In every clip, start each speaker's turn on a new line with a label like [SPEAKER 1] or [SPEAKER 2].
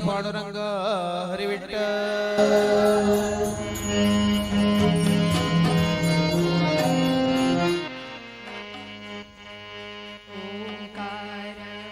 [SPEAKER 1] पांडुरंग हरि विठ्ठल
[SPEAKER 2] ओंकार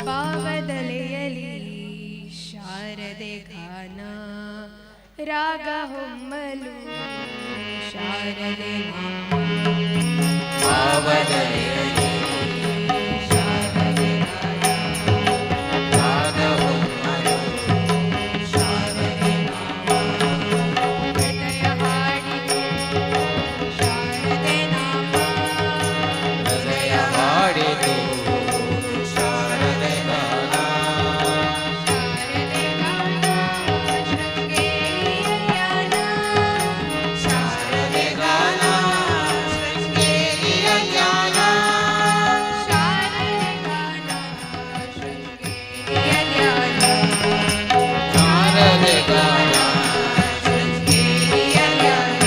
[SPEAKER 2] ಭಾವದಲೆಯಲಿ ಶಾರದೆ ಗಾನ ರಾಗ ಹೊಮ್ಮಲು ಶಾರದೆ ನಾಮ
[SPEAKER 1] ಭಾವದಲೆಯಲಿ
[SPEAKER 2] ಶಾರದೆ ಗಾನ
[SPEAKER 1] ರಾಗ ಹೊಮ್ಮಲು
[SPEAKER 2] ಶಾರದೆ ನಾಮ ಹೃದಯ ಹಾಡಿತು ಶಾರದೆ ನಾಮ
[SPEAKER 1] ಹೃದಯ ಹಾಡಿತು ಶಾರದೆ ಗಾನ
[SPEAKER 2] ಶಾರದೆ ಗಾನ ಶೃಂಗೇರಿಯ ಜ್ಞಾನ
[SPEAKER 1] ಶಾರದೆ ಗಾನ ಶೃಂಗೇರಿಯ ಜ್ಞಾನ
[SPEAKER 2] ಶಾರದೆ ಗಾನ ಶೃಂಗೇರಿಯ ಜ್ಞಾನ
[SPEAKER 1] ಶಾರದೆ ಗಾನ
[SPEAKER 2] ಶೃಂಗೇರಿಯ ಜ್ಞಾನ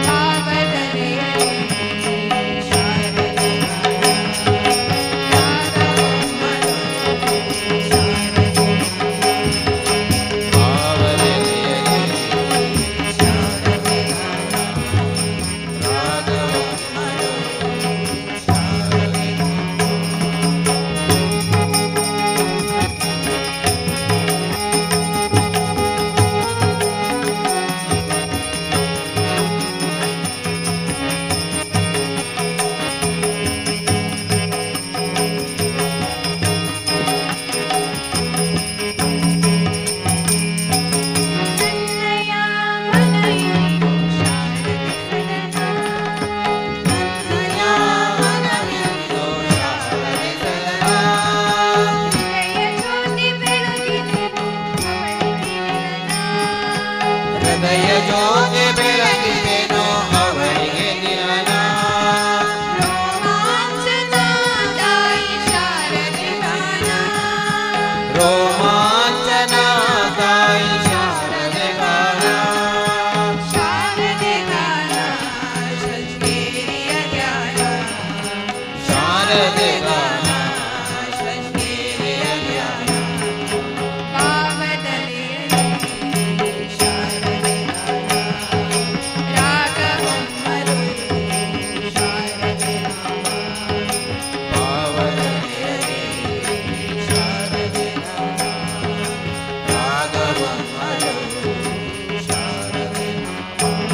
[SPEAKER 2] ಭಾವದಲೆಯಲಿ ಶಾರದೆ ಗಾನ ರಾಗ ಹೊಮ್ಮಲು ಶಾರದೆ
[SPEAKER 1] ಭಾವದಲೆಯಲಿ
[SPEAKER 2] ಶಾರದೆ ಗಾನ
[SPEAKER 1] ರಾಗ ಹೊಮ್ಮಲು ಶಾರದೆ
[SPEAKER 2] ನನ್ನಯ ಮನವಿಂದು ಶಾರದೆ ಸದನ
[SPEAKER 1] ನನ್ನಯ ಮನವಿಂದು ಶಾರದೆ ಸದನ
[SPEAKER 2] ಹೃದಯ ಜ್ಯೋತಿ ಬೆಳಗಿದೆನು ಅವಳಿಗೆ ನಿಲನ
[SPEAKER 1] ಹೃದಯ ಜ್ಯೋತಿ ಬೆಳಗಿದೆನು ಅವಳಿಗೆ ದಿನನ
[SPEAKER 2] ರೋಮಾಂಚನ ತಾಯಿ ಶಾರದೆ ಗಾನ
[SPEAKER 1] ರೋಮಾಂಚನ ತಾಯಿ ಶಾರದೆ ಗಾನ
[SPEAKER 2] ಶಾರದೆ ಗಾನ ಶೃಂಗೇರಿಯ ಜ್ಞಾನ
[SPEAKER 1] ಶಾರದೆ ಗಾನ ಶೃಂಗೇರಿಯ ಜ್ಞಾನ
[SPEAKER 2] ಭಾವದಲೆಯಲಿ ಶಾರದೆ ಗಾನ ರಾಗ ಹೊಮ್ಮಲು ಶಾರದೆ ನಾಮ
[SPEAKER 1] ಭಾವದಲೆಯಲಿ ಶಾರದೆ ಗಾನ ರಾಗ ಹೊಮ್ಮಲು ಶಾರದೆ ನಾಮ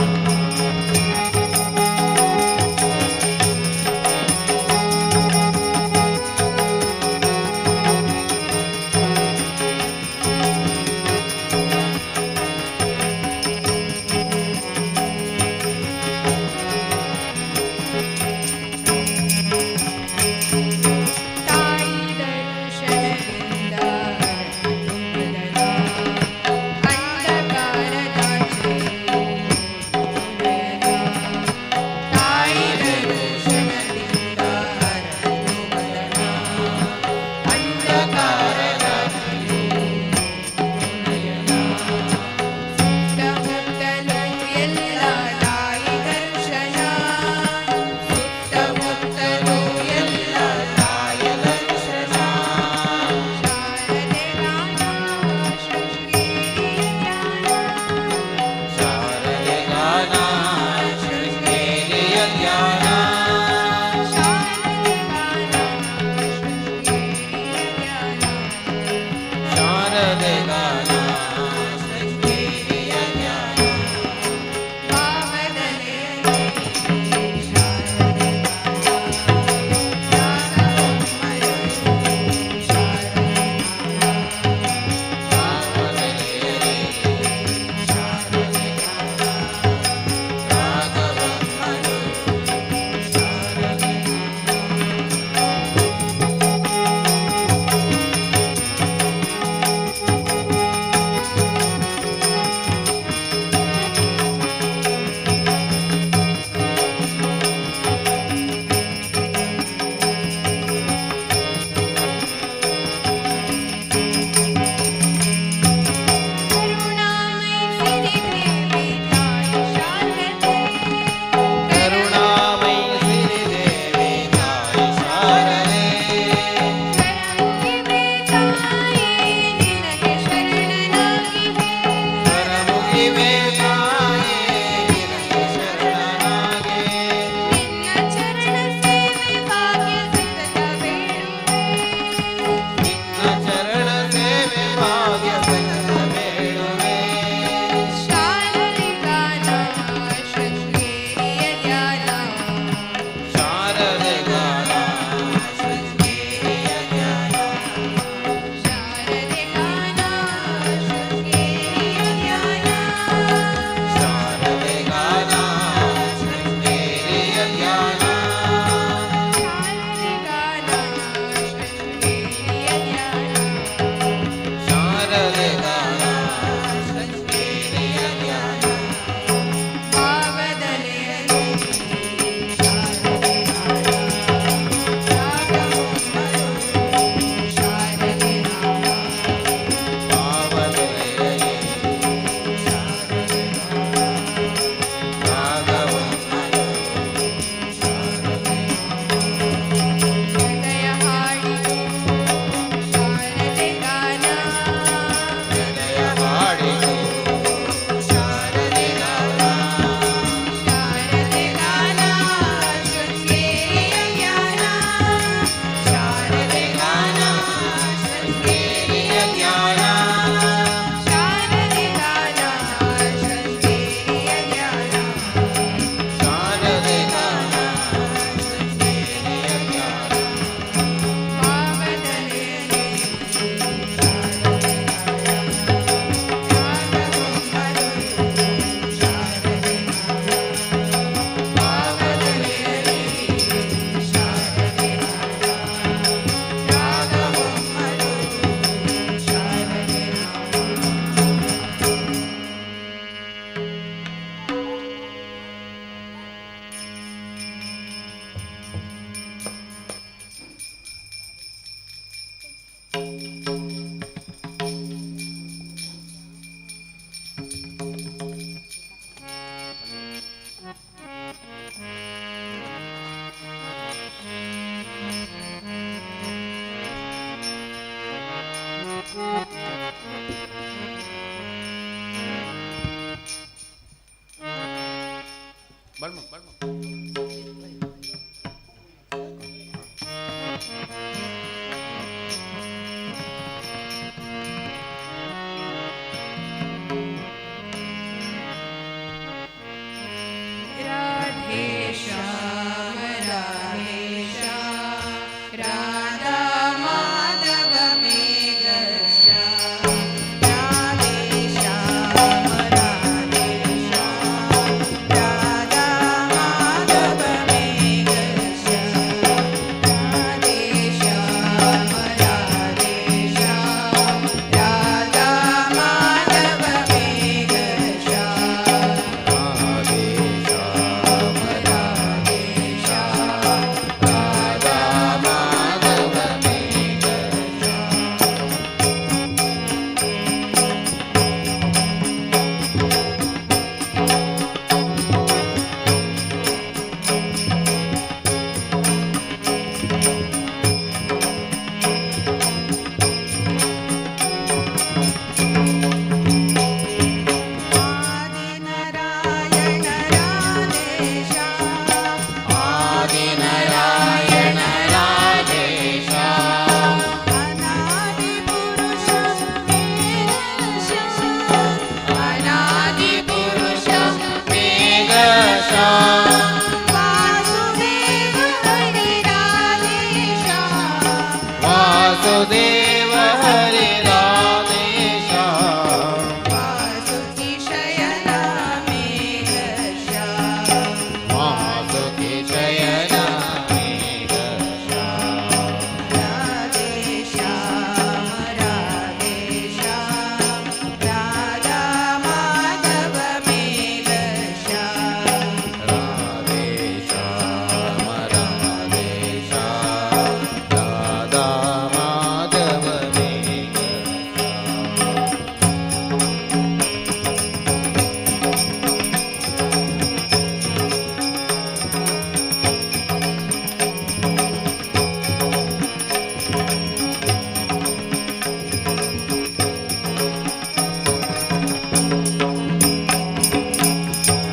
[SPEAKER 1] वासुदेव हरे राधेशा
[SPEAKER 2] वासुकी शयना मेघश्याम
[SPEAKER 1] वासुकी शयना मेघश्याम
[SPEAKER 2] राधेश्याम राधेश्याम राधा माधव मेघश्याम
[SPEAKER 1] राधेश्याम राधेश्याम राधा माधव मेघश्याम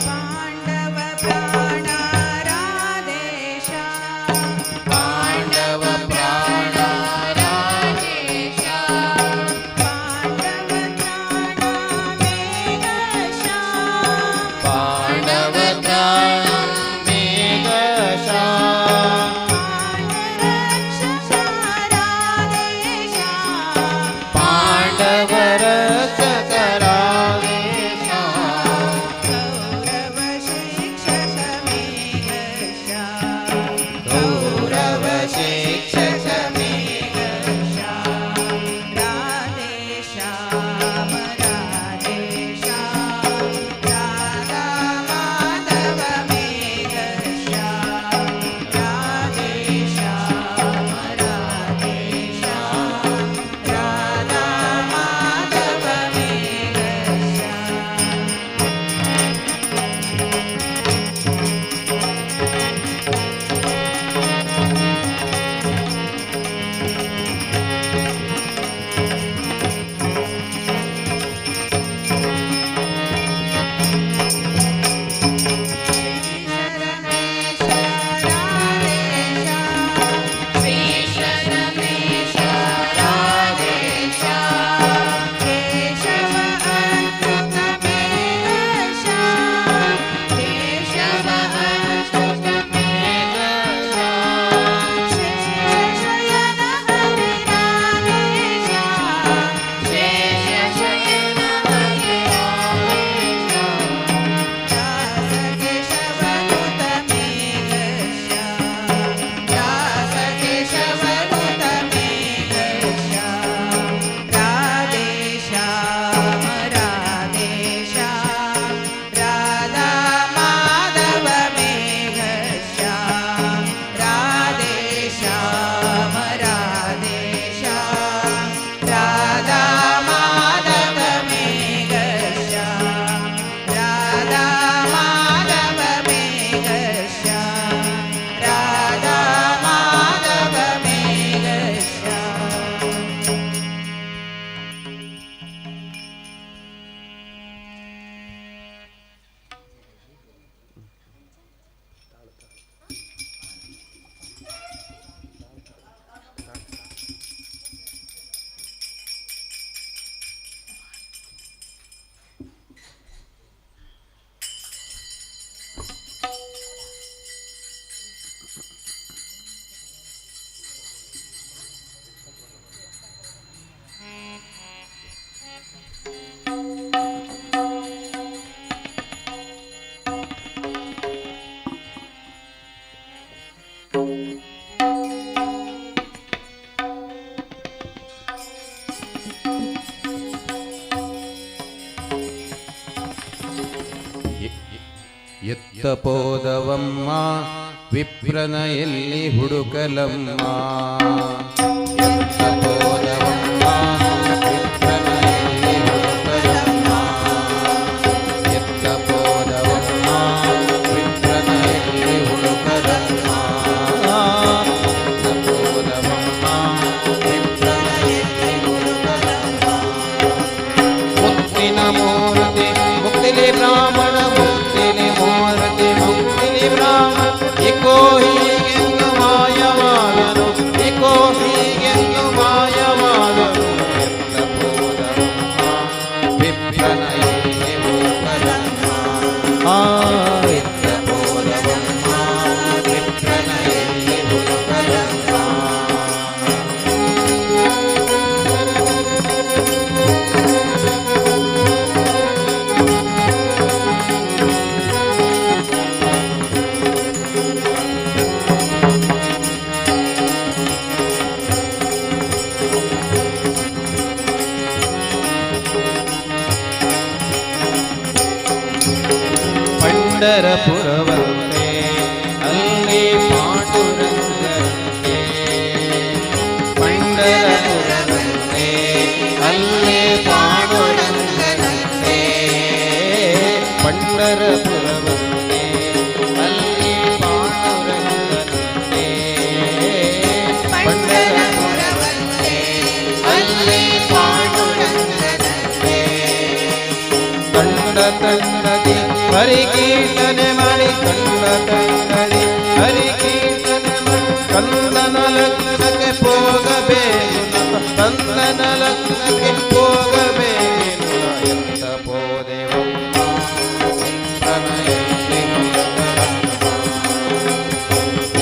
[SPEAKER 2] पाण्डव प्राणा राधेश्याम
[SPEAKER 1] पाण्डव प्राण
[SPEAKER 2] राधेश्याम पाण्डव प्राणा मेघश्याम
[SPEAKER 1] पाण्डव प्राण मेघश्याम
[SPEAKER 2] पाण्डरक्षसा राधेश्याम
[SPEAKER 1] पाण्डव रक्षक राधेश्याम
[SPEAKER 2] कौरव शिक्षस मेघश्याम
[SPEAKER 1] गौरव शिक्षक
[SPEAKER 2] मेघश्याम राधेश्याम राधेश्याम राधा माधव मेघश्याम राधेश्याम राधेश्याम राधा माधव मेघश्याम
[SPEAKER 1] ಎತ್ತ ಪೋದವಮ್ಮ ವಿಪ್ರನ ಎಲ್ಲಿ ಹುಡುಕಲಮ್ಮ ಎತ್ತ ಪೋದವಮ್ಮ ವಿಪ್ರನ ಎಲ್ಲಿ ಹುಡುಕಲಮ್ಮ ಎತ್ತ ಪೋದವಮ್ಮ ವಿಪ್ರನ ಎಲ್ಲಿ ಹುಡುಕಲಮ್ಮ ಪಂಡರಪುರವಂತೆ ಅಲ್ಲಿ ಪಾಂಡುರಂಗರಂತೆ ಪಂಡರಪುರವಂತೆ ಅಲ್ಲಿ ಪಾಂಡುರಂಗರಂತೆ ಪಂಡರಪುರವಂತೆ ಅಲ್ಲಿ ಪಾಂಡುರಂಗರಂತೆ ಪಂಡರಪುರವಂತೆ ಅಲ್ಲಿ ಪಾಂಡುರಂಗರಂತೆ ಕಂಡ ತಂಗದಿ ಹರಿಕೀರ್ತನೆ ಮಾಡಿ ಕಂಡ ತಂಗದಿ ಹರಿಕೀರ್ತನೆ ಮಾಡಿ ಕಂದನ ಲಗ್ನಕ್ಕೆ ಹೋಗಬೇಕು ಕಂದನ ಲಗ್ನಕ್ಕೆ ಹೋಗಬೇಕು ಎಂತ ಪೋದೆವಮ್ಮ ಪ್ರಣಯಕ್ಕೆ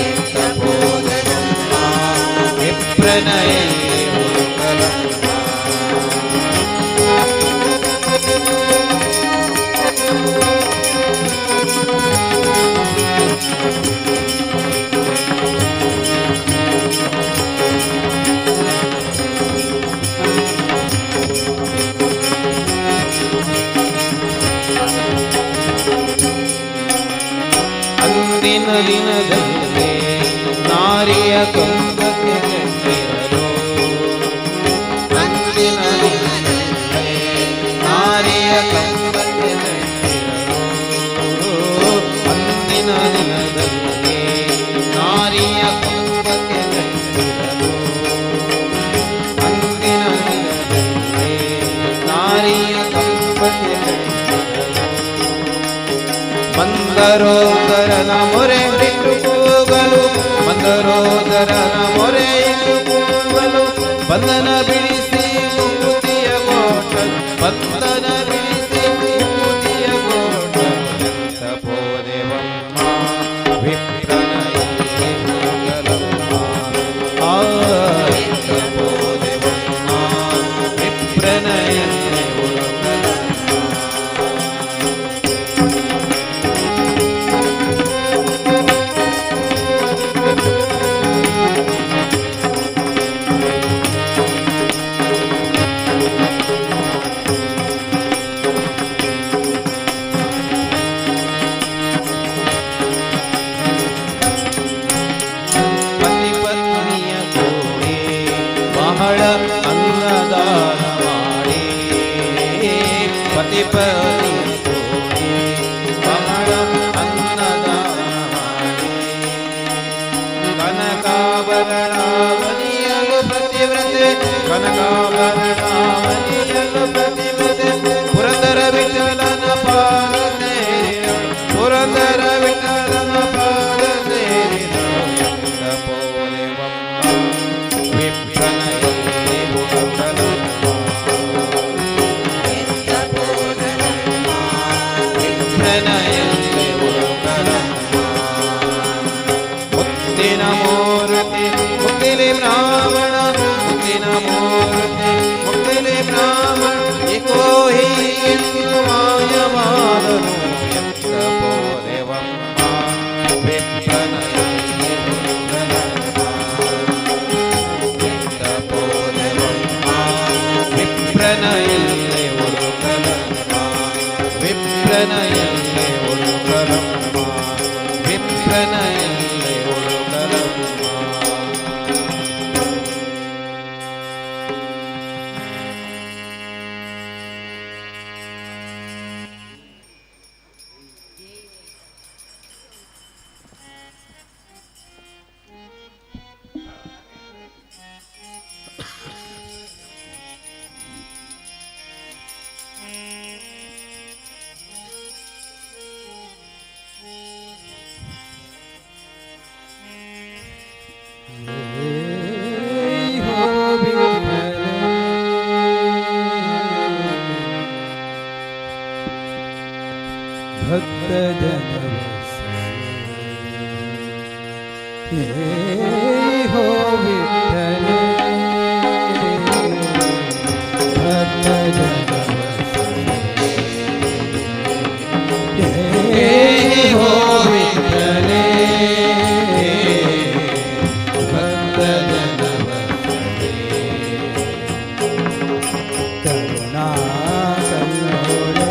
[SPEAKER 1] ಎಂತ ಪೋದೆವಮ್ಮ ವಿಪ್ರನಯಕ್ಕೆ ಹುಡುಕಲಮ್ಮ ಅಂದಿನ ದಿನದಲ್ಲಿ ನಾರಿಯ ಕಂಬಕ್ಕೆ ಗಂಡಿರಲು ಅಂದಿನ ದಿನದಲ್ಲಿ ನಾರಿಯ ಕಂಬಕ್ಕೆ ಗಂಡಿರಲು ಅಂದಿನ ದಿನದಲ್ಲಿ ನಾರಿಯ ಕಂಬಕ್ಕೆ ಗಂಡಿರಲು ಅಂದಿನ ದಿನದಲ್ಲಿ ನಾರಿಯ ಕಂಬಕ್ಕೆ ಗಂಡಿರಲು ಮಂದರೋದರನ ಮೊರೆ ಇಟ್ಟು ಕೂಗಲು ಮಂದರೋದರನ ಮೊರೆ ಇಟ್ಟು ಕೂಗಲು ಬಂಧನ ಬಿಡಿಸಿ ಮುಕ್ತಿಯ ಗೋಟ ಬಂಧನ ಬಿಡಿಸಿ ಮುಕ್ತಿಯ ಗೋಟ ಎಂತ ಪೋದೆವಮ್ಮ ವಿಪ್ರನಯಕ್ಕೆ ಹೋಗಲಮ್ಮ ಎಂತ ಪೋದೆವಮ್ಮ ವಿಪ್ರನಯಕ್ಕೆ ಹೋಗಲಮ್ಮ ಪತಿ ಪತ್ನಿಯ ಕೂಡಿ ಬಹಳ ಅನ್ನದಾನ ಮಾಡಿ ಪತಿ ಪತ್ನಿಯ ಕೂಡಿ ಬಹಳ ಅನ್ನದಾನ ಮಾಡಿ ಕನಕಾಭರಣಾವನಿಯಲು ಪ್ರತಿವ್ರತೆ ಕನಕಾಭರಣಾವನಿಯಲು ಪ್ರತಿವ್ರತೆ ಪುರಂದರ ವಿಠಲನ ಪಾದ ಸೇರಿದಳು ಪುರಂದರ ವಿಠಲನ ಪಾದ ಸೇರಿದಳು ಎಂತ ಪೋದೆವಮ್ಮ ವಿಪ್ರನಯಕ್ಕೆ ಹುಡುಕಲಮ್ಮ ಎಂತ ಪೋದೆವಮ್ಮ ವಿಪ್ರನಯಕ್ಕೆ ಹುಡುಕಲಮ್ಮ ಮುತ್ತಿನ ಮೂರ್ತಿ ಮುಕ್ತಿಲಿ ಬ್ರಾಹ್ಮಣ ಮುತ್ತಿನ ಮೂರ್ತಿ ಮುಕ್ತಿಲಿ ಬ್ರಾಹ್ಮಣ ಏಕೋ ಹೀಗೆಂದು ಮಾಯವಾದನು ಎಂತ ಪೋದೆವಮ್ಮ ವಿಪ್ರನಯಕ್ಕೆ ಹುಡುಕಲಮ್ಮ ಎಂತ ಪೋದೆವಮ್ಮ ವಿಪ್ರನಯಕ್ಕೆ ಹುಡುಕಲಮ್ಮ ವಿಪ್ರನಯಕ್ಕೆ ಹುಡುಕಲಮ್ಮ ವಿಪ್ರನಯಕ್ಕೆ ಹುಡುಕಲಮ್ಮ
[SPEAKER 3] ಭಕ್ತ ಜನವೇ ಹೋ ವಿಠಲೆ ಭಕ್ತ ಜನವೇ ಹೋ ವಿಠಲೆ ಭಕ್ತ ಜನವೇ ಕರುಣಾ ಕಲ್ಲೋಳೆ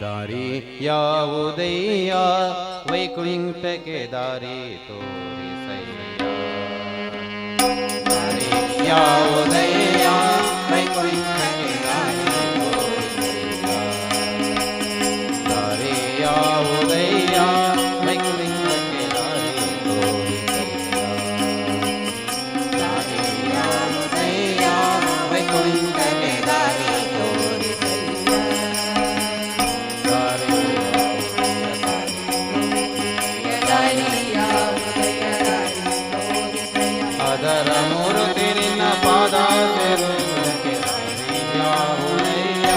[SPEAKER 1] ದಾರಿ ಯಾವುದಯ್ಯ ವೈಕುಂಠಕ್ಕೆ ದಾರಿ ತೋರಿಸಯ್ಯ. ದಾರಿ ಯಾವುದಯ್ಯ ವೈಕುಂಠಕ್ಕೆ ದಾರಿ ತೋರಿಸಯ್ಯ. ದಾರಿ ಯಾವುದಯ್ಯ ವೈಕುಂಠಕ್ಕೆ ದಾರಿ ತೋರಿಸಯ್ಯ. ದಾರಿ ಯಾವುದಯ್ಯ ವೈಕುಂಠಕ್ಕೆ ದಾರಿ ಅದರ ಮೂರುತಿ ನಿನ್ನ ಪಾದ ಸೇರುವುದಕ್ಕೆ ದಾರಿ ಯಾವುದಯ್ಯ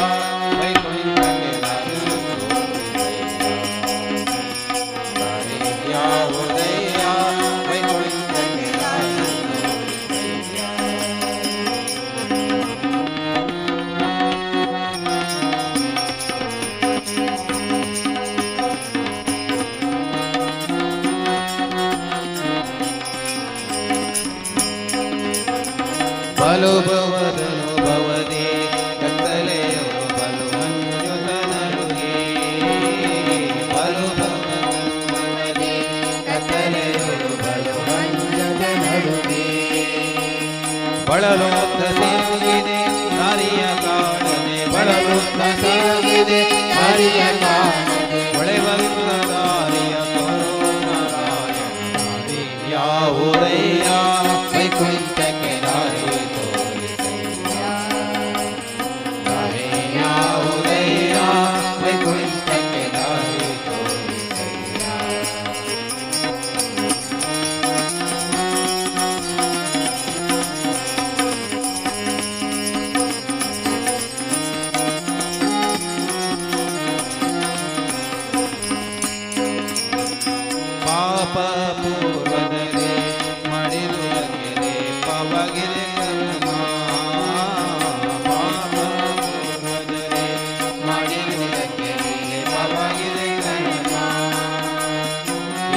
[SPEAKER 1] ವೈಕುಂಠಕ್ಕೆ ದಾರಿ ತೋರಿಸಯ್ಯ. ದಾರಿ ಯಾವುದಯ್ಯ ವೈಕುಂಠಕ್ಕೆ ದಾರಿ ತೋರಿಸಯ್ಯ. ಬಲು ಭವದನು ಭವದೇ ಕತ್ತಲೆಯೋ ಬಲು ಮಂಜುತನರುಗೆ. ಬಲು ಭವದನು ಭವದೇ ಕತ್ತಲೆಯೋ ಬಲು ಮಂಜುತನರುಗೆ. ಬಳಲುತ್ತ ತಿರುಗಿದೆ ದಾರಿಯ ಕಾಣದೆ. ಬಳಲುತ್ತ ತಿರುಗಿದೆ ದಾರಿಯ ಕಾಣದೆ. ಹೊಳೆಬರುತ್ತ ದಾರಿಯ ತೋರು ನಾರಾಯಣ. ದಾರಿ ಯಾವುದಯ್ಯ ವೈಕುಂಠಕ್ಕೆ ದಾರಿ ತೋರಿಸಯ್ಯ. ದಾರಿ ಯಾವುದಯ್ಯ ವೈಕುಂಠಕ್ಕೆ ದಾರಿ ತೋರಿಸಯ್ಯ. ಪಾಪ ಪೂರ್ವದಲ್ಲಿ ಮಡಿಲುಲಗಿದೆ ಪವಗಿದೆ ಕರ್ಮ. ಪಾಪ ಪೂರ್ವದಲ್ಲಿ ಮಡಿಲುಲಗಿದೆ ಪವಗಿದೆ ಕರ್ಮ.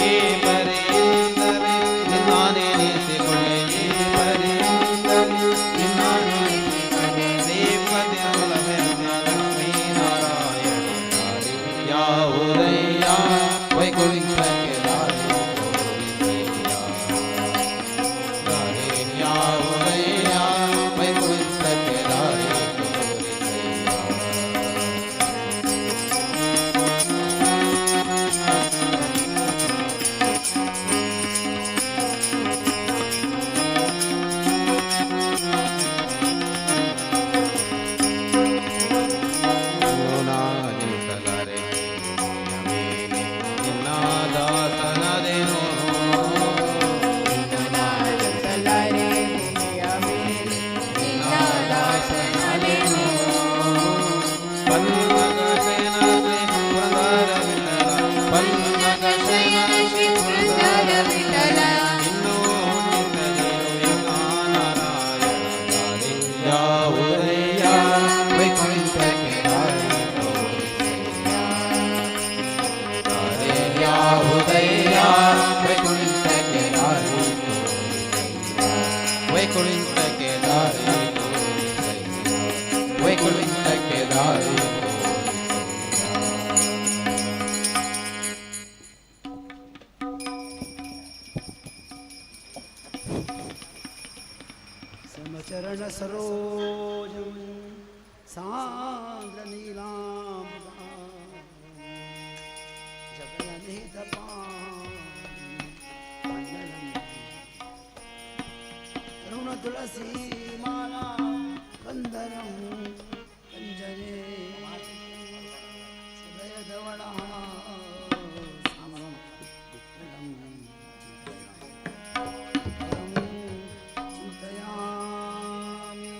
[SPEAKER 1] ಈ ಪರಿಯಿಂದಲೇ ನಿನ್ನಾನೆನಿಸಿಕೊಂಡೆ. ಈ ಪರಿಯಿಂದಲೇ ನಿನ್ನಾನೆನಿಸಿಕೊಂಡೆ. ಶ್ರೀಪತಿ ಲಕ್ಷ್ಮೀ ನಾರಾಯಣ. ದಾರಿ ಯಾವುದಯ್ಯ ವೈಕುಂಠಕ್ಕೆ ದಾರಿ ತೋರಿಸಯ್ಯ. ದಾರಿ ಯಾವುದಯ್ಯ ವೈಕುಂಠಕ್ಕೆ ದಾರಿ ತೋರಿಸಯ್ಯ. ನಾನಿಸಲರೆ ನಿನ್ನ ದಾಸನದೆನೋ. ಪನ್ನಗ ಶಯನ ಶ್ರೀ ಪುರಂದರ ವಿಠಲ. ಪನ್ನಗ ಶಯನ ಶ್ರೀ ಪುರಂದರ ವಿಠಲ. ಇನ್ನೂ ನಿನ್ನದೇನು ನಾರಾಯಣ. ದಾರಿ ಯಾವುದಯ್ಯ ವೈಕುಂಠಕ್ಕೆ ದಾರಿ ತೋರಿಸಯ್ಯ. ದಾರಿ ಯಾವುದಯ್ಯ ವೈಕುಂಠಕ್ಕೆ ದಾರಿ ತೋರಿಸಯ್ಯ. ವೈಕುಂಠಕ್ಕೆ ದಾರಿ ತೋರಿಸಯ್ಯ. ವೈಕುಂಠಕ್ಕೆ ದಾರಿ ತೋರಿಸಯ್ಯ.
[SPEAKER 4] ಸಮಚರಣ ಸರೋಜಂ ಸಾಂದ್ರ ನೀಲಾಂಬುಧ ಜಗನಿಹಿತ ಋಣ ತುಳಸಿ ಮಾಲಾ ಕಂದರಂ ಕಂಜನೆ ಹೃದಯದವಳ ಚಿಂತಯಾಮಿ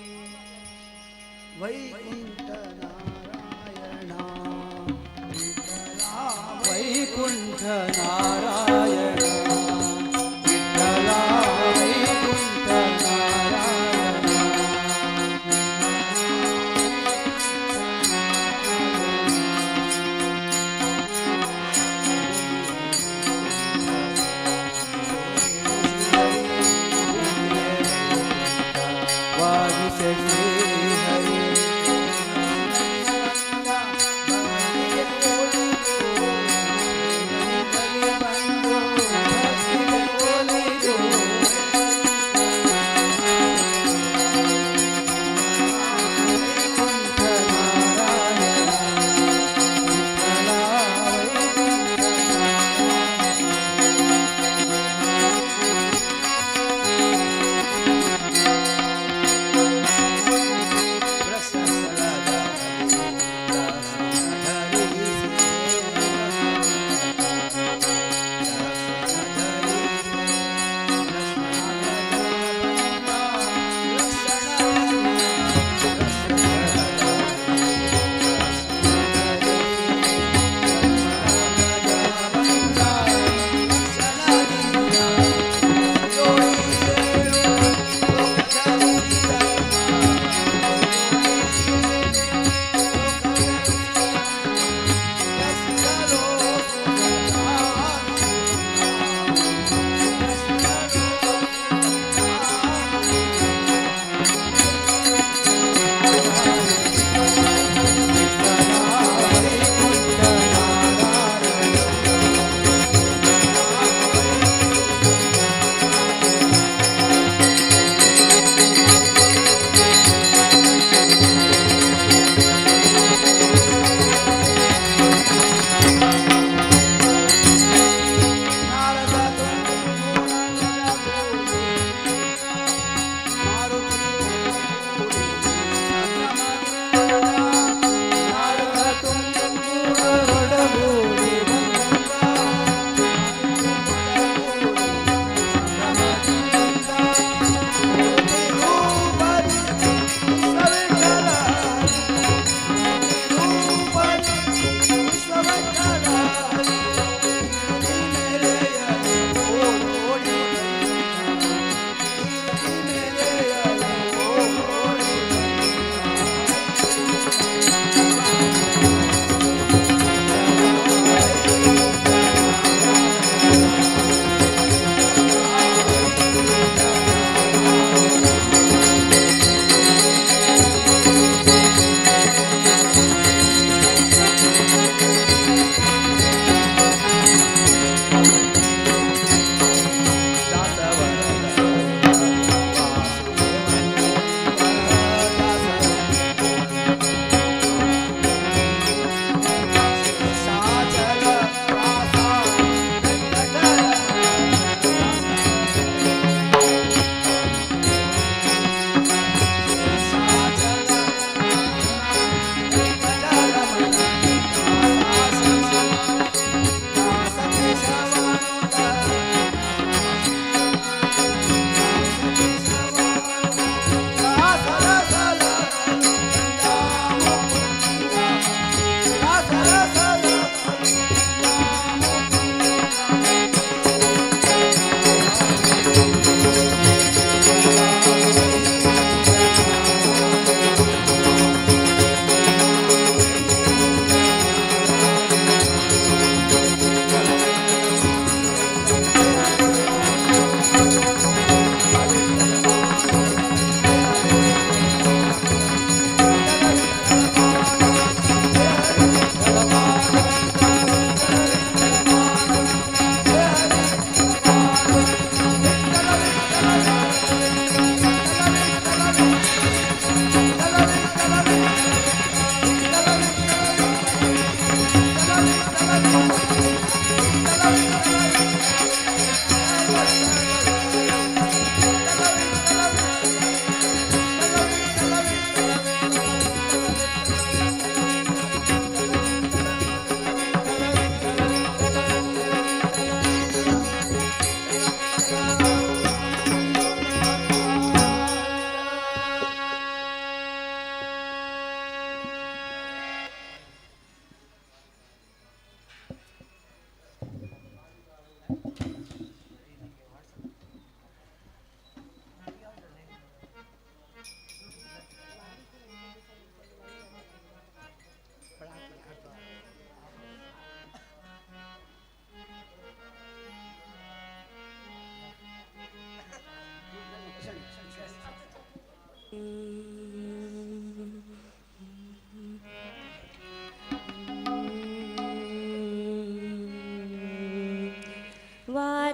[SPEAKER 4] ವೈಕುಂಠ ನಾರಾಯಣ ವಿಠಲ.
[SPEAKER 3] ವೈಕುಂಠ ನಾರಾಯಣ ವಿಠಲ. ವೈಕುಂಠ ನಾರಾಯಣ. ವಾದಿಸ ಶ್ರೀ ಹರಿ.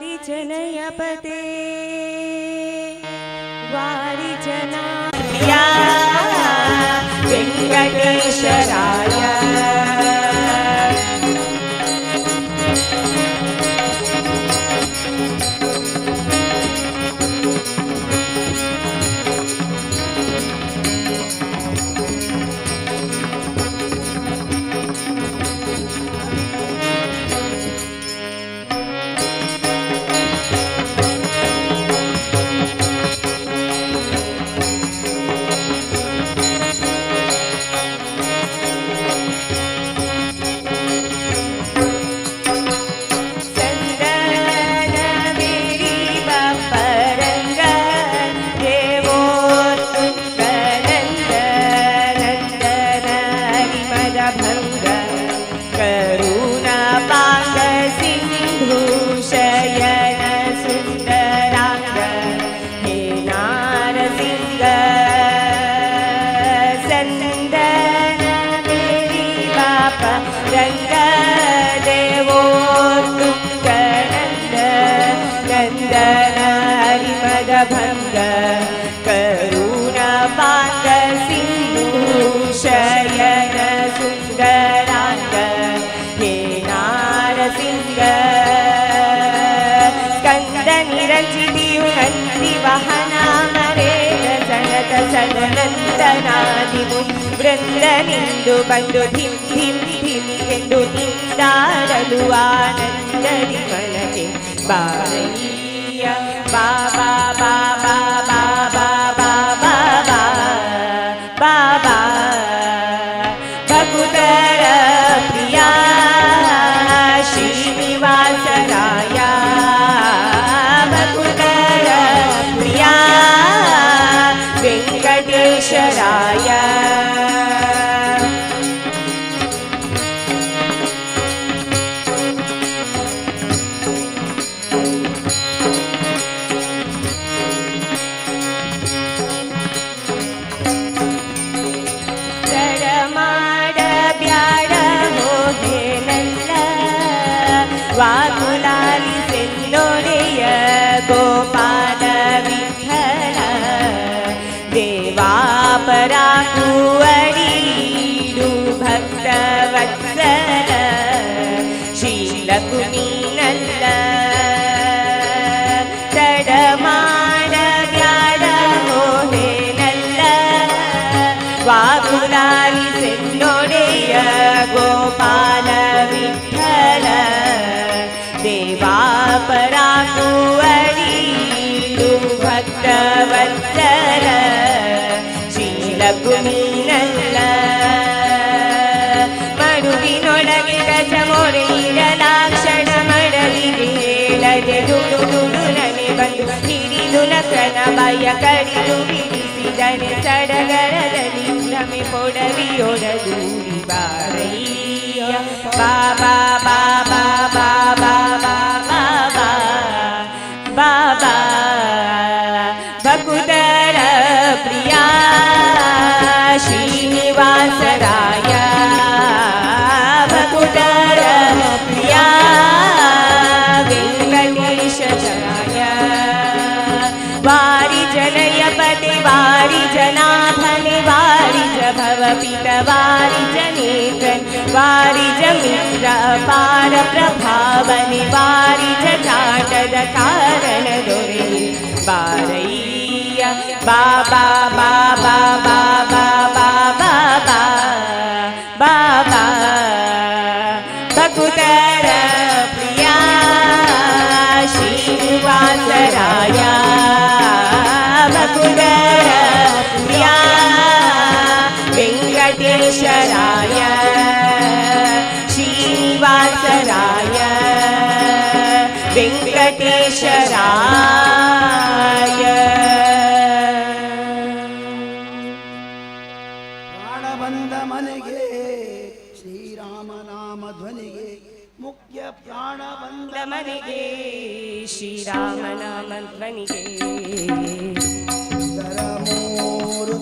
[SPEAKER 5] वारिजनयपते वारिजना वेङ्कटेशराय भंग करुणापांग सिंधु शयन सुंदरांग हे नारसिंह स्कंद निरंजितियु नंदि वाहना मरेण सनत सदनंदनादिमु वृंदनिंदु बंधु धिम धिम धिम ಎಂದು ನಿಂದಾಡಲು ಆನಂದದಿ ಮನಗೆ ಬಾರಯ್ಯ ಬಾಬಾ ಬಾಬಾ ಬಾಬಾ ಬಾಬಾ ಬಾಬಾ ಭಕ್ತರ ಪ್ರಿಯ ಶ್ರೀನಿವಾಸರಾಯ ಭಕ್ತರ ಪ್ರಿಯ ವೆಂಕಟೇಶರಾಯ ವಾಕುಲಾಲಿ ಸೆನ್ನೊಡೆಯ ಗೋಪಾಲ ವಿಠಲ ದೇವಾಪರಾಕುವಡಿಡು ಭಕ್ತ ವತ್ಸಲ ಶೀಲಕುಮೀನಲ್ಲ ತಡಮಾಡ ಬ್ಯಾಡ ಹೋಹೆನಲ್ಲ ವಾಕುಲಾಲಿ ಸೆನ್ನೊಡೆಯ ಗೋಪಾಲ ವಿಠಲ ದೇವಾಪರಾಕುವಡಿಡು ಭಕ್ತವತ್ಸಲ ಶೀಲಕುಮೀನಲ್ಲ ಮಡುವಿನೊಳಗೆ ಗಜ ಮೊರೆಯಿರಲಾಕ್ಷಣ ಮಡಲಿಗೆ ಹೇಳದೆ ದುಡು ದುಡು ನನೆ ಬಂದು ಹಿಡಿದು ನಕನ ಭಯ ಕಡಿದು ಬಿಡಿಸಿದನೆ ಸಡಗರದಲ್ಲಿ ಭ್ರಮೆ ಪೊಡವಿಯೊಡಗೂಡಿ ಬಾರಯ್ಯ ಬಾಬಾ ಬಾಬಾ ಬಾಬಾ ಬಾಬಾ ಬಾಬಾ ಭಕ್ತರ ಪ್ರಿಯ ಶ್ರೀನಿವಾಸರಾಯ ಭಕ್ತರ ಪ್ರಿಯ ವೆಂಕಟೇಶರಾಯ ವಾರಿಜನಯ ಪತೆ ವಾರಿಜನಾಥನೆ ವಾರಿಜ ಭವಪಿತ ವಾರಿಜನೇಕನ್ ವಾರಿಜ ಮಿತ್ರ ಪಾರ ಪ್ರಭಾವನೆ ವಾರಿಜ ಜಾಟದ ಕಾರಣ ದೊರೆ ಬಾರಯ್ಯ ಬಾಬಾ ಬಾಬಾ ಬಾಬಾ ಬಾಬಾ ಬಾಬಾ ಭಕ್ತರ ಪ್ರಿಯ ಶ್ರೀನಿವಾಸರಾಯ ಭಕ್ತರ ಪ್ರಿಯ ವೆಂಕಟೇಶರಾಯ ಶ್ರೀನಿವಾಸರಾಯ ವೆಂಕಟೇಶರಾಯ
[SPEAKER 4] ಪ್ರಾಣ ಬಂದ ಮನೆಗೆ ಶ್ರೀರಾಮನಾಮ ಧ್ವನಿಗೆ ಮುಖ್ಯ ಪ್ರಾಣ ಬಂದ
[SPEAKER 5] ಮನೆಗೆ ಶ್ರೀರಾಮನಾಮ ಧ್ವನಿಗೆ
[SPEAKER 4] ಸುಂದರ ಮೂರು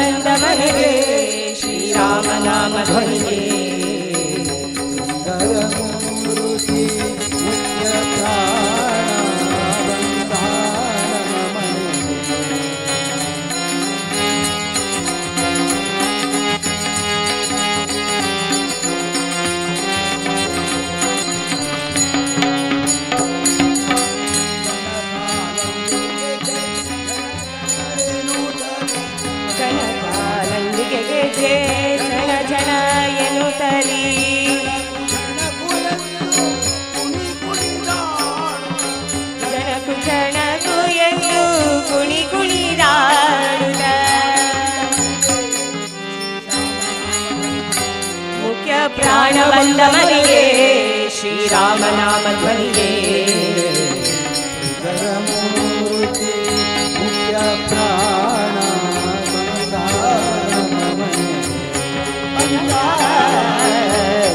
[SPEAKER 5] ಬಂದ ಮನೆಗೆ ಶ್ರೀರಾಮನಾಮ ಧ್ವನಿಗೆ
[SPEAKER 3] ಸುಂದರ ಮೂರ್ತಿ ಮುಖ್ಯ ಪ್ರಾಣ ಬಂದ ನಮ್ಮ ಮನೆಗೆ.
[SPEAKER 5] ಕನಕಾನಂದಿಕೆಗೆ ಜಯ ಝಣ ಝಣ ಎನ್ನುತ್ತಲೀ ಜನಕು ಜನಕು ಎಂದು ಕುಣಿ ಕುಣಿದಾಡುತ್ತ ಮುಖ್ಯ ಪ್ರಾಣ ಬಂದ ಮನೆಗೆ ಶ್ರೀರಾಮನಾಮ ಧ್ವನಿಗೆ
[SPEAKER 3] ಸುಂದರ ಮೂರ್ತಿ ಮುಖ್ಯ ಪ್ರಾಣ ಬಂದ ನಮ್ಮ ಮನೆಗೆ.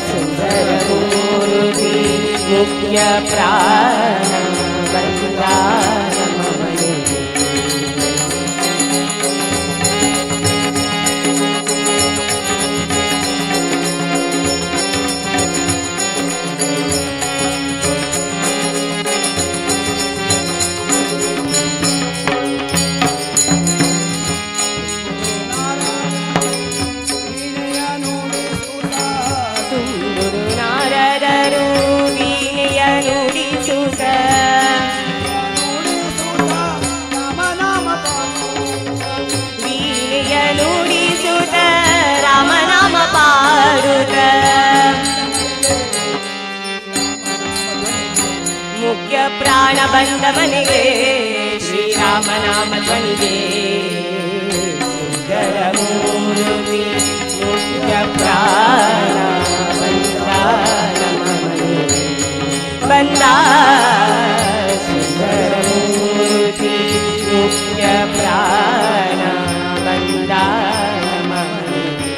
[SPEAKER 5] ಸುಂದರ ಮೂರ್ತಿ ಮುಖ್ಯ ಪ್ರಾಣ ಬಂದ ನಮ್ಮ ಮನೆಗೆ. ತುಂಬುರು ನಾರದರು ವೀಣೆಯ ನುಡಿಸುತ್ತ ವೀಣೆಯ ನುಡಿಸುತ್ತ ರಾಮನಾಮ ಪಾಡುತ್ತ ಮುಖ್ಯ ಪ್ರಾಣ ಬಂದ ಮನೆಗೆ ಶ್ರೀರಾಮನಾಮ ಧ್ವನಿಗೆ ಸುಂದರ ಮೂರ್ತಿ ಮುಖ್ಯ ಪ್ರಾಣ ಬಂದ ನಮ್ಮ ಮನೆಗೆ ಬಂದ ಸುಂದರ ಮೂರ್ತಿ ಮುಖ್ಯ ಪ್ರಾಣ ಬಂದ ನಮ್ಮ ಮನೆಗೆ.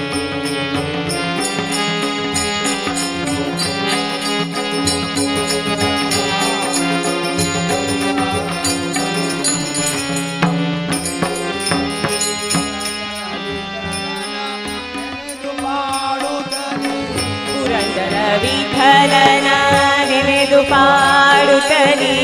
[SPEAKER 5] ಪುರಂದರ ವಿಠಲನ ನೆನೆದು ಪಾಡುತ್ತಲೀ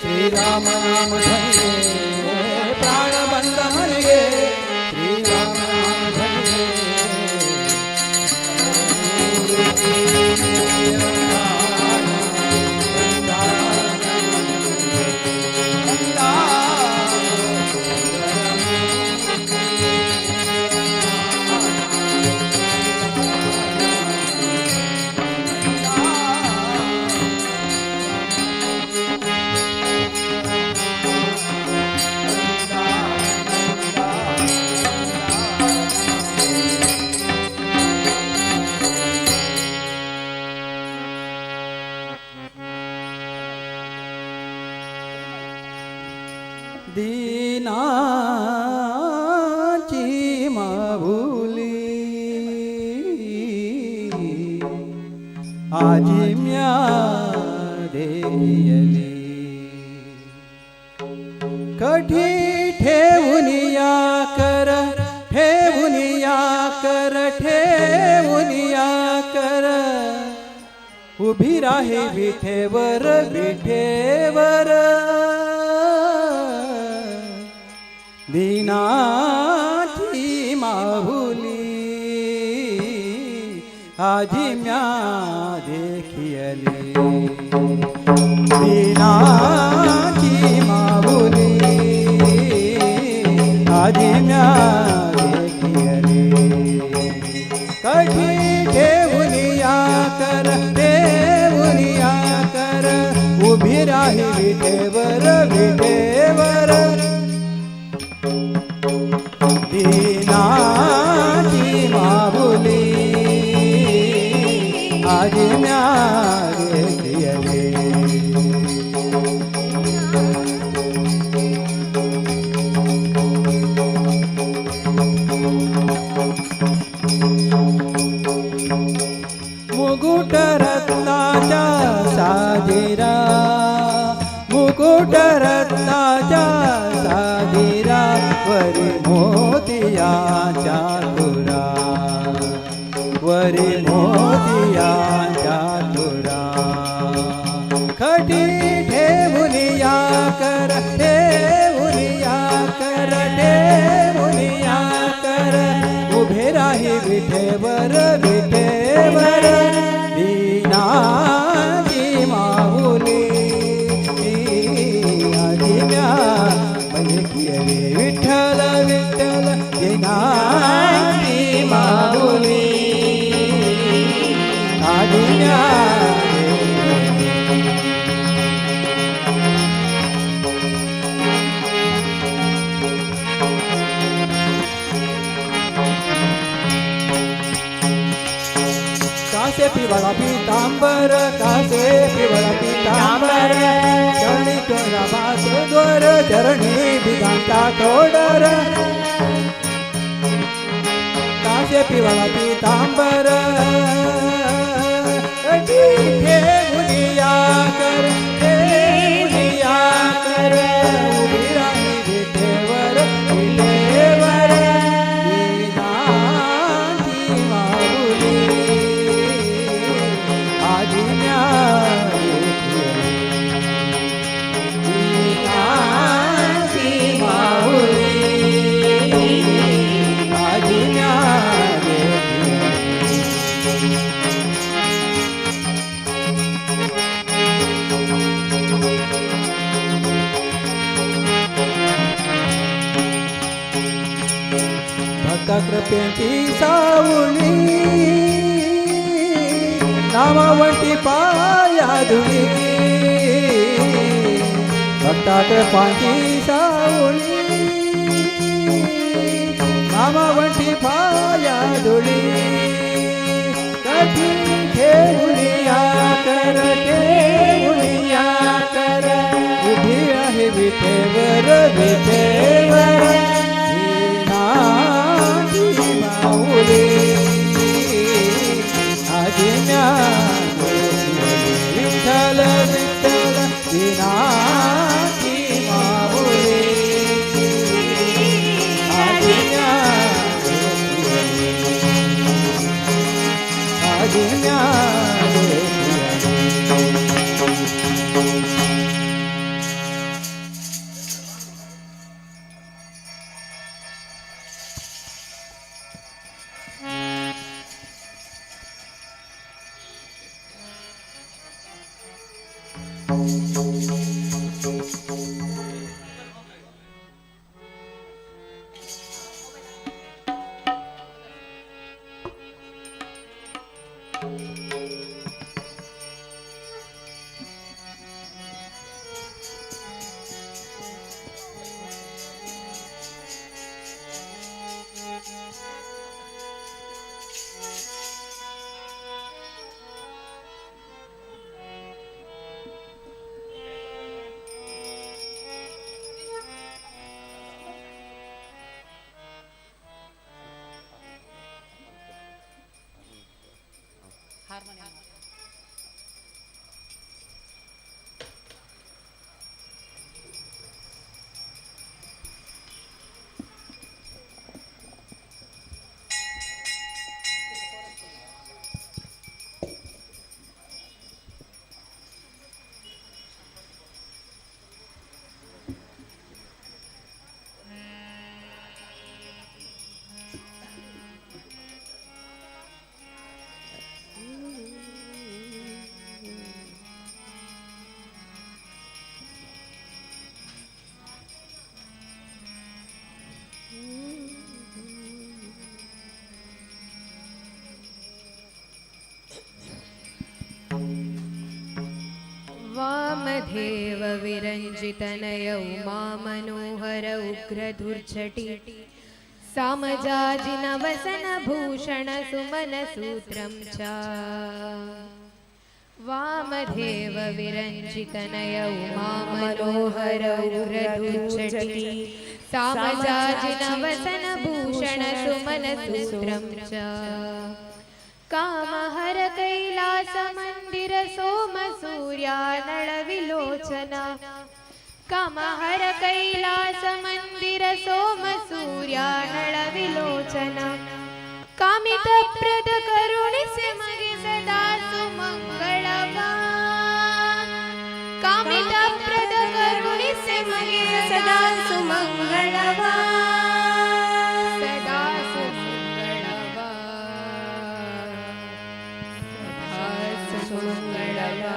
[SPEAKER 3] ಶ್ರೀರಾಮ ನಾಮ ಧ್ವನಿಗೆ ಪ್ರಾಣ ಬಂದ ಮನೆಗೆ ಶ್ರೀರಾಮ ನಾಮ ಧ್ವನಿಗೆ. दीनाची माऊली आजी म्या देखियली कठी ठेवूनिया कर ठेवूनिया कर ठेवूनिया कर उभी राही विठेवर विठेवर दीनाची माहुली आजी म्या देखियली दीनाची माहुली आजी म्या देखियली कठी ठेवूनिया कर वरी मोतियाच्या तुरा, वरी मोतियाच्या तुरा. खटी ठेवुनिया कर, ठेवुनिया कर, ठेवुनिया कर. उभे राही विठेवर, विठेवर दीनाची माऊली. आदिम्या रे विठ्ठल, विठ्ठल दीनाची माऊली. आदिम्या कासे पिवळा पितांबर, कासे पिवळा पितांबर. चरणी तोरा भासे द्वर, चरणी बिगांता तोडर. कासे पिवळा पितांबर, ठेवुनिया कर, ठेवुनिया कर. उभी राही विठेवर, विठेवर दीनाची माऊली. आदिम्या दीनाची माऊली. आदिम्या भक्ता कृपेची सावली, नामावंती पाया धुली. भक्ता कृपाची सावली, नामावंती पाया धुली. कधी ठेवुनिया कर, ठेवुनिया कर. उभी आहे विठेवर, विठेवर दीनाची माऊली. आदिम्या विठ्ठल, विठ्ठल दीनाची माऊली. आदिम्या आदिम्या
[SPEAKER 2] वामदेव विरञ्जितनय उमा मनोहर उग्रधुर्छटि सामजाजिनवसन भूषण सुमन सूत्रं च वामदेव विरञ्जितनय उमा मनोहर उग्रधुर्छटि सामजाजिनवसन भूषण सुमन सूत्रं च कामहर कैलास मंदिर सोम सूर्यानळ विलोचना कामहर कैलास मंदिर सोम सूर्यानळ विलोचन कामितप्रद करुणिसे मगे सदा सुमंगळवा कामितप्रद करुणिसे मगे सदा सुमंगळवा सदा सुमंगळवा सदा सुमंगळवा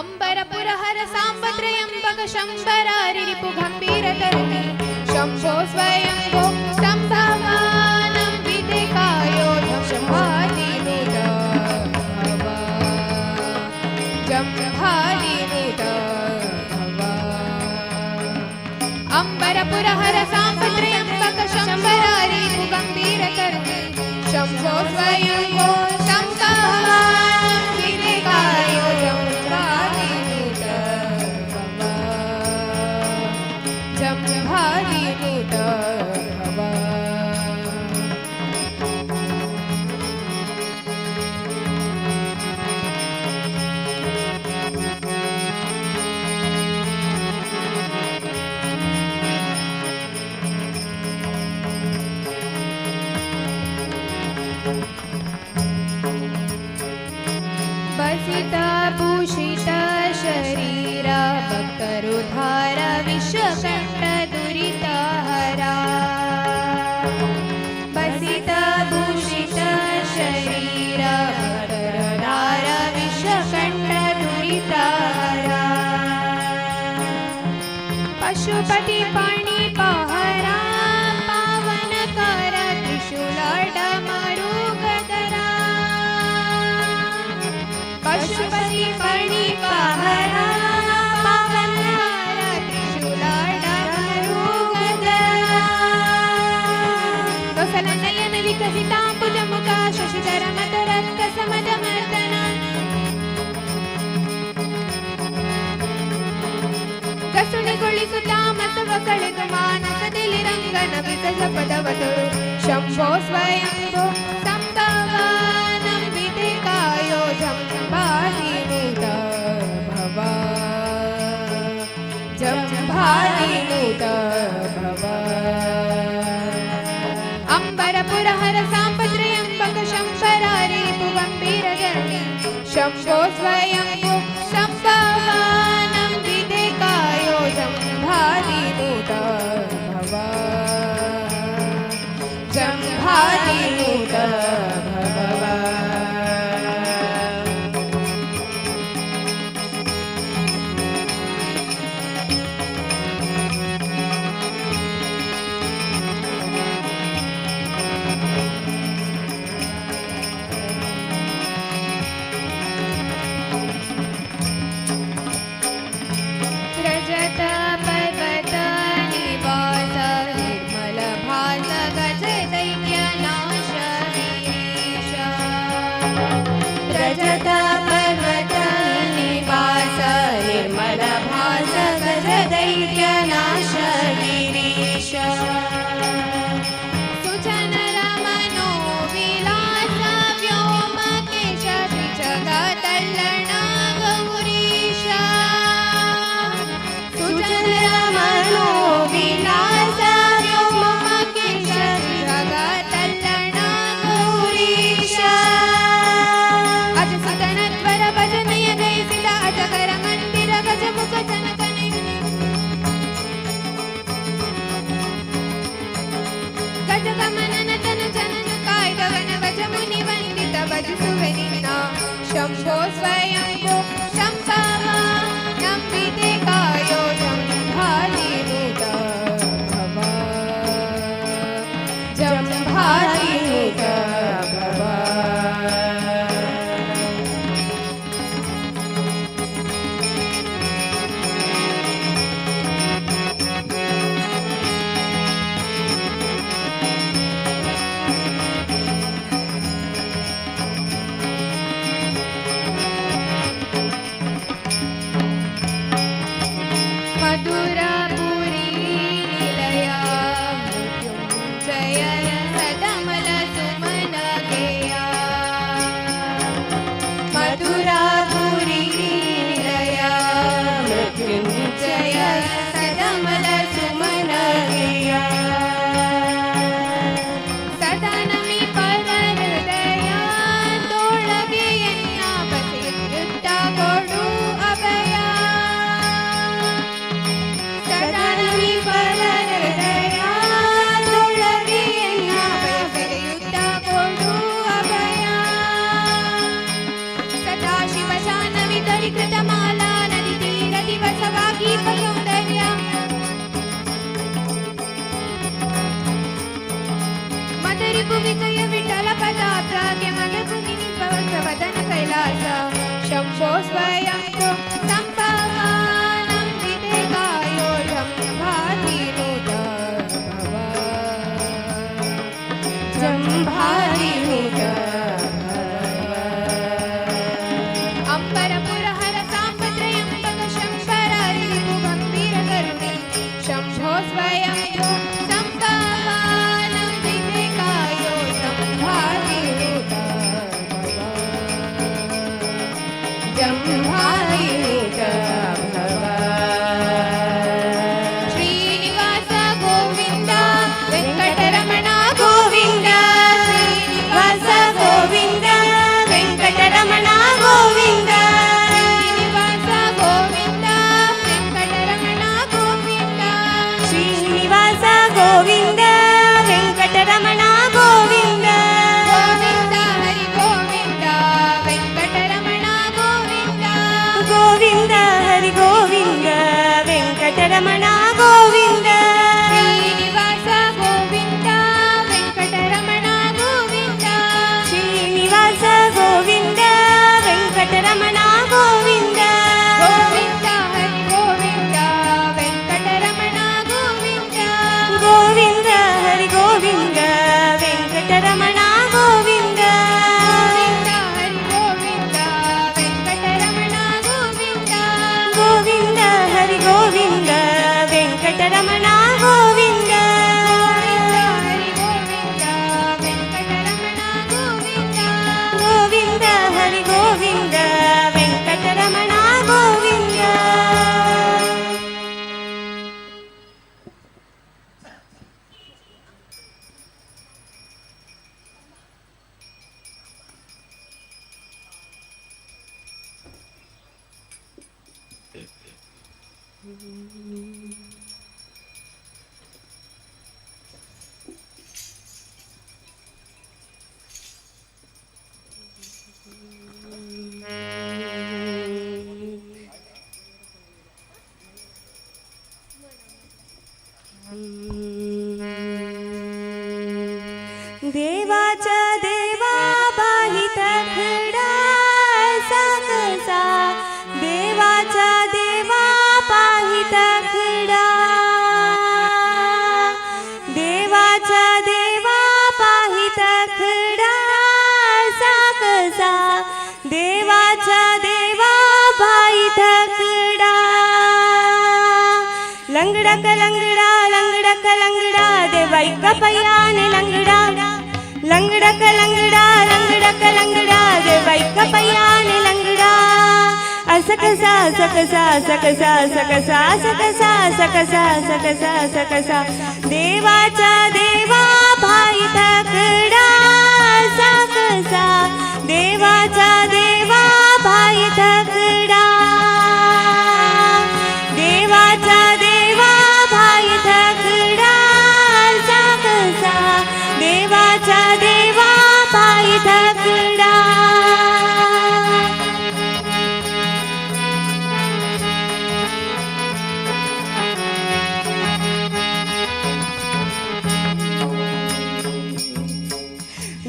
[SPEAKER 2] अंबरपुर हर सांब त्र्यंबक शंबरारि रिपु गंभीर तरुणी शंभो स्वयंभो संभवानं विधिकायो जम्भादिनुत भवा जम्भादिनुत भवा अंबरपुर हर सांब त्र्यंबक शंबरारि रिपु गंभीर तरुणी शंभो स्वयंभो संभवानं विधिकायो जम्भादिनुत भवा जम्भादिनुत भवा बसिता भूषित शरीरा भक्तरुधार विश्वकण्ठ दुरितहरा बसिता भूषित शरीरा भक्तरुधार विश्वकण्ठ दुरितहरा पशुपति पाणि पहरा पावन कर त्रिशूल डमरू गदरा पशुपति पाणि पहरा पावन कर त्रिशूल डमरू गदरा कौशल नयन विकसिताम्बुज मुख शशिधर मदरक्त समदमर्दना कसुಣಿಗೊಳಿಸುತ್ತಾ ಮಸವ ಕಳೆದು ಮಾನಸದಲ್ಲಿ ರಂಗನ ವಿಸಜ ಪದವತರು ಶಂಭೋ ಸ್ವಯಂಭೋ ಸಂಭವಾನಂ ವಿಧಿಕಾಯೋ ಜಂಭಾದಿನುತ ಭವಾ ಜಂಭಾದಿನುತ ಭವಾ ಅಂಬರಪುರ ಹರ ಸಾಂಬ ತ್ರ್ಯಂಬಕ ಶಂಬರಾರಿ ರಿಪು ಗಂಭೀರ ಧರಣಿ ಶಂಭೋ ಸ್ವಯಂಭೋ ಸಂಭವಾನಂ ವಿಧಿಕಾಯೋ ಜಂಭಾದಿನುತ ಭವಾ ಜಂಭಾದಿನುತ ಭವಾ स्वयं तु सम्भवानं विवेकायो जम्भातिनुत भव जम्भातिनुत अम्बरपुरहर साम्बत्रयम्बक शम्बरारिपुगम्भीरकरुणे शम्भो स्वयं तु सम्भवानं विवेकायो जम्भातिनुत जम्भातिनुत भव श्रीनिवास गोविन्द वेङ्कटरमण गोविन्द श्रीनिवास गोविन्द वेङ्कटरमण गोविन्द श्रीनिवास गोविन्द वेङ्कटरमण गोविन्द
[SPEAKER 5] श्रीनिवास गोविन्द वेङ्कटरमण गोविन्द
[SPEAKER 2] गोविन्द हरि गोविन्द वेङ्कटरमण गोविन्द
[SPEAKER 5] गोविन्द हरि गोविन्द वेङ्कटरमण गोविन्द
[SPEAKER 2] श्रीनिवास गोविन्द वेङ्कटरमण गोविन्द
[SPEAKER 5] श्रीनिवास गोविन्द वेङ्कटरमण गोविन्द
[SPEAKER 2] गोविन्द हरि गोविन्द वेङ्कटरमण गोविन्द
[SPEAKER 5] गोविन्द हरि गोविन्द वेङ्कटरमण गोविन्द
[SPEAKER 2] गोविन्द हरि गोविन्द वेङ्कटरमण गोविन्द
[SPEAKER 5] गोविन्द हरि गोविन्द वेङ्कटरमण गोविन्द
[SPEAKER 2] गोविन्द हरि गोविन्द वेङ्कटरमण गोविन्द
[SPEAKER 5] गोविन्द देवाचा देवा बाहित खडा कसा देवाचा देवा पाहित खडा देवाचा देवा पाहित खडा कसा देवाचा देवा पाहित खडा लंगडा लंगडा लंगडा लंगडा देवाईका पयाने लंगडा लंगडा लंगडा लंगडा लंगडा देवाईका पयाने लंगडा असकसा सकसा सकसा सकसा सकसा सकसा सकसा सकसा देवाचा देवा भाई तकडा सकसा देवाचा देवा भाई तकडा देवाचा देवा भाई तकडा सकसा देवाचा देवा भाई तकडा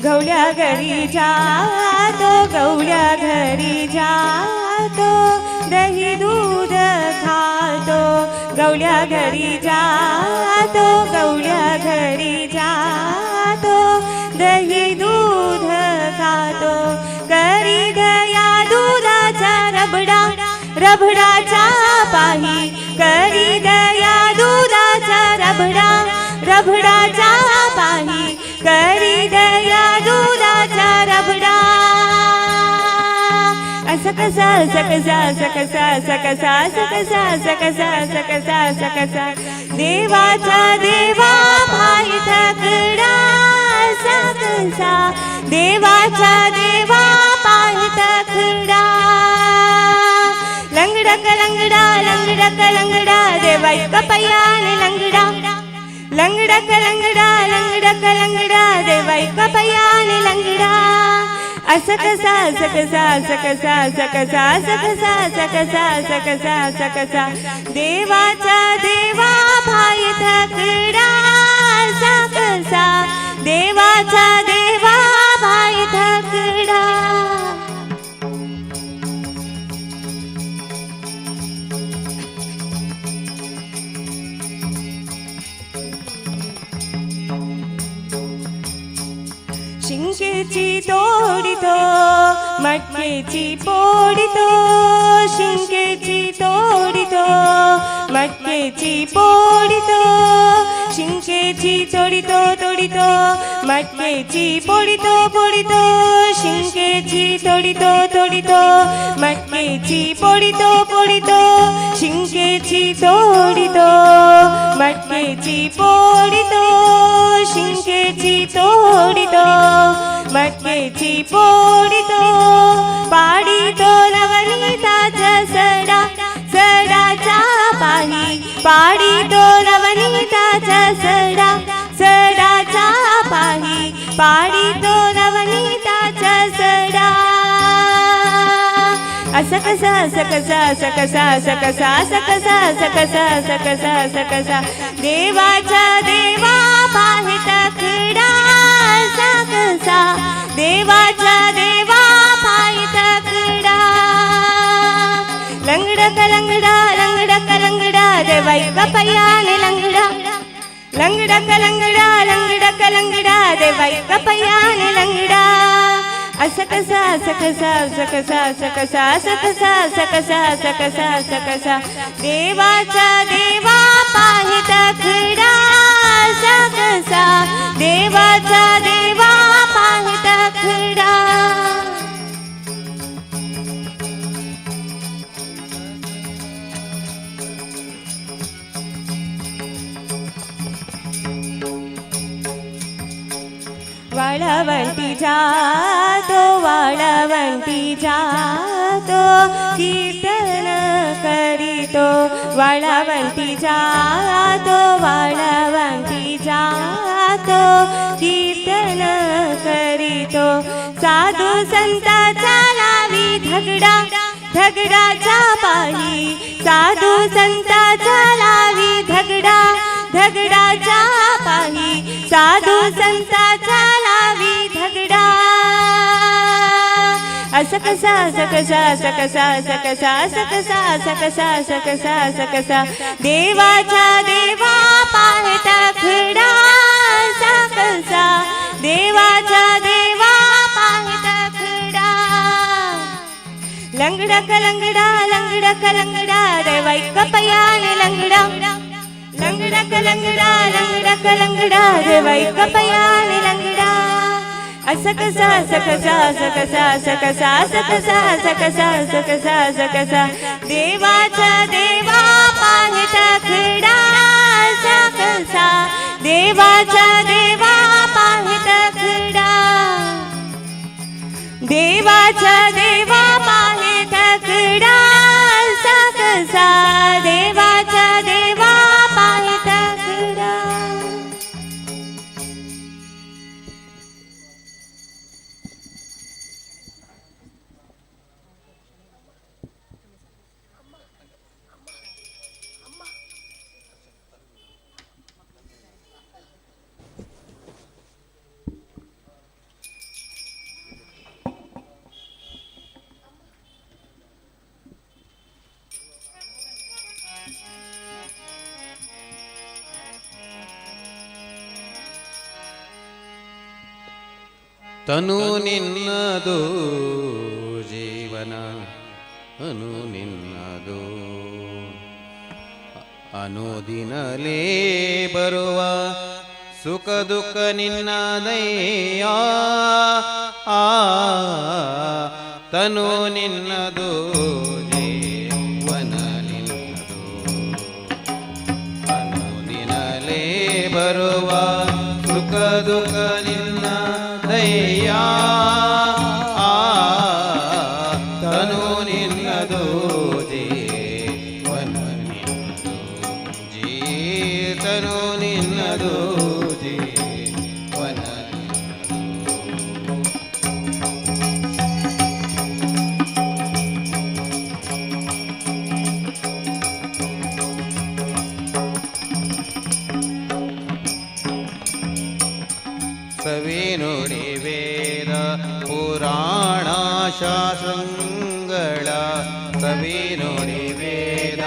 [SPEAKER 5] गवळ्या घरी जातो गवळ्या घरी जातो दही दूध खातो गवळ्या घरी जातो गवळ्या घरी जातो दही दूध खातो करी दया दुधाचा रबडा रबडाचा पाही करी दया दुधाचा रबडा रबडाचा पाही करी दया दुधाचा रबडा सकसा सकसा सकसा सकसा सकसा सकसा सकसा सकसा देवाचा देवा भाई तकडा सकसा देवाचा देवा भाई तकडा लंगडा लंगडा लंगडा लंगडा देवाई कपयाने लंगडा लंगडा लंगडा लंगडा लंगडा देवाई कपयाने लंगडा असकसा सकसा सकसा सकसा सकसा सकसा सकसा सकसा देवाचा देवा भाई तकडा सकसा देवाचा देवा भाई तकडा शिंकेची तोडितो मटकेची पोडितो शिंकेची तोडितो मटकेची पोडितो शिंकेची तोडितो तोडितो मटकेची पोडितो पोडितो शिंकेची तोडितो तोडितो मटकेची पोडितो पोडितो शिंकेची तोडितो मटकेची पोडितो शिंकेची तोडितो मटकेची पोडितो पाडितो नवनीताचा सडा सडाचा पाही पाडितो नवनीताचा सडा सडाचा पाही पाडितो नवनीताचा सडा असा कसा असा कसा असा कसा असा कसा असा कसा असा कसा असा कसा असा कसा देवाचा देवा पाहे तकडा असा कसा देवाचा देवा पाहे तकडा लंगडा कलंगडा लंगडा कलंगडा देवाई कपयाने लंगडा लंगडा कलंगडा लंगडा कलंगडा देवाई कपयाने लंगडा असा कसा असा कसा असा कसा असा कसा असा कसा असा कसा असा कसा असा कसा देवाचा देवा पाहे तकडा असा कसा देवाचा देवा पाहे तकडा वाळवंटी जातो वाळवंटी जातो कीर्तन करीतो वाळवंटी जातो वाळवंटी जातो कीर्तन करीतो साधू संताचा लावी धगडा धगडाचा पाही साधू संताचा लावी धगडा धगडाचा पाही साधू संताचा लावी धगडा असा कसा असा कसा असा कसा असा कसा असा कसा असा कसा असा कसा असा कसा देवाचा देवा पाहे तकडा असा कसा देवाचा देवा पाहे तकडा लंगडा कलंगडा लंगडा कलंगडा देवाई कपयाने लंगडा लंगडा कलंगडा लंगडा कलंगडा देवाई कपयाने लंगडा असा कसा असा कसा असा कसा असा कसा असा कसा असा कसा असा कसा असा कसा देवाचा देवा पाहे तकडा असा कसा देवाचा देवा पाहे तकडा देवाचा देवा पाहे तकडा असा कसा देवाचा देवा पाहे तकडा
[SPEAKER 1] ತನು ನಿನ್ನದು ಜೀವನ ಅನು ನಿನ್ನದು ಅನುದಿನಲೇ ಬರುವ ಸುಖ ದುಃಖ ನಿನ್ನದಯ್ಯ ಆ ತನು ನಿನ್ನದು ಜೀವನ ನಿನ್ನದು ಅನುದಿನಲೇ ಬರುವ ಸುಖ ದುಃಖ ನಿನ್ನದಯ್ಯ ಆ ತನು ನಿನ್ನದು ಜೀವನ ನಿನ್ನದು ತನು ನಿನ್ನದು ಜೀವನ ಸವಿ ನುಡಿ ವೇದ ಪುರಾಣ ಶಾಸ್ತ್ರಗಳ ಸವಿ ನುಡಿ ವೇದ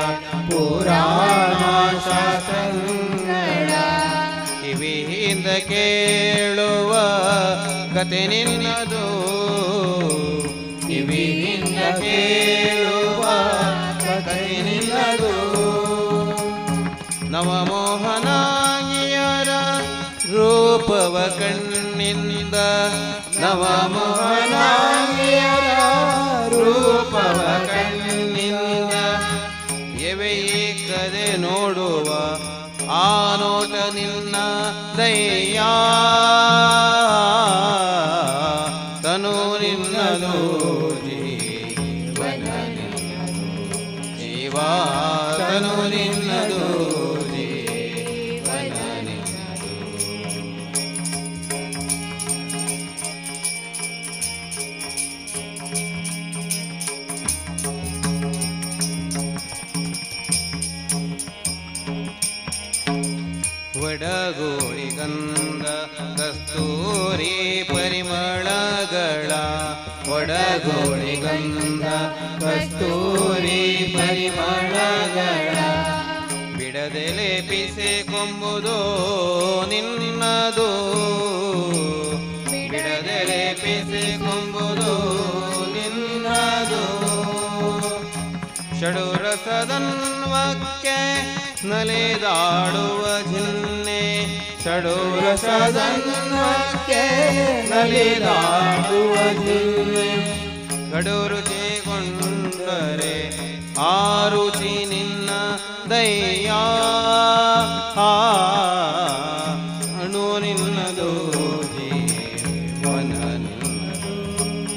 [SPEAKER 1] ಪುರಾಣ ಶಾಸ್ತ್ರಗಳ ಕಿವಿಯಿಂದ ಕೇಳುವ ಕತೆ ನಿನ್ನದು ಕಿವಿಯಿಂದ ಕೇಳುವ ಕತೆ ನಿನ್ನದು ನವಮೋಹನಾಗಿಯರ ರೂಪವ ಕಣ್ಣಿಂದ ನವಮೋಹನಾಗಿಯರ ರೂಪವ ಕಣ್ಣಿಂದ ಎವೆಯೇ ಕದೆ ನೋಡುವ ಆ ನೋಟ ನಿನ್ನ ದಯ್ಯ ತನು ನಿನ್ನದು ಜೀವನ ನಿನ್ನದು ಜೀವ ತನು ನಿನ್ನದು ಜೀವನ ನಿನ್ನದು ಒಡಗೋಡಿ ಗಂಧ ಕಸ್ತೂರಿ ಪರಿಮಳಗಳ ಒಡಗೋಡಿ ಗಂಧ ಕಸ್ತೂರಿ ಪರಿಮಳಗಳ ಬಿಡದೆ ಲೇಪಿಸಿಕೊಂಬುದು ನಿನ್ನದು ಬಿಡದೆ ಲೇಪಿಸಿಕೊಂಬುದು ನಿನ್ನದು ಷಡುರಸದನ್ವಕ್ಕೆ ನಲಿದಾಡುವ ಜಿನ್ನೆ ಷಡುರಸದನ್ವಕ್ಕೆ ನಲಿದಾಡುವ ಜಿನ್ನೆ ಕಡು ರುಚಿಗೊಂಡರೆ ಆ ರುಚಿ ನಿನ್ನ ದಯ್ಯ ಅಣು ನಿನ್ನದು ಜೀವನ ನಿನ್ನದು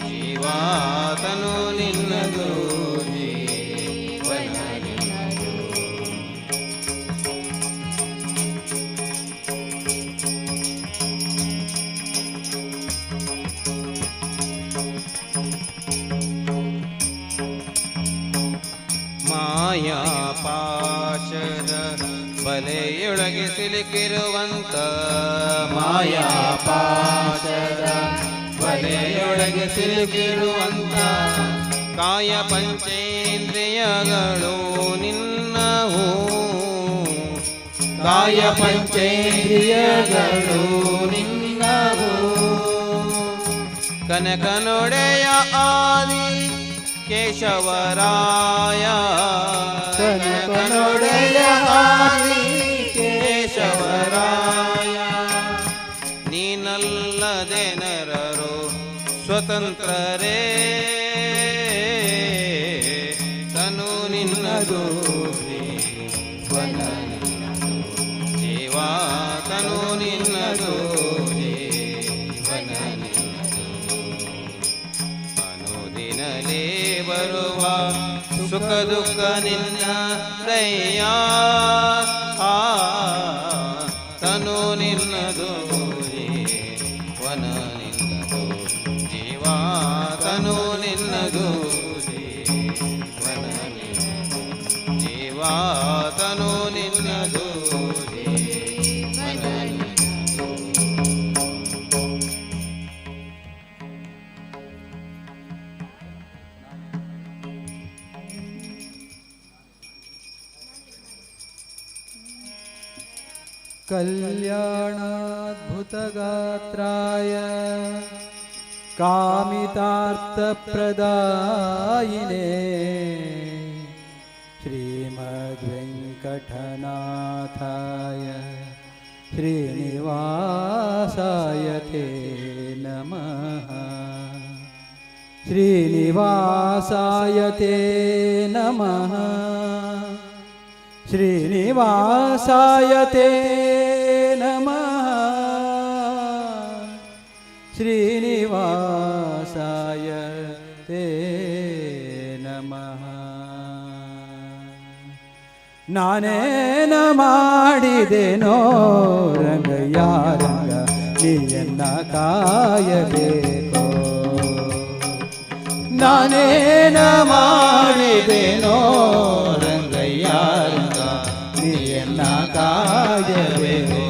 [SPEAKER 1] ಜೀವಾತನು ನಿನ್ನದು ಜೀವನ ನಿನ್ನದು ಮಾಯಾ ಪಾಶದ ಬಲೆಯೊಳಗೆ ಸಿಲುಕಿರುವಂತ ಮಾಯಾ ಪಾಶದ ಬಲೆಯೊಳಗೆ ಸಿಲುಕಿರುವಂತ ಕಾಯ ಪಂಚೇಂದ್ರಿಯಗಳು ನಿನ್ನವು ಕಾಯ ಪಂಚೇಂದ್ರಿಯಗಳು ನಿನ್ನವು ಕನಕನೊಡೆಯ ಆದಿ ಕೇಶವರಾಯ ಕನಕನೊಡೆಯ ಆದಿ ಕೇಶವರಾಯ ನೀನಲ್ಲದೆ ನರರು ಸ್ವತಂತ್ರರೇ ತನು ನಿನ್ನದು ಜೀವನ ನಿನ್ನದು ಜೀವ ತನು ನಿನ್ನದು ಜೀವನ ನಿನ್ನದು ಅನುದಿನಲೇ ಬರುವ ಸುಖ ದುಃಖ ನಿನ್ನ ದಯ್ಯ ತನು ನಿನ್ನದು ಜೀವನ ನಿನ್ನದು ಜೀವ ತನು ನಿನ್ನದು ಜೀವನ ನಿನ್ನದು ಜೀವ ತನು ನಿನ್ನದು ಜೀವನ ನಿನ್ನದು
[SPEAKER 3] कल्याणाद्भुतगात्राय कामितार्थप्रदायिने श्रीमद्वेङ्कटनाथाय श्रीनिवासाय ते नमः श्रीनिवासाय ते नमः श्रीनिवासाय ते नमः श्रीनिवासाय ते नमः ನಾನೇನ ಮಾಡಿದೆನೋ ರಂಗಯ್ಯ ರಂಗ ನೀಯನ್ನ ಕಾಯಬೇಕೋ ನಾನೇನ ಮಾಡಿದೆನೋ ರಂಗಯ್ಯ ರಂಗ ನೀಯನ್ನ ಕಾಯಬೇಕೋ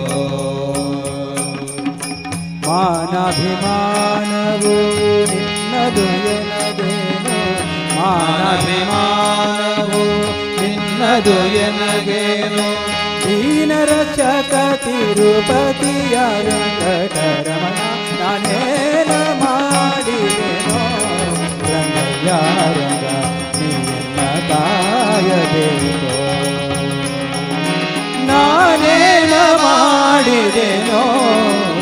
[SPEAKER 3] ಮಾನಾಭಿಮಾನವು ನಿನ್ನದು ಎನಗೇನು ಮಾನಾಭಿಮಾನವು ನಿನ್ನದು ಎನಗೇನು ದೀನ ರಕ್ಷಕ ತಿರುಪತಿಯ ವೆಂಕಟರಮಣ ನಾನೇನ ಮಾಡಿದೆನೋ ರಂಗಯ್ಯ ರಂಗ ನೀಯನ್ನ ಕಾಯಬೇಕು ನಾನೇನ ಮಾಡಿದೆನೋ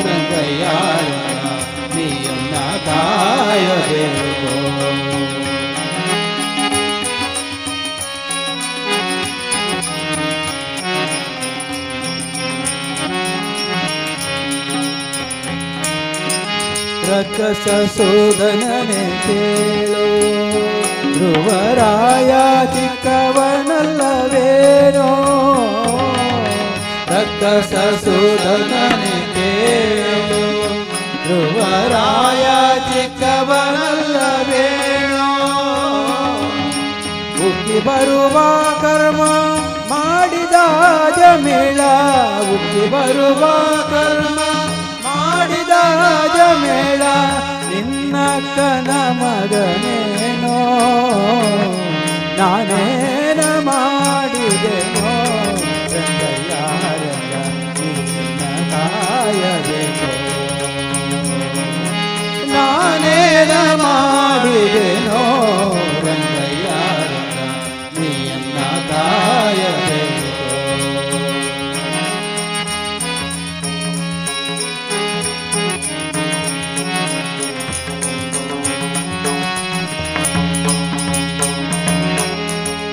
[SPEAKER 3] ರಂಗಯ್ಯ ರಂಗ ನೀಯನ್ನ ಕಾಯಬೇಕು ರಕ್ಕಸ ಸೋದನನೆ ಕೇಳು ಧ್ರುವರಾಯ ಚಿಕ್ಕವನಲ್ಲವೇನೋ ರಕ್ಕಸ ಸೋದನನೆ ಕೇಳು ಧ್ರುವರಾಯ ಚಿಕ್ಕವನಲ್ಲವೇನೋ ಉಕ್ಕಿ ಬರುವ ಕರ್ಮ ಮಾಡಿದ ಜಮೇಳ ಉಕ್ಕಿ ಬರುವ ಕರ್ಮ ಮಾಡಿದ ಜಮೇಳ ನಿನ್ನಕ್ಕನ ಮಗನೇನೋ ನಾನೇನ ಮಾಡಿದೆನೋ ರಂಗಯ್ಯ ರಂಗ ನಿನ್ನ ಕಾಯಬೇಕು ನಾನೇನ ಮಾಡಿದೆನೋ ರಂಗಯ್ಯ ರಂಗ ನಿನ್ನ ಕಾಯಬೇಕು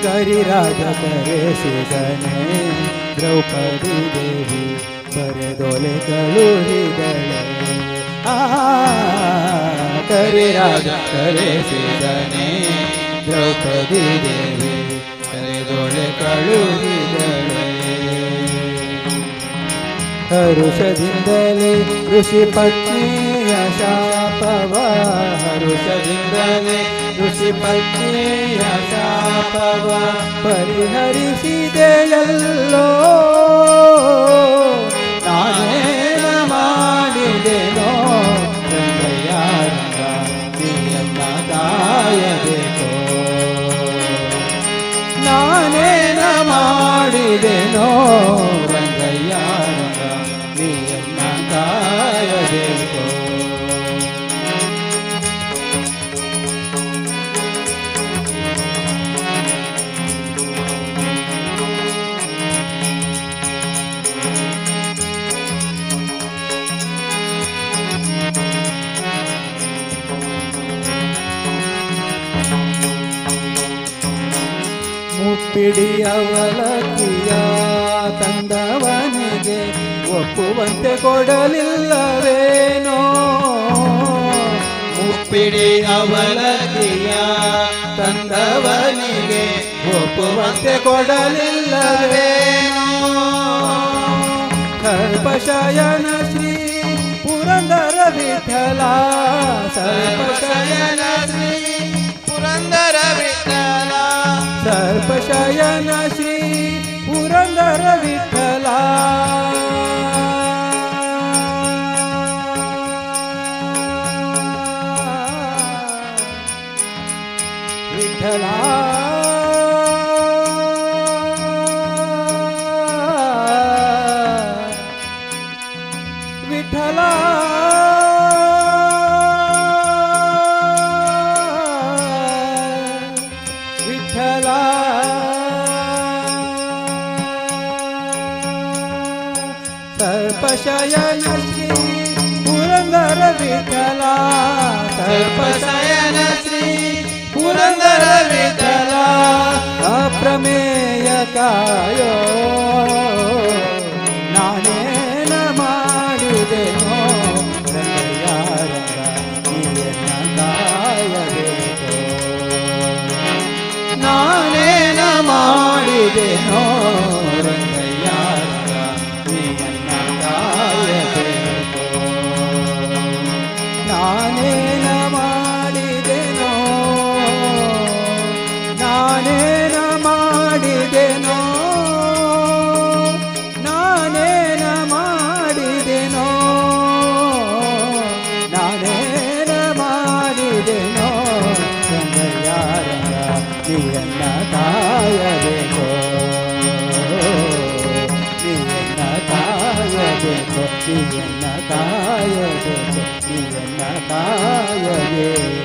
[SPEAKER 3] ಕರಿರಾಜ ಕರೆಸಿದನೆ ದ್ರೌಪದಿ ದೇವಿ ಬರೆದೊಲೆ ಕಳುಹಿದಳೆ ಕರಿರಾಜ ಕರೆಸಿದನೆ ದ್ರೌಪದಿ ದೇವಿ ಬರೆದೊಲೆ ಕಳುಹಿದಳೆ ಹರುಷದಿಂದಲೇ ಋಷಿ ಪತ್ನಿಯ ಶಾಪವ ಹರುಷದಿಂದಲೇ ಋಷಿ ಪತ್ನಿಯ ಶಾಪವ ಪರಿಹರಿಸಿದೆಯಲ್ಲೋ ನಾನೇನ ಮಾಡಿದೆನೋ ರಂಗಯ್ಯ ರಂಗ ನೀಯನ್ನ ಕಾಯಬೇಕು ನಾನೇನ ಮಾಡಿದೆನೋ ರಂಗಯ್ಯ ರಂಗ ನೀಯನ್ನ ಕಾಯಬೇಕು ಮುಪ್ಪಿಡಿ ಅವಲಕ್ಕಿಯ ತಂದವನಿಗೆ ಒಪ್ಪುವಂತೆ ಕೊಡಲಿಲ್ಲವೇನೋ ಮುಪ್ಪಿಡಿ ಅವಲಕ್ಕಿಯ ತಂದವನಿಗೆ ಒಪ್ಪುವಂತೆ ಕೊಡಲಿಲ್ಲವೇನೋ ಸರ್ಪಶಯನ ಶ್ರೀ ಪುರಂದರ ವಿಠಲ ಸರ್ಪಶಯನ ಶ್ರೀ
[SPEAKER 1] ಪುರಂದರ ವಿಠಲ
[SPEAKER 3] ಸರ್ಪಶಯನ ಶ್ರೀ ಪುರಂದರ ವಿಠಲ ವಿಠಲ ವಿಠಲ ವಿಠಲ ಸರ್ಪಶಯನ ಶ್ರೀ ಪುರಂದರ ವಿಠಲ ಸರ್ಪಶಯನ ಶ್ರೀ ಪುರಂದರ ವಿಠಲ ಅಪ್ರಮೇಯ ಕಾಯೋ ನಾನೇನ ಮಾಡಿದೆನೋ ರಂಗಯ್ಯ ರಂಗ ನೀಯನ್ನ ಕಾಯಬೇಕು ನಾನೇನ ಮಾಡಿದೆನೋ ರಂಗಯ್ಯ ರಂಗ ನೀಯನ್ನ ಕಾಯಬೇಕು ನಾನೇನ ಮಾಡಿದೆನೋ ನಾನೇನ ಮಾಡಿದೆನೋ ನಾನೇನ ಮಾಡಿದೆನೋ ನಾನೇನ ಮಾಡಿದೆನೋ ರಂಗಯ್ಯ ರಂಗ ನೀಯನ್ನ ಕಾಯಬೇಕು ನೀಯನ್ನ ಕಾಯ ನೀಯನ್ನ ಕಾಯಬೇಕು ನೀಯನ್ನ ಕಾಯಬೇಕು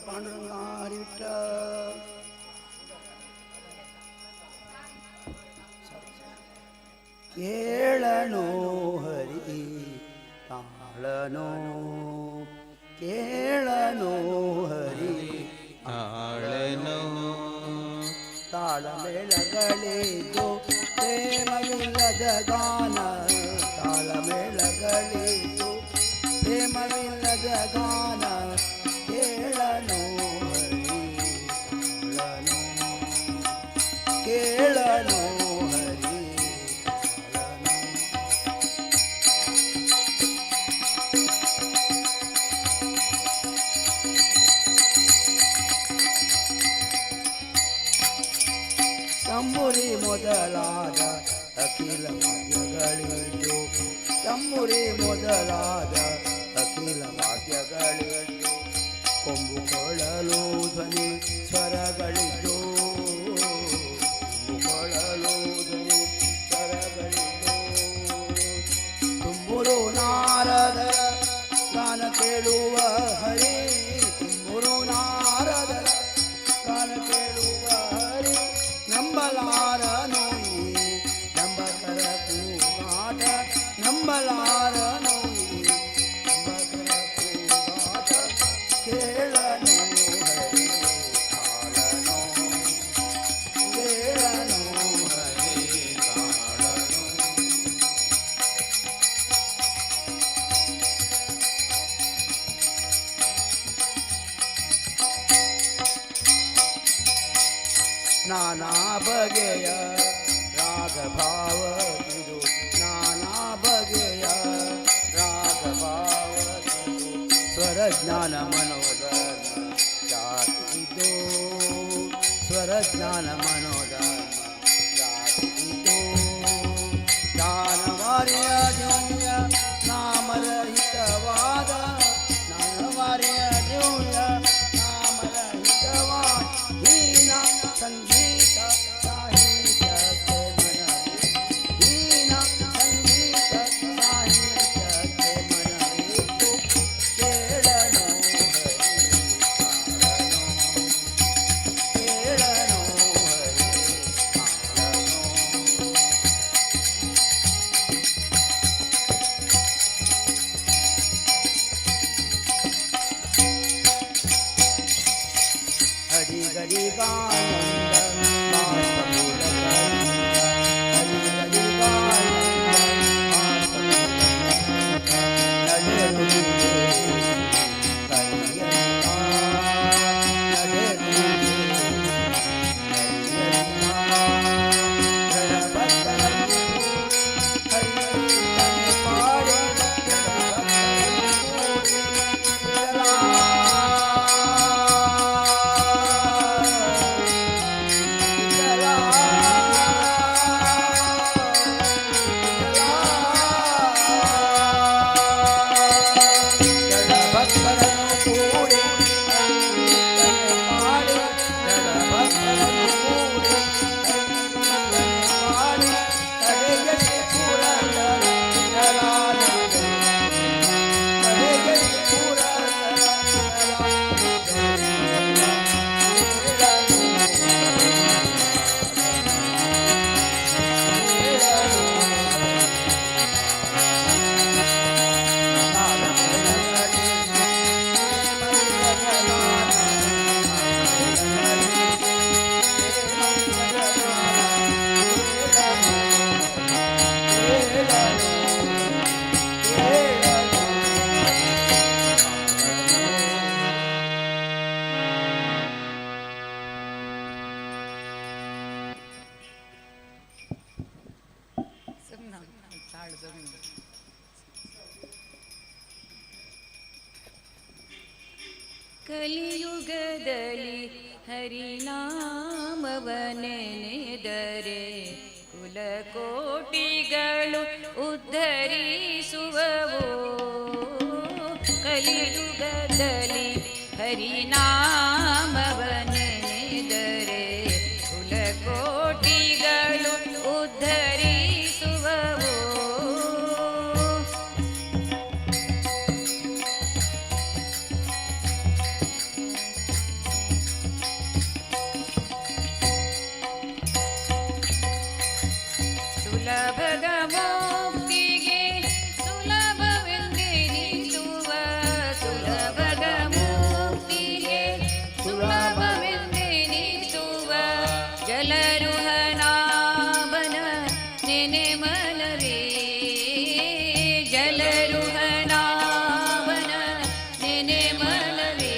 [SPEAKER 4] ಪಾಂಡುರಂಗ ಹರಿ ವಿಠ ಕೇಳನೋ ಹರಿ ತಾಳನೋ ಕೇಳನೋ ಹರಿ
[SPEAKER 1] ತಾಳನೋ
[SPEAKER 4] ತಾಳಮೇಳಗಳಿದ್ದು ಪ್ರೇಮವಿಲ್ಲದ ಗಾನ ತಾಳಮೇಳಗಳಿದ್ದು ಪ್ರೇಮವಿಲ್ಲದ ಗಾನ ಕೇಳನೋ ಹರಿ ತಾಳನೋ ಕೇಳನೋ ಹರಿ ತಾಳನೋ ತಂಬುರಿ ಮೊದಲಾದ ಅಖಿಲ ವಾದ್ಯಗಳಿದ್ದು ತಂಬುರಿ ಮೊದಲಾದ ಅಖಿಲ ವಾದ್ಯಗಳಿದ್ದು ಕೊಂಬು ಕೊಳಲು ಧ್ವನಿ ಸ್ವರಗಳಿದ್ದು ಕೊಂಬು ಕೊಳಲು ಧ್ವನಿ ಸ್ವರಗಳಿದ್ದು ತುಂಬುರು ನಾರದರ ಗಾನ ಕೇಳುವ ಹರಿ ತುಂಬುರು ನಾರದರ ಗಾನ ಕೇಳುವ ಹರಿ ನಂಬಲಾರನು ನಂಬಕರ ಕೂಗಾಟ ನಂಬಲಾರನು ನಂಬಕರ ಕೂಗಾಟ ಕೇಳನು ಹರಿ ತಾಳನು ಕೇಳನು ಹರಿ ತಾಳನು ನಾನಾ ಬಗೆಯ ರಾಗಭಾವದು ನಾನಾ ಬಗೆಯ ರಾಗಭಾವದು ಸ್ವರಜ್ಞಾನ ಮನೋಧರ್ಮ ಜಾತಿದು ಸ್ವರಜ್ಞಾನ ಮನೋಧರ್ಮ ಜಾತಿದು ಜ್ಞಾನವಾರ್ಯ ದಿವ್ಯ ನಾಮರಹಿತವಾದ ಜ್ಞಾನವಾರ್ಯ ದಿವ್ಯ ನಾಮರಹಿತವಾದ ಹೀನ ಸಂಗೀತ ಸಾಹಿತ್ಯಕ್ಕೆ ಮನವಿ ಹೀನ ಸಂಗೀತ ಸಾಹಿತ್ಯಕ್ಕೆ ಮನವಿತ್ತು ಕೇಳನು ಹರಿ ತಾಳನು ಕೇಳನು ಹರಿ ತಾಳನು ಹರಿ ಗಡಿ ಗಾನಂದ ಮಾಸ್ತ ಮೂಲಕ ಹರಿ ಗಡಿ ಗಾನಂದ ಮಾಸ್ತ ಮೂಲಕ ನಡೆರುವುದೇ ಕರಿಯಣ್ಣ ನಡೆರುವುದೇ ಕರಿಯಣ್ಣ ಜಡಭಕ್ತರನ್ನು ಹರಿಯಣ್ಣನೆ ಪಾಡಿ ಜಡಭಕ್ತರನ್ನು ಕೂಡಿ
[SPEAKER 5] ಕಲಿಯುಗದಲ್ಲಿ ಹರಿನಾಮವನೆನೆದರೆ ಕುಲಕೋಟಿಗಳು ಉದ್ಧರಿಸುವವೋ ಕಲಿಯುಗದಲ್ಲಿ ಹರಿನಾಮವನೆನೆದರೆ ಕುಲಕೋಟಿಗಳು ಉದ್ಧರಿಸುವವೋ
[SPEAKER 6] ಸುಲಭದ ಮುಕ್ತಿಗೆ ಸುಲಭವೆಂದೆನಿಸುವ ಸುಲಭದ ಮುಕ್ತಿಗೆ ಸುಲಭವೆಂದೆನಿಸುವ ಜಲರುಹನಾಭನ ನೆನೆ ಮನವೇ ಜಲರುಹನಾಭನ ನೆನೆ ಮನವೇ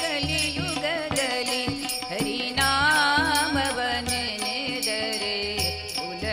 [SPEAKER 6] ಕಲಿಯುಗದಲ್ಲಿ ಹರಿನಾಮವ ನೆನೆದರೆ ಕುಲ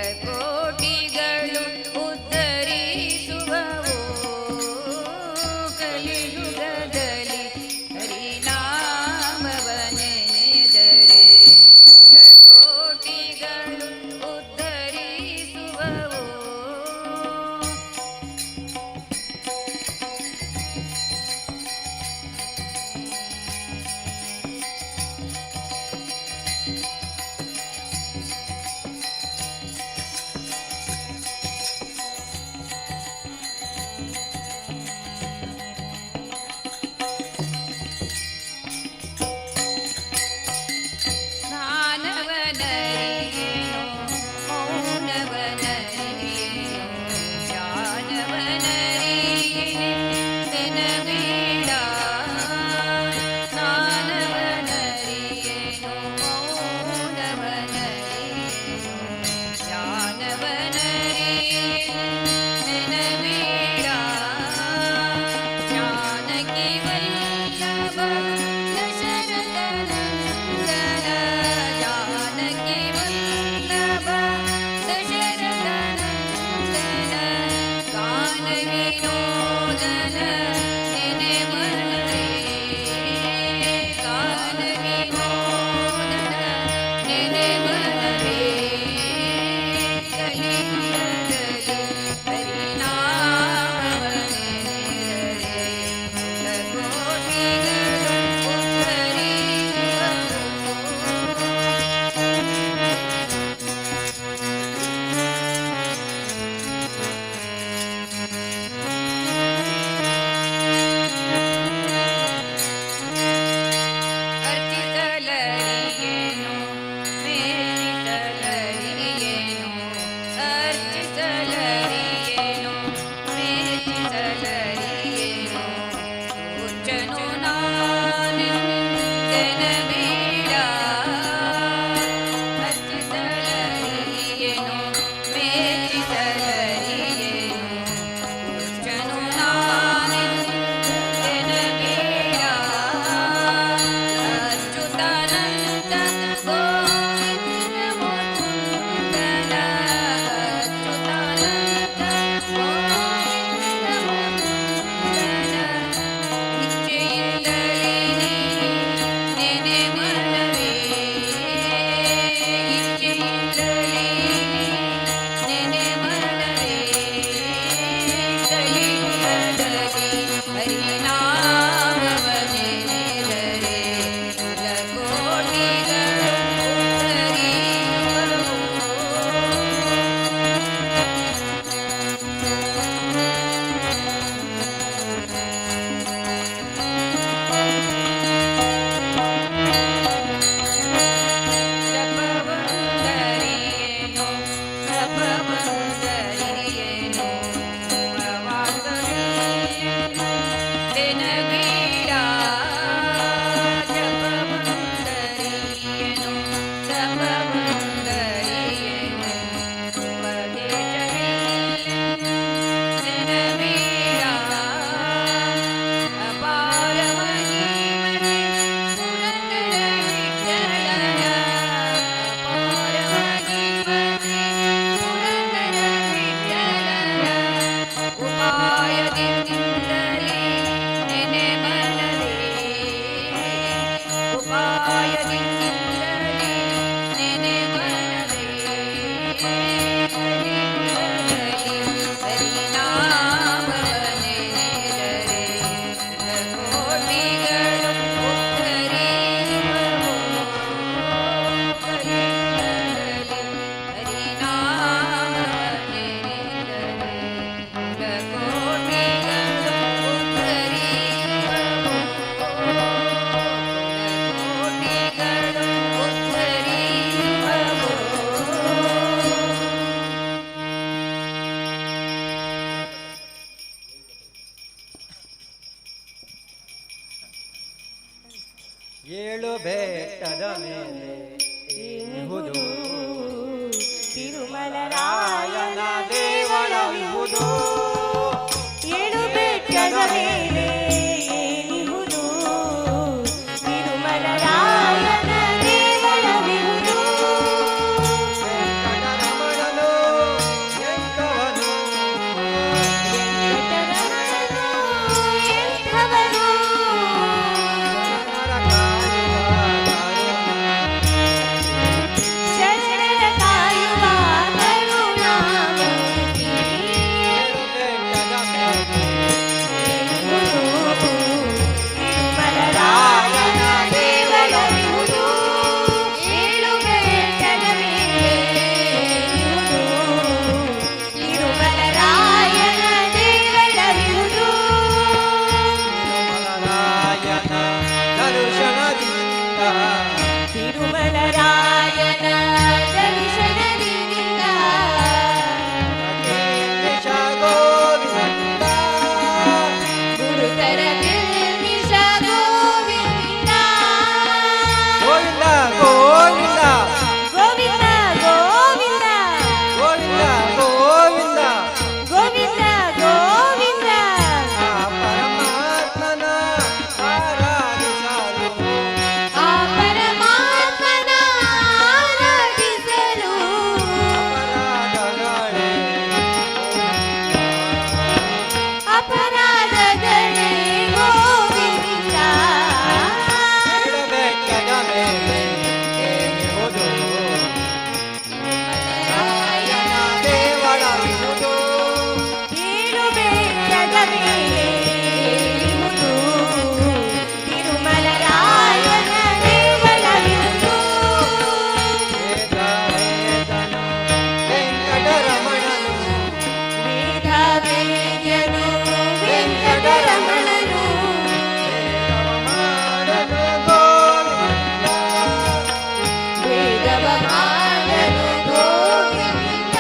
[SPEAKER 2] ಸರ್ವ ಮಾಡಲು ಗೋವಿಂದ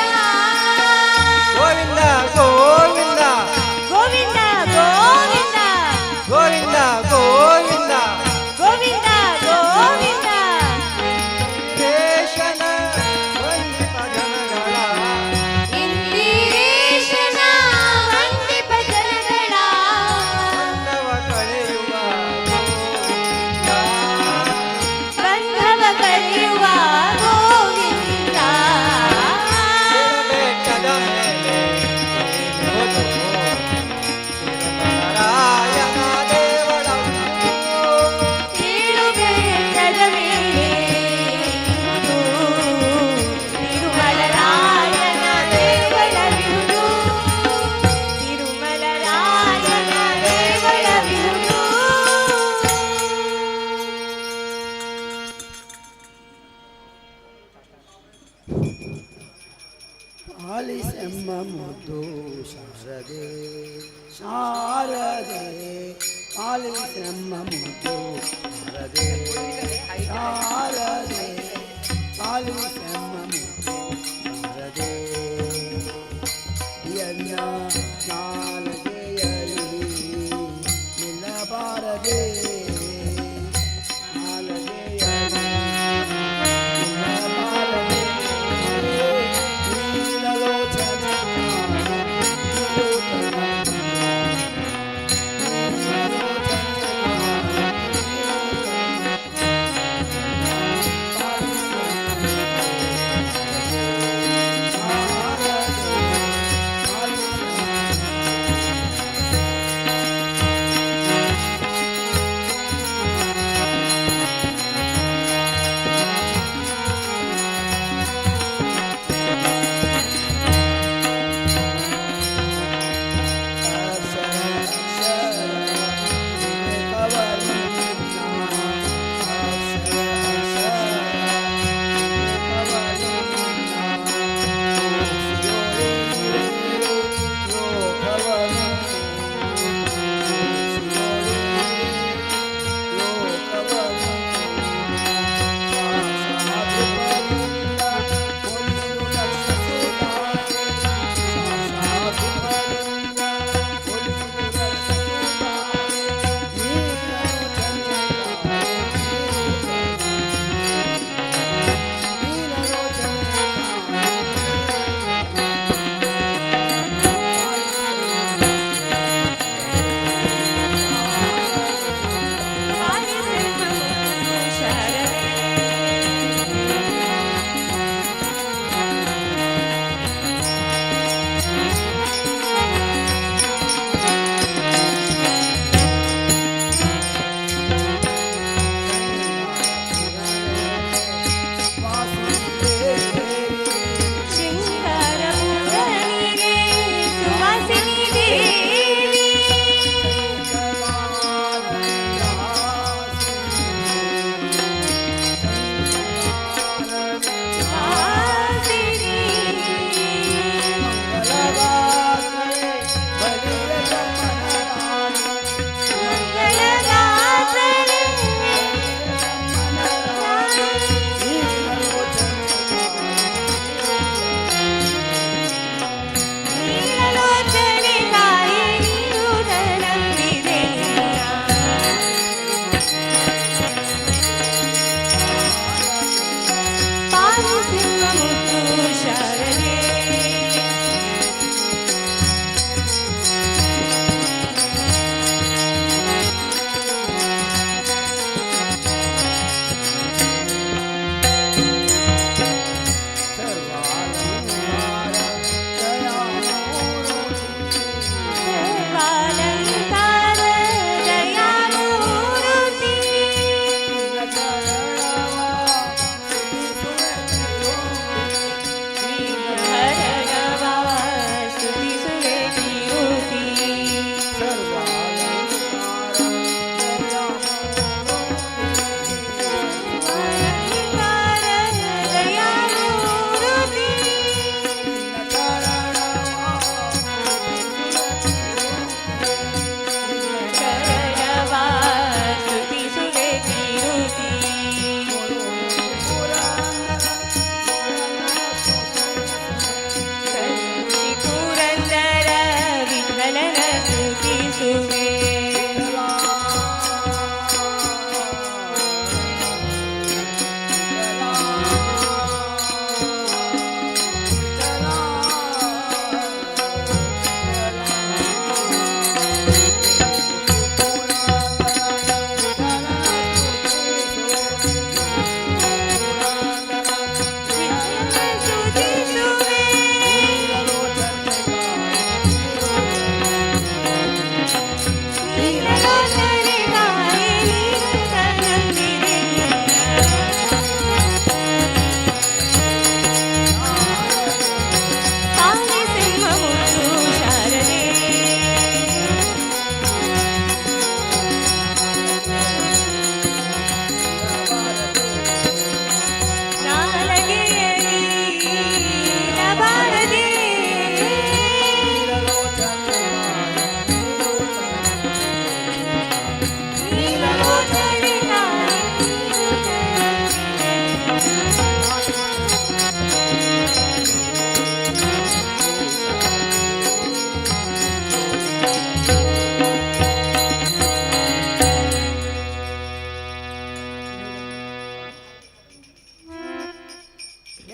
[SPEAKER 1] ಗೋವಿಂದ ಗೋವಿಂದ
[SPEAKER 5] ಗೋವಿಂದ ಗೋವಿಂದ
[SPEAKER 1] ಗೋವಿಂದ ಗೋವಿಂದ
[SPEAKER 5] ಗೋವಿಂದ ಗೋವಿಂದ
[SPEAKER 1] ದೇಶನ ವಂದಿತ ಜನಗಳ
[SPEAKER 2] ಇಂದಿರೇಶನ ವಂದಿಪ ಜನಗಳ
[SPEAKER 1] ಬಂಧವ ಕಳೆಯುವ ಗೋವಿಂದ.
[SPEAKER 5] ಬಂಧವ ಕರೆಯುವ ಗೋವಿಂದ
[SPEAKER 1] ಬೆಟ್ಟದ ಮೇಲೆ ಹೋದು ನಾರಾಯಣ ದೇವಳ
[SPEAKER 5] ಏಳು ಬೆಟ್ಟದ ಮೇಲೆ ಇರುವುದು ತಿರುಮಲರಾಯನ ದೇವಳವಿರುವುದು ತಿರುಮಲರಾಯನ ದೇವಳವಿರುವುದು
[SPEAKER 3] ಆಲಿಸೆಮ್ಮ ಮುದ್ದು ಶಾರದೆ ಶಾರದೆ ಆಲಿಸೆಮ್ಮ ಮುದ್ದು ಶಾರದೆ ಶಾರದೆ ಆಲಿಸೆಮ್ಮ ಮುದ್ದು ಶಾರದೆ ಎನ್ನ ನಾಲಗೆಯಲಿ ನಿಲ್ಲಬಾರದೆ ನಾಲಗೆಯಲಿ ನಿಲ್ಲಬಾರದೆ ನೀಲಲೋಚನ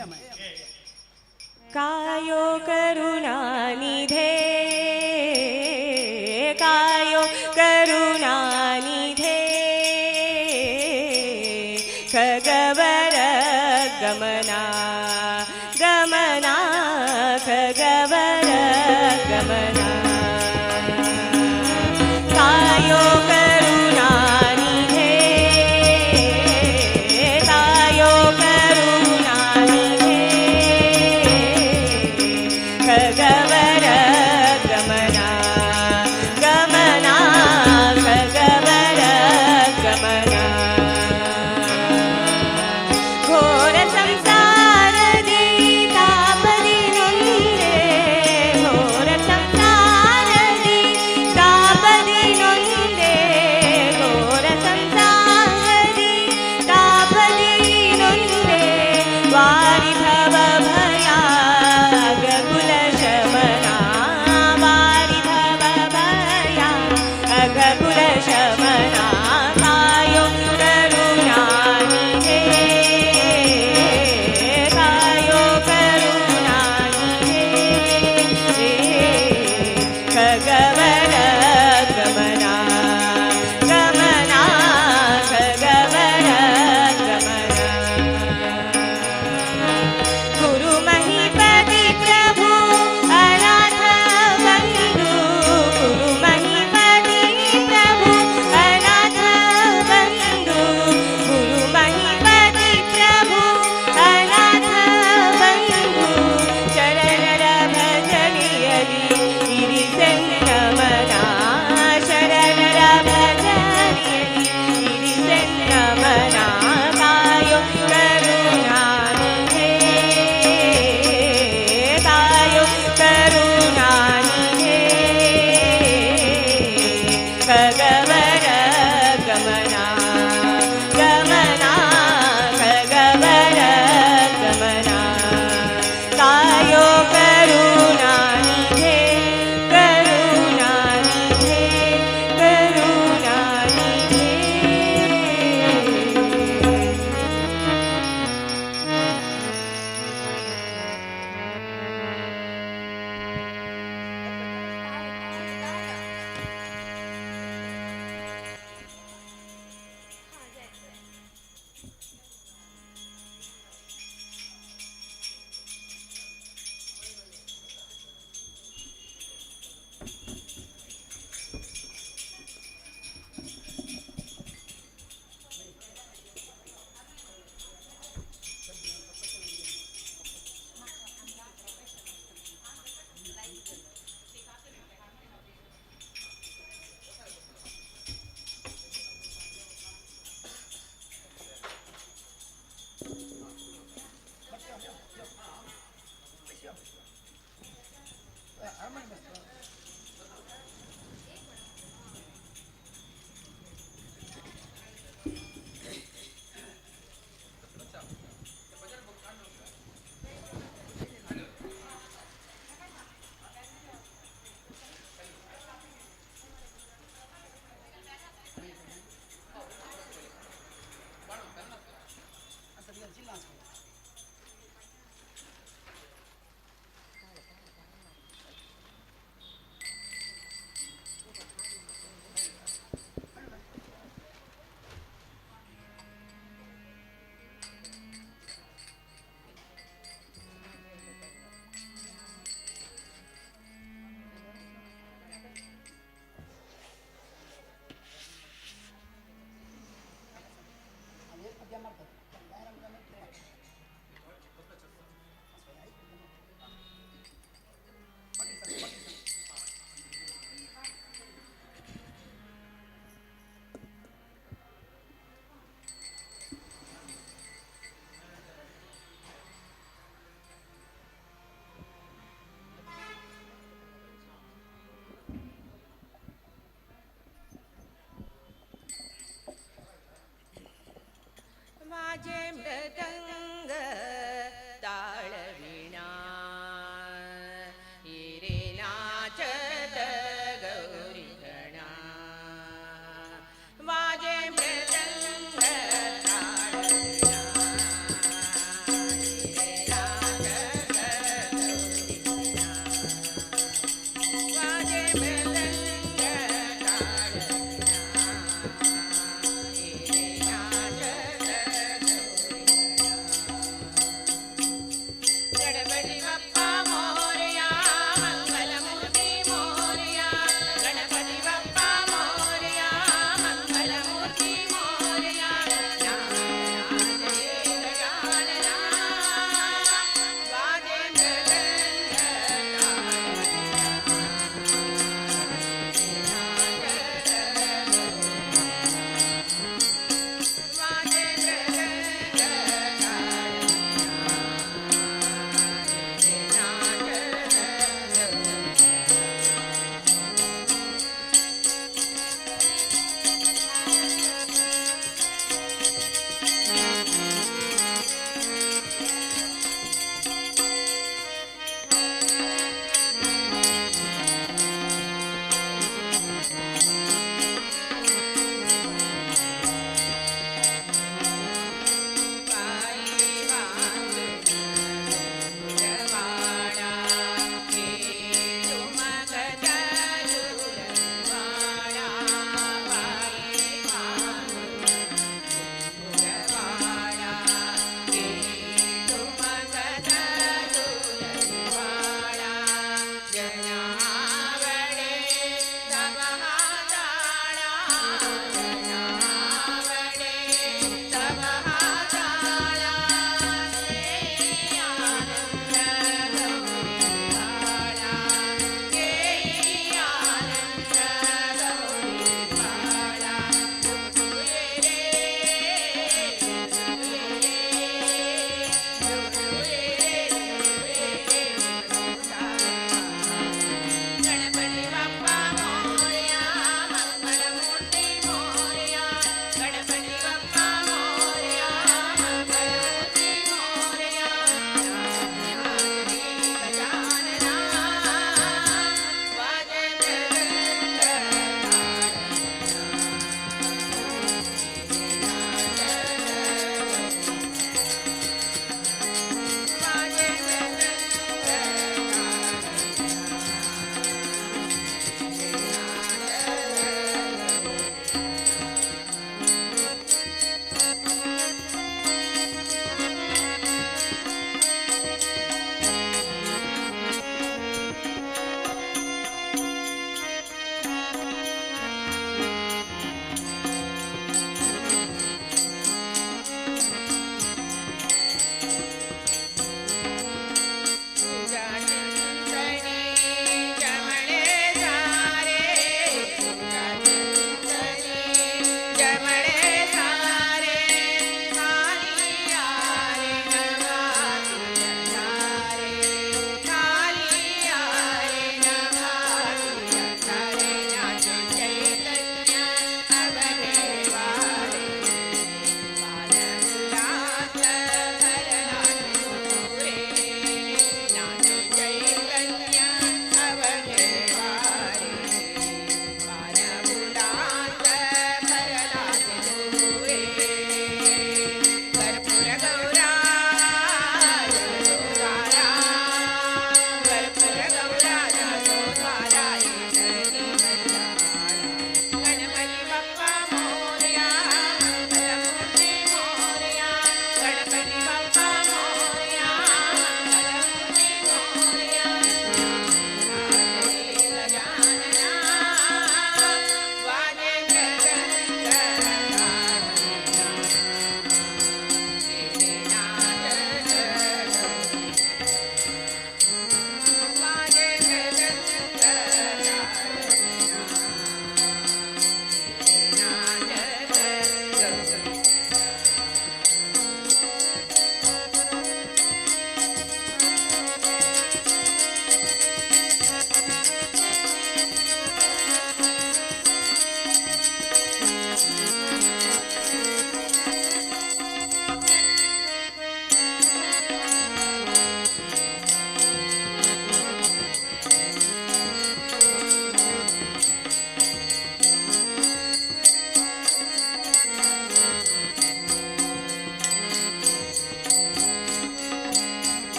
[SPEAKER 3] ಅಮ್ಮ
[SPEAKER 5] कायो करुणानिधे कायो करुणानिधे खगवर गमना गमना खगवर गमना कायो करुणानिधे कायो करुणानिधे खगवर गमना गमना खगवर गमना घोर संसारदी तापदी नೊಂದೆ घोर संसारदी तापदी नೊಂದೆ घोर संसारदी तापदी नೊಂದೆ वारि भव भया अगकुल शमना वारि भव भया अगकुल शमना कायो करुणानिधे कायो करुणानिधे खगवर गमना गमना खगवर गमना गुरु महीपति प्रभु अनाथ बंधु गुरु महीपति प्रभु अनाथ बंधु गुरु महीपति प्रभु अनाथ बंधु शरणर भजनियली इरिसेन्नमना शरणर भजनियली इरिसेन्नमना कायो करुणानिधे कायो करुणानिधे खगवर गमना गमना खगवर गमना कायो करुणानिधे करुणानिधे करुणानिधे माझे मृदंग ताळविणा हिरे नाचत गौरी गणा माझे मृदंग ताळविणा हिरे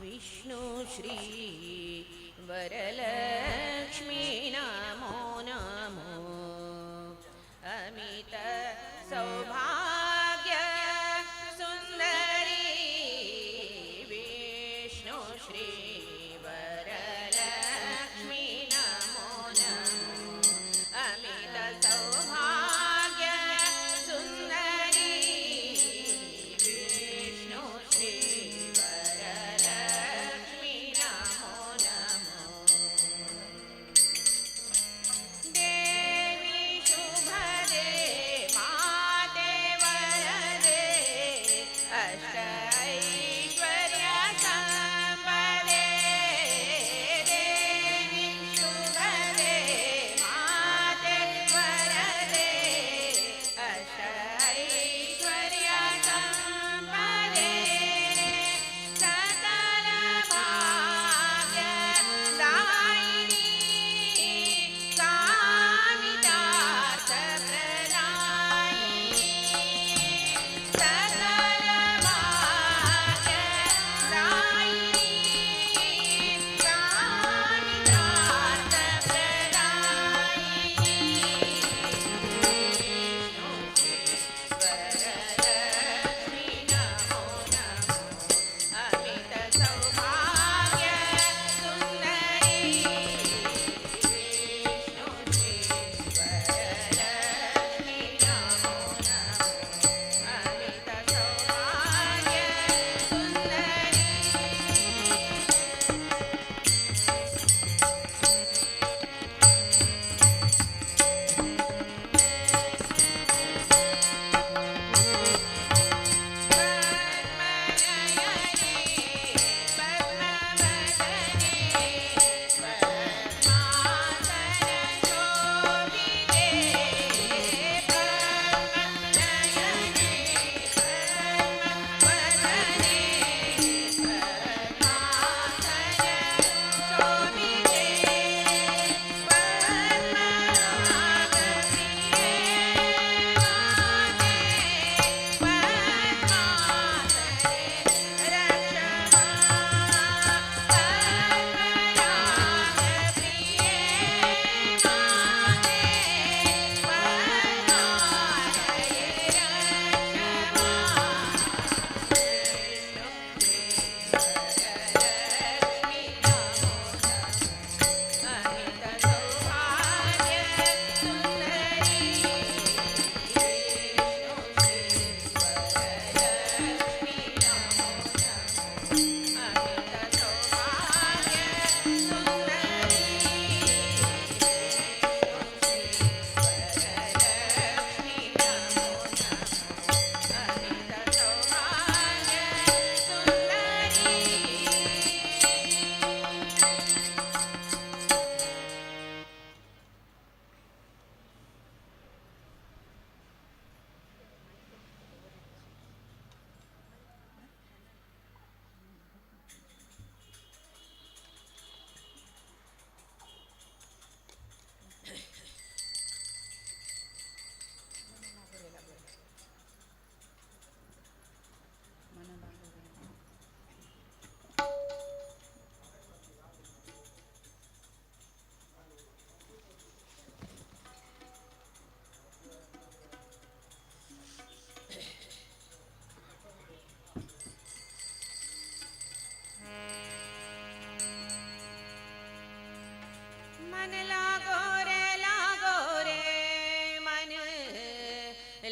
[SPEAKER 5] विष्णु श्री वरलक्ष्मी नमो नमो अमित सौभाग्य सुंदरी विष्णु श्री वरलक्ष्मी नमो नमो अमित सौभाग्य सुंदरी विष्णु श्री वरलक्ष्मी नमो नमो देवी शुभदे माते वरदे अष्ट ऐश्वर्य संपदे देवी शुभदे माते वरदे अष्ट ऐश्वर्य संपदे सकल भाग्य दायिनी कामितार्थ प्रदायिनी सकल भाग्य दायिनी कामितार्थ प्रदायिनी विष्णु वरलक्ष्मी नमो नमो अमित सौभाग्य सुंदरी विष्णु वरलक्ष्मी नमो नमो अमित सौभाग्य सुंदरी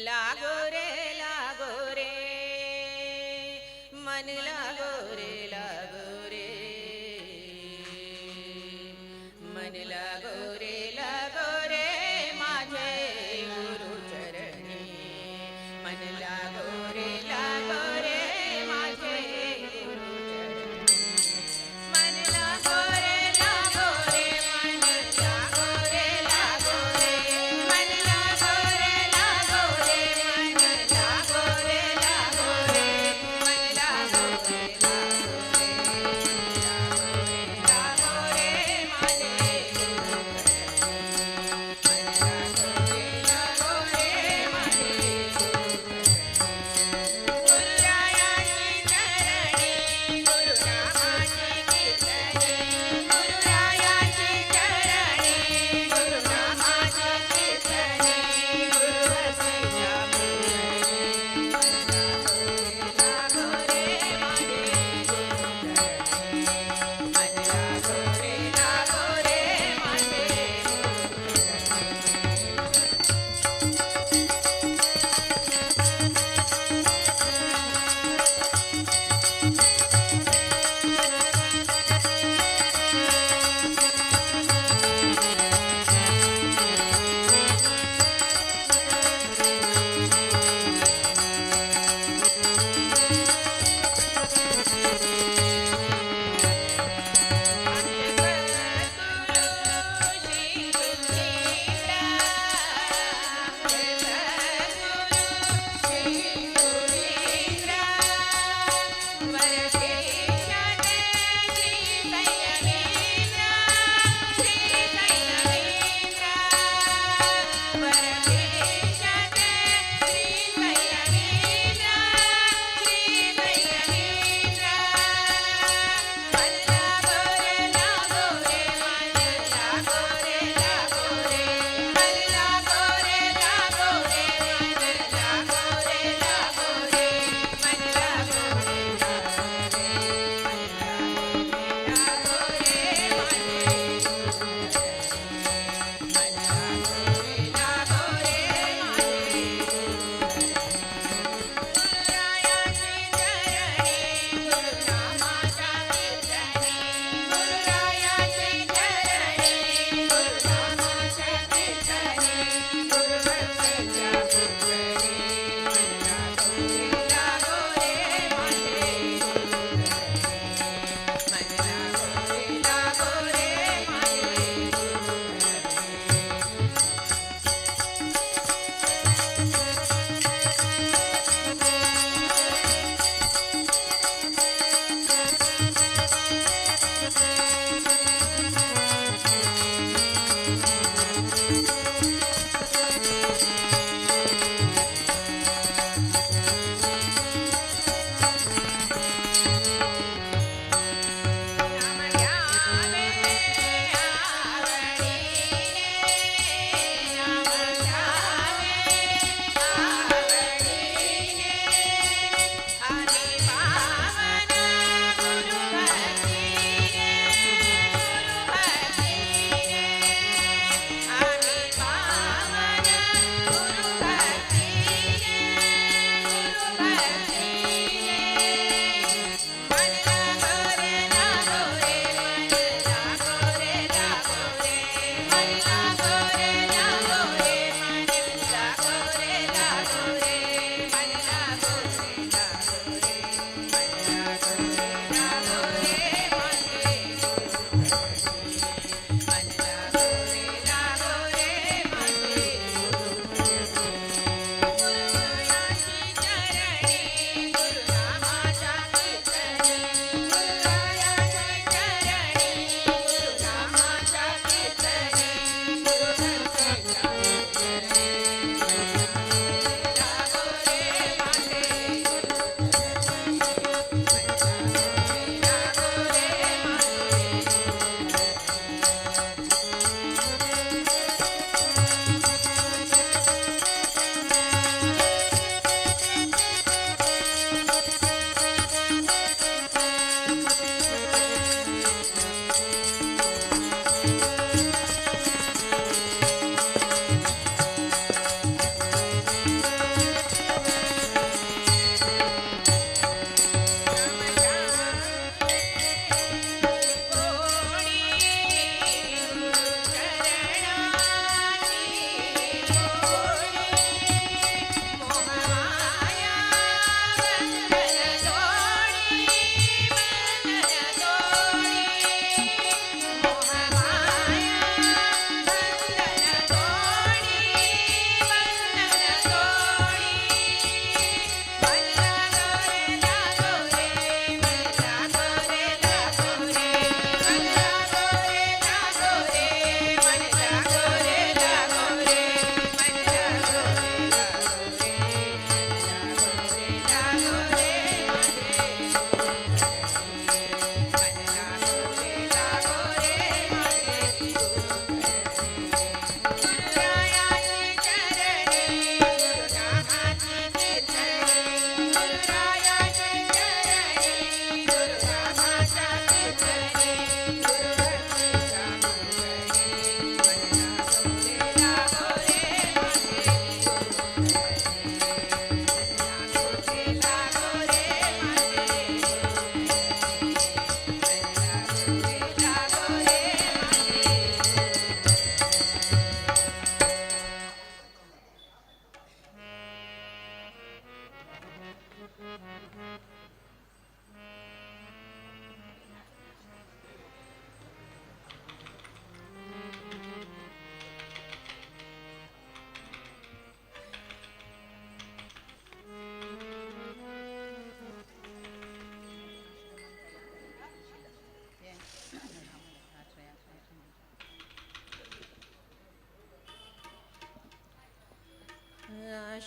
[SPEAKER 5] लागो रे मन लागो रे मन लागो रे माझे गुरु चरणी मन लागो रे माझे गुरु चरणी मन लागो रे मन लागो रे मन लागो रे मन लागो रे मन लागो रे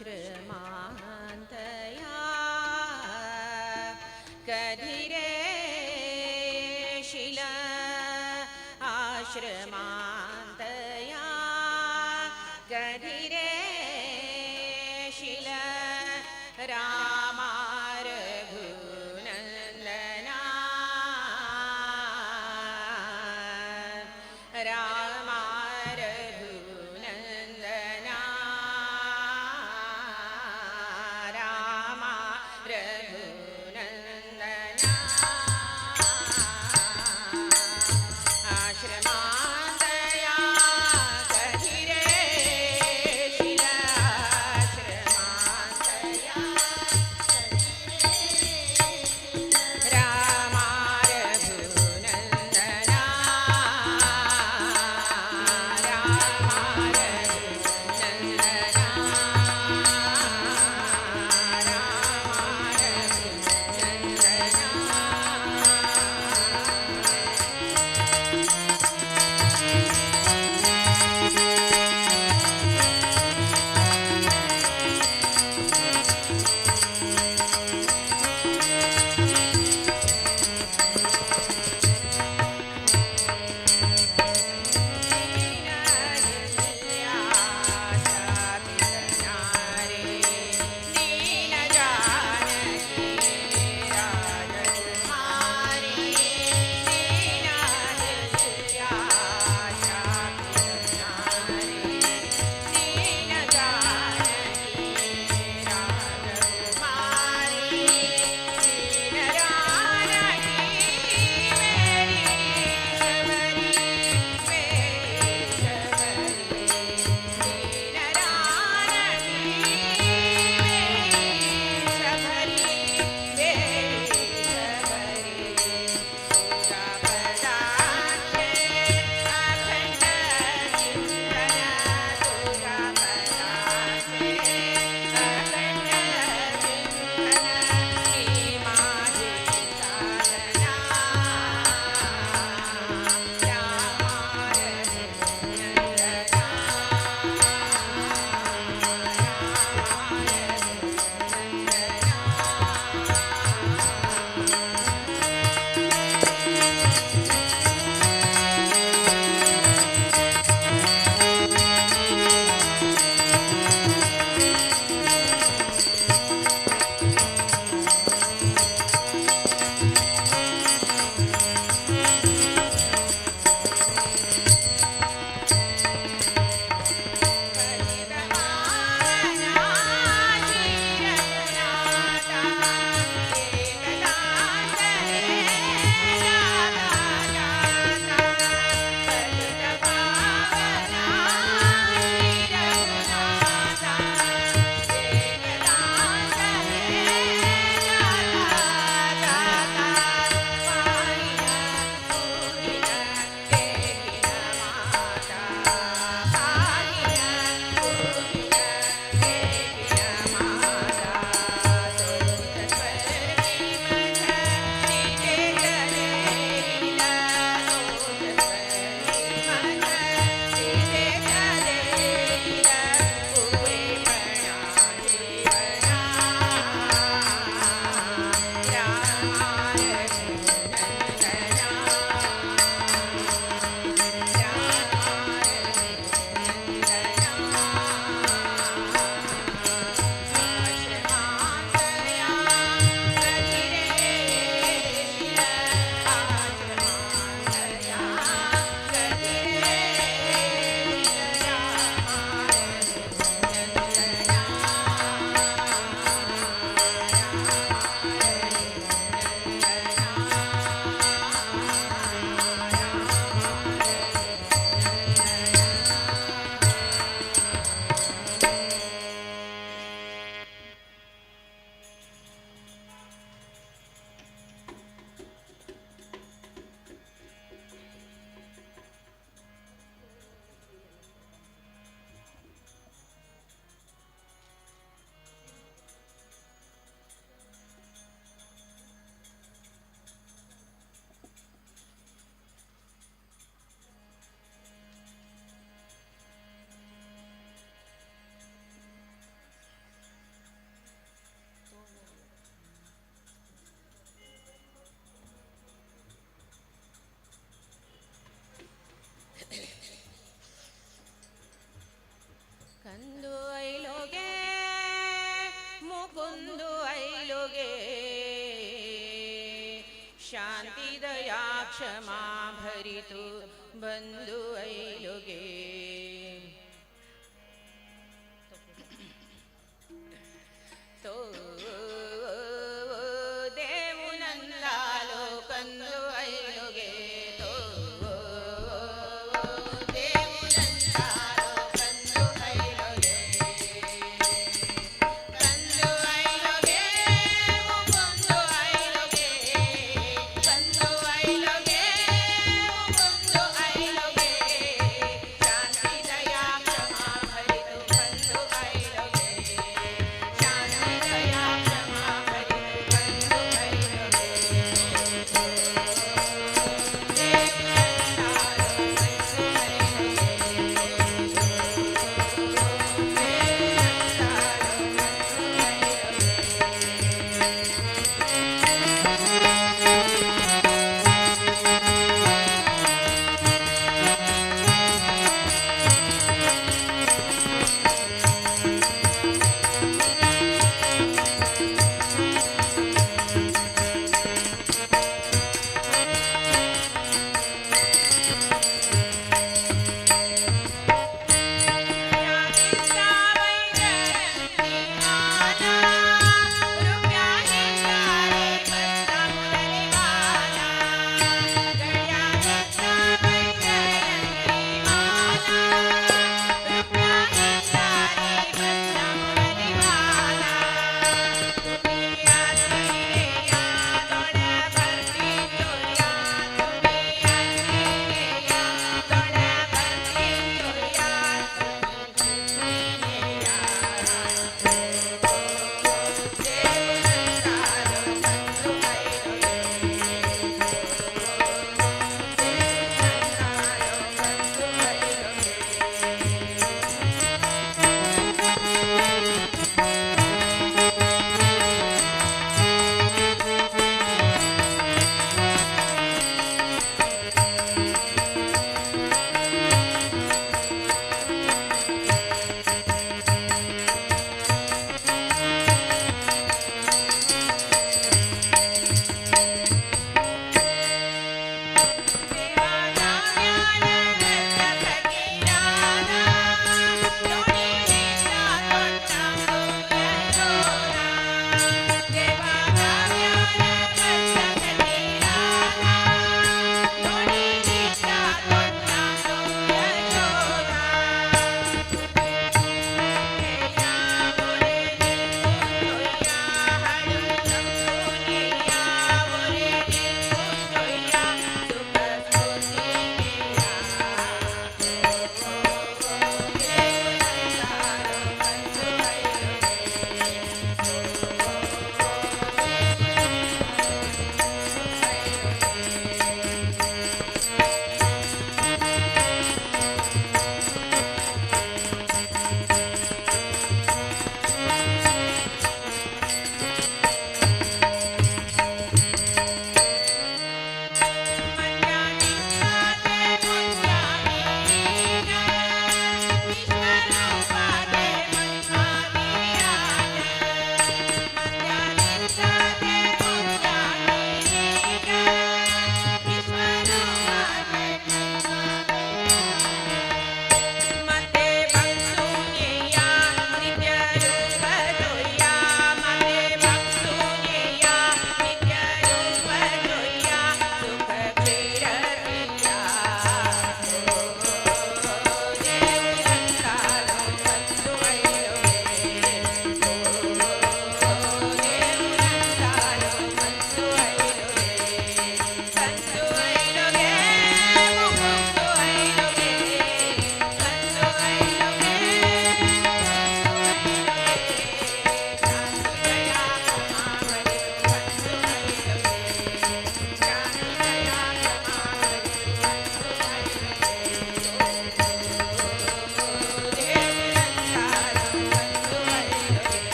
[SPEAKER 5] आश्रमांतया कधी रे शिला आश्रमांतया कधी रे शिला रामा रघुनंदना रामा रघुनंदना रामा रघुनंदना आश्रमांतया कधी रे शिला आश्रमांतया रामा रघुनंदना रामा रघुनंदना रामा रघुनंदना ಮುಕುಂದು ಐಲುಗೆ ಶಾಂತಿ ದಯಾ ಕ್ಷಮಾ ಭರಿತು ಬಂದು ಐಲುಗೆ ತೋ ದೇವು ನಂದಾಲೋ ಕಂದು ಐಲುಗೆ ತೋ ದೇವು ನಂದಾಲೋ ಕಂದು ಐಲುಗೆ ಕಂದು ಐಲುಗೆ ಮುಕುಂದು ಐಲುಗೆ ಕಂದು ಐಲುಗೆ ಮುಕುಂದು ಐಲುಗೆ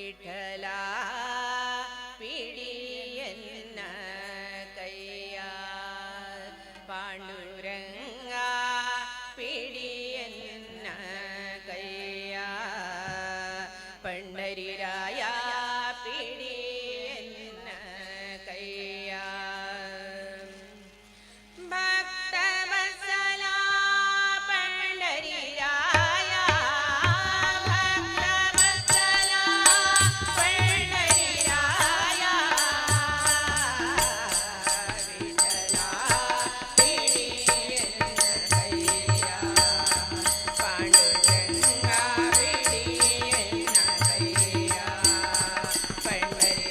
[SPEAKER 4] ವಿಠಲ ಪಿಡಿಯನ್ನ ಕೈಯ ಪಾಂಡುರಂಗ ಪಿಡಿಯನ್ನ ಕೈಯ ಪಂಡರಿರಾಯ ಪಿಡಿಯನ್ನ ಕೈಯ ಭಕ್ತ ವತ್ಸಲ ಪಂಡರಿರಾಯ ಭಕ್ತ ವತ್ಸಲ ಪಂಡರಿರಾಯ ವಿಠಲ ಪಿಡಿಯನ್ನ ಕೈಯ ಪಾಂಡುರಂಗ ಪಿಡಿಯನ್ನ ಕೈಯ ಪಂಡರಿರಾಯ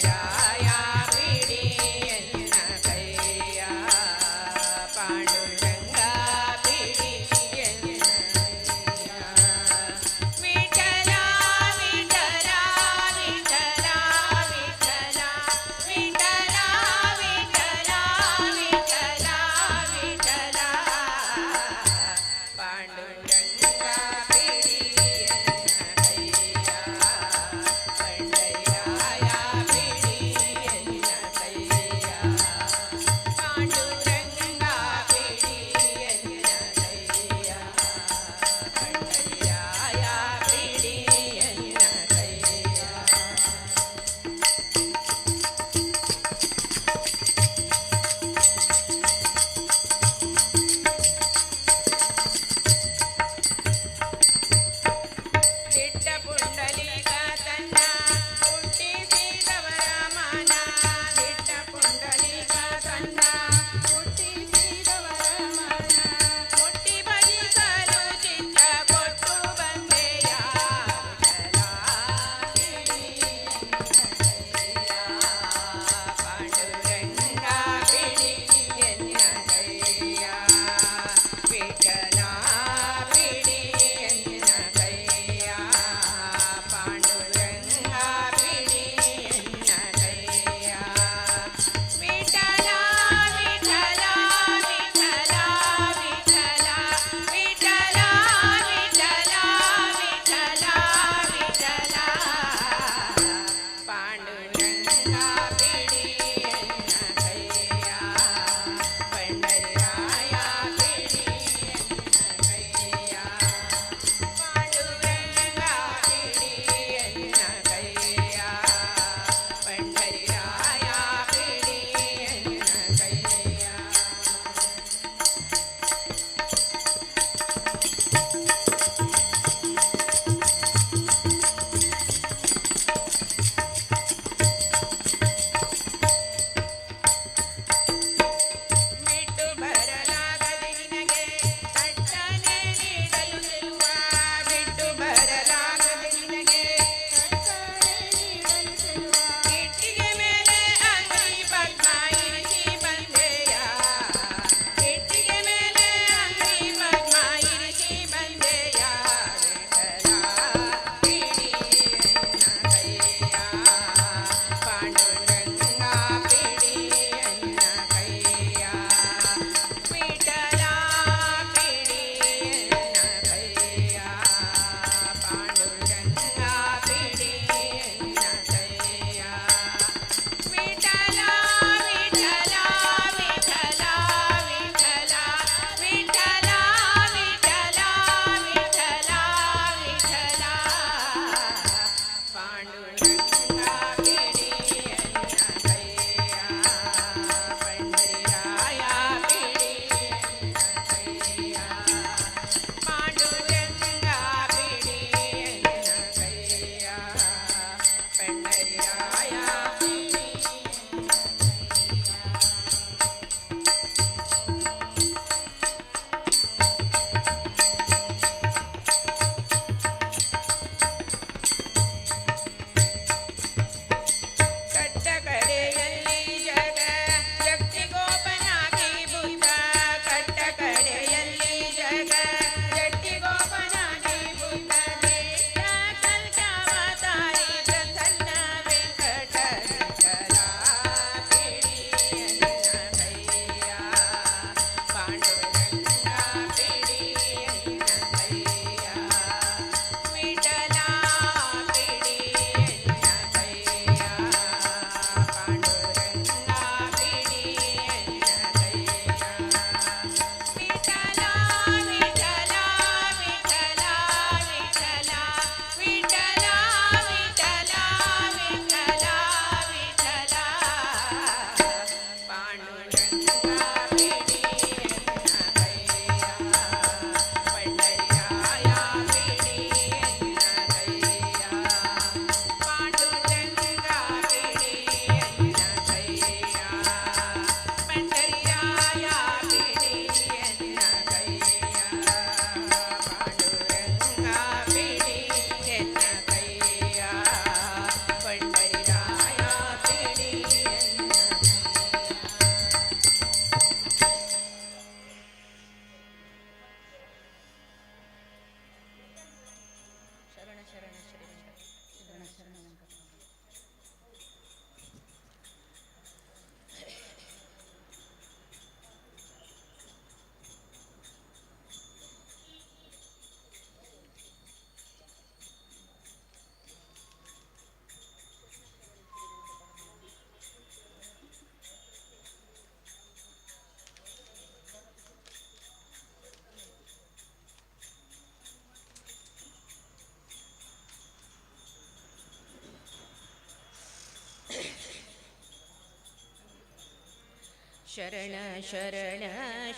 [SPEAKER 4] ಶರಣ ಶರಣ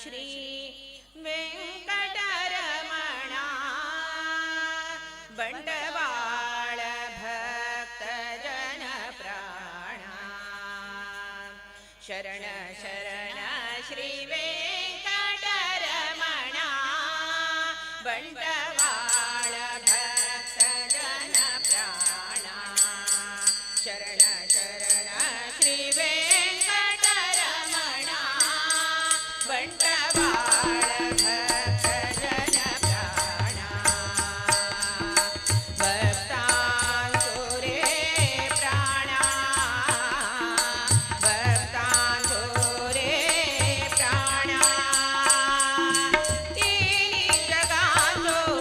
[SPEAKER 4] ಶ್ರೀ ವೆಂಕಟರಮಣ ಬಂಡವಾಳ ಭಕ್ತ ಜನ ಪ್ರಾಣ ಶರಣ ಶರಣ ಶ್ರೀ ವೆಂಕಟರಮಣ ಬಂಡವಾಳ ಭಕ್ತ ಜನ ಪ್ರಾಣ ಶರಣ ಶರಣ ಶ್ರೀ ವೆಂಕಟರಮಣ ಬಂಡವಾಳ ಭಕ್ತ ಜನ ಪ್ರಾಣ ಭಕ್ತಾಂತುರೇ ಪ್ರಾಣ ಭಕ್ತಾಂತುರೇ ಪ್ರಾಣ ಈ ಜಗಾಂತುರೇ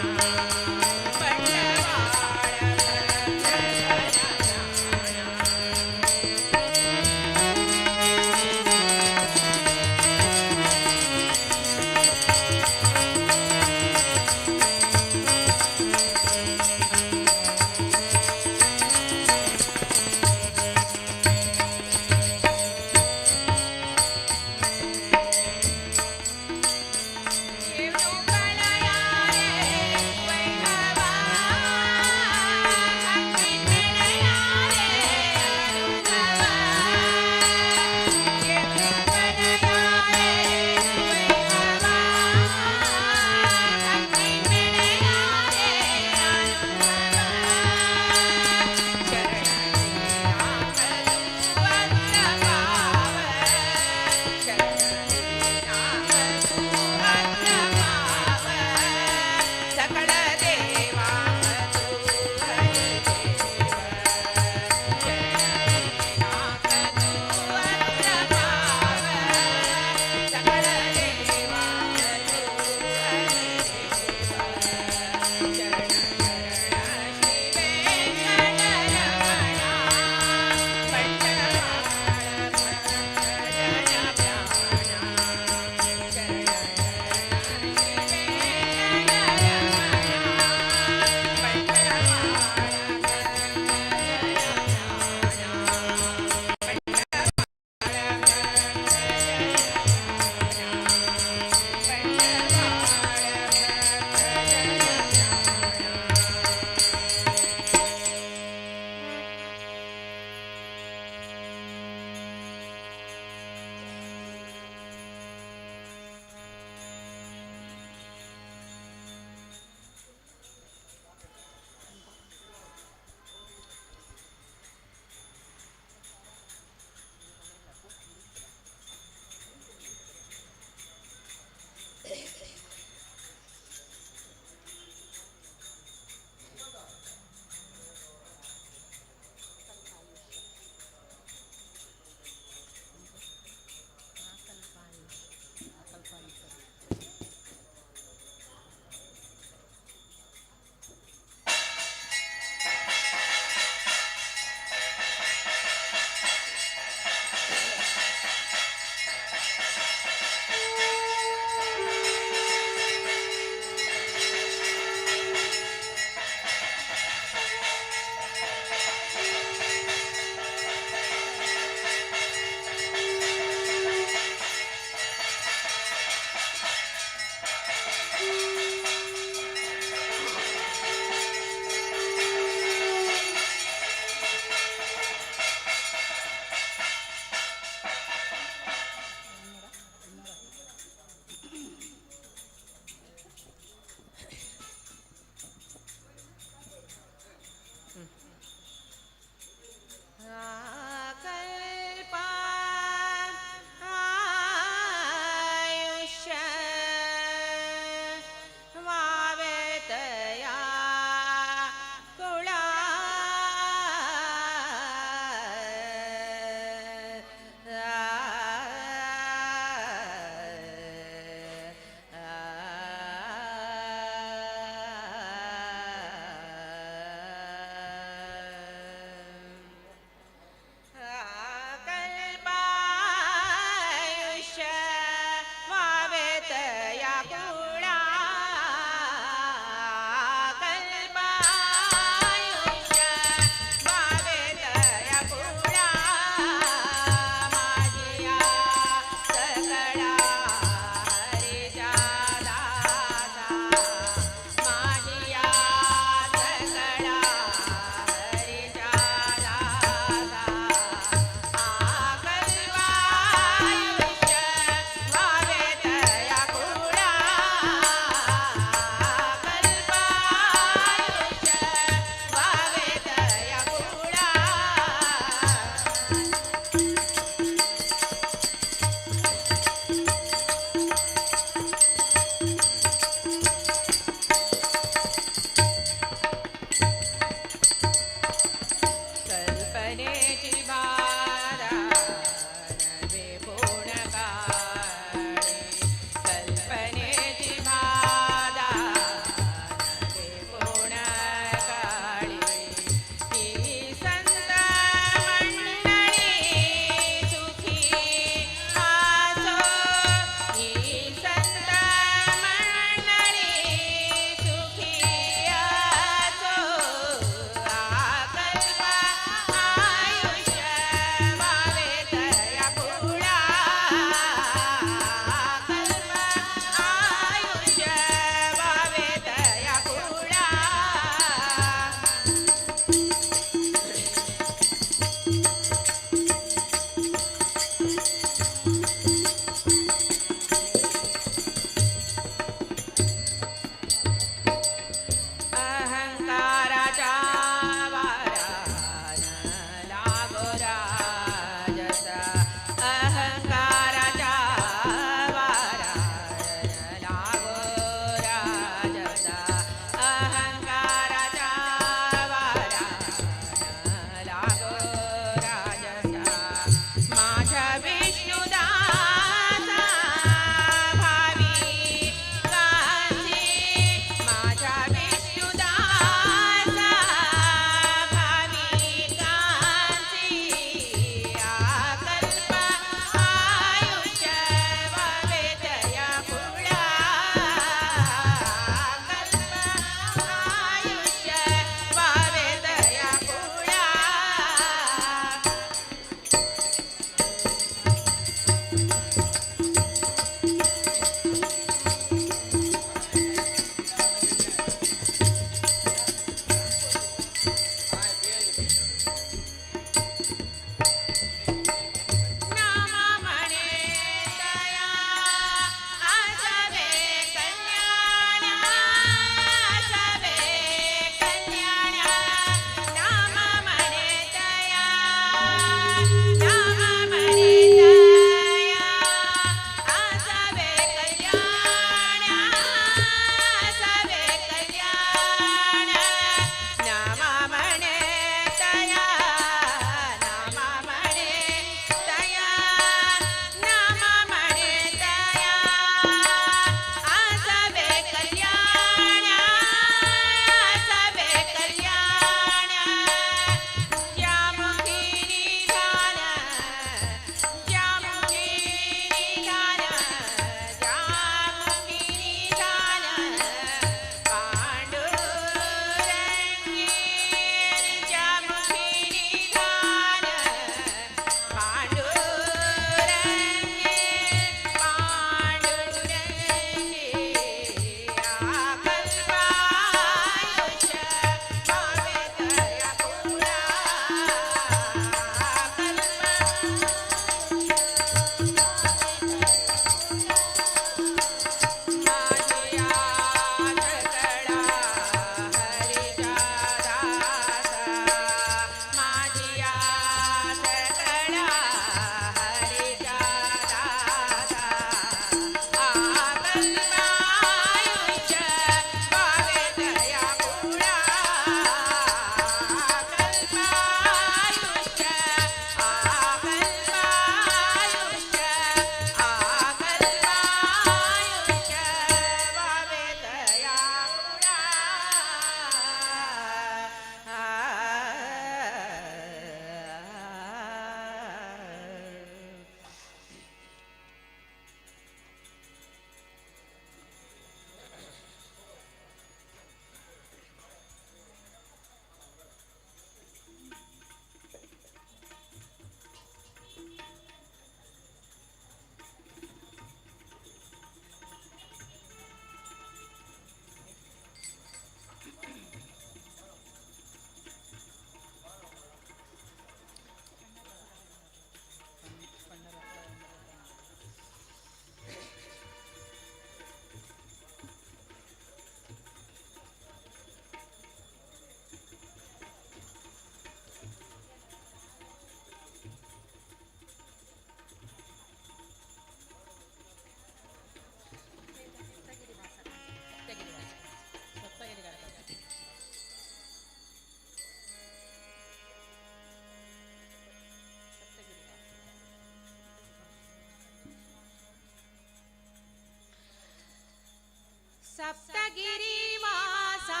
[SPEAKER 4] सप्तगिरिवासा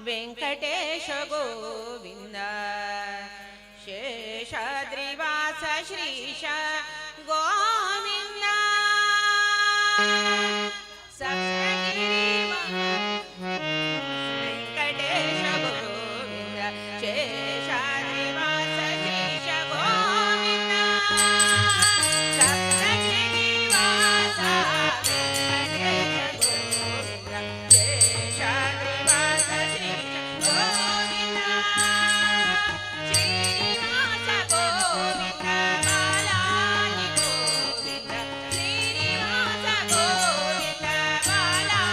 [SPEAKER 4] वेङ्कटेश गोविन्द शेषाद्रिवास श्रीश गोविन्द वेङ्कटेश गोविन्द शेषाद्रिवास श्रीश गोविन्द सप्तगिरिवास वेङ्कटेश गोविन्द शेषाद्रिवास श्रीश गोविन्द श्रीनिवास गोविन्द बालाजि गोविन्द श्रीनिवास गोविन्द बालाजि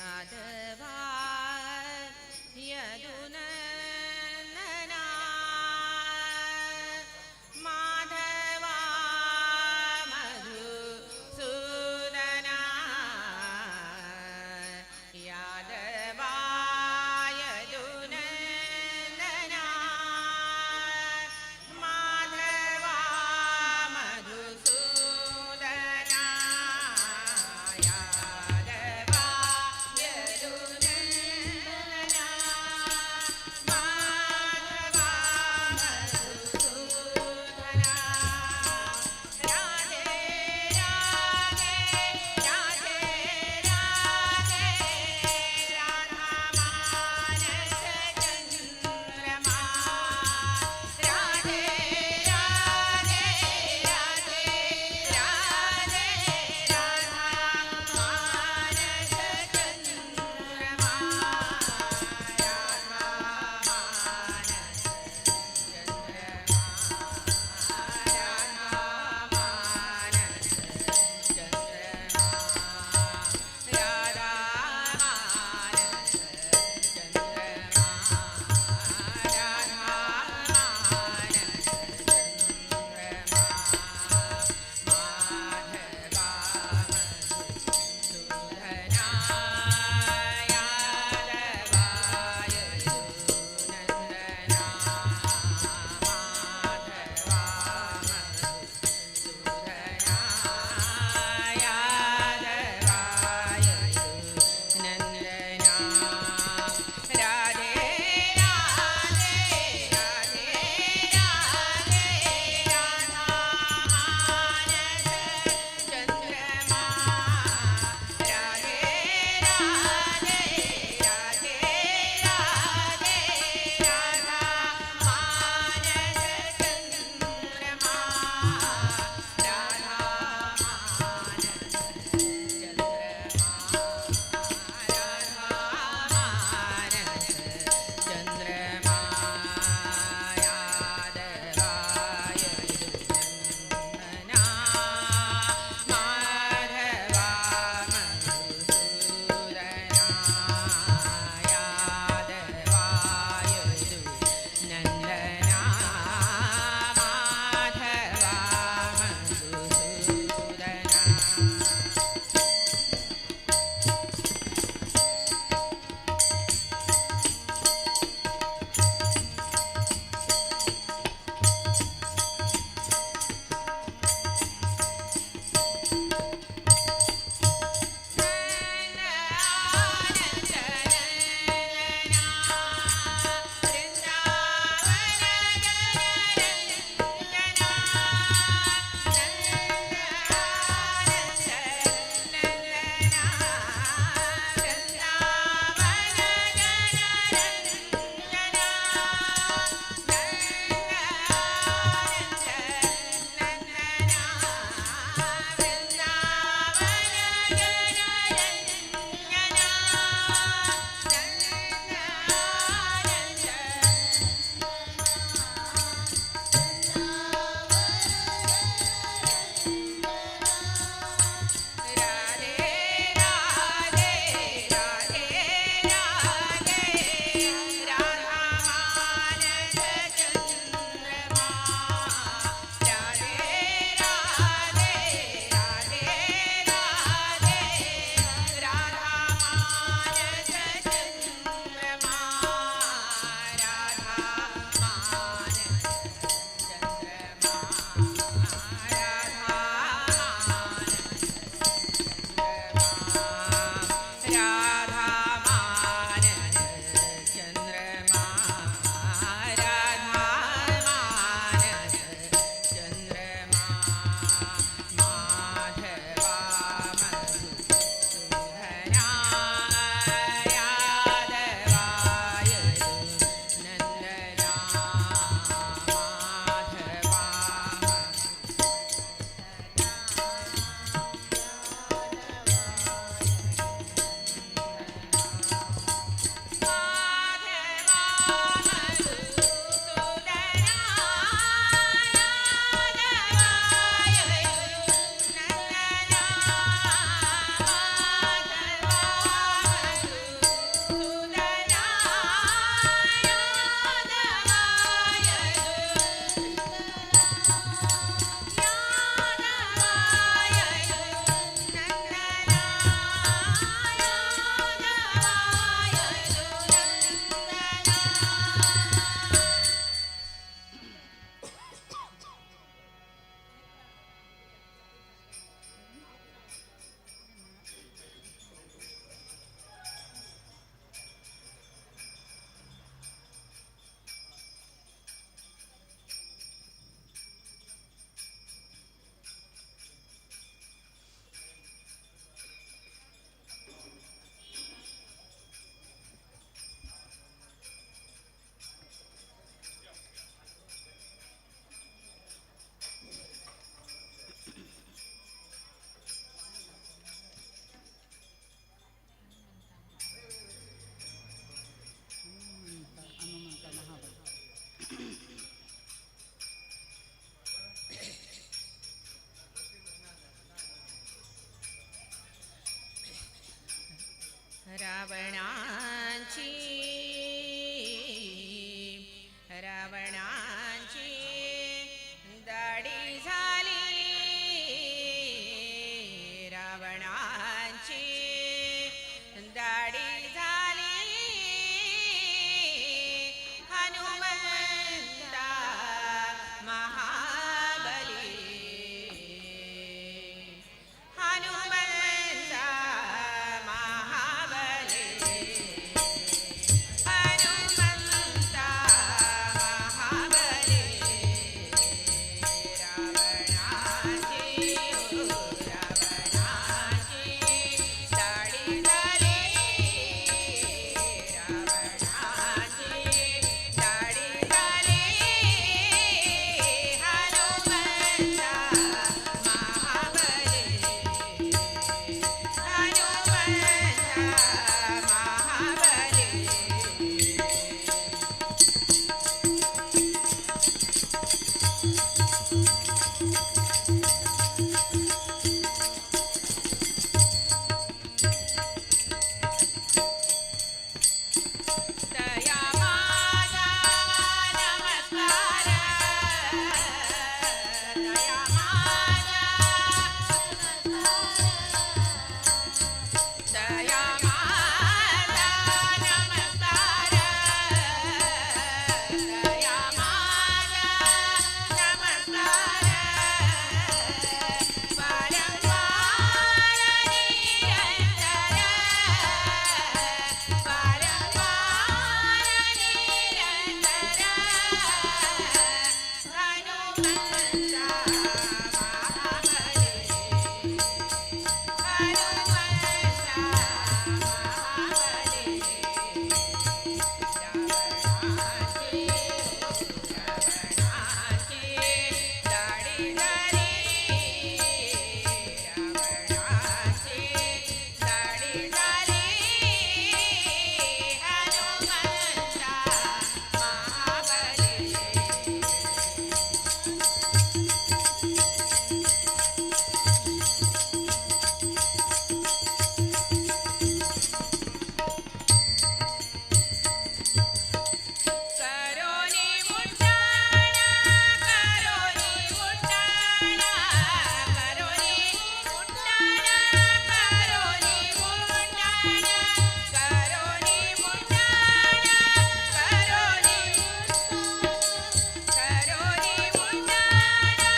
[SPEAKER 4] यादवा यदुनन्दना माधवा मधुसूदना यादवा यदुनन्दना माधवा मधुसूदना यादवा यदुनन्दना रावणाची रावणाची दाढी झाली रावणाची दाढी झाली हनुमंता महाबली हनुमंता महाबली हनुमंता महाबली रावणाची रावणाची दाढी झाली रावणाची दाढी झाली हनुमंता महाबली दया माझा नमस्कार दया माझा दया माझा नमस्कार दया माझा नमस्कार वारंवार निरंतर वारंवार निरंतर हनुमंता महाबली हनुमंता महाबली रावणाची रावणाची दाढी झाली रावणाची दाढी झाली हनुमंता महाबली करोनी मुट्टाणा करोनी मुट्टाणा करोनी मुट्टाणा करोनी मुट्टाणा करोनी मुट्टाणा करोनी करोनी मुट्टाणा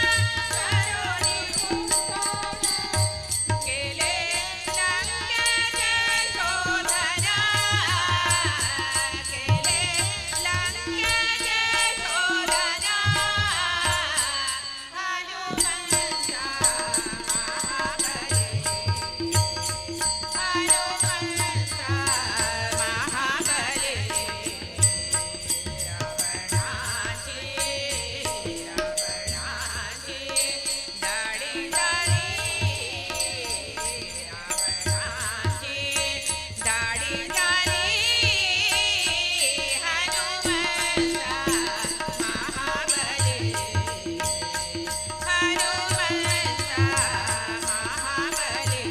[SPEAKER 4] करोनी केले लंकेचे शोधना केले लंकेचे शोधना हनुमंता महाबली हनुमंता महाबली रावणाची रावणाची दाढी झाली रावणाची दाढी झाली हनुमंता महाबली हनुमंता महाबली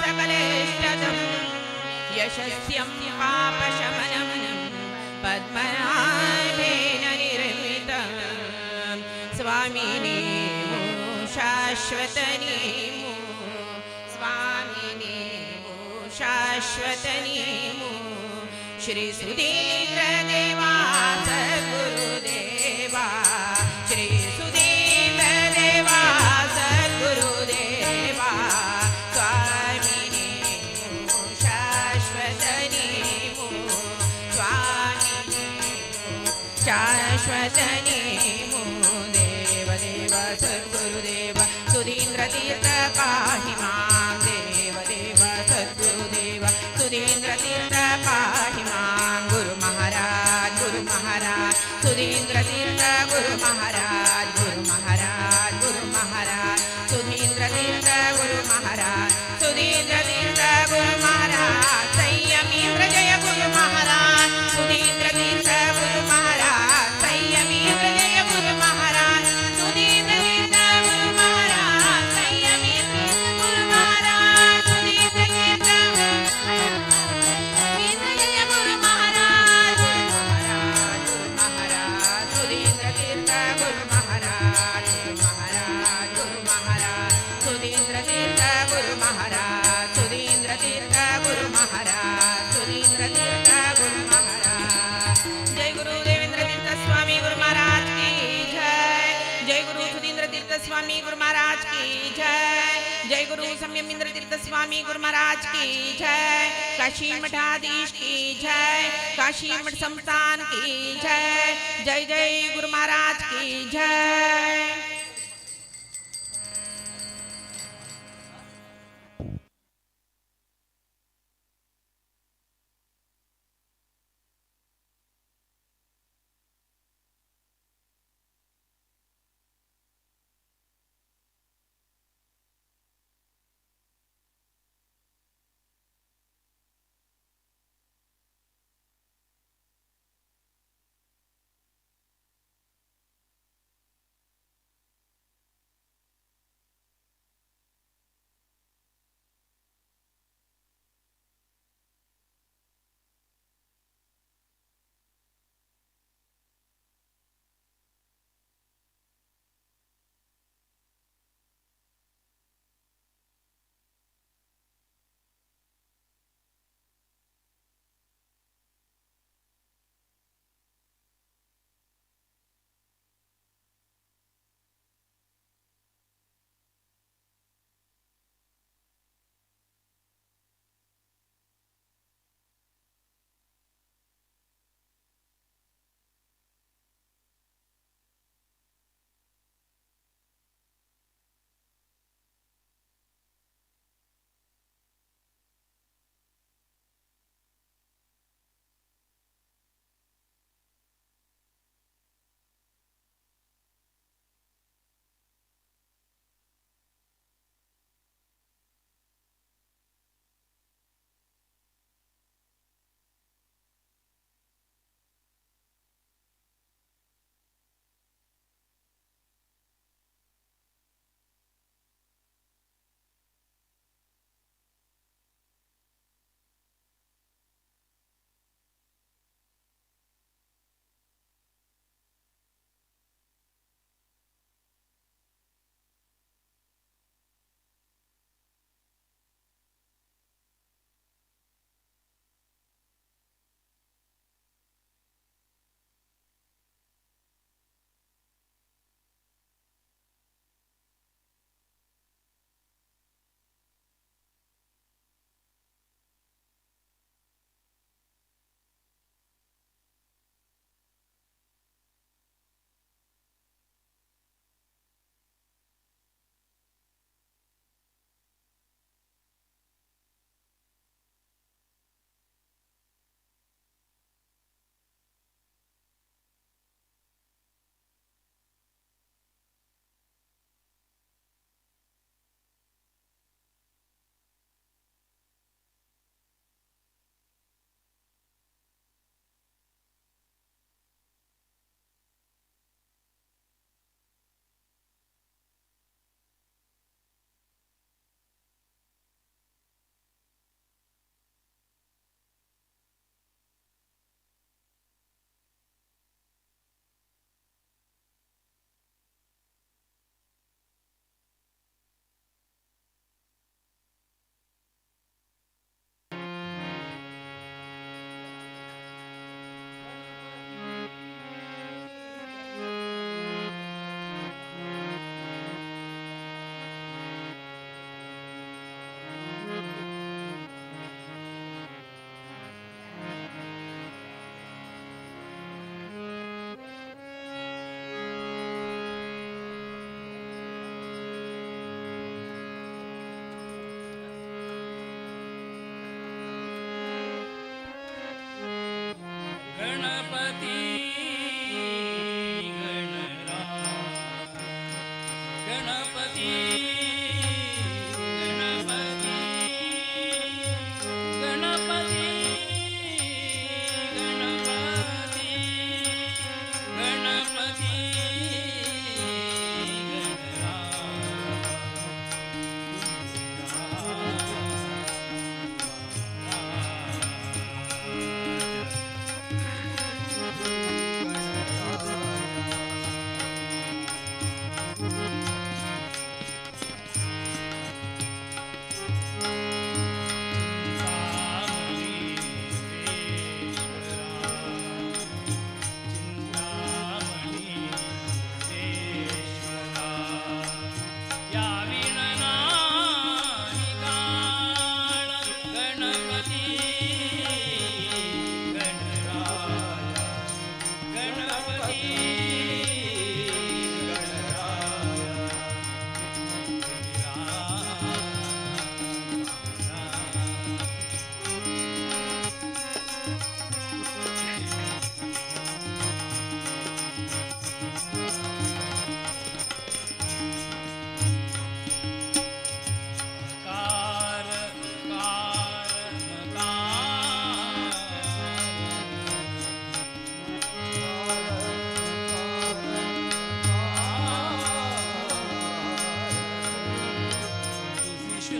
[SPEAKER 4] सकलेष्टदं यशस्यं पापशमनं पद्मनाभेन निर्मितं स्वामिने शाश्वतनेमु स्वामिनेमु शाश्वतनेमु श्री सुधीन्द्र देवा सद्गुरुदेवा श्री सुधीन्द्र देवा सद्गुरुदेवा स्वामिनेमु शाश्वतनेमु स्वामिनेमु शाश्वतनेमु देवदेव सद्गुरुदेव सुधीन्द्र तीर्थ पाहि मां देवदेव सद्गुरुदेव सुधीन्द्र तीर्थ पाहि मां गुरु महाराज सुधीन्द्र तीर्थ गुरु महाराज सुधीन्द्र तीर्थ गुरु महाराज सुधीन्द्र तीर्थ गुरु महाराज संयमीन्द्र जय गुरु महाराज सुधीन्द्र तीर्थ गुरु महाराज संयमीन्द्र जय गुरु महाराज सुधीन्द्र तीर्थ गुरु महाराज संयमीन्द्र गुरु महाराज सुधीन्द्र तीर्थ जय गुरु महाराज सुधीन्द्र तीर्थ गुरु महाराज सुधीन्द्र तीर्थ गुरु महाराज सुधीन्द्र तीर्थ गुरु महाराज सुधीन्द्र तीर्थ गुरु महाराज जय गुरु देवेंद्र तीर्थ स्वामी गुरु महाराज की जय जय गुरु सुधीन्द्र तीर्थ स्वामी गुरु महाराज की जय जय गुरु संयमीन्द्र तीर्थ स्वामी गुरु महाराज की जय काशी मठाधीश की जय काशी मठ संस्थान की जय जय जय गुरु महाराज की जय।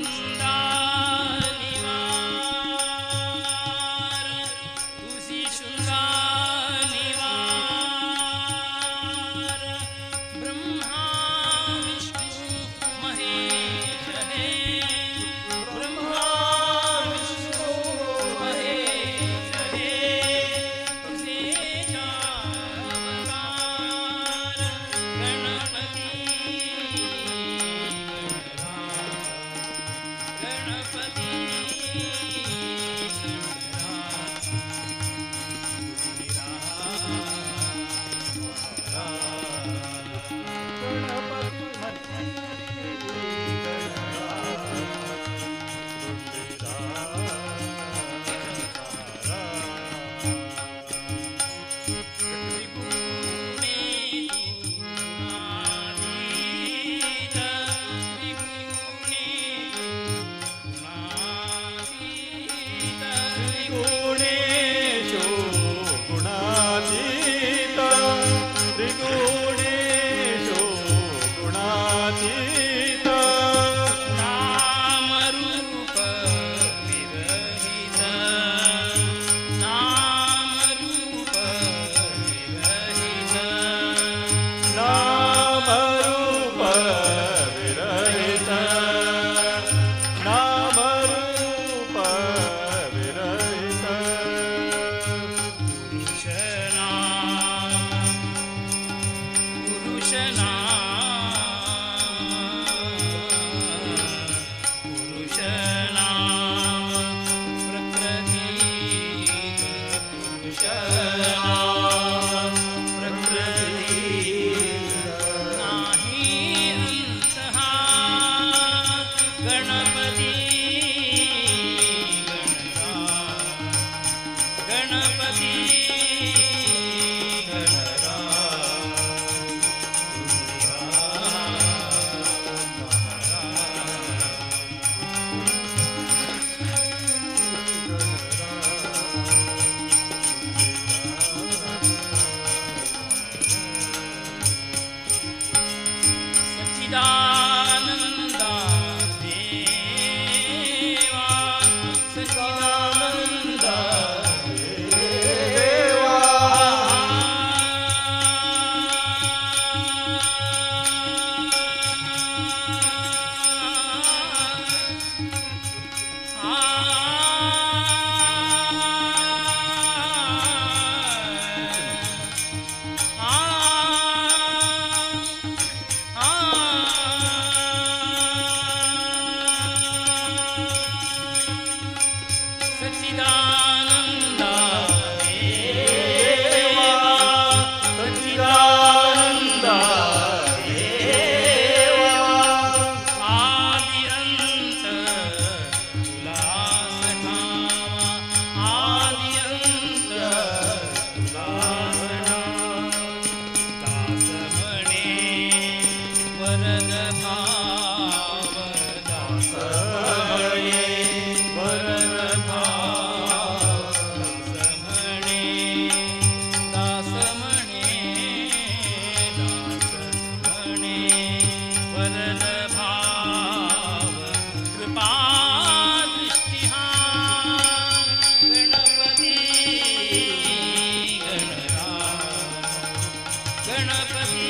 [SPEAKER 7] शृंगार निवार तुझी शृंगार निवार ब्रह्मा विष्णू महेश हे ब्रह्मा विष्णू महेश हे तुझे चार अवतार गणपती सच्चिदानंदा देवा सच्चिदानंदा देवा सच्चिदानंदा देवा सच्चिदानंदा देवा आदि अंत उल्लास ठावा आदि अंत उल्लास दास म्हणे वरद भाव दास म्हणे वरद वरद भाव कृपा दृष्टिहा गणपती गणपती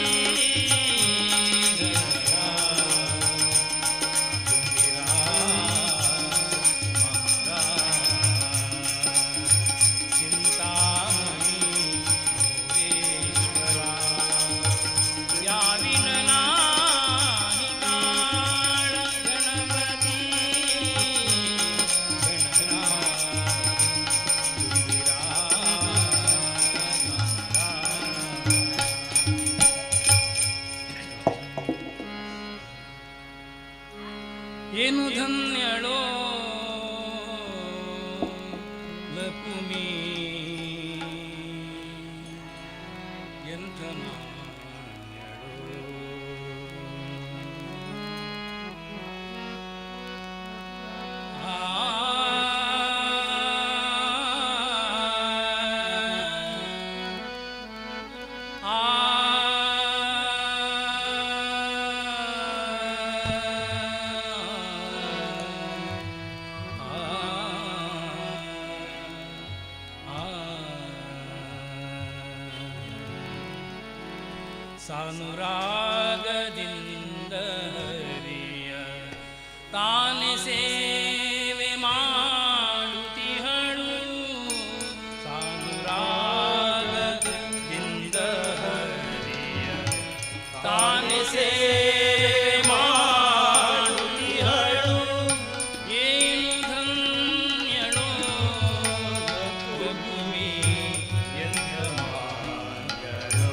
[SPEAKER 7] चिंतामणी मोरेश्वरा याविन नाही काळ गणपती गणरा येनु धन्यळो लपुमी यंथना ಸಾನುರಾಗದಿಂದ ಹರಿಯ ತಾನೆ ಸೇವೆ ಮಾಡುತ್ತಿಹಳು ಸಾನುರಾಗದಿಂದ ಹರಿಯ ತಾನೆ ಸೇವೆ ಮಾಡುತ್ತಿಹಳು ಏನು ಧನ್ಯಳೋ ಭೂಮಿ ಎಂಥ ಮಾರ್ಗಳೋ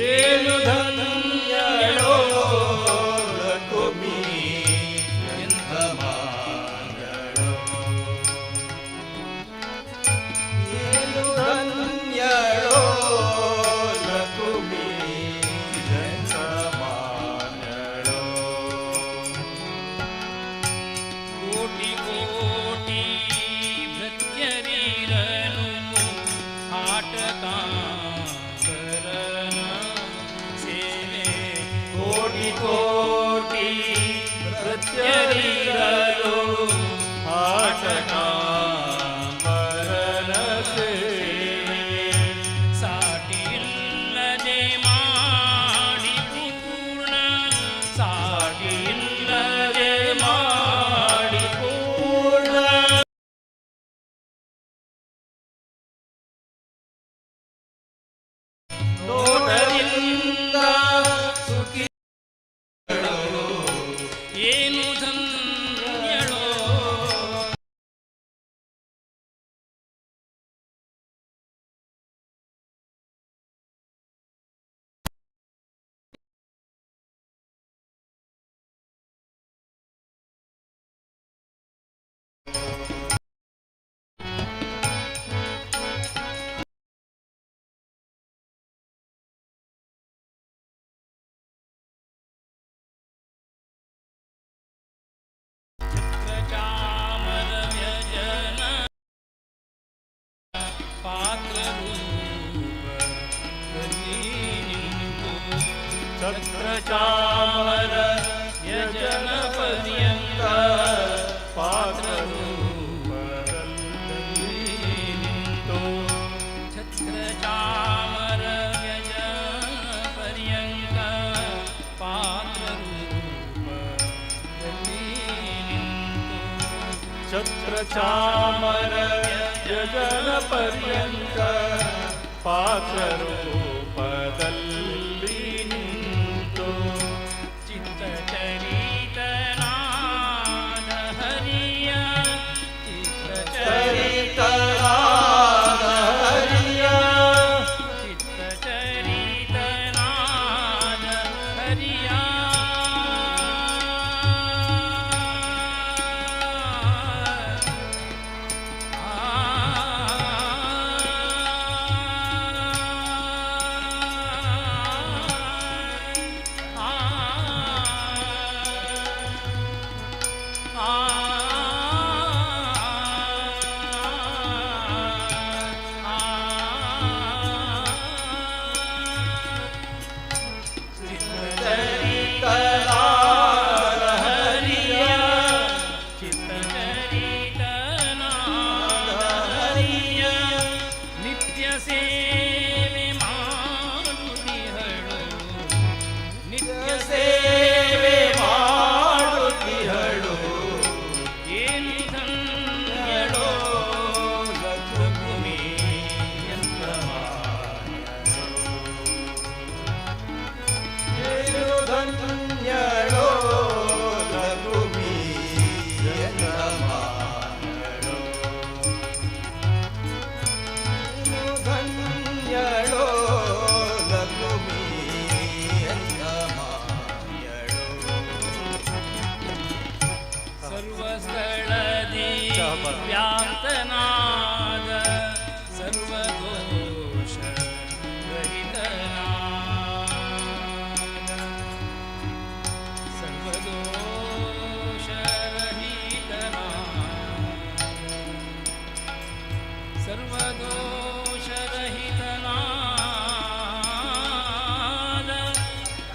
[SPEAKER 7] ಏನು ಧನ್ಯಳೋ ಲಕುಮಿ ಎಂಥ ಮಾರ್ಗಳೋ
[SPEAKER 1] ಏನು ಧನ್ಯಳೋ ಲಕುಮಿ ಎಂಥ ಮಾರ್ಗಳೋ.
[SPEAKER 7] ಕೋಟಿ ಕೋಟಿ ಭೃತ್ಯರಿರಲು ಆಟಕಾಂಬರನ ಸೇವೆ
[SPEAKER 1] ಕೋಟಿ ಕೋಟಿ
[SPEAKER 7] ಭೃತ್ಯರಿರಲು
[SPEAKER 1] ಆಟಕಾಂಬರನ ಸೇವೆ
[SPEAKER 7] ಸಾಟಿಯಿಲ್ಲದೆ ಮಾಡಿ ಪೂರ್ಣ ಸಾಟಿಯಿಲ್ಲದೆ ಮಾಡಿ ಪೂರ್ಣ
[SPEAKER 1] ನೋಟದಿಂದ ಸುಖಿ
[SPEAKER 7] ಏನು ಧನ್ಯಳೋ ಚಾಮರ ವ್ಯಜನ ಪಾತ್ರರೂಪದಲ್ಲಿ ನಿಂತು ಛತ್ರಚಾಮರ ಯಜನ ಪರ್ಯಂತ ಪಾತ್ರರೂಪದಲ್ಲಿ ನಿಂತು ಛತ್ರಚಾಮರ ಯಜನ ಪರ್ಯಂತ ಪಾತ್ರರೂಪದಲ್ಲಿ ನಿಂತು
[SPEAKER 1] ಛತ್ರಚಾಮರ ಯಜನ ಪರ್ಯಂತ ಪಾತ್ರರೂಪದಲ್ಲಿ ನಿಂತು
[SPEAKER 7] ಚಿತ್ತಚರಿತನಾದ ಹರಿಯ
[SPEAKER 1] ಚರಿತರಾದ ಹರಿಯ
[SPEAKER 7] ಚಿತ್ತಚರಿತನಾದ ಹರಿಯ
[SPEAKER 1] ಚರಿತರಾದ ಹರಿಯ
[SPEAKER 7] ಚಿತ್ತಚರಿತನಾದ ಹರಿಯ ನಿತ್ಯ ಸೇವೆ ಮಾಡುತ್ತಿಹಳು ನಿತ್ಯ
[SPEAKER 1] ಸೇವೆ ಮಾಡುತ್ತಿಹಳು
[SPEAKER 7] ಏನು ಧನ್ಯಳೋ ಲಕ್ಷ್ಮಿ ಎಂತ
[SPEAKER 1] ಏನು ಧನ್ಯಳೋ ಲಕುಮಿ ಎಂಥ ಮಾರ್ಗಳೋ. ಏನು ಧನ್ಯಳೋ ಲಕುಮಿ ಎಂಥ ಮಾರ್ಗಳೋ.
[SPEAKER 7] ಸರ್ವಸ್ಥಳದಿ ವ್ಯಾಪ್ತನಾದ ಸರ್ವದೋಷ ರಹಿತನಾದ ಸರ್ವದೋಷ ರಹಿತನಾದ ಸರ್ವದೋಷ ರಹಿತನಾದ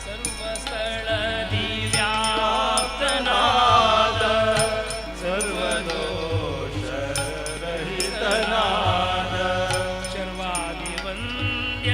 [SPEAKER 7] ಸರ್ವಸ್ಥಳದಿ ವ್ಯಾಪ್ತನಾದ
[SPEAKER 1] ಸರ್ವದೋಷ ರಹಿತನಾದ
[SPEAKER 7] ಶರ್ವಾದಿ ವಂದ್ಯ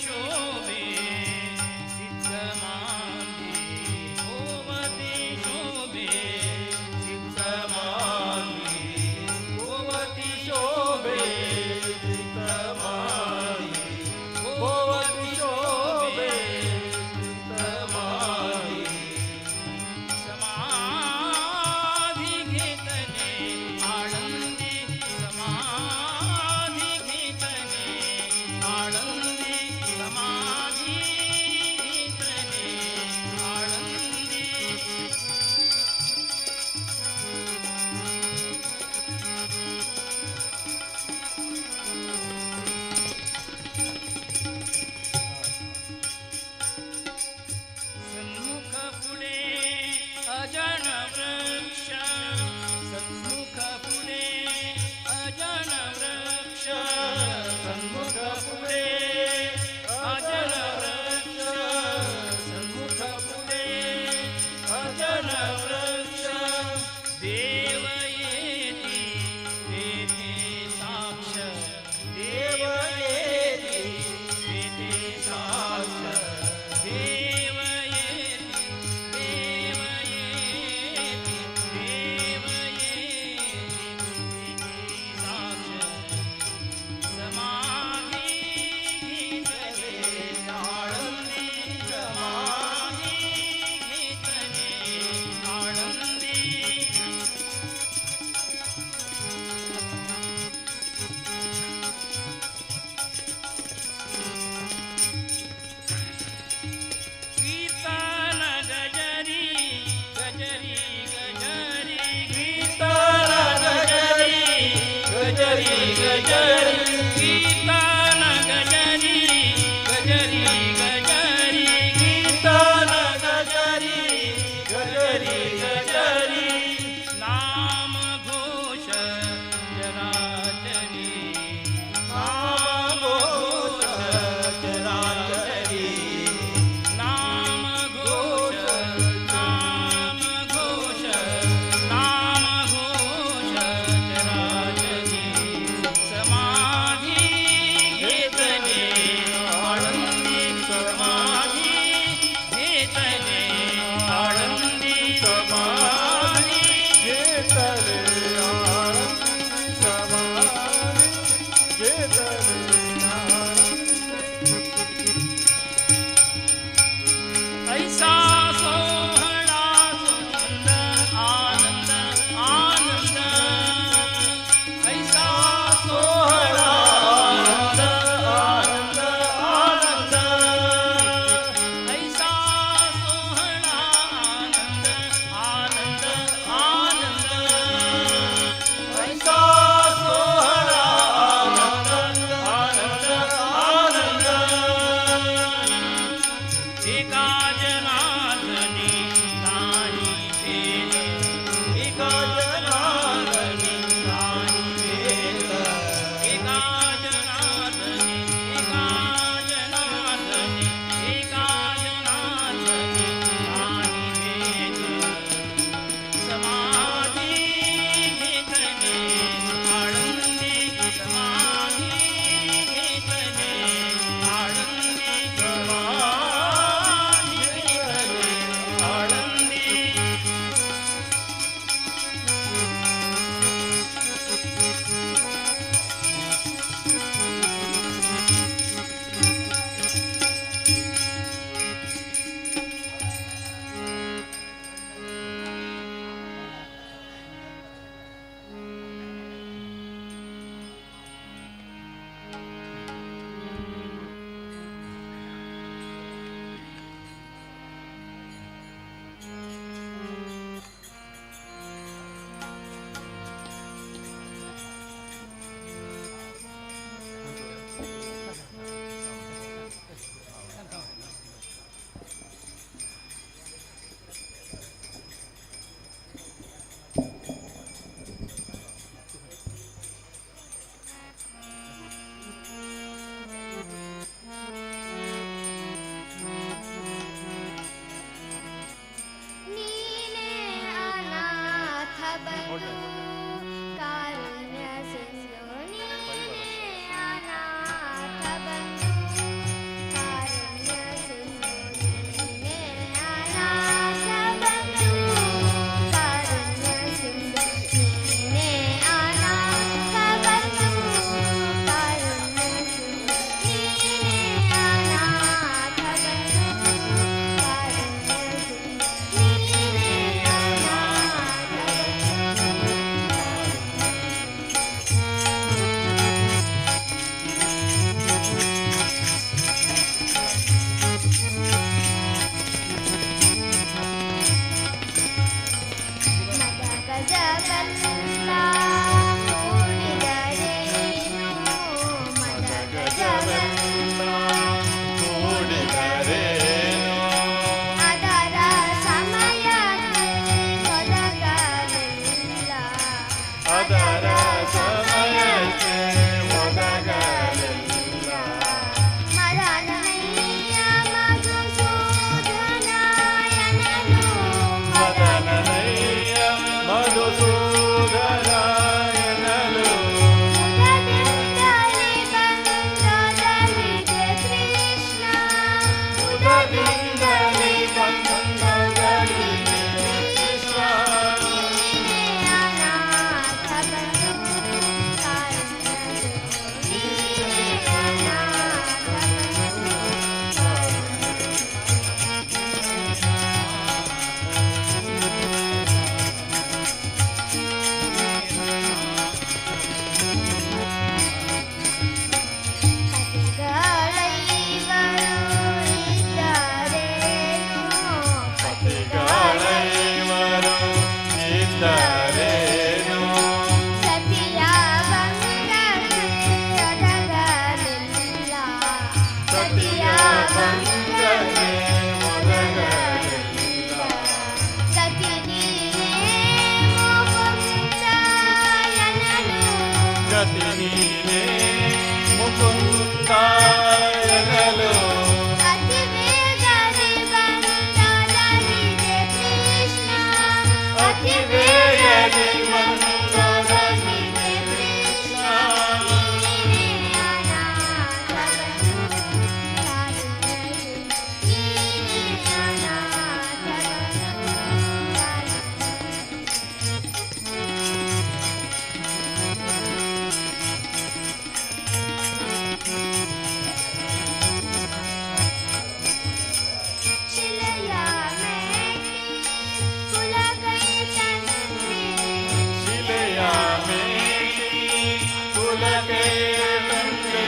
[SPEAKER 7] शोभे सिद्धमान्ति भगवती शोभे
[SPEAKER 1] सिद्धमान्ति भगवती शोभे सिद्धमान्ति भगवती शोभे सिद्धमान्ति
[SPEAKER 7] समाधि घेतने आनंदी समाधि घेतने आनंदी समाधि
[SPEAKER 1] ಅದರ ಸಮಯಕ್ಕೆ ಒದಗಲಿಲ್ಲ.
[SPEAKER 2] ಮದನನಯ್ಯ ಮಧುಸೂದನಾಯನನು
[SPEAKER 1] ಮದನನಯ್ಯ ಮಧುಸೂದನಾಯನನು
[SPEAKER 2] ಮುದದಿಂದಲೇ ಬಂದೊದಗಿದೆ ಕೃಷ್ಣ
[SPEAKER 1] ಮುದದಿಂದಲೇ ಬಂದೊದಗಿದೆ ಕೃಷ್ಣ.
[SPEAKER 2] ನೀನೇ ಅನಾಥ ಬಂಧು ಕಾರುಣ್ಯರು. ನೀನೇ ಅನಾಥ ಬಂಧು
[SPEAKER 1] ಪತಿಗಳೈವರು ಇದ್ದರೇನು
[SPEAKER 2] ಸತಿಯ ಬಂಧನಕ್ಕೆ ಒದಗಲಿಲ್ಲ.
[SPEAKER 1] ಸತಿಯ ಬಂಧನಕ್ಕೆ ಒದಗಲಿಲ್ಲ.
[SPEAKER 2] ಸತಿ ನೀನೇ ಮುಕುಂದಯನನು.
[SPEAKER 1] ಗತಿ ನೀನೇ ಮುಕುಂದಾಯನಲು
[SPEAKER 2] ಅತಿ ವೇಗದಿ ಬಂದೊದಗಿದೆ ಕೃಷ್ಣ. ಅತಿ ವೇಗದಿ ಬಂದೊದಗಿದೆ ಕೃಷ್ಣ. ನೀನೇ ಅನಾಥ ಬಂಧು ಕಾರುಣ್ಯರು. ನೀನೇ ಅನಾಥ ಬಂಧು ಶಿಲೆಯ ಮೇಟಿ ಕುಲಗೈ ತಂದೆ.
[SPEAKER 1] ಶಿಲೆಯ ಮೇಟಿ ಕುಲಕ್ಕೆ ತಂದೆ.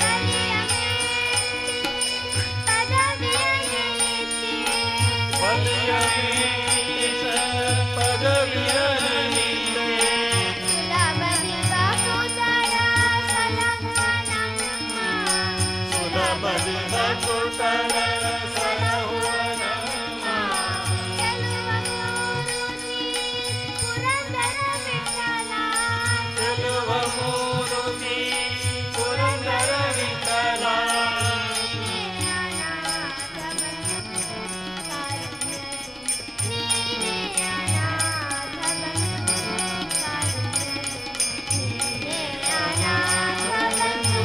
[SPEAKER 2] ಕಲಿಯ ಮೇಟಿ ಪದವಿಯ ನೀತಿ.
[SPEAKER 1] ಬಲಿಯ ಮೇಟಿ ಪದವಿಯ ನೀತೆ.
[SPEAKER 2] ಸುಲಭದಿ ಬಕುತರ ಸಲಹನಮ್ಮ.
[SPEAKER 1] ಸುಲಭದಿ ಬಕುತರ ಸಲಹುವ ನಮ್ಮ.
[SPEAKER 2] ಗೆಲುವ ಮೂರುತಿ ಪುರಂದರ ವಿಠಲ.
[SPEAKER 1] ಗೆಲುವ ಮೂರುತಿ ಪುರಂದರ ವಿಠಲ.
[SPEAKER 2] ನೀನೇ ಅನಾಥ ಬಂಧು ಕಾರುಣ್ಯರು. ನೀನೇ ಅನಾಥ ಬಂಧು ಕಾರುಣ್ಯರು. ನೀನೇ ಅನಾಥ ಬಂಧು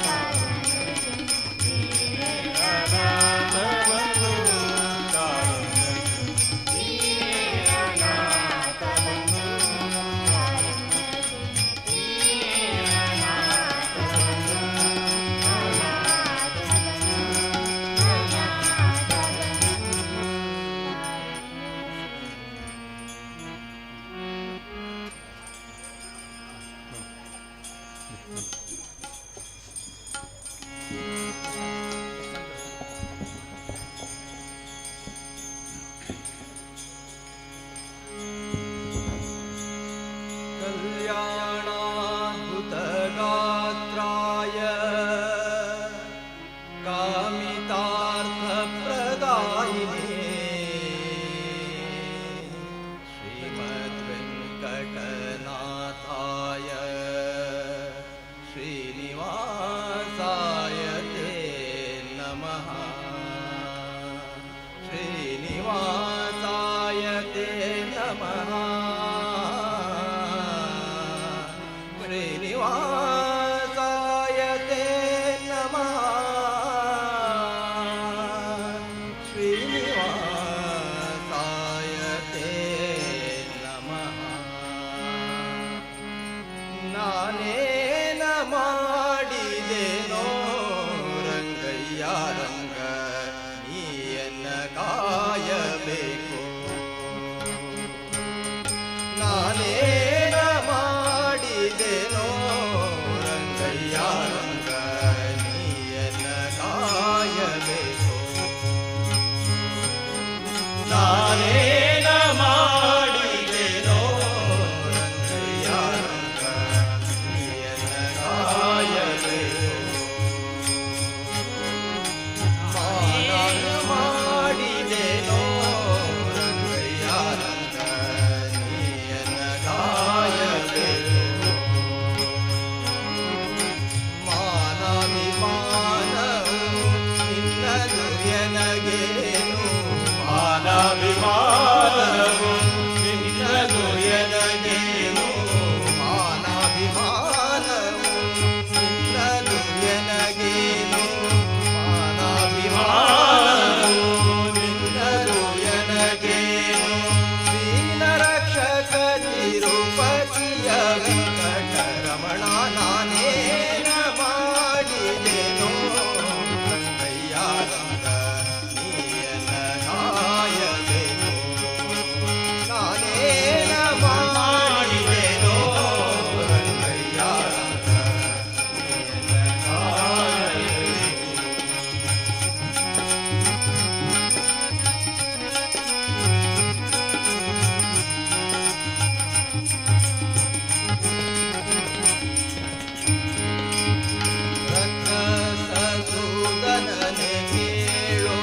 [SPEAKER 2] ಕಾರುಣ್ಯರು. ನೀನೇ ಅನಾಥ ಬಂಧು
[SPEAKER 1] ಕಾರುಣ್ಯರು.
[SPEAKER 2] ನೀನೇ ಅನಾಥ ಬಂಧು ಕಾರುಣ್ಯರು. ನೀನೇ ಅನಾಥ ಬಂಧು
[SPEAKER 3] कल्याणाद्भुतगात्राय कामितार्थप्रदायिने श्रीमद्वेङ्कटनाथाय श्रीनिवासाय ते नमः. श्रीनिवासाय ते नमः. श्रीनिवासाय ते नमः. श्रीनिवासाय ते नमः. ನಾನೇನ ಮಾಡಿದೆನೋ ರಂಗಯ್ಯ ರಂಗ ನೀಯನ್ನ ಕಾಯಬೇಕು. ನಾನೇನ ಮಾಡಿದೆನೋ ರಂಗಯ್ಯ ರಂಗ ನೀಯನ್ನ ಕಾಯಬೇಕು. ನಾನೇನ ಮಾಡಿದೆನೋ ರಂಗಯ್ಯ ರಂಗ ನೀಯನ್ನ ವೆಂಕಟರಮಣ ನಾನೇನ ಮಾಡಿದೆನೋ ರಂಗಯ್ಯ ರಂಗ ನೀಯನ ಕಾಯಬೇಕು ನಾನೇನ ಮಾಡಿದೆನೋ ರಂಗಯ್ಯ ರಂಗ ನೀಯನ ಕಾಯಬೇಕು ಸೂದನನೆ ಕೇಳೋ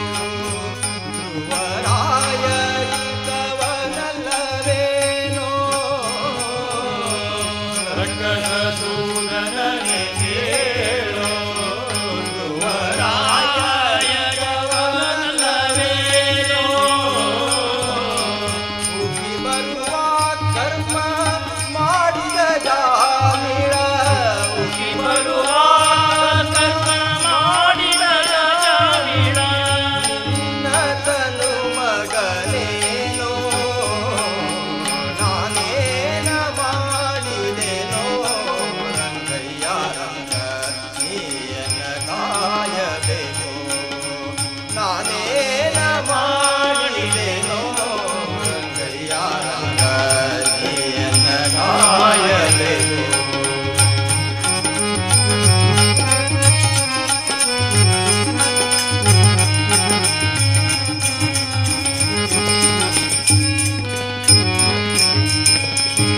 [SPEAKER 3] ಧ್ರುವರಾಯರಿಕವನಲ್ಲವೇನೋ
[SPEAKER 1] ರಕ್ಕಸ ಸೂದನನೆ ಕೇಳೋ ಧ್ರುವರಾಯರವನಲ್ಲವೇನೋ
[SPEAKER 3] ಉಗಿ ಬರುವ ಕರ್ಮ ಮಾಡಿದ ಜಾಮಿಳ ಉಗಿ
[SPEAKER 1] ಬರುವ ಕರ್ಮ ಮಾಡಿದ ಜಾಮಿಳ
[SPEAKER 3] ನತನು ಮಗನೇನೋ ನಾನೇನ ಮಾಡಿದೆನೋ ರಂಗಯ್ಯ ರಂಗ ನೀಯನ ಕಾಯಬೇಕು ನಾನೇನ ಮಾಡಿದೆನೋ ರಂಗಯ್ಯ ರಂಗ ನೀಯನ ಕಾಯಬೇಕು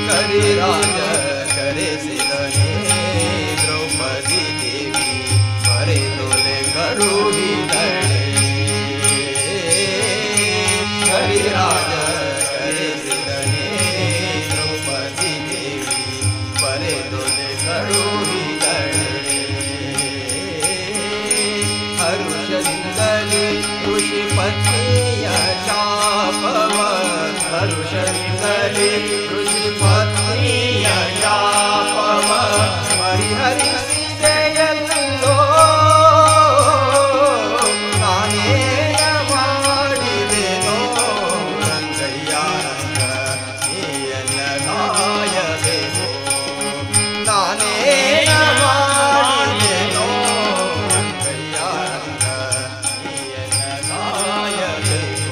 [SPEAKER 3] ಕರಿರಾಜ ಕರೆಸಿದನೇ ದ್ರೌಪದಿ ದೇವಿ ಬರೆದೊಲೆ ಕಳುಹಿದಳೆ ಕರಿರಾಜ ಕರೆಸಿದನೇ ದ್ರೌಪದಿ ದೇವಿ ಬರೆದೊಲೆ ಕಳುಹಿದಳೆ ಹರುಷದಿಂದಲೇ ಋಷಿ ಪತ್ನಿಯ ಶಾಪವ ಹರುಷದಿಂದಲೇ ಋಷಿ ಪತ್ನಿಯ ಶಾಪವ ಪರಿಹರಿಸಿದೆಯಲ್ಲೋ ನಾನೇನ ಮಾಡಿದೆನೋ ರಂಗಯ್ಯ ರಂಗ ನೀಯನ ಕಾಯಬೇಕು ನಾನೇನ ಮಾಡಿದೆನೋ ರಂಗಯ್ಯ ರಂಗ ನೀಯನ ಕಾಯಬೇಕು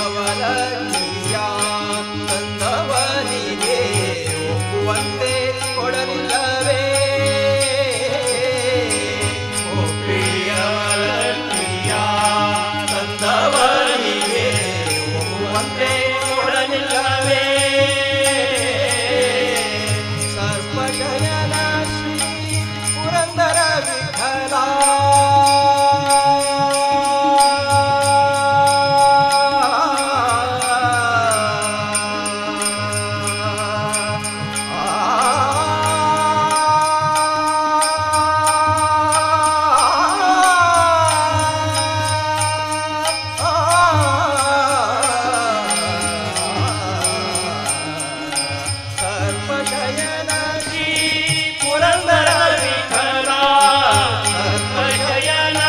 [SPEAKER 3] ಮುಪ್ಪಿಡಿಯವರಲ್ಲಿಯ ತಂದವನಿಗೆ ಒಪ್ಪುವಂತೆ ಕೊಡಲಿಲ್ಲವೇ
[SPEAKER 1] ಮುಪ್ಪಿಯವರಲ್ಲಿಯ ತಂದವನಿಗೆ ಒಪ್ಪುವಂತೆ ಕೊಡಲಿಲ್ಲವೇ
[SPEAKER 3] ಸರ್ಪಶಯನ ಶ್ರೀ ಪುರಂದರ ವಿಠಲ ಸರ್ಪಶಯನ ಶ್ರೀ
[SPEAKER 1] ಪುರಂದರ ವಿಠಲ ಸರ್ಪಶಯನ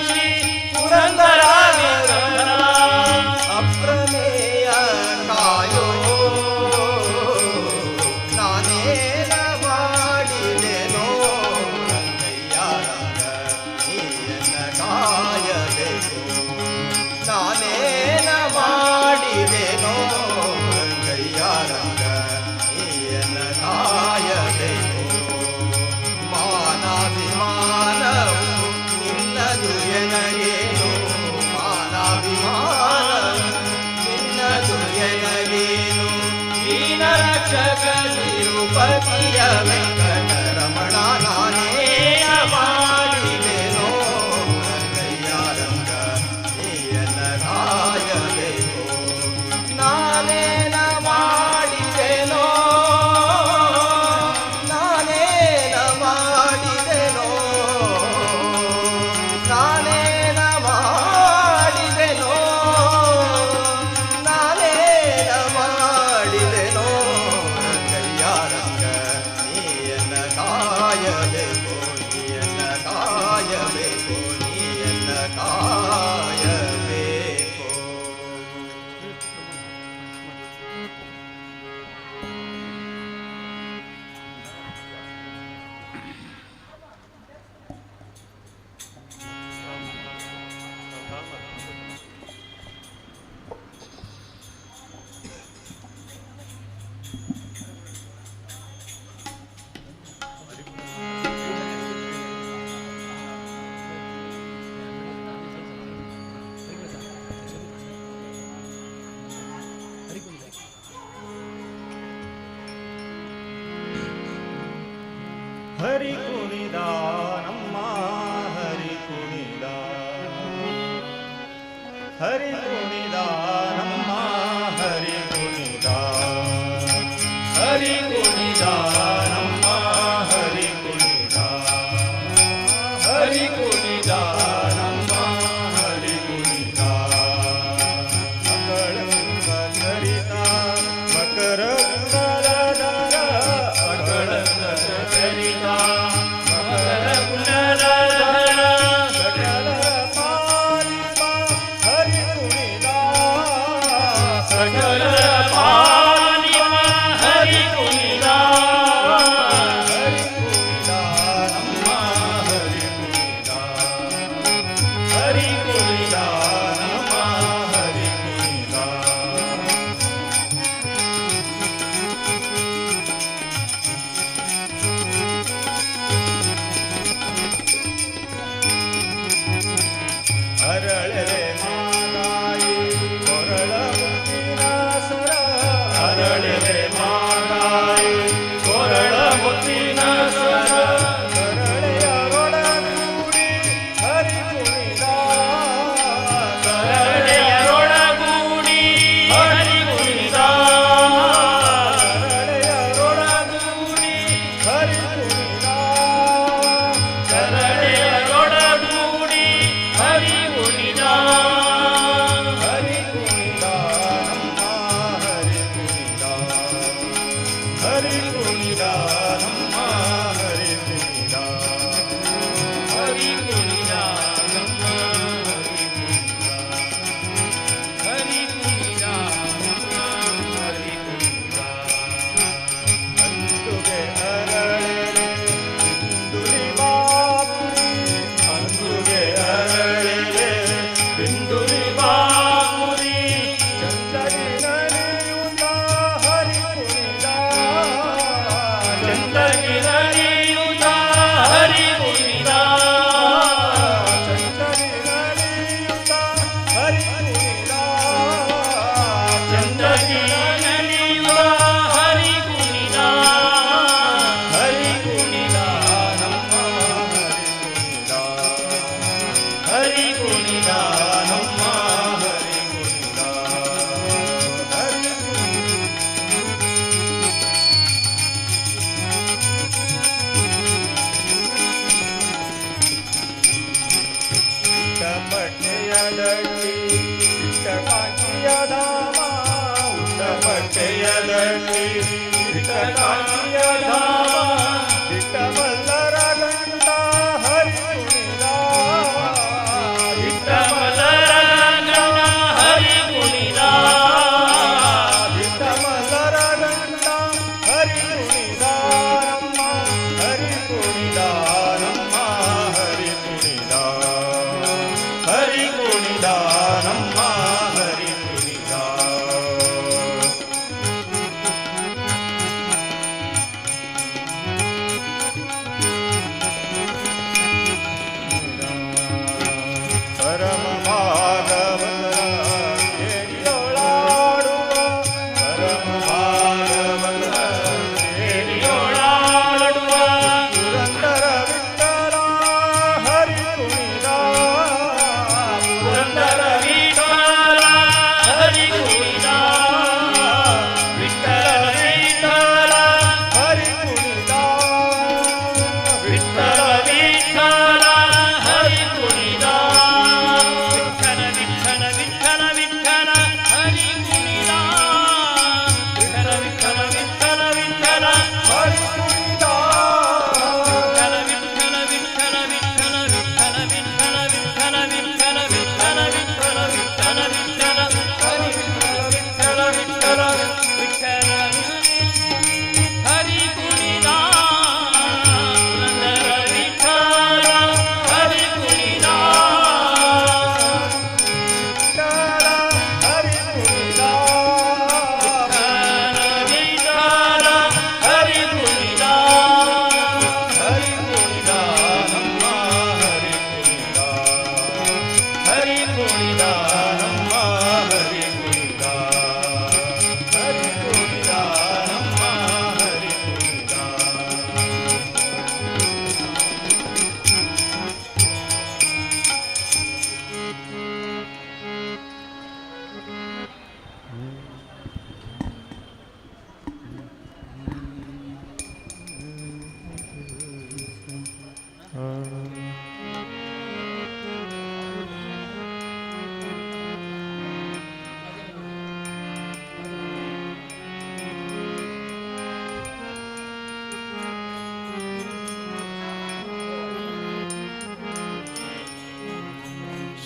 [SPEAKER 1] ಶ್ರೀ ಪುರಂದರ ವಿಠಲ
[SPEAKER 3] ಅಪ್ರಮೇಯ ಕಾಯೋ ನಾನೇನ ಮಾಡಿದೆನೋ ರಂಗಯ್ಯ ರಂಗ ನೀಯನ ಕಾಯಬೇಕು ನಾನೇನ ಮಾಡಿದೆನೋ ರಂಗಯ್ಯ ರಂಗ ನೀಯನ ಕಾಯಬೇಕು ಮಾನಾಭಿಮಾನವು ನಿನ್ನದು ಎನಗೇನು ಮಾನಾಭಿಮಾನವು ನಿನ್ನದು ಎನಗೇನು ದೀನ ರಕ್ಷಕ ತಿರುಪತಿಯ ವೆಂಕಟರಮಣ ನಾನೇನ ಮಾಡಿದೆನೋ ರಂಗಯ್ಯ ರಂಗ ನೀಯನ ಕಾಯಬೇಕು ನಾನೇನ ಮಾಡಿದೆನೋ ನಾನೇನ ಮಾಡಿದೆನೋ ನಾನೇನ ಮಾಡಿದೆನೋ ನಾನೇನ ಮಾಡಿದೆನೋ ರಂಗಯ್ಯ ರಂಗ ನೀಯ ಹರಿ ಕುಣಿದ ನಮ್ಮ ಹರಿ ಕುಣಿದ ಹರಿ ಕುಣಿದ ನಮ್ಮ ಹರಿ ಕುಣಿದ ಹರಿ ಕುಣಿದ ನಮ್ಮ ಹರಿ ಕುಣಿದ ಹರಿ ಕುಣಿದ ನಮ್ಮ ಹರಿ ಕುಣಿದ ಮಕ್ಕಳಂಗ ಸರಿತ ಮಕರ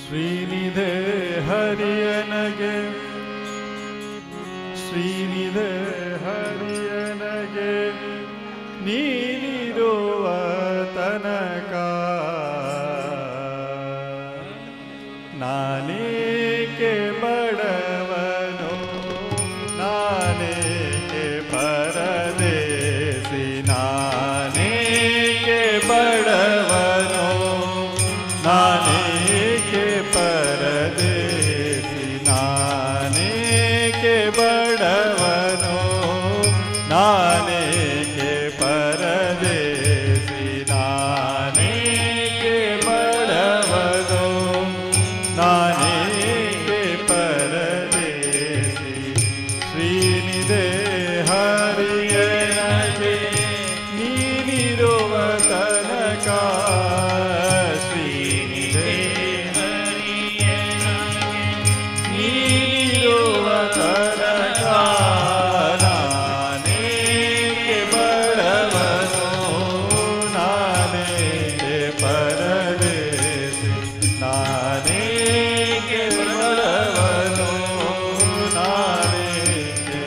[SPEAKER 3] ಶ್ರೀನಿಧೆ ಹರಿಯನಗೆ ಶ್ರೀನಿಧೆ ಹರಿಯನಗೆ ನೀನಿರುವ ತನಕ ನಾನೇಕೆ ಬಡವನು ನಾನೇಕೆ ಪರದೇಸಿ ನಾನೇಕೆ ಬಡವನು ನಾನೇಕೆ ಪರದೇಸಿ ನಾನೇಕೆ ಬಡವನು ನಾನೇಕೆ ಪರದೇಸಿ ನಾನೇಕೆ ಬಡವನು ನಾನೇಕೆ ಪರದೇಸಿ ಶ್ರೀನಿಧೆ ಹರಿಯನಗೆ ನೀನಿರುವ ತನಕ ಶ್ರೀನಿಧೆ ನೀನಿರುವ ತನಕ ನಾನೇಕೆ ಬಡವನು ನಾನೇಕೆ ಪರದೇಸಿ ನಾನೇಕೆ ಬಡವನು ನಾನೇಕೆ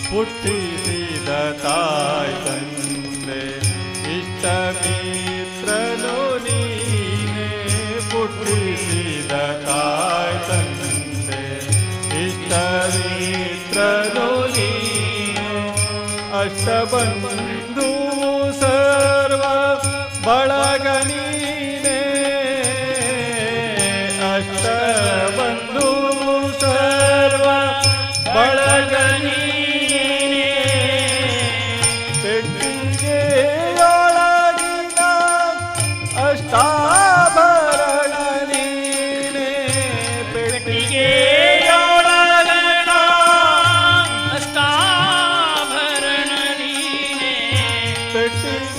[SPEAKER 3] ಹುಟ್ಟಿಸಿದ ತಾಯಿ ತಂದೆ ಇಷ್ಟ ಮಿತ್ರನು ನೀನೆ ಹುಟ್ಟಿಸಿದ ತಾಯಿ ತಂದೆ ಇಷ್ಟ ಮಿತ್ರನು ನೀನೆ ಅಷ್ಟಬಂಧು ಸರ್ವ ಬಳಗ ನೀನೆ ಅಷ್ಟಬಂಧು ಸರ್ವ ಬಳಗ ನೀನೆ ಪೆಟ್ಟಿಗೆಯೊಳಗಿನ ಅಷ್ಟಾಭರಣ ನೀನೆ
[SPEAKER 7] ಪೆಟ್ಟಿಗೆಯೊಳಗಿನ ಅಷ್ಟಾಭರಣ ನೀನೆ
[SPEAKER 3] ಪೆಟ್ಟಿಗೆಯೊಳಗಣ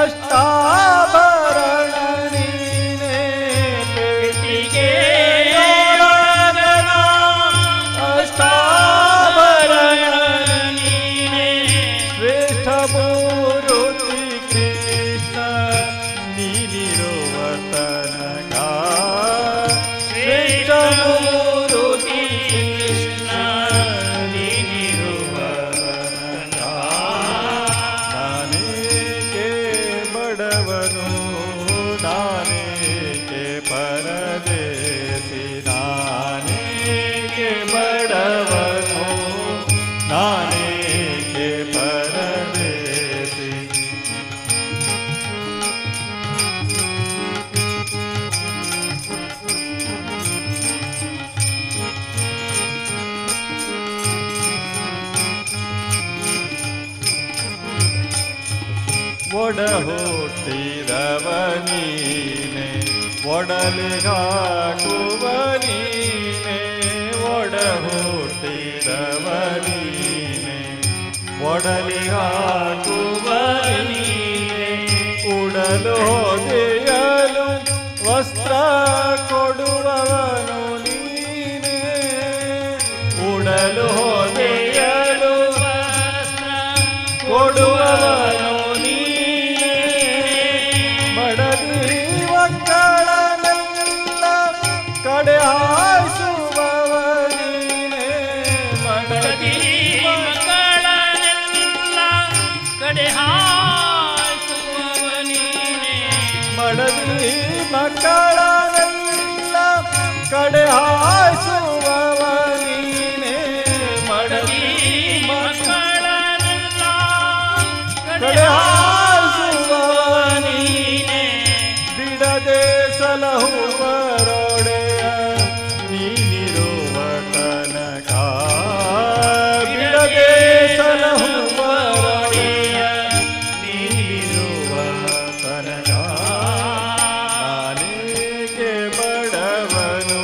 [SPEAKER 3] ಅಷ್ಟಾಭರಣ ನೀನೆ
[SPEAKER 7] ಪೆಟ್ಟಿಗೆಯೊಳಗಿನ ಅಷ್ಟಾಭರಣ ನೀನೆ
[SPEAKER 3] ಶ್ರೇಷ್ಠ ಮೂರುತಿ ಕೃಷ್ಣ ನೀನಿರುವ ತನಕ ಶ್ರೇಷ್ಠ ಮೂರುತಿ ಕೃಷ್ಣ ನೀನಿರುವ ತನಕ ನಾನೇಕೆ ಬಡವನು ನಾನೇಕೆ ಪರದೇಸಿ ನಾನೇಕೆ ಬಡವನು ನಾನೇಕೆ ಪರದೇಸಿ ಒಡ ಹುಟ್ಟಿದವ ನೀನೆ ಒಡಲಿಗಾಕುವ ನೀನೆ ಒಡ ಹುಟ್ಟಿದವ ನೀನೆ ಒಡಲಿಗಾಕುವ ನೀನೆ ಉಡಲು ಹೊದೆಯಲು ವಸ್ತ್ರ ಕೊಡುವವನು ನೀನೆ ಉಡಲು ಹೊದೆಯಲು ಕೊಡುವವನು ನೀನೆ ಮಡದಿ ಮಕ್ಕಳನ್ನೆಲ್ಲ ಕಡೆ ಹಾಯಿಸುವವ ನೀನೆ ಮಡದಿ
[SPEAKER 7] ಮಕ್ಕಳನ್ನೆಲ್ಲ ಕಡೆ ಹಾಯಿಸುವವ ನೀನೆ
[SPEAKER 3] ಮಡದಿ ಮಕ್ಕಳನ್ನೆಲ್ಲ ಕಡೆ ಹಾಯಿಸುವವ ನೀನೆ ಮಡದಿ
[SPEAKER 7] ಮಕ್ಕಳನ್ನೆಲ್ಲ
[SPEAKER 3] ಕಡೆ ಹಾಯಿಸುವವ ನೀನೆ ಬಿಡದೆ ಸಲಹುವರೊಡೆಯ ನೀನಿರುವ ತನಕ ಬಿಡದೆ ಸಲಹುವರೊಡೆಯ ನೀನಿರುವ ತನಕ ನಾನೇಕೆ ಬಡವನು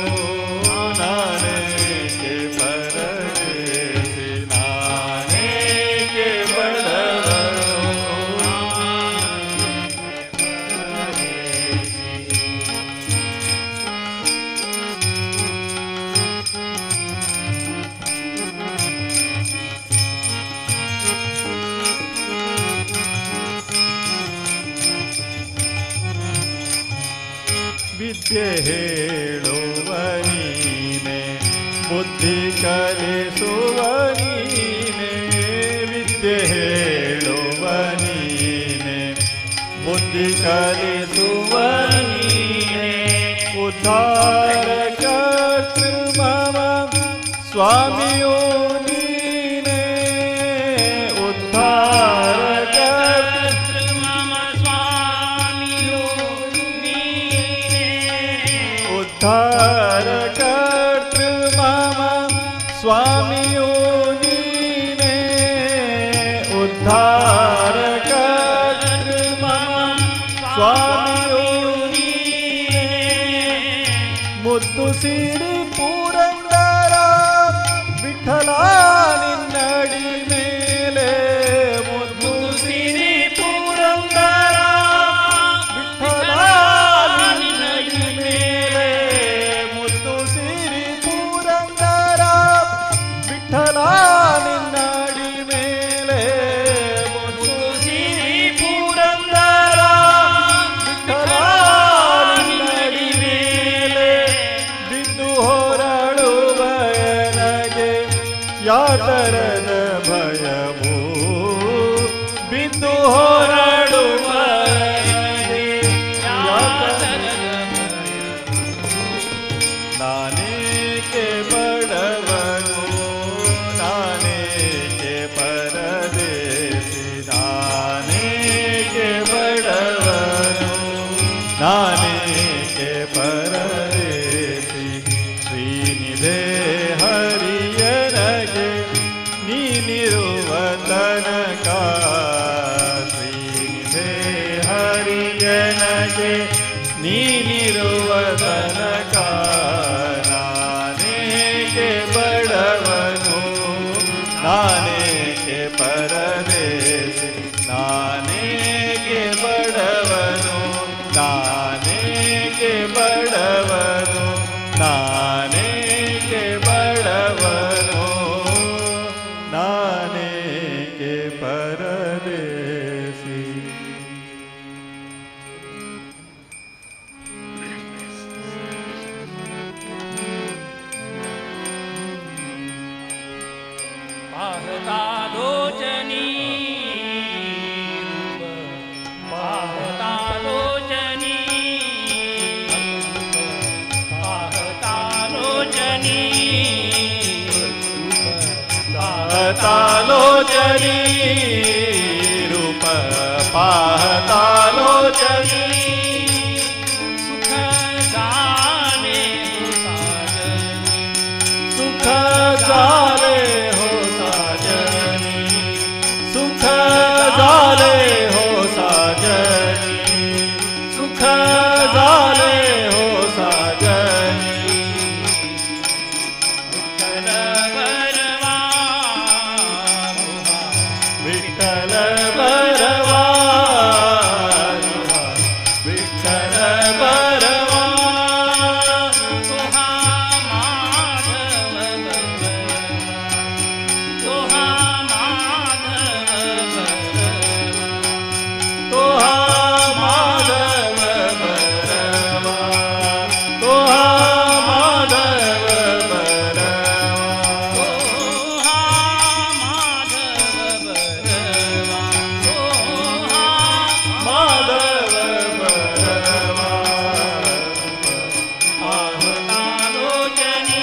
[SPEAKER 3] ವಿದ್ಯೆ ಹೇಳುವ ನೀನೆ, ಬುದ್ಧಿ ಕಲಿಸುವ ನೀನೆ. ವಿದ್ಯೆ ಹೇಳುವ ನೀನೆ, ಬುದ್ಧಿ ಕಲಿಸುವ ನೀನೆ. ಉದ್ಧಾರ ಕರ್ತೃ ಮಮ ಸ್ವಾಮಿಯೋ ನೀನೆ. ಉದ್ಧಾರ ಕರ್ತೃ
[SPEAKER 7] ಮಮ ಸ್ವಾಮಿಯೋ ನೀನೆ.
[SPEAKER 3] ಉದ್ಧಾರ ಕರ್ತೃ ಮಮ ಸ್ವಾಮಿಯೋ ನೀನೆ. ಉದ್ಧಾರ ಕರ್ತೃ ಮಮ ಸ್ವಾಮಿಯೋ ನೀನೆ. ಮುದ್ದು ಸಿರಿ ಪುರಂದರ ವಿಠಲ ನಿನ್ನಡಿ ಮೇಲೆ. ಮುದ್ದು ಸಿರಿ ಪುರಂದರ ವಿಠಲ ನಿನ್ನಡಿ ಮೇಲೆ. ಮುದ್ದು ಸಿರಿ ಪುರಂದರ ವಿಠಲ ನಿನ್ನಡಿ ಮೇಲೆ. ಮುದ್ದು ಸಿರಿ ಪುರಂದರ ವಿಠಲ ನಿನ್ನಡಿ ಮೇಲೆ. ಬಿದ್ದು ಹೊರಡುವ ನನಗೆ ಯಾತರದ ಭಯವು. ಬಿದ್ದು ಹೊರಡುವ ನನಗೆ ಯಾತರದ ನಾನೇಕೆ ಬಡವನು, ನಾನೇಕೆ ಪರದೇಶಿ. ನಾನೇಕೆ ಬಡವನು, ನಾನೇಕೆ ಪರದೇಶಿ. ಶ್ರೀನಿಧೆ ಹರಿಯನಗೆ ನೀನಿರುವ ತನಕ. ಶ್ರೀನಿಧೆ ಹರಿಯನಗೆ ನೀನಿರುವ ತನಕ. ನಾನೇಕೆ ಬಡವನು, ನಾನೇಕೆ ಪರದೇಶಿ. ನಾನೇಕೆ ಬಡವನು, ನಾನೇಕೆ ಬಡವನು, ನಾನೇಕೆ ಬಡವನು, ನಾನೇಕೆ ಪರದೇಶಿ.
[SPEAKER 7] पाहता लोचनी रूप, पाहता लोचनी, पाहता लोचनी
[SPEAKER 3] पाहता लोचनी रूप, पाहता लोचनी.
[SPEAKER 7] सुख जाने साजनी,
[SPEAKER 3] सुख जाले हो साजनी. सुख जाले हो साजनी. सुख जाले हो साजनी.
[SPEAKER 7] विठ्ठल
[SPEAKER 3] विठ्ठल
[SPEAKER 7] बरवा मुहा,
[SPEAKER 3] बरवा, विठ्ठल बरवा.
[SPEAKER 7] तुहा माधव बरवा, तुहा माधव बरवा,
[SPEAKER 3] तोहा माधव बरवा. तोहा माधव बरवा.
[SPEAKER 7] तोहा माधव बरवा, तोहा
[SPEAKER 3] माधव बरवा.
[SPEAKER 7] पाहता लोचनी,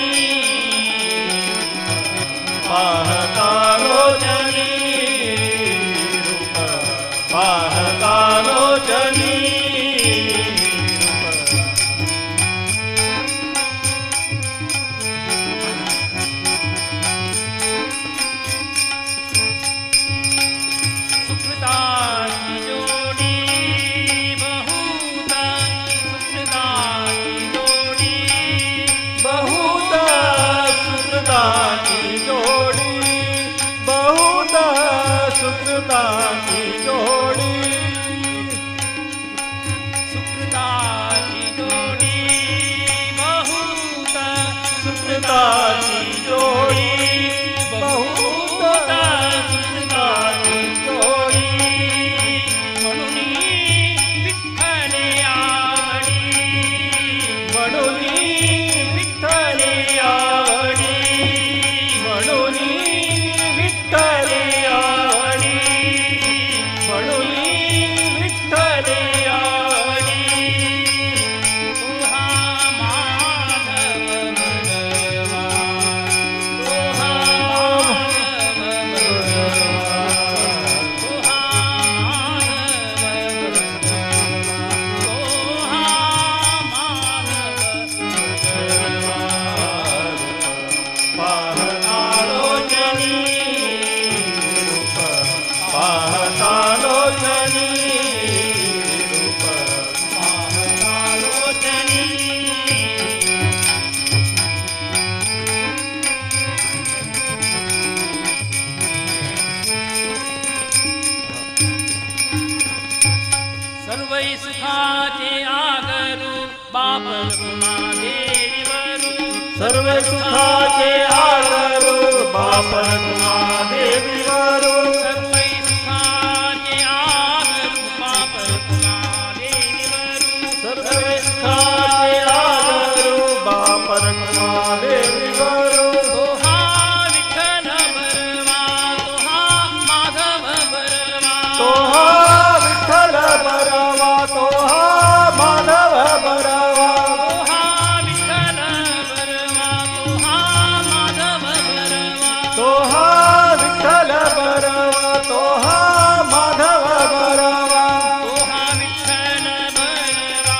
[SPEAKER 3] पाहता लोचनी रूप, पाहता लोचनी रूप.
[SPEAKER 7] सुकृताची जोडी बहुधा, सुकृताची जोडी
[SPEAKER 3] बहुधा सुकृताची जोडी. बहुधा सुकृताची जोडी.
[SPEAKER 7] सुकृताची जोडी बहुधा,
[SPEAKER 3] सुकृताची जोडी.
[SPEAKER 7] बहुधा
[SPEAKER 3] सुकृताची जोडी.
[SPEAKER 7] म्हणून विठ्ठले आवडी,
[SPEAKER 3] रूप पाहता लोचनी रूप पाहता लोचनी सर्वै सुखाचे आगरू बाप करुणा देवीवरू
[SPEAKER 1] सर्व सुखाचे आगरू बाप करुणा देवीवरू
[SPEAKER 3] सर्वै सुखाचे आगरू बाप करुणा देवीवरू
[SPEAKER 1] सर्व सुखाचे आगरू बाप करुणा देवीवरू
[SPEAKER 3] तो हा विठ्ठल बरवा तो हा माधव बरवा
[SPEAKER 1] तो हा विठ्ठल बरवा तो हा माधव बरवा
[SPEAKER 3] तो हा विठ्ठल बरवा तो हा माधव बरवा
[SPEAKER 1] तो हा विठ्ठल बरवा तो हा माधव बरवा
[SPEAKER 3] तो हा विठ्ठल बरवा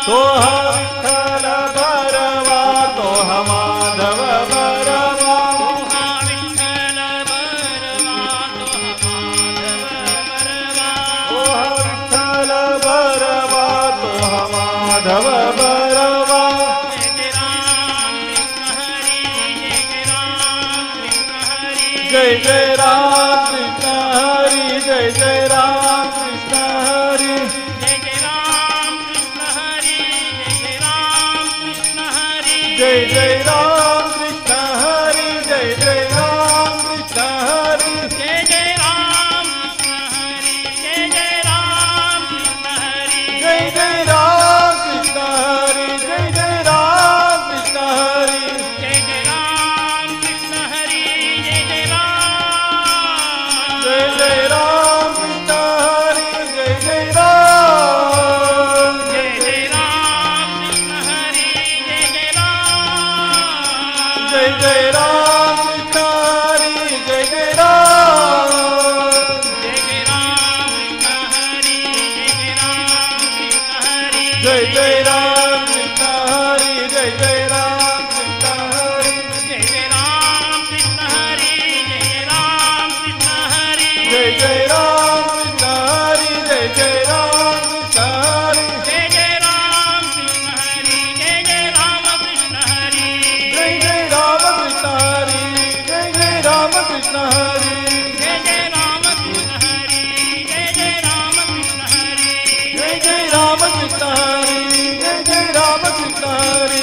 [SPEAKER 1] तो हा विठ्ठल बरवा तो हा माधव बरवा
[SPEAKER 3] तो हा विठ्ठल बरवा तो हा माधव बरवा
[SPEAKER 1] तो हा विठ्ठल बरवा तो हा माधव बरवा
[SPEAKER 3] जय जय राम कृष्ण हरी जय जय
[SPEAKER 1] राम कृष्ण हरी जय जय राम कृष्ण हरी
[SPEAKER 3] जय जय राम कृष्ण हरी जय जय राम कृष्ण हरी
[SPEAKER 1] जय जय राम कृष्ण हरी जय जय राम कृष्ण हरी
[SPEAKER 3] जय जय राम कृष्ण हरी जय जय राम कृष्ण हरी
[SPEAKER 1] जय जय राम कृष्ण हरी जय जय राम
[SPEAKER 3] जय जय राम कृष्ण हरी जय जय राम
[SPEAKER 1] जय जय राम कृष्ण हरी जय जय राम
[SPEAKER 3] जय जय राम कृष्ण हरी जय जय राम
[SPEAKER 1] जय जय राम कृष्ण हरी
[SPEAKER 3] जय जय राम कृष्ण हरी जय जय राम कृष्ण हरी
[SPEAKER 1] जय जय राम कृष्ण हरी जय जय राम कृष्ण हरी
[SPEAKER 3] जय जय राम कृष्ण हरी जय जय राम कृष्ण हरी
[SPEAKER 1] जय जय राम कृष्ण हरी जय जय राम कृष्ण हरी
[SPEAKER 3] जय जय राम कृष्ण हरी जय जय राम कृष्ण हरी
[SPEAKER 1] जय जय राम कृष्ण हरी जय जय राम कृष्ण हरी
[SPEAKER 3] जय जय राम कृष्ण हरी जय जय राम कृष्ण हरी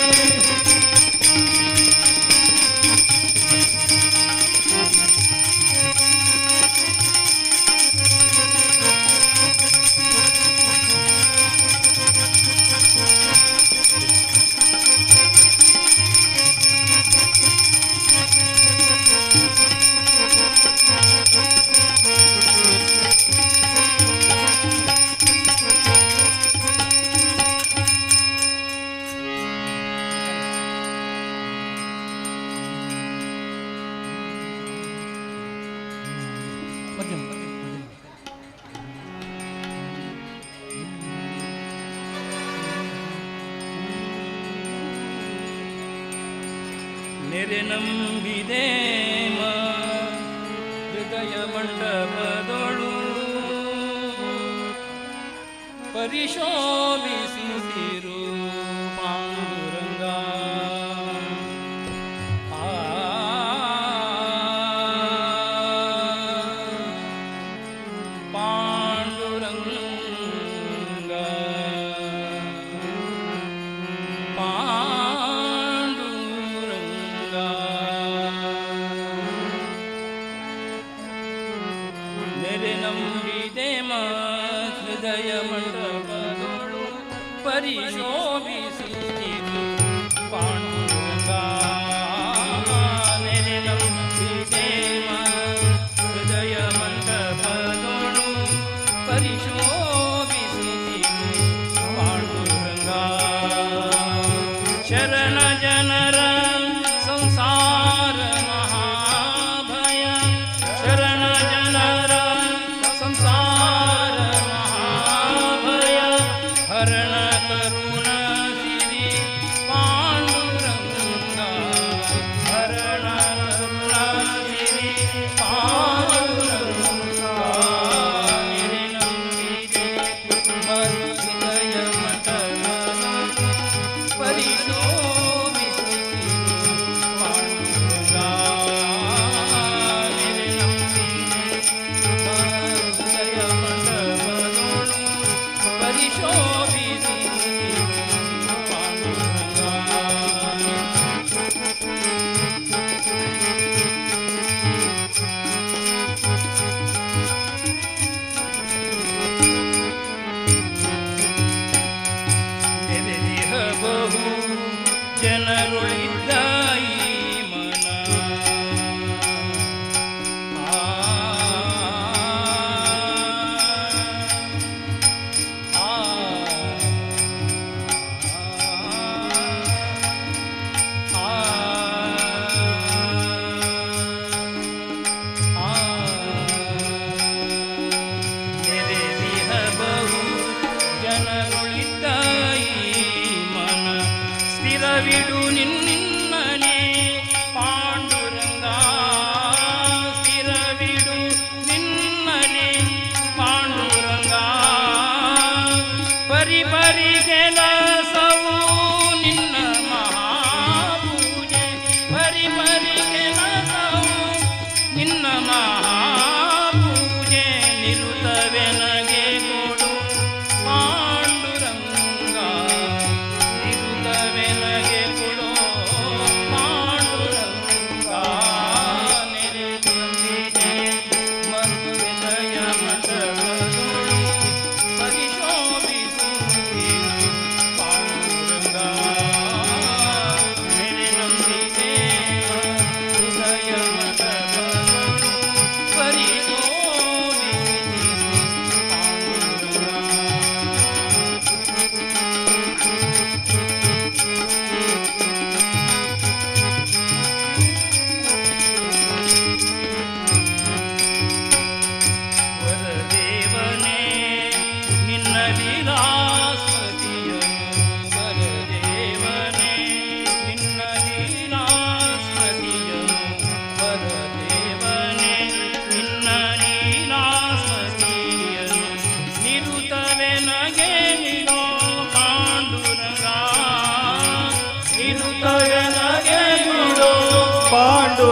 [SPEAKER 3] ನೆರೆನಂಬಿದೇಮ ಹೃದಯ ಮಂಟಪದೊಳು ಪರಿಶೋಭಿಸುತ್ತಿರು ಪಾಂಡುರಂಗ ಪಾಂಡುರಂಗ ಪಾಂಡುರಂಗ ನೆರೆ ನಂಬಿದೆಮ ಹೃದಯ ಮಂಟಪದೊಳು ಪರಿಶೋಭಿಸುತ್ತಿರು ಪಾಂಡುರಂಗ ನೆರೆ ನಂಬಿದೆಮ ಹೃದಯ ಮಂಟಪದೊಳು ಪರಿಶೋಭಿಸುತ್ತಿರು ಪಾಂಡುರಂಗ ಶರಣ ಜನರ ಸಂಸಾರ ಮಹಾಭಯ ಶರಣ ಜನರ ಸಂಸಾರ ಮಹಾಭಯ ಹರಣ ಕರುಣ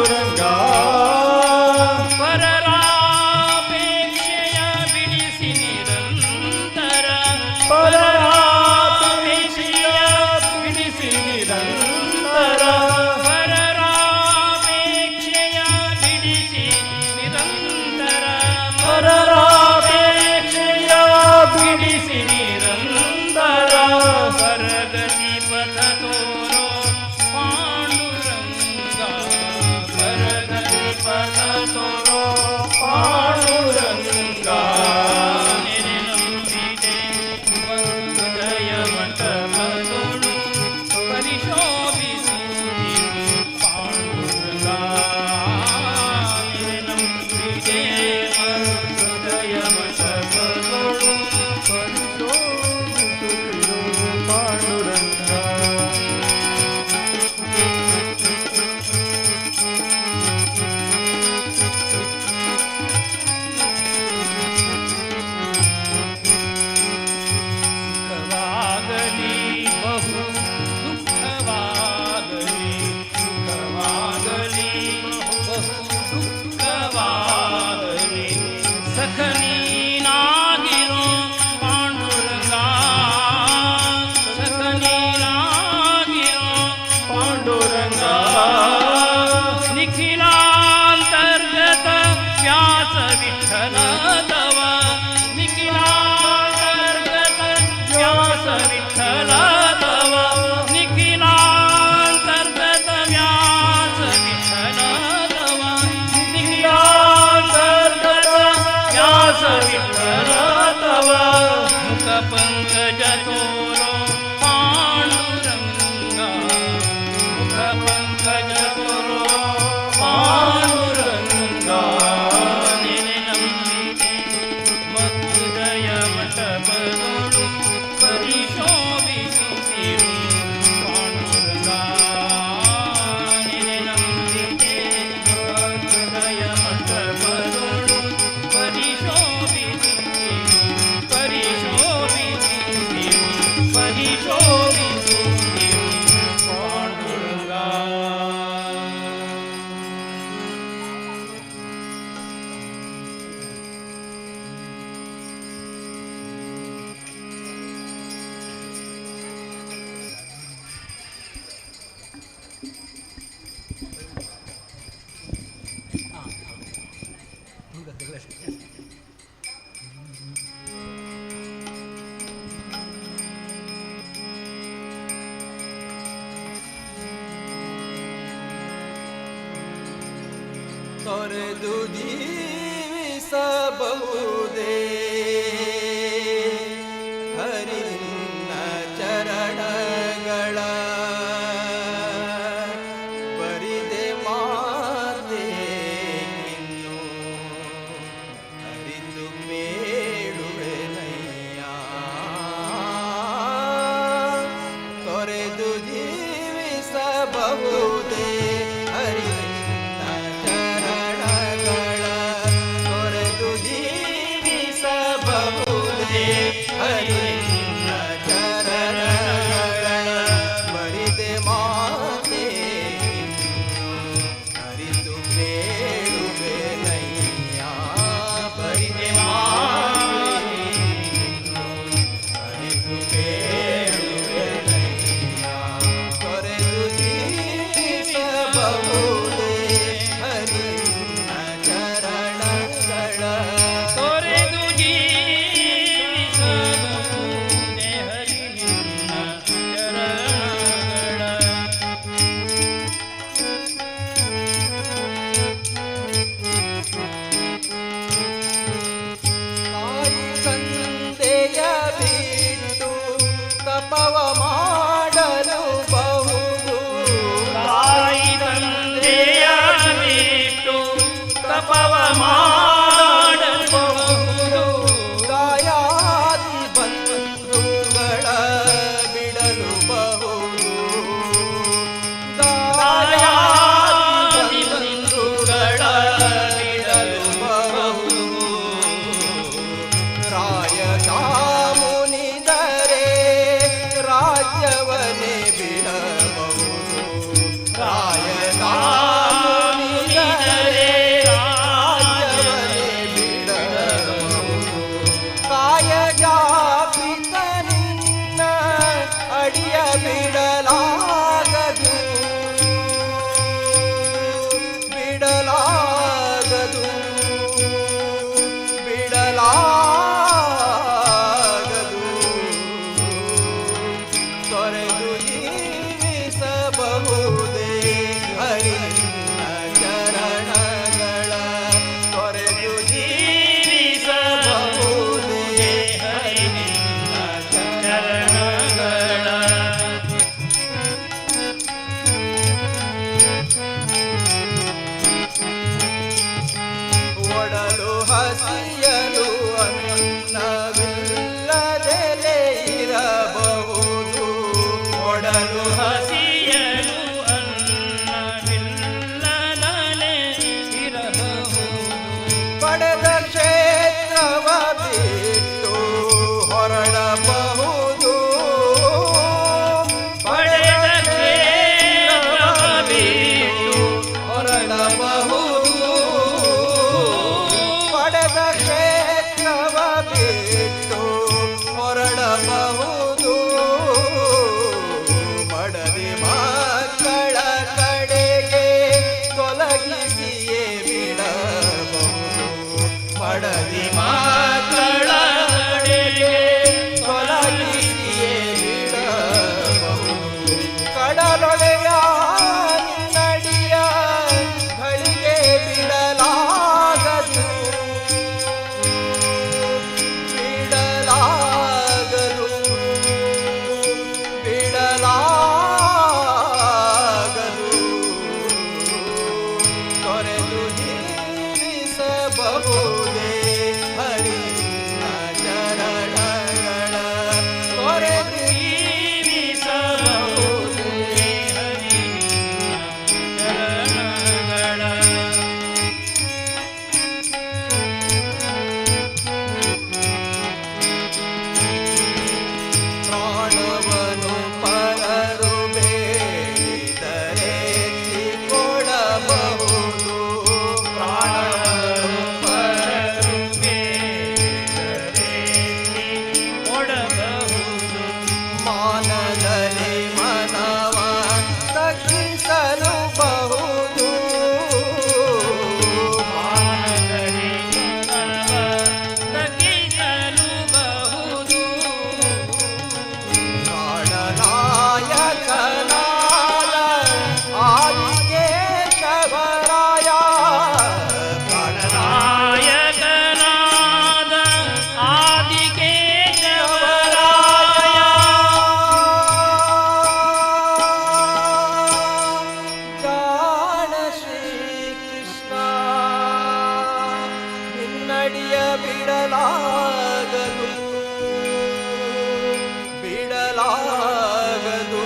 [SPEAKER 3] ಪಾಂಡುರಂಗ
[SPEAKER 7] ಪರರಾಪೇಕ್ಷೆಯ ಬಿಡಿಸಿ ನಿರಂತರ
[SPEAKER 3] ಪರರಾಪೇಕ್ಷೆಯ ಬಿಡಿಸಿ ನಿರಂತರ
[SPEAKER 7] ಪರರಾಪೇಕ್ಷೆಯ ಬಿಡಿಸಿ ನಿರಂತರ
[SPEAKER 3] ಪರರಾಪೇಕ್ಷೆಯ ಬಿಡಿಸಿ ನಿರಂತರ
[SPEAKER 7] ಪರಗತಿ ಪಥ ತೋರೋ ಪಾಂಡುರಂಗ ಪರಗತಿ ಪಥ ತೋರೋ
[SPEAKER 3] ಪಾಂಡುರಂಗ
[SPEAKER 7] ನೆನೆನಂಬಿದೆ ಹೃದಯ ಮಂಟಪದೊಳು ಪರಿಶೋಭಿಸಿ ಪಾಂಡುರಂಗ ನೆನೆನಂಬಿದೆ ಹೃದಯ ಮಂಟಪದೊಳು
[SPEAKER 3] ಪಾಂಡುರಂಗ
[SPEAKER 7] ಸುಖವಾಗಲಿ ಬಹು ದುಃಖವಾಗಲಿ ಸುಖವಾಗಲಿ ಬಹು ದುಃಖವಾಗಲಿ ಸಖನೀನಾಗಿರೋ ಪಾಂಡುರಂಗ ಸಖನೀನಾಗಿರೋ
[SPEAKER 3] ಪಾಂಡುರಂಗ
[SPEAKER 7] ನಿಖಿಲಾಂತರ್ಗತ ವ್ಯಾಸ ವಿಠಲ ತವ ನಿಖಿಲಾಂತರ್ಗತ ವ್ಯಾಸ ವಿಠಲ ತವ ನಿಖಿಲಾಂತರ್ಗತ ವ್ಯಾಸ ವಿಠಲ ತವ ನಿಖಿಲಾಂತರ್ಗತ ವ್ಯಾಸ ವಿಠಲ ತವ ಮುಖ ಪಂಕಜ ತೋರೋ ಪಾಂಡುರಂಗ ಮುಖ ಪಂಕಜ ತೋರೋ ಪಾಂಡುರಂಗ ನೆನೆನಂಬಿದೆ ಮಧುದಯ ಮಂಟಪದೊಳು ಪರಿಶೋಭಿಸುತ್ತಿರು ಪಾಂಡುರಂಗ ನೆನೆನಂಬಿದೆ ಮಧುದಯ ಮಂಟಪದೊಳು ಪರಿಶೋಭಿಸುತ್ತಿರು ಪರಿಶೋಭಿಸುತ್ತಿರು ಪರಿಶೋಭಿಸುತ್ತಿರು ಪಾಂಡುರಂಗ
[SPEAKER 3] ತೊರೆದು ಜೀವಿಸಬಹುದೇ ಹರಿನ ಚರಣಗಳ ಬರಿದೆ ಮಾತೆ ಇನ್ನು ಹರಿದು ಬೇಡುವೆನಯ್ಯ ತೊರೆದು ಜೀವಿಸಬಹುದೇ ಹರಿನ ಚರಣಗಳ ತೊರೆದು ಜೀವಿಸಬಹುದೇ ಹರಿನ ಚರಣಗಳ ಬರಿದೆ ಮಾತೆ ಹರಿದು ಬೇಡುವೆನಯ್ಯ ಬರಿದೆ ಮಾತೆ ಹರಿದು ಬೇಡುವೆನಯ್ಯ ತೊರೆದು ಜೀವಿಸಬಹುದೇ ಹರಿನ ಚರಣಗಳ
[SPEAKER 7] ತೊರೆದು ಜೀವಿಸಬಹುದೇ ಹರಿನಿನ್ನ ಚರಣಗಳ
[SPEAKER 3] ತಾಯಿ ತಂದೆಯ ಬಿಟ್ಟು ತಪವ ಮಾಡಲು ಬಹುದು
[SPEAKER 7] ತಾಯಿ ತಂದೆಯ ಬಿಟ್ಟು ತಪವ ಮಾಡಬಹುದು
[SPEAKER 3] ದಾಯಾದಿ ಬಂಧುಗಳ ಬಿಡಲು ಬಹುದು ದಾಯಾದಿ ಬಂಧುಗಳ ಬಿಡಲು ಬಹುದು ರಾಯತ ಮುನಿದರೆ ರಾಜ್ಯವನ್ನೇ ಬಿಡಬಹುದು ರಾಯತ ಮುನಿದರೆ ಹಸಿಯಲು ಅನ್ನವಿಲ್ಲದೆಲೆ ಇರಬಹುದು ಒಡಲು
[SPEAKER 7] ಹಸಿಯಲು ಅನ್ನವಿಲ್ಲದಲೆ ಇರಬಹುದು
[SPEAKER 3] ಪಡೆದ ಕ್ಷೇತ್ರವ ಬಿಟ್ಟು ಹೊರಡಬಹುದು
[SPEAKER 7] ಪಡೆದ ಕ್ಷೇತ್ರವ ಬಿಟ್ಟು
[SPEAKER 3] ಹೊರಡಬಹುದು ಪಡೆದ ಕ್ಷೇತ್ರವ ಬಿಟ್ಟು ಹೊರಡಬಹುದು ಮಡದಿ ಮಕ್ಕಳ ಕಡೆಗೆ ತೊಲಗಿಸಿಯೇ ಬಿಡಬಹುದು ಮಡದಿ ಮಕ್ಕಳ ಕಡೆಗೆ ತೊಲಗಿಸಿಯೇ ಬಿಡಬಹುದು ಕಡಲೊಡೆಯ ನಡಿಯ ಗಳಿಗೆ ಬಿಡಲಾಗದು ಬಿಡಲಾಗದು ಬಿಡಲಾಗದು ತೊರೆದು ಜೀವಿಸಬಹುದೇ ಹರಿನ ಚರಣಗಳ ತೊರೆದು
[SPEAKER 7] ಜೀವಿಸಬಹುದೇ ಹರಿಯ ಚರಣಗಳ
[SPEAKER 3] ಪ್ರಾಣವನು ಪರರು ಬೇಡರೆ ಕೊಡಬಹುದು ಪ್ರಾಣವನು
[SPEAKER 7] ಪರರು ಬೇಡರೆ ಕೊಡಬಹುದು
[SPEAKER 3] ಮಾನದಲ್ಲಿ ಮನವ ತಗ್ಗಿಸಲು ಬಹುದು
[SPEAKER 7] ಮಾನದಲ್ಲಿ ಮನವ ತಗ್ಗಿಸಲು ಬಹುದು
[SPEAKER 3] ಪ್ರಾಣನಾಯಕನಾದ ಆದಿಕೇಶವರಾಯ
[SPEAKER 7] ನಾಯಕನಾದ ಆದಿಕೇಶವರಾಯ
[SPEAKER 3] ಜಾಣ ಶ್ರೀಕೃಷ್ಣ ಹಿನ್ನಡಿಯ ಬಿಡಲಾಗದು ಬಿಡಲಾಗದು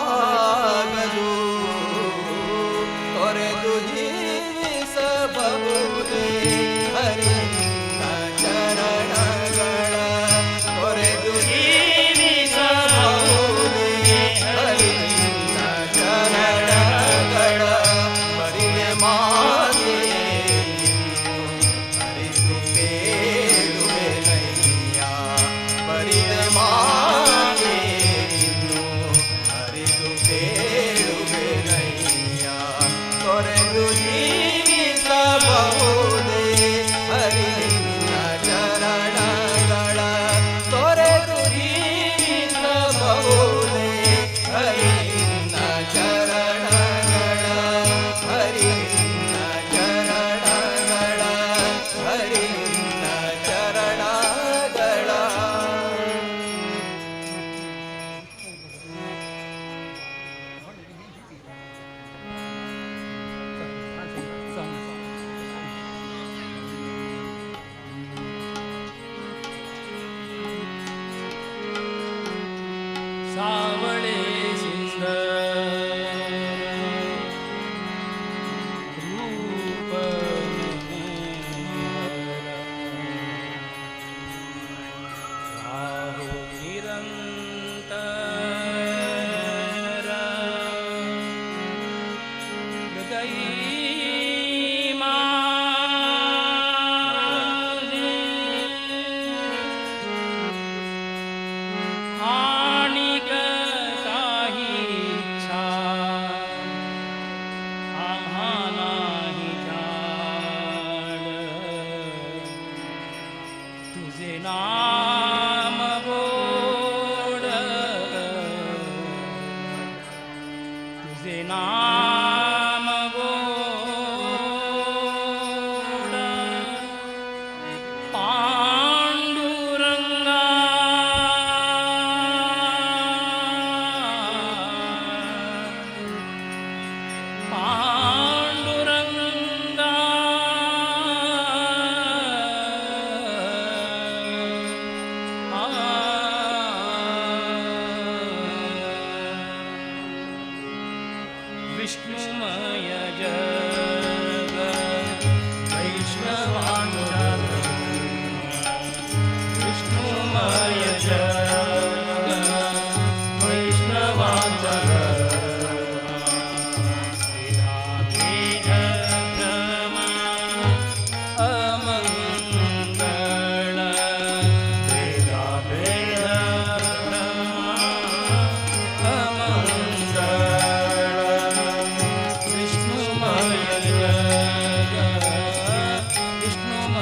[SPEAKER 3] ಬಿಡಲಾಗದು ತೊರೆದು ಜೀವಿಸಬಹುದೇ ಹರಿನ ಚರಣಗಳ ತೊರೆದು ಜೀವಿಸಬಹುದೇ ಹರಿನ ಚರಣಗಳ ಬರಿದೆ ಮಾತೆ ಹರಿದು ಬೇಡುವೆನಯ್ಯ ಬರಿದೆ ಮಾತೆ ಹರಿದು ಬೇಡುವೆನಯ್ಯ ತೊರೆದು ಜೀವಿಸಬಹುದೇ ಹರಿನ ಚರಣಗಳ ತೊರೆದು ಜೀವಿಸಬಹುದೇ ಹರಿನ ಚರಣಗಳ ಹರಿನ ಚರಣಗಳ ಹರಿನ ಚರಣಗಳ
[SPEAKER 7] ಸಾವಳೆ ರೂಪ ರಾಹು ನಿರಂತರ ಹೃದಯ आनिक काही इच्छा आम्हा नाही जाण तुझे नाम गोड तुझे नाम गोड पांडुरंगा पांडुरंगा विष्णुमय जग वैष्णवांचा विष्णुमय जग वैष्णवांचा विष्णुमय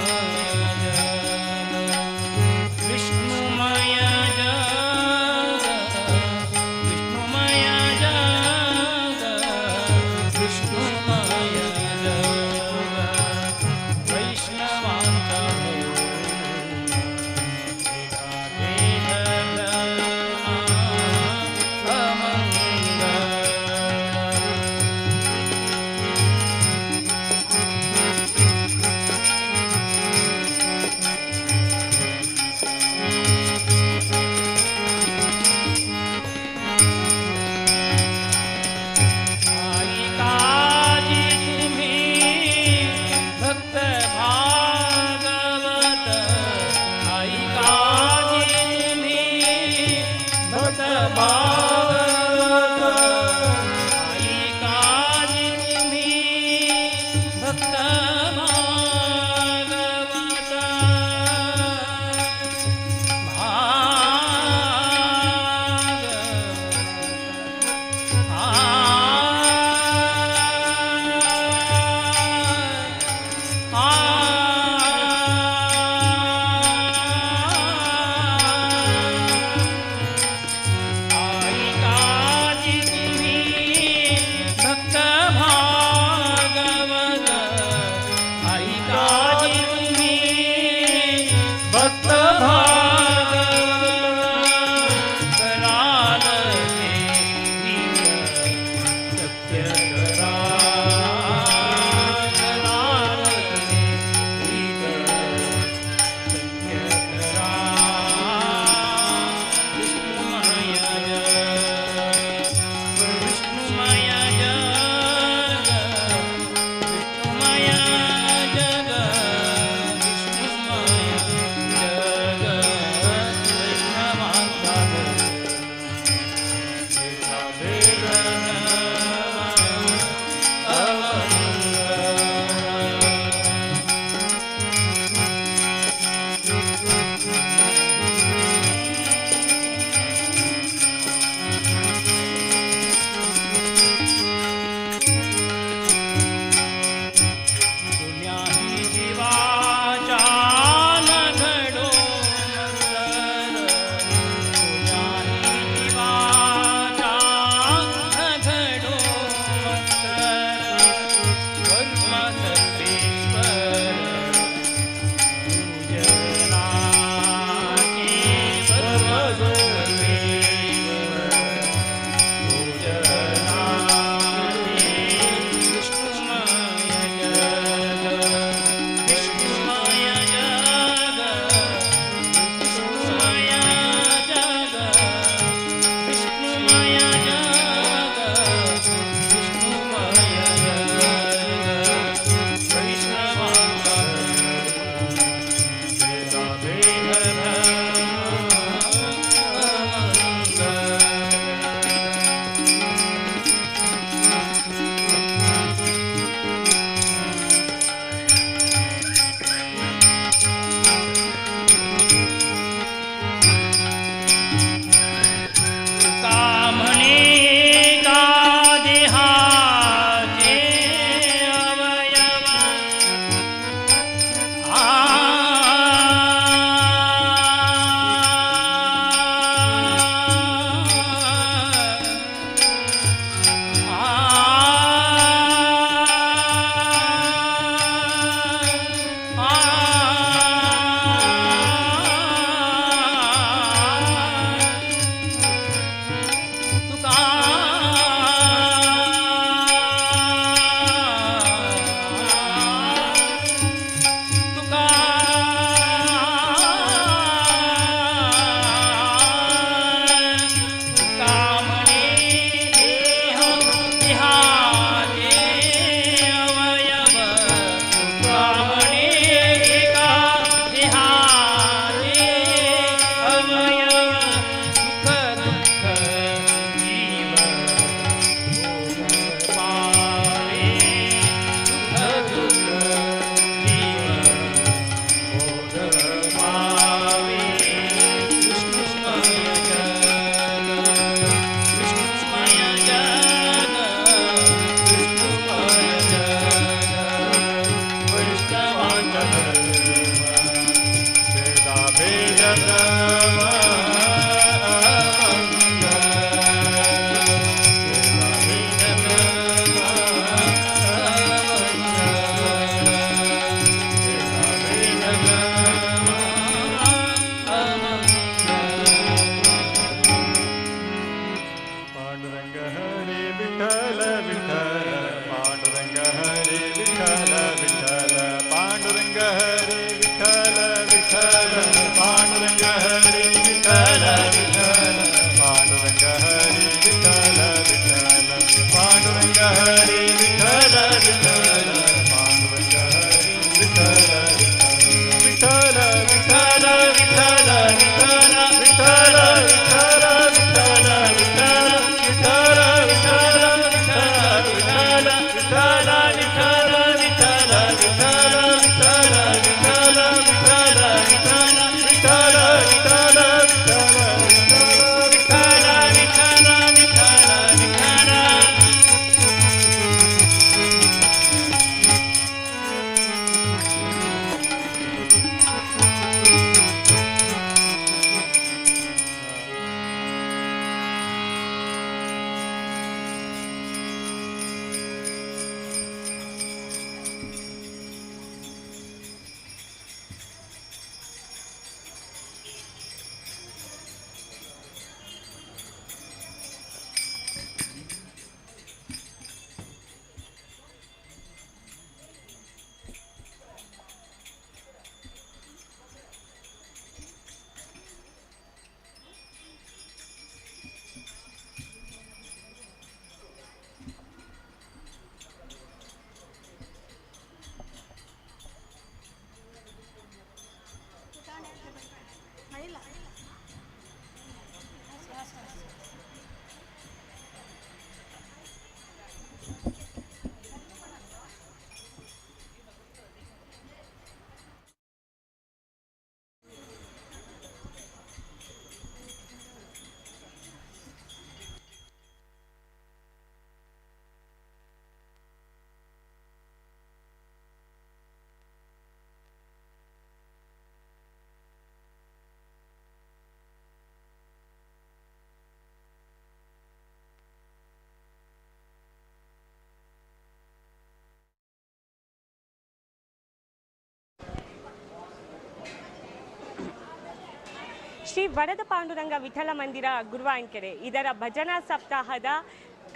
[SPEAKER 5] ಶ್ರೀ ವರದ ಪಾಂಡುರಂಗ ವಿಠಲ ಮಂದಿರ ಗುರುವಾಂಕೆರೆ ಇದರ ಭಜನಾ ಸಪ್ತಾಹದ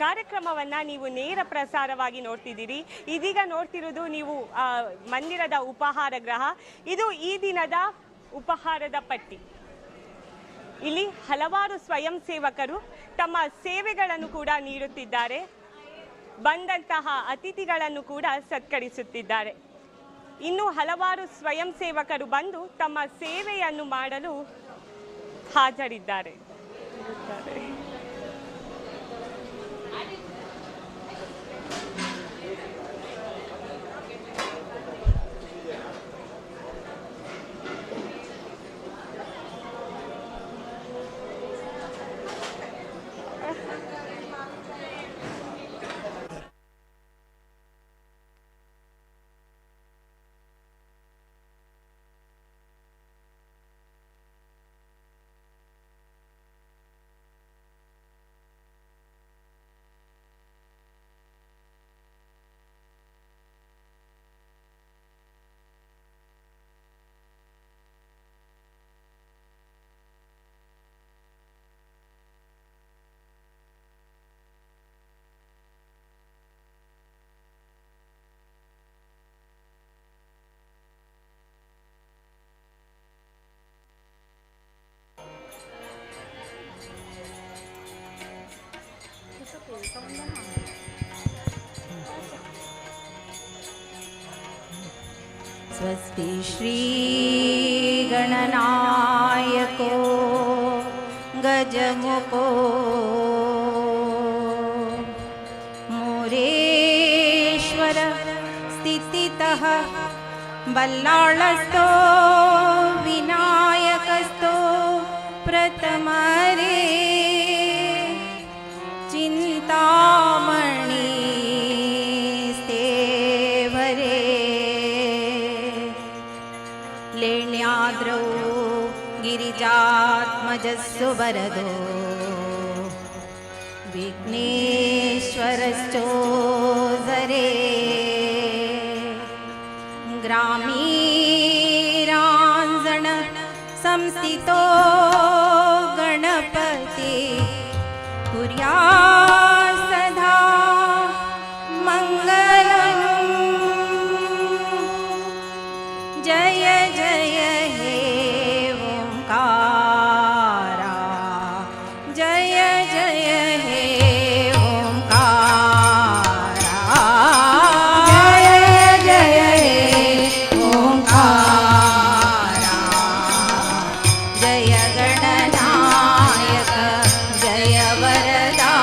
[SPEAKER 5] ಕಾರ್ಯಕ್ರಮವನ್ನು ನೀವು ನೇರ ಪ್ರಸಾರವಾಗಿ ನೋಡ್ತಿದ್ದೀರಿ. ಇದೀಗ ನೋಡ್ತಿರೋದು ನೀವು ಮಂದಿರದ ಉಪಹಾರ ಗೃಹ. ಇದು ಈ ದಿನದ ಉಪಹಾರದ ಪಟ್ಟಿ. ಇಲ್ಲಿ ಹಲವಾರು ಸ್ವಯಂ ಸೇವಕರು ತಮ್ಮ ಸೇವೆಗಳನ್ನು ಕೂಡ ನೀಡುತ್ತಿದ್ದಾರೆ. ಬಂದಂತಹ ಅತಿಥಿಗಳನ್ನು ಕೂಡ ಸತ್ಕರಿಸುತ್ತಿದ್ದಾರೆ. ಇನ್ನು ಹಲವಾರು ಸ್ವಯಂ ಸೇವಕರು ಬಂದು ತಮ್ಮ ಸೇವೆಯನ್ನು ಮಾಡಲು ಹಾಜರಿದ್ದಾರೆ.
[SPEAKER 2] स्वस्ति श्री गणनायको गजमुखो मोरेश्वर स्थितितः बल्लाळस्थो विनायकस्थो प्रथमरे चिन्तामणि लेण्याद्रौ गिरिजात्मजस्सु वरदो विघ्नेश्वरश्चोदरे ग्रामीराञ्जन संस्थितो गणपति कुर्यात् सदा मङ्गलम्। जय जय हे ओंकारा, जय जय हे ओंकारा, जय जय हे ओंकारा, जय गणनायक जय वरदा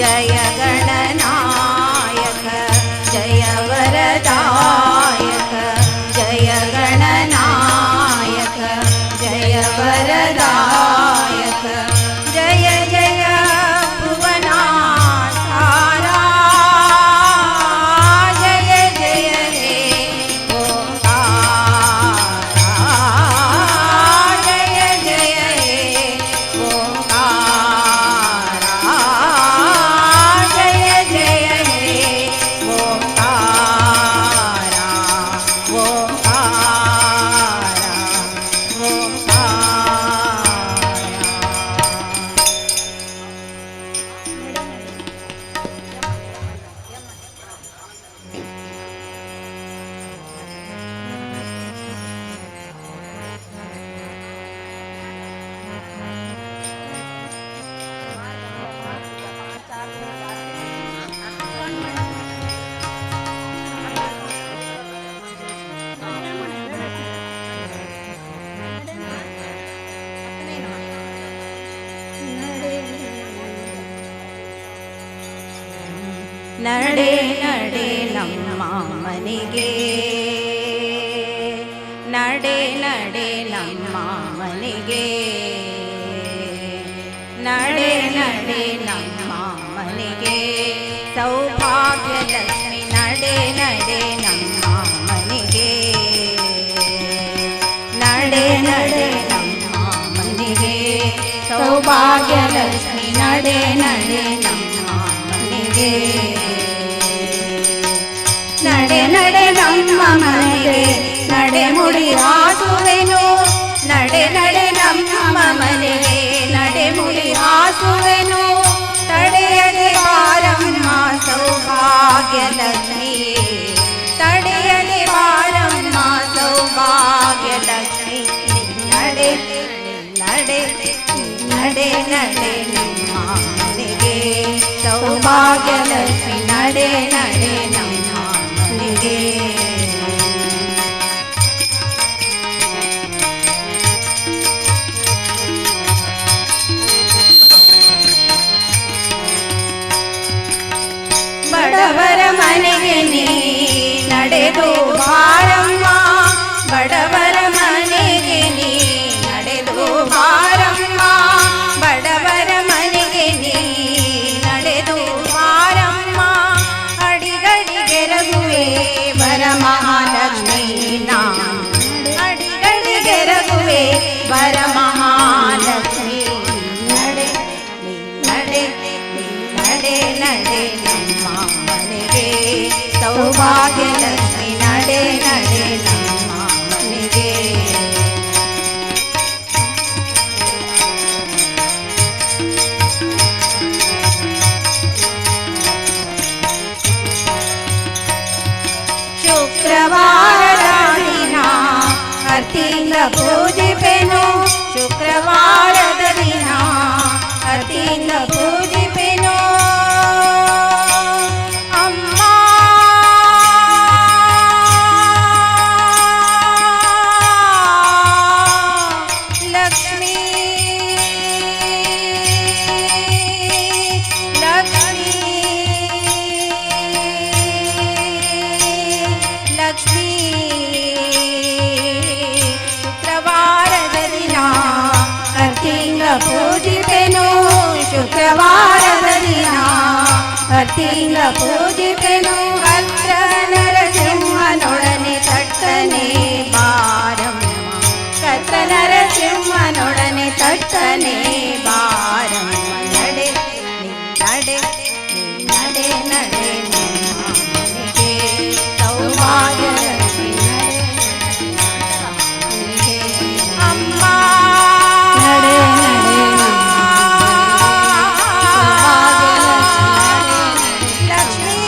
[SPEAKER 2] जय गणनायक जय वरदायक जय गणनायक जय वरदायक जय जय भुवनाधारा जय जय हे ओंकारा जय जय हे ओंकारा जय जय हे ओंकारा ओंकारा ನಡೆ ನಡೆ ನಮ್ಮ ಮನೆಗೆ ನಡೆ ನಡೆ ನಮ್ಮ ಮನೆಗೆ ನಡೆ ನಡೆ ನಮ್ಮ ಮನೆಗೆ ಸೌಭಾಗ್ಯ ಲಕ್ಷ್ಮಿ ನಡೆ ನಡೆ ನಮ್ಮ ಮನೆಗೆ ನಡೆ ನಡೆ ನಮ್ಮ ಮನೆಗೆ ಸೌಭಾಗ್ಯ ಲಕ್ಷ್ಮಿ ನಡೆ ನಡೆ ನಮ್ಮ ಮನೆಗೆ ನಡೆ ನಡೆ ನಮ್ಮ ಮನೆಗೆ ನಡೆ ಮುಡಿ ಹಾಸುವೆನು ನಡೆ ನಡೆ ನಮ್ಮ ಮನೆಗೆ ನಡೆ ಮುಡಿ ಹಾಸುವೆನು ತಡೆಯದೆ ಬಾರಮ್ಮ ಸೌಭಾಗ್ಯ ಲಕ್ಷ್ಮಿ ತಡೆಯದೆ ಬಾರಮ್ಮ ಸೌಭಾಗ್ಯ ಲಕ್ಷ್ಮಿ ನಡೆ ನಡೆ ನಡೆ ನಡೆ ನಮ್ಮ ಮನೆಗೆ ಸೌಭಾಗ್ಯ ಲಕ್ಷ್ಮಿ ನಡೆ ನಡೆ ನಮ್ಮ ಮನೆಗೆ ಬಡವರ ಮನೆಗೆ ನೀ ನಡೆದು ಬಾರಮ್ಮ ಬಡವರ ಮನೆಗೆ ನೀ ನಡೆದು ಬಾರಮ್ಮ ಬಡವರ ಮನೆಗೆ ನೀ ನಡೆದು ಬಾರಮ್ಮ ಅಡಿಗಡಿಗೆರಗುವೆ ವರಮಹಾಲಕ್ಷ್ಮೀ ನಾ ಅಡಿಗಡಿಗೆರಗುವೆ ವರಮಹಾಲಕ್ಷ್ಮೀ ನಡೆ ನಡೆ ನಡೆ ನಡೆ ನಮ್ಮ ಮನೆಗೆ ಸೌಭಾಗ್ಯ ಲಕ್ಷ್ಮಿ ನಡೆ ನಡೆ ನಮ್ಮ ಮನೆಗೆ ಶುಕ್ರವಾರದ ದಿನ ಅತಿಯಿಂದ ಪೂಜಿಪೆನು ಶುಕ್ರವಾರದ ದಿನ ಅತಿಯಿಂದ ಪೂಜಿಪೆನು ಅಮ್ಮ ಲಕ್ಷ್ಮೀ ಲಕ್ಷ್ಮೀ ಲಕ್ಷ್ಮೀ ಶುಕ್ರವಾರದ ದಿನ ಅತಿಯಿಂದ ಪೂಜಿಪೆನು ಶುಕ್ರವಾರದ ದಿನ ಅತಿಯಿಂದ ಪೂಜಿಪೆನು ಹತ್ರ ನರಸಿಂಹನೊಡನೆ ತಟ್ಟನೆ ಬಾರಮ್ಮ ಕತ್ರ ನರಸಿಂಹನೊಡನೆ ತಟ್ಟನೆ ಬಾರಮ್ಮ ನಡೆ ನಡೆ ನಡೆ ನಡೆ ನಮ್ಮ ಮನೆಗೆ ಸೌಭಾಗ್ಯ ಲಕ್ಷ್ಮಿ ನಡೆ ಅಮ್ಮ ನಡೆ ನಡೆ ಲಕ್ಷ್ಮೀ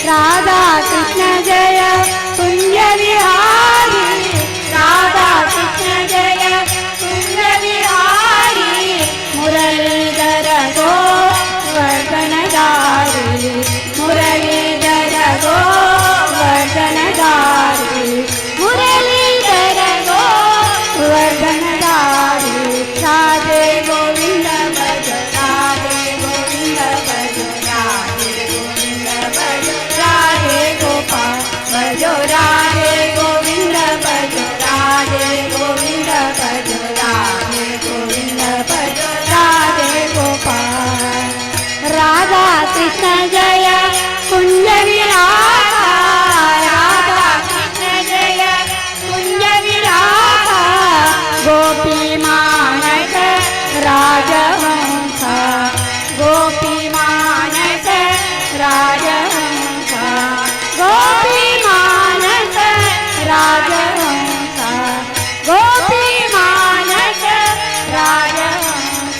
[SPEAKER 2] राधा कृष्ण जय कुंज विहारी राधा कृष्ण जय कुंज विहारी मुरलीधर गोवर्धनधारी मुरलीधर गोवर्धनधारी मुरलीधर गोवर्धनधारी राधे गोविंद भज राधे गोविंद भज राधे गोविंद भज राधे गोपाल भजो राधे गोविंद भज राधे गोविंद भज राधे गोविंद भज राधे गोपाल राधा कृष्ण जय कुंज विराधा राधा कृष्ण जय कुंज विराधा गोपी मानस राजहंस गोपी मानस राजहंस गोपी मानस राजहंस गोपी मानस राजहंस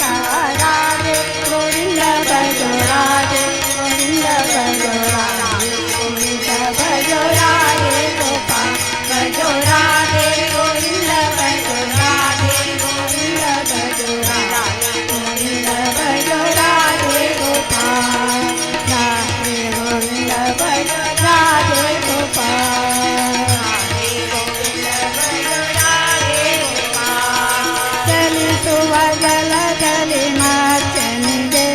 [SPEAKER 2] राधे गोविंद भज राधे गोविंद भज राधे गोविंद भज राधे गोपाल भजो राधे गोविंद भज राधे गोविंद भज राधे गोविंद भज राधे गोपाल राधे गोविंद भज राधे गोपाल राधे गोविंद भज राधे गोपाल चली सुवगल चली माचनी गे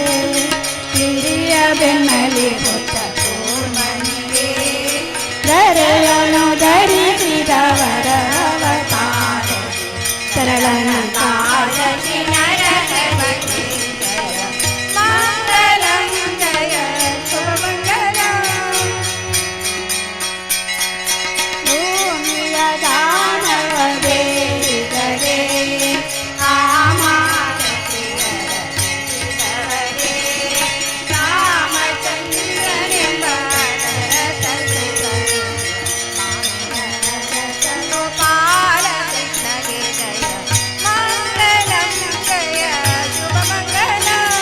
[SPEAKER 2] हिरिय ಬೆನ್ನಲಿ ಹೊತ್ತ ಕೋಮನಿಗೆ ಧರೆಯನು ಧರಿಸಿದವರ ಅವತಾರ ಸರಳನ ಕಾರಸಿ ನರಕವತಿ ಜಯ ಮಂಗಲಂ ಜಯ ಶುಭಮಂಗಲಂ ಭೂಮಿಯ ದಾನವ ಬೇಡಿದರೆ ಆಮಾರ ಪ್ರಿಯರೇ ರಾಮಚಂದ್ರನೆಂಬ ಗೋಪಾಲ ಕೃಷ್ಣಗೆ ಜಯ ಮಂಗಲಂ ಜಯ ಶುಭಮಂಗಲಂ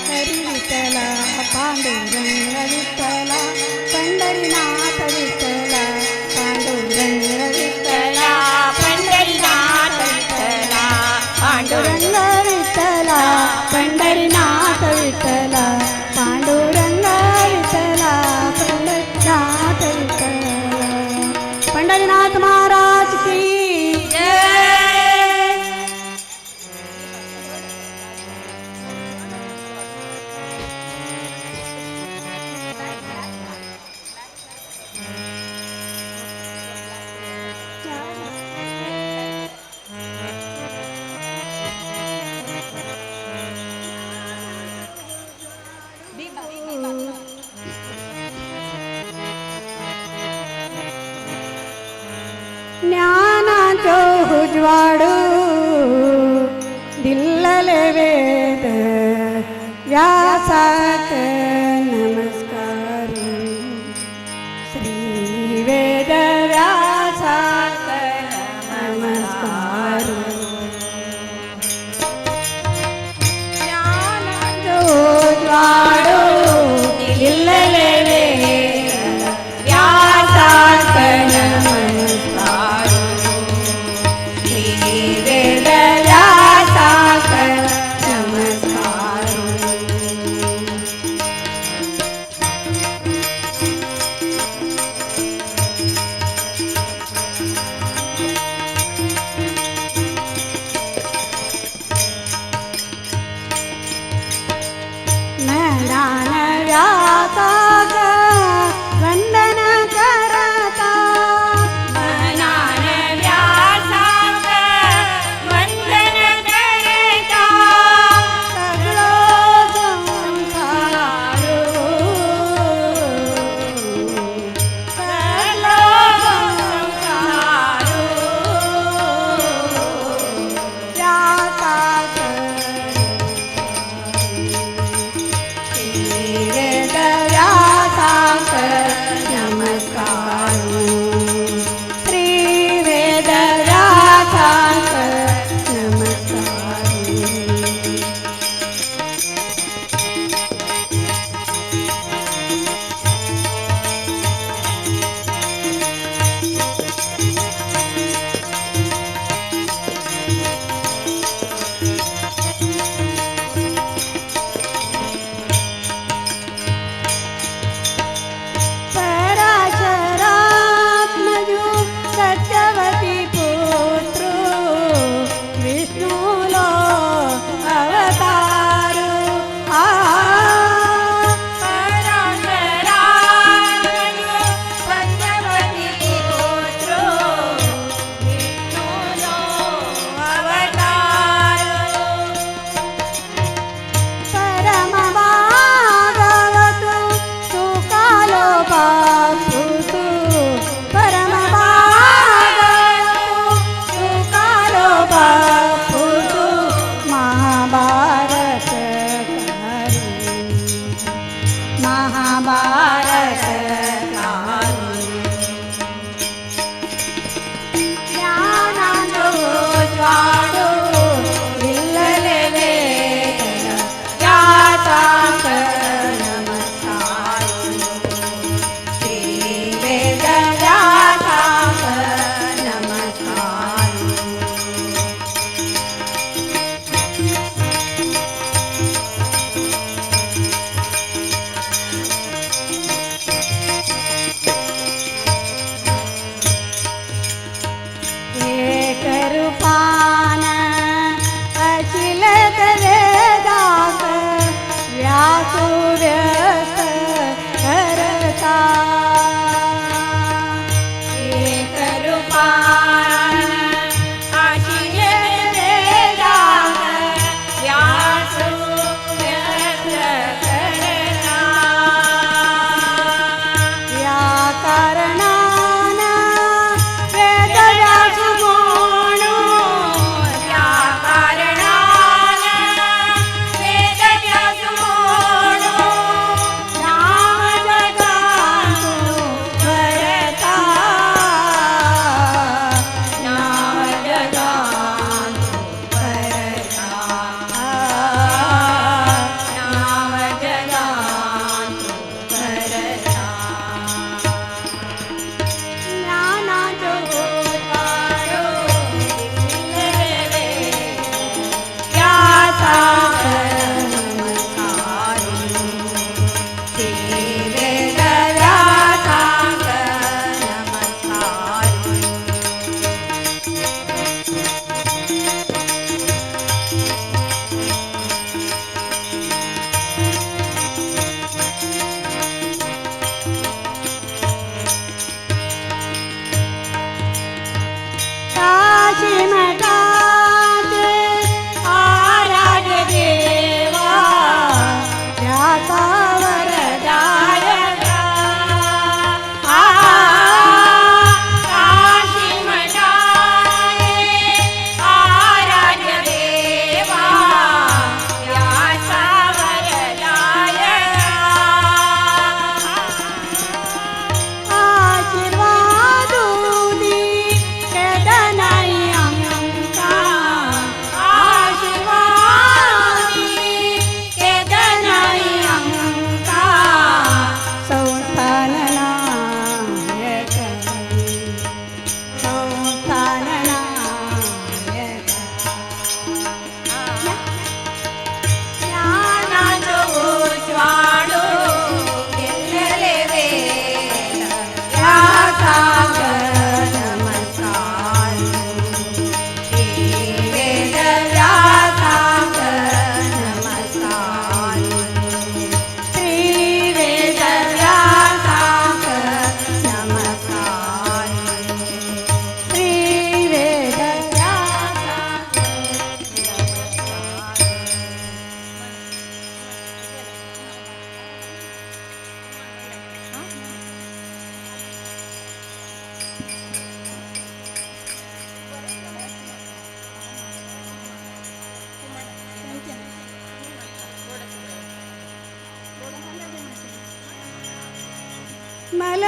[SPEAKER 2] हरी विठ्ठल पांडुरंग विठ्ठल पंढरीनाथ विठ्ठल पांडुरंग विठ्ठल पंढरीनाथ विठ्ठल पांडुरंग विठ्ठल पंढरीनाथ विठ्ठल पांडुरंग विठ्ठल पंढरीनाथ विठ्ठल पंढरीनाथ महाराज की जय ज्ञानाचो उजवाडू दिल्लले वेद व्यासाक नमस्कार श्री वेद व्यासाक नमस्कार ज्ञानाचो उजवाडू दिल्लले वेद व्यासाक नमस्कार श्री वेद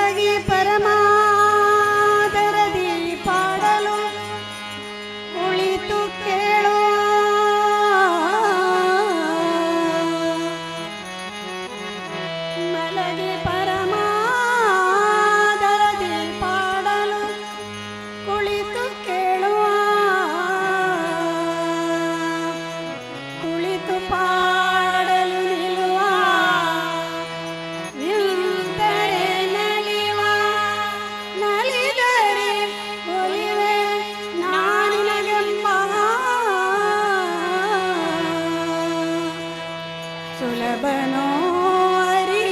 [SPEAKER 2] ಮಲಗಿ ಪರಮಾದರದಿ ಪಾಡಲು ಕುಳಿತು ಕೇಳುವ ಮಲಗಿ ಪರಮಾದರದಿ ಪಾಡಲು ಕುಳಿತು ಕೇಳುವ ಕುಳಿತು ಪಾಡಲು ನಿಲ್ಲುವ ನಿಂತರೆ ನಲಿವ ನಲಿದರೆ ಒಲಿವೆ ನಾನಿನಗೆಂಬ ಸುಲಭನೋ ಅರಿ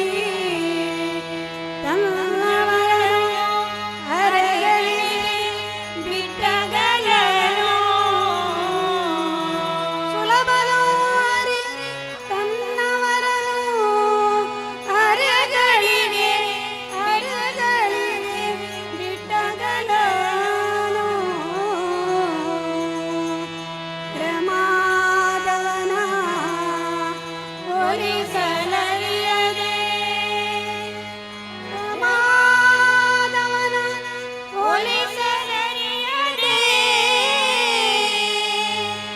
[SPEAKER 2] ತನ್ನವರನು ಅರೆಯಲಿ ಬಿಟ್ಟಗಲನು ಸುಲಭನೋ ಅರಿ ತನ್ನವರನು ಅರೆಗಳಿಗೆ ಬಿಟ್ಟಗಲನು ಪ್ರಮಾದವನ ಹೋಲಿಸಲರಿಯದೆ ಪ್ರಮಾದವನ ಹೋಲಿಸಲರಿಯದೆ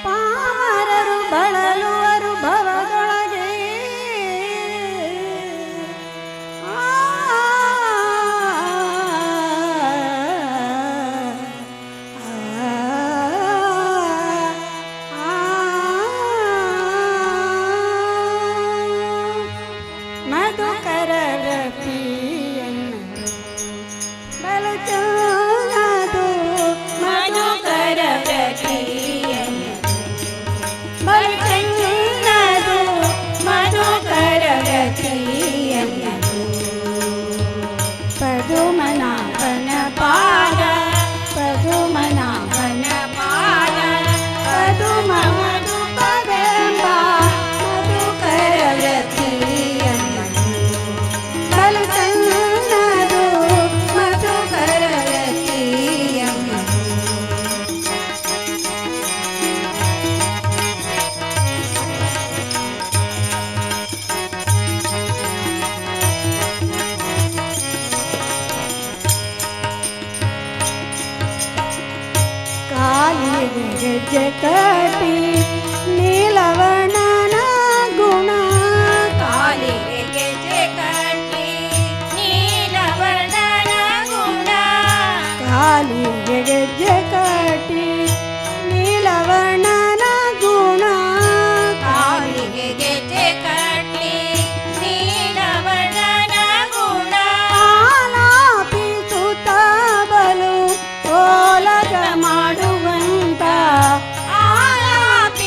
[SPEAKER 2] ಪಾಮರರು ಬಳಲುವರು ಭವದೊಳಗೆ ಮಧುಕರರ ಪ್ರಿಯನ್ನು ಬಲು ಚನ್ನದು ಮಧುಕರರ ಪ್ರಿಯನ್ನು ಬಲು ಚನ್ನದು ಮಧುಕರರ ಪ್ರಿಯನ್ನು ಪದುಮನಾಭನ ಪಾದ ಪದುಮನಾಭನ ಪಾದ ಪದುಮ ಮಧುಪವೆಂಬ ಮಧುಕರರ ಪ್ರಿಯನ್ನು ಬಲು ಚನ್ನದು ಮಧುಕರರ ಪ್ರಿಯನ್ನು ಕಾಲಿಗೆ ಗೆಜ್ಜೆ ಕಟ್ಟಿ ನೀಲವರ್ಣನ ಗುಣ ಕಾಲಿಗೆ ಗೆಜ್ಜೆ ಕಟ್ಟಿ ನೀಲವರ್ಣನ ಗುಣ ಕಾಲಿಗೆ ಗೆಜ್ಜೆ ಕಟ್ಟಿ ನೀಲವರ್ಣನ ಗುಣ ಕಾಲಿಗೆ ಗೆಜ್ಜೆ ಕಟ್ಟಿ ನೀಲವರ್ಣನ ಗುಣ ಆಲಾಪಿಸುತ್ತ ಬಲು ಓಲಗ ಮಾಡುವಂತ ಆಲಾಪಿಸುತ್ತ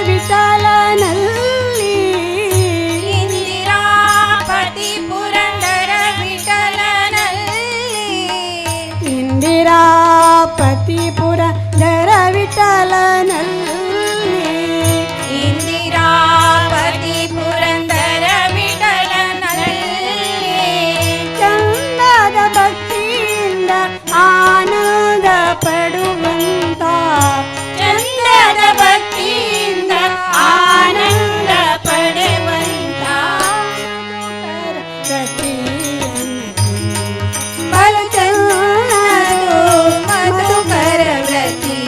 [SPEAKER 2] ವಿಠಲನಲ್ಲಿ
[SPEAKER 5] ಇಂದಿರಾಪತಿ ಪುರಂದರ ವಿಠಲನಲ್ಲಿ
[SPEAKER 2] ಇಂದಿರಾಪತಿ ಪುರಂದರ ವಿಠಲನಲ್ಲಿ
[SPEAKER 5] ಇಂದಿರಾಪತಿ ಪುರಂದರ ವಿಠಲನಲ್ಲಿ
[SPEAKER 2] ಚಂದದ ಭಕ್ತಿಯಿಂದ ಆನಂದ ಪಡುವಂತ
[SPEAKER 5] ಚಂದದ ಭಕ್ತಿಯಿಂದ ಆನಂದ ಪಡೆವಂತ
[SPEAKER 2] ಬಲು ಚನ್ನದು ಮಧುಕರ ವ್ರತಿ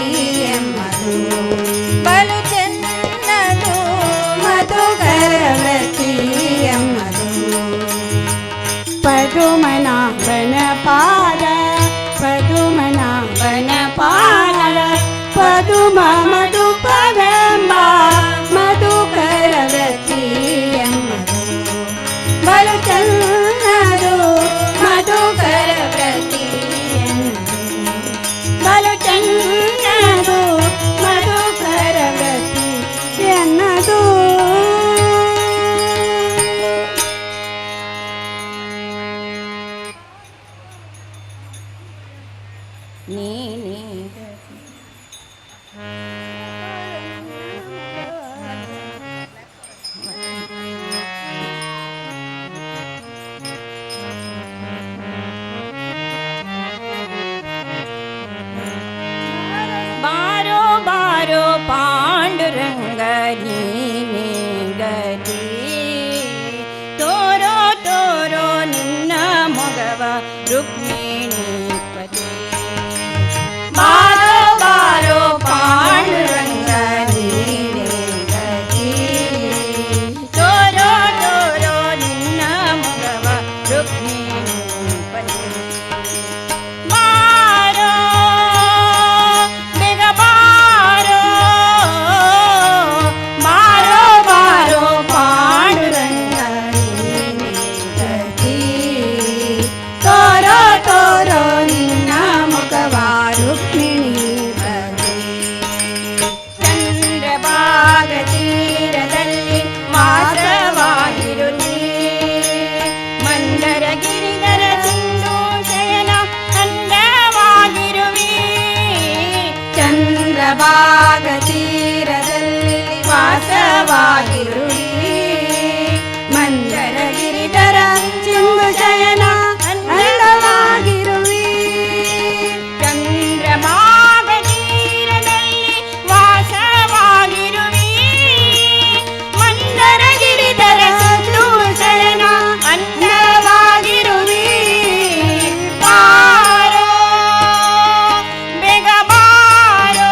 [SPEAKER 2] ಎಂಬುದು
[SPEAKER 5] ಬಲು ಚೆನ್ನದು
[SPEAKER 2] ಮಧುಕರ ವ್ರತಿ ಎಂಬುದು ಪದುಮನಾಭನ ಪಾದ ಪದುಮನಾಭನ ಪಾದ ಪದುಮ ಮಧುಪವೆಂಬ ಮಧುಕರ ವ್ರತಿ ಎಂಬುದು ಬಲು ಚನ್ನದು ಮಧುಕರ ವ್ರತಿ ಎಂಬುದು ಬಲು ಚನ್ನದು ಮಧುಕರ ವ್ರತಿ ಎನ್ನದು
[SPEAKER 5] ನೀನೇ ಬಾರೋ ಬಾರೋ ಪಾಂಡುರಂಗ ನೀನೇ ಗತಿ ತೋರೋ ತೋರೋ ನಿನ್ನ ಮೊಗವ ರುಕ್ಮಿಣಿ ಪತಿ ಬಾರೋ ಬಾರೋ ಪಾಂಡುರಂಗ ನೀನೇ ಗತಿ ತೋರೋ ತೋರೋ ನಿನ್ನ ಮೊಗವ ರುಕ್ಮಿಣಿ ಪತಿ ಬಾರೋ ಬೇಗ ಬಾರೋ ಬಾರೋ ಬಾರೋ ಪಾಂಡುರಂಗ ನೀನೇ ಗತಿ
[SPEAKER 2] ತೋರೋ ತೋರೋ ನಿನ್ನ ಮುಖವ ರುಕ್ಮಿಣಿ ಬದಿ
[SPEAKER 5] ಚಂದ್ರಭಾಗ ತೀರದಲ್ಲಿ ವಾಸವಾಗಿರು ನೀ ಮಂದರ ಗಿರಿಧರ ಸಿಂಧು ಶಯನ ಅಂದವಾಗಿರುವಿ
[SPEAKER 2] ಚಂದ್ರಭಾಗ ತೀರದಲ್ಲಿ ವಾಸವಾಗಿರುವಿ ಮಂದರ ಗಿರಿಧರ ಸಿಂಧು ಶಯನ ಅಂದವಾಗಿರುವಿ
[SPEAKER 5] ಚಂದ್ರಭಾಗ ತೀರದಲ್ಲಿ ವಾಸವಾಗಿರುವಿ ಮಂದರ ಗಿರಿಧರ ಸಿಂಧು ಶಯನ ಅನ್ನವಾಗಿರುವಿ ಬಾರೋ ಬೇಗ ಬಾರೋ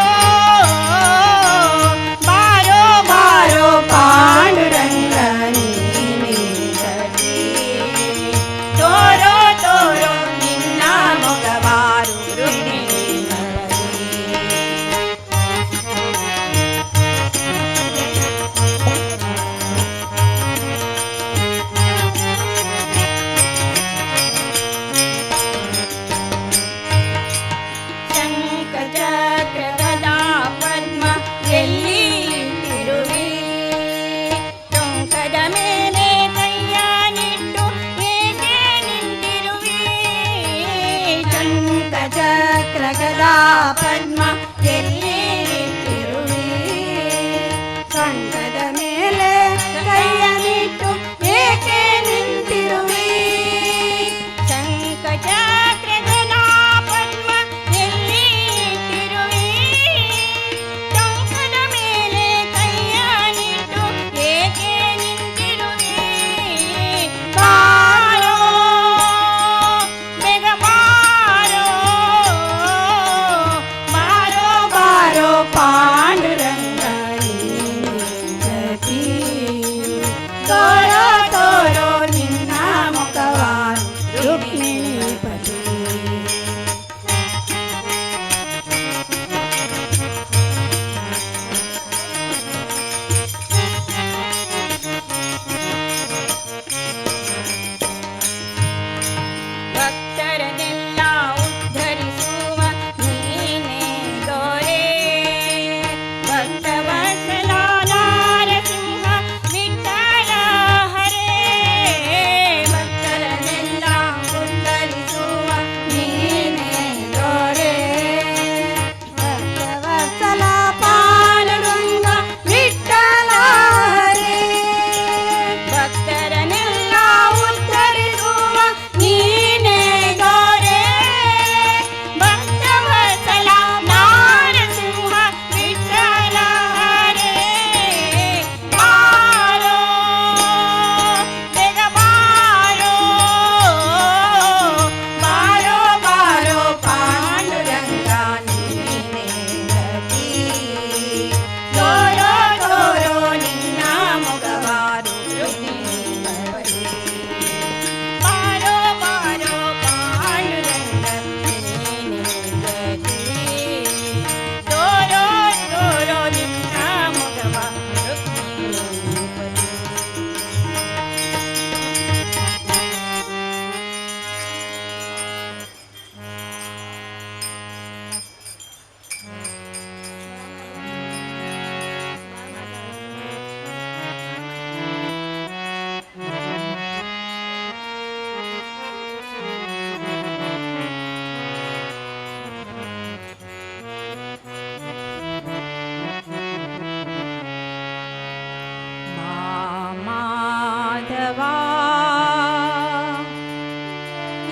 [SPEAKER 2] ಮಾಧವಾ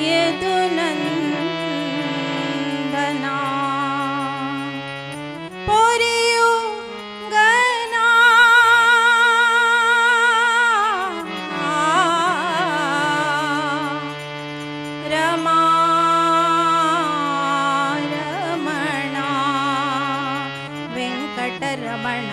[SPEAKER 2] ಯದು ನಂದನಾ ಪೊರೆಯು ಗನಾ ರಮಾ ರಮಣ ವೆಂಕಟರಮಣ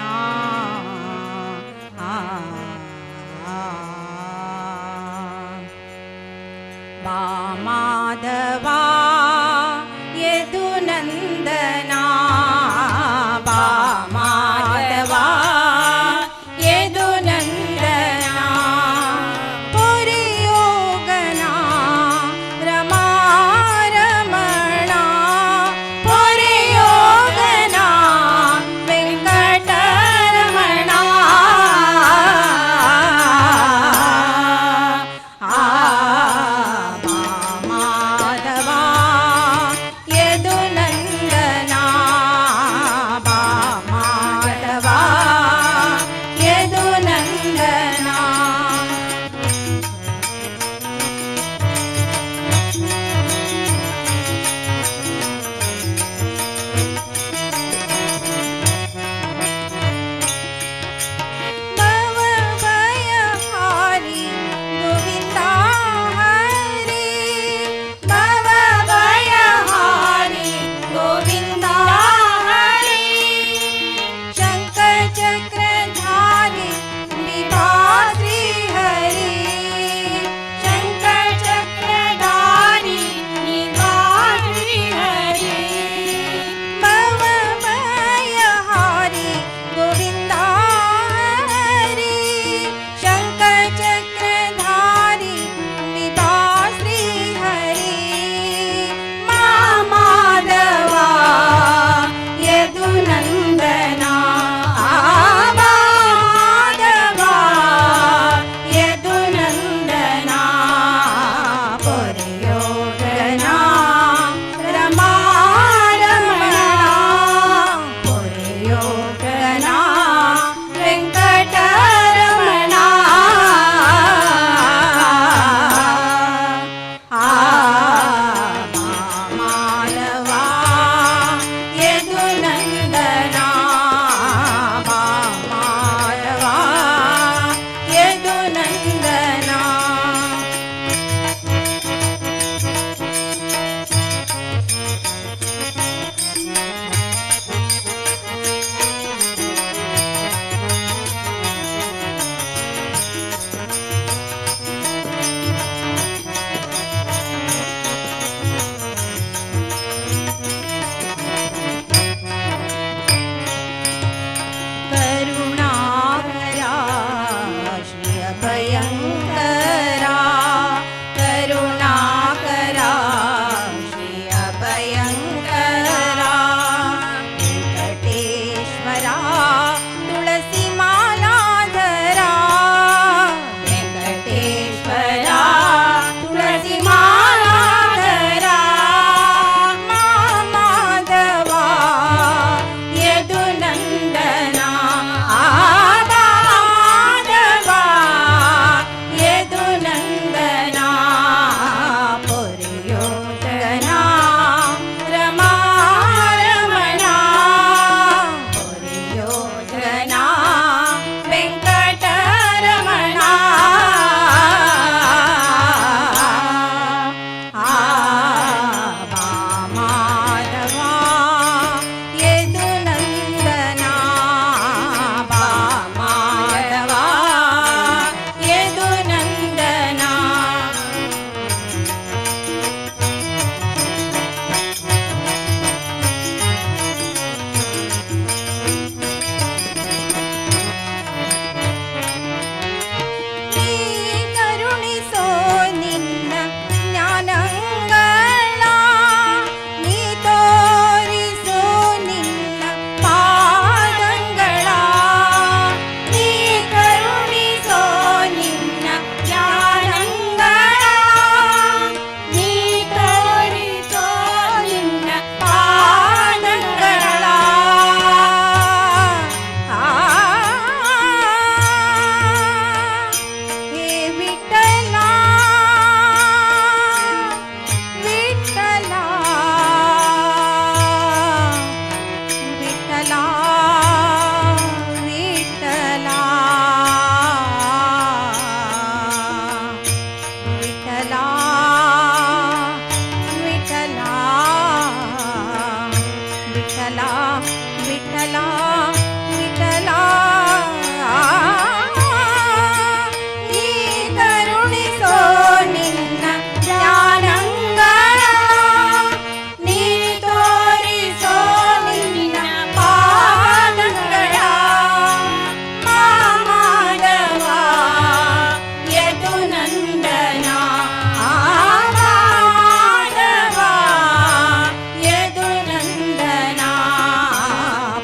[SPEAKER 2] विठ्ठला विठ्ठला विठ्ठला ನೀ ಕರುಣಿಸೋ ನಿನ್ನ ಜ್ಞಾನಂಗಳ ನೀ ತೋರಿಸೋ ನಿನ್ನ ಪಾದಗಳ ಮಾಧವ ಯದು ನಂದನ ಮಾಧವ ಯದು ನಂದನ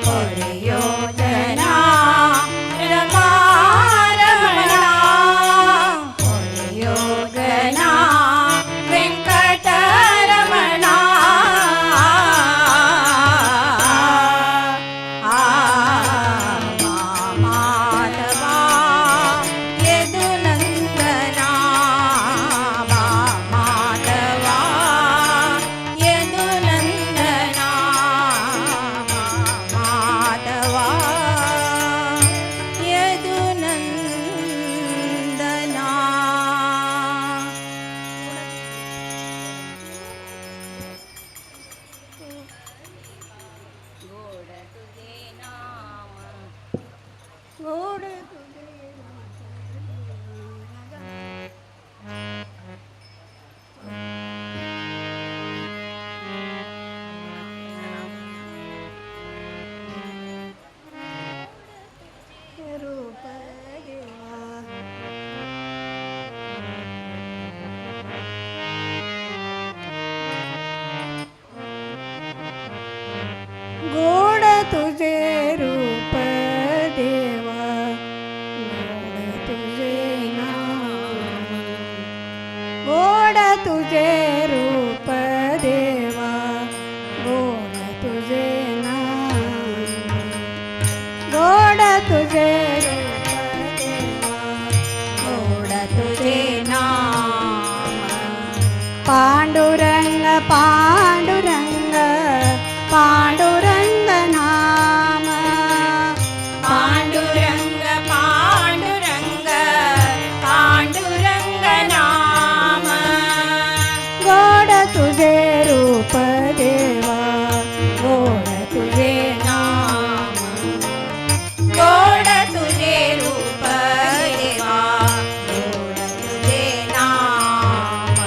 [SPEAKER 2] ಪೊರೆಯೋದನ ರಮಾರಮಣ ಪೊರೆಯೋಗನ ವೆಂಕಟರಮಣ ಮಾಧವ ಯದು ನಂದನ ಮಾಧವ ಯದು ನಂದನ ಮಾಧವ ಯದು ನಂದನ गोड तुझे रूप देवा गोड तुझे रूप देवा गोड तुझे नाम गोड तुझे रूप देवा गोड तुझे नाम गोड तुझे रूप देवा गोड तुझे नाम पांडुरंग पांडुरंग पांडुरंग नाम पांडुरंग पांडुरंग पांडुरंग नाम गोड तुझे रूप देवा गोड तुझे नाम गोड तुझे रूप देवा गोड तुझे नाम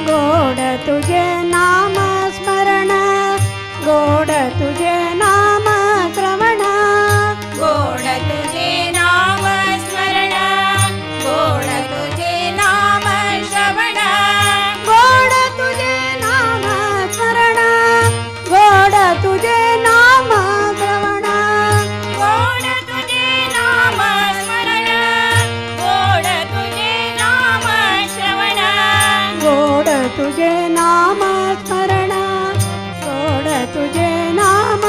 [SPEAKER 2] गोड तुझे नाम स्मरण गोड तुझे नाम श्रवण गोड तुझे नाम स्मरण गोड तुझे नाम श्रवण गोड तुझे नाम स्मरण गोड तुझे नाम श्रवण गोड तुझे नाम स्मरण गोड तुझे नाम श्रवण गोड तुझे नाम स्मरण गोड तुझे नाम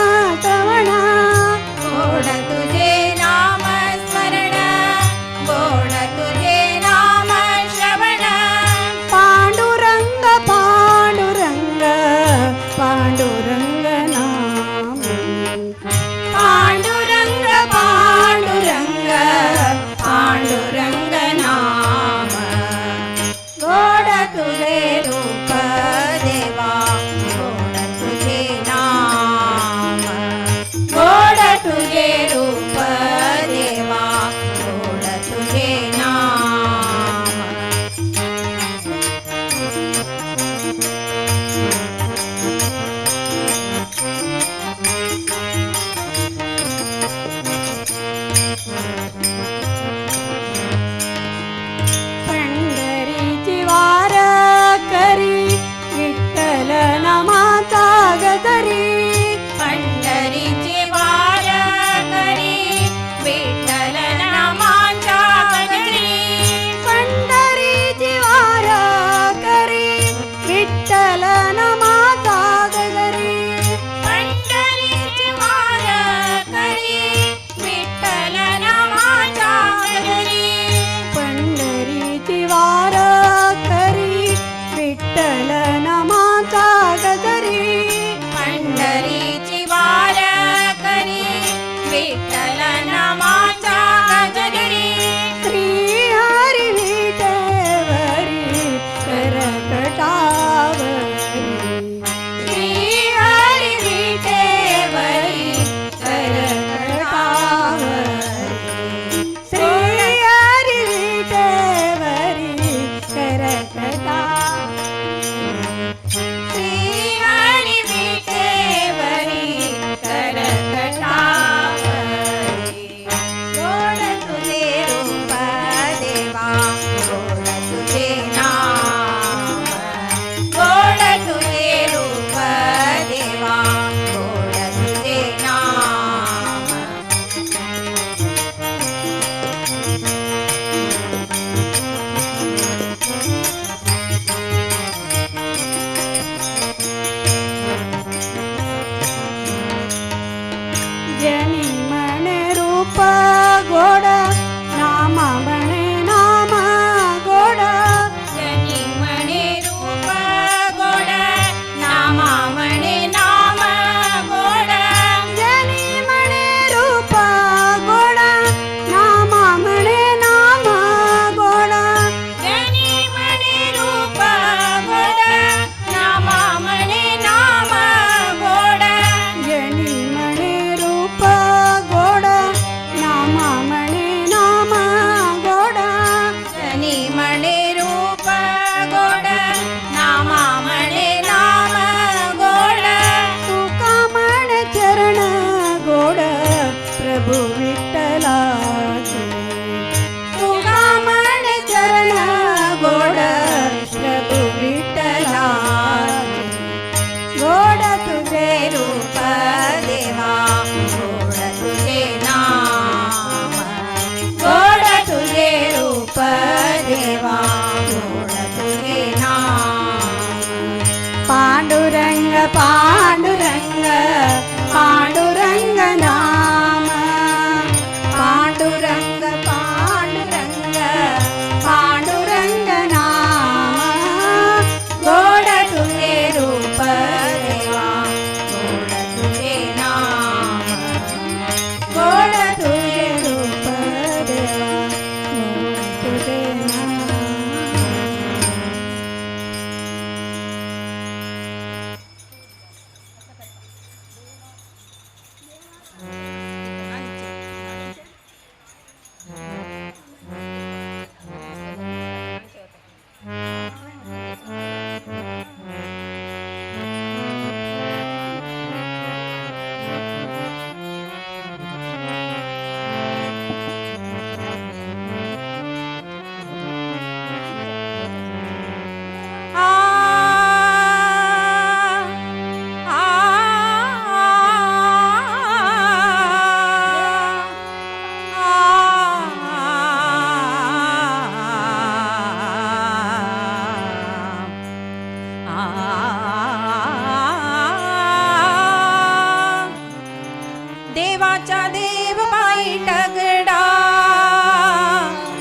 [SPEAKER 5] देवाच्या देवबाई टगडा,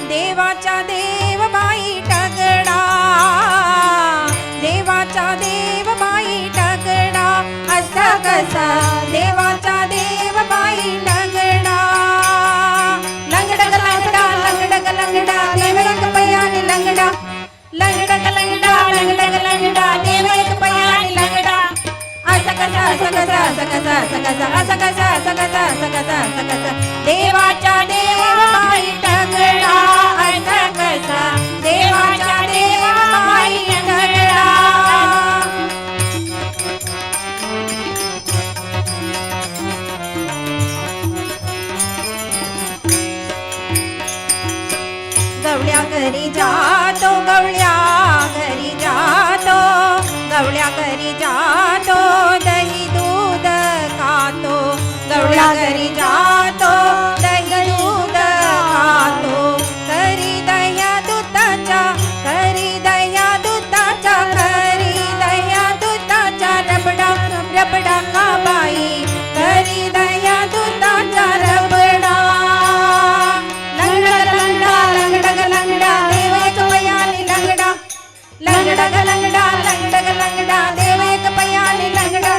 [SPEAKER 5] देवाच्या देवबाई टगडा, देवाच्या देवबाई टगडा, असा कसा देवाच्या देवबाई टगडा. लंगडग लंगडा लंगडग लंगडा देव एक पयानी लंगडा, लंगडग लंगडा लंगडग लंगडा देव एक पयानी लंगडा. असा कसा असा कसा असा कसा असा कसा असा कसा असा कसा असा कसा असा कसा देवाच्या देवबाई टगडा, असा कसा देवाच्या देवबाई टगडा. गवळ्या घरी जातो, गवळ्या घरी जातो, गवळ्या घरी जातो, दही दूध खातो, गवळ्या घरी जातो, दही दूध खातो. करी दह्या दुधाच्या, करी दह्या दुधाच्या, करी दह्या दुधाच्या रबडा रबडा का बाई, करी दह्या दुधाच्या रबडा. लंगडग लंगडा लंगडग लंगडा देव एक पयानी लंगडा, लंगडग लंगडा लंगडग लंगडा देव एक पयानी लंगडा.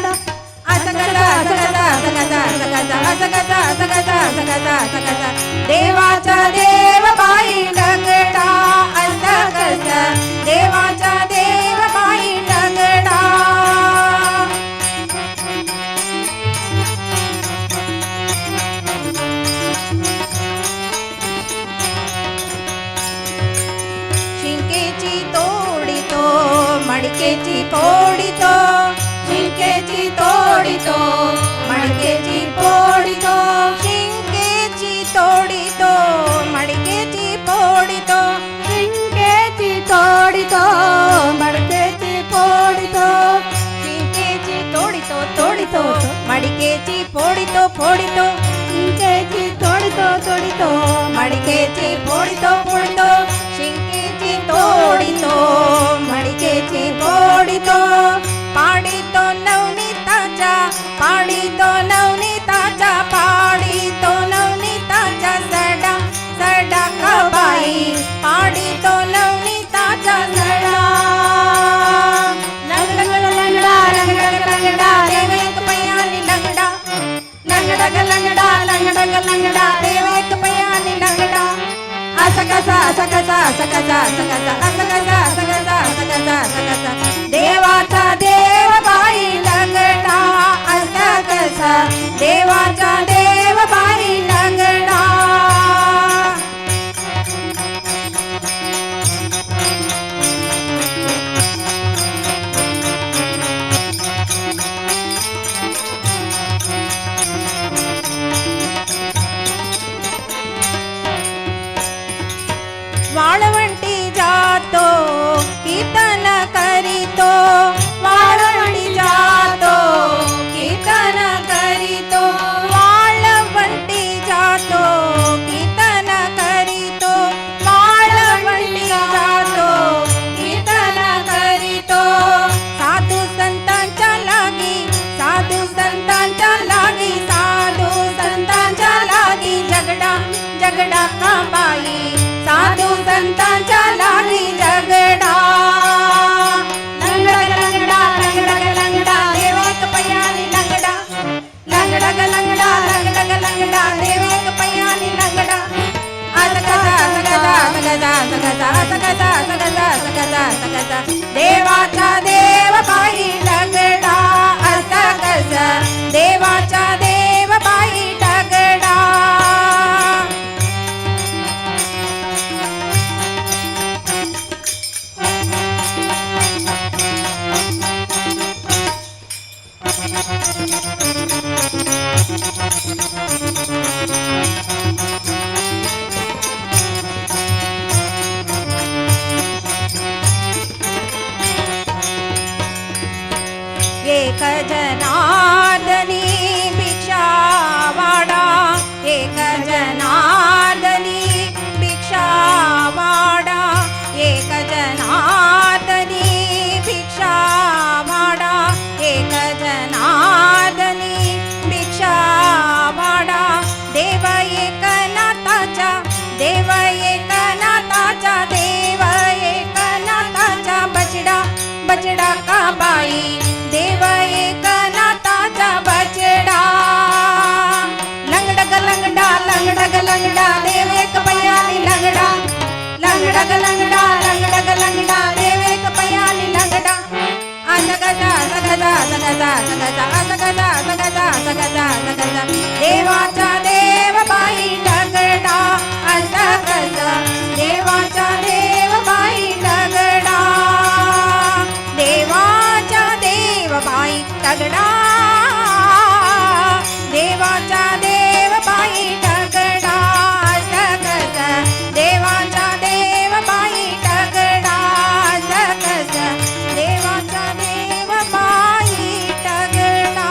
[SPEAKER 5] असा कसा असा कसा असा कसा असा कसा असा कसा असा कसा असा कसा असा कसा देवाचा देवबाई टगडा, असा कसा देवाचा देवबाई टगडा. शिंकेची तोडितो, मडकेची फोडितो, शिंकेची तोडितो, मडकेची फोडितो, शिंकेची तोडितो, मडकेची फोडितो,
[SPEAKER 2] शिंकेची तोडितो, मडकेची फोडितो,
[SPEAKER 5] शिंकेची तोडितो तोडितो, मडकेची फोडितो फोडितो,
[SPEAKER 2] शिंकेची तोडितो तोडितो,
[SPEAKER 5] मडकेची फोडितो फोडितो, शिंकेची तोडितो, मडकेची फोडितो. पाडितो नवनीताच्या, पाडितो नवनीताच्या, पाडितो नवनीताच्या सडा सडा का बाई, पाडितो नवनीताच्या सडा. लंगडग लंगडा लंगडग लंगडा देव एक पयानी लंगडा, लंगडग लंगडा लंगडग लंगडा देव एक पयानी लंगडा. असा कसा असा कसा असा कसा असा कसा असा कसा असा कसा असा कसा असा कसा देवाचा देवबाई लंगडा, असा कसा देवाचा देवबाई लंगडा. वाळवंटी जातो, कीर्तन करीतो, वाळवंटी जातो, कीर्तन करीतो, वाळवंटी जातो, कीर्तन करीतो, वाळवंटी जातो, कीर्तन करीतो. साधू संतांच्या लागी, साधू संतांच्या लागी, साधू संतांच्या लागी झगडा झगडा का बाई, साधू संतांच्या लागी झगडा. लंगडग लंगडा लंगडग लंगडा देव एक पयानी लंगडा, लंगडग लंगडा लंगडग लंगडा देव एक पयानी लंगडा. असा कसा असा कसा असा कसा असा कसा असा कसा असा कसा असा कसा असा कसा देवाचा देवबाई टगडा, असा कसा देवाचा देवबाई टगडा.
[SPEAKER 2] कसा असं कसा असं कसा असं कसा असं कसा असं कसा देवाचा देव बाई दगडा असं कसा देवाचा देव बाई दगडा देवाचा देव बाई दगडा देवाचा देव बाई दगडा असं कसा देवाचा देव बाई दगडा असं कसा देवाचा देव बाई दगडा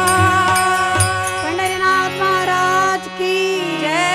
[SPEAKER 2] पंढरीनाथ महाराज की जय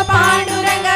[SPEAKER 2] पांडुरंग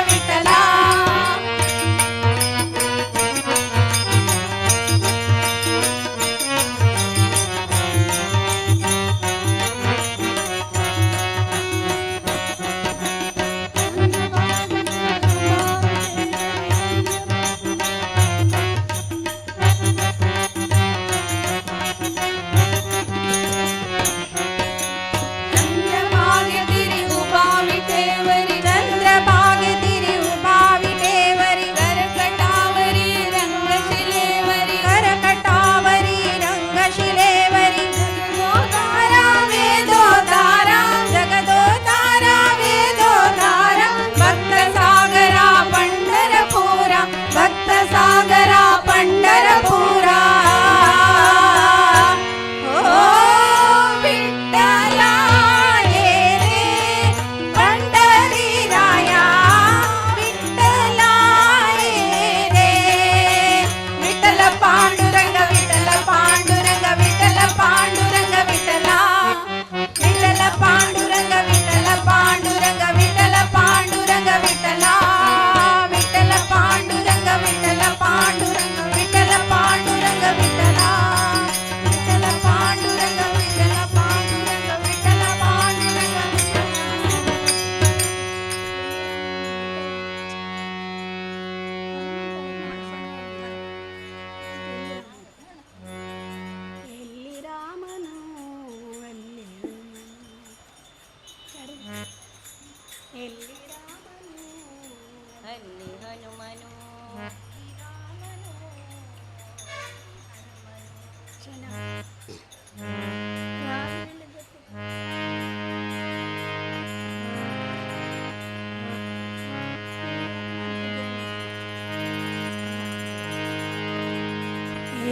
[SPEAKER 5] ಹನುಮನು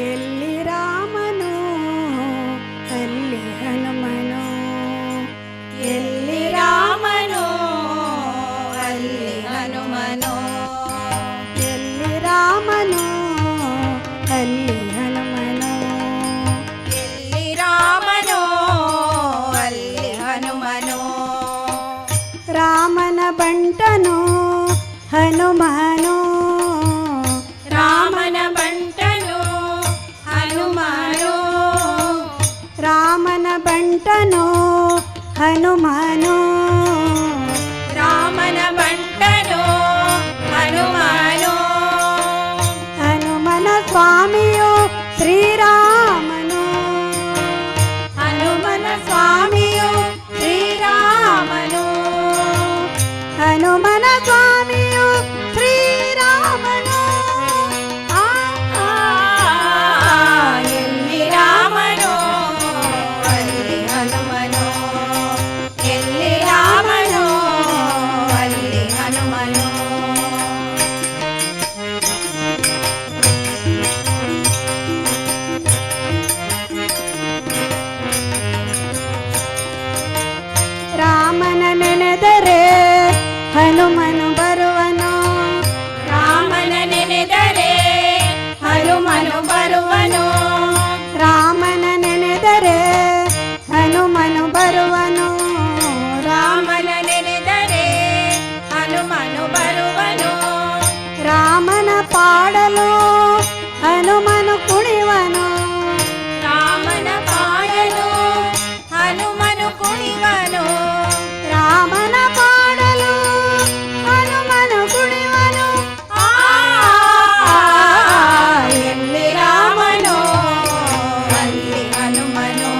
[SPEAKER 2] ಎಲ್ಲಿ ರಾಮನು ಅಲ್ಲಿ ಹನುಮನು, ಎಲ್ಲಿ ರಾಮನು ಅಲ್ಲಿ ಹನುಮನು, ಎಲ್ಲಿ ರಾಮನು ಅಲ್ಲಿ ಹನುಮನು, ಎಲ್ಲಿ ರಾಮನು ಅಲ್ಲಿ ಹನುಮನು. ರಾಮನ ಬಂಟನು ಹನುಮನು, ರಾಮನ ಬಂಟನು ಹನುಮನು, ರಾಮನ ಬಂಟನು ಹನುಮನು, ರಾಮನ ಬಂಟನು ಹನುಮನು. ಹನುಮನ ಸ್ವಾಮಿಯು ಶ್ರೀರಾಮನು, ಹನುಮನ ಸ್ವಾಮಿಯು ಶ್ರೀರಾಮನು, ಹನುಮನ ಸ್ವಾಮಿಯು ಶ್ರೀರಾಮನು. ಎಲ್ಲಿ ರಾಮನು ಅಲ್ಲಿ ಹನುಮನು, ಎಲ್ಲಿ ರಾಮನು ಅಲ್ಲಿ ಹನುಮನು. ರಾಮನ ನೆನೆದರೆ ಹನುಮನು ಬರುವನು, ರಾಮನ ನೆನೆದರೆ ಹನುಮನು ಬರುವನು, ರಾಮನ ನೆನೆದರೆ ಹನುಮನು ಬರುವನು, ರಾಮನ ನೆನೆದರೆ ಹನುಮನು ಬರುವನು. ರಾಮನ ಪಾಡಲು ಹನುಮನು ಕುಣಿವನು, ರಾಮನ ಪಾಡಲು ಹನುಮನು ಕುಣಿವನು, ರಾಮನ ಪಾಡಲು ಹನುಮನು ಕುಣಿವನು. ಎಲ್ಲಿ ರಾಮನು ಅಲ್ಲಿ ಹನುಮನು,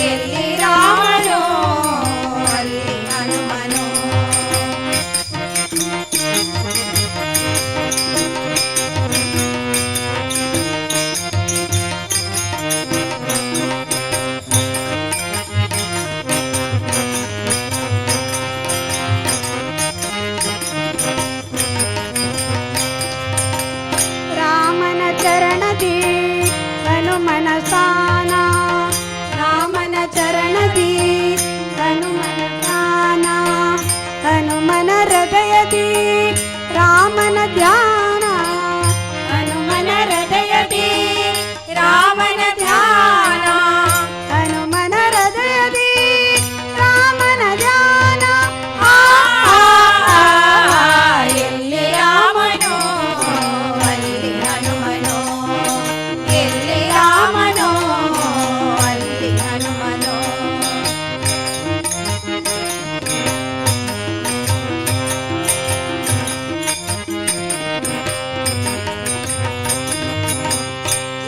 [SPEAKER 2] ಎಲ್ಲಿ ರಾಮನು ಅಲ್ಲಿ ಹನುಮನು. ರಾಮನ ಚರಣದಿ ಹನುಮನ ಸ್ಥಾನ, ರಾಮನ ಚರಣದಿ ಹನುಮನ ಸ್ಥಾನ, ಹನುಮನ ಹೃದಯದಿ ರಾಮನ ಧ್ಯಾನ, ಹನುಮನ ಹೃದಯದಿ ರಾಮನ ಧ್ಯಾನ, ಹನುಮನ ಹೃದಯದಿ ರಾಮನ ಧ್ಯಾನ. ಎಲ್ಲಿ ರಾಮನು ಅಲ್ಲಿ ಹನುಮನು, ಎಲ್ಲಿ ರಾಮನು ಅಲ್ಲಿ ಹನುಮನು.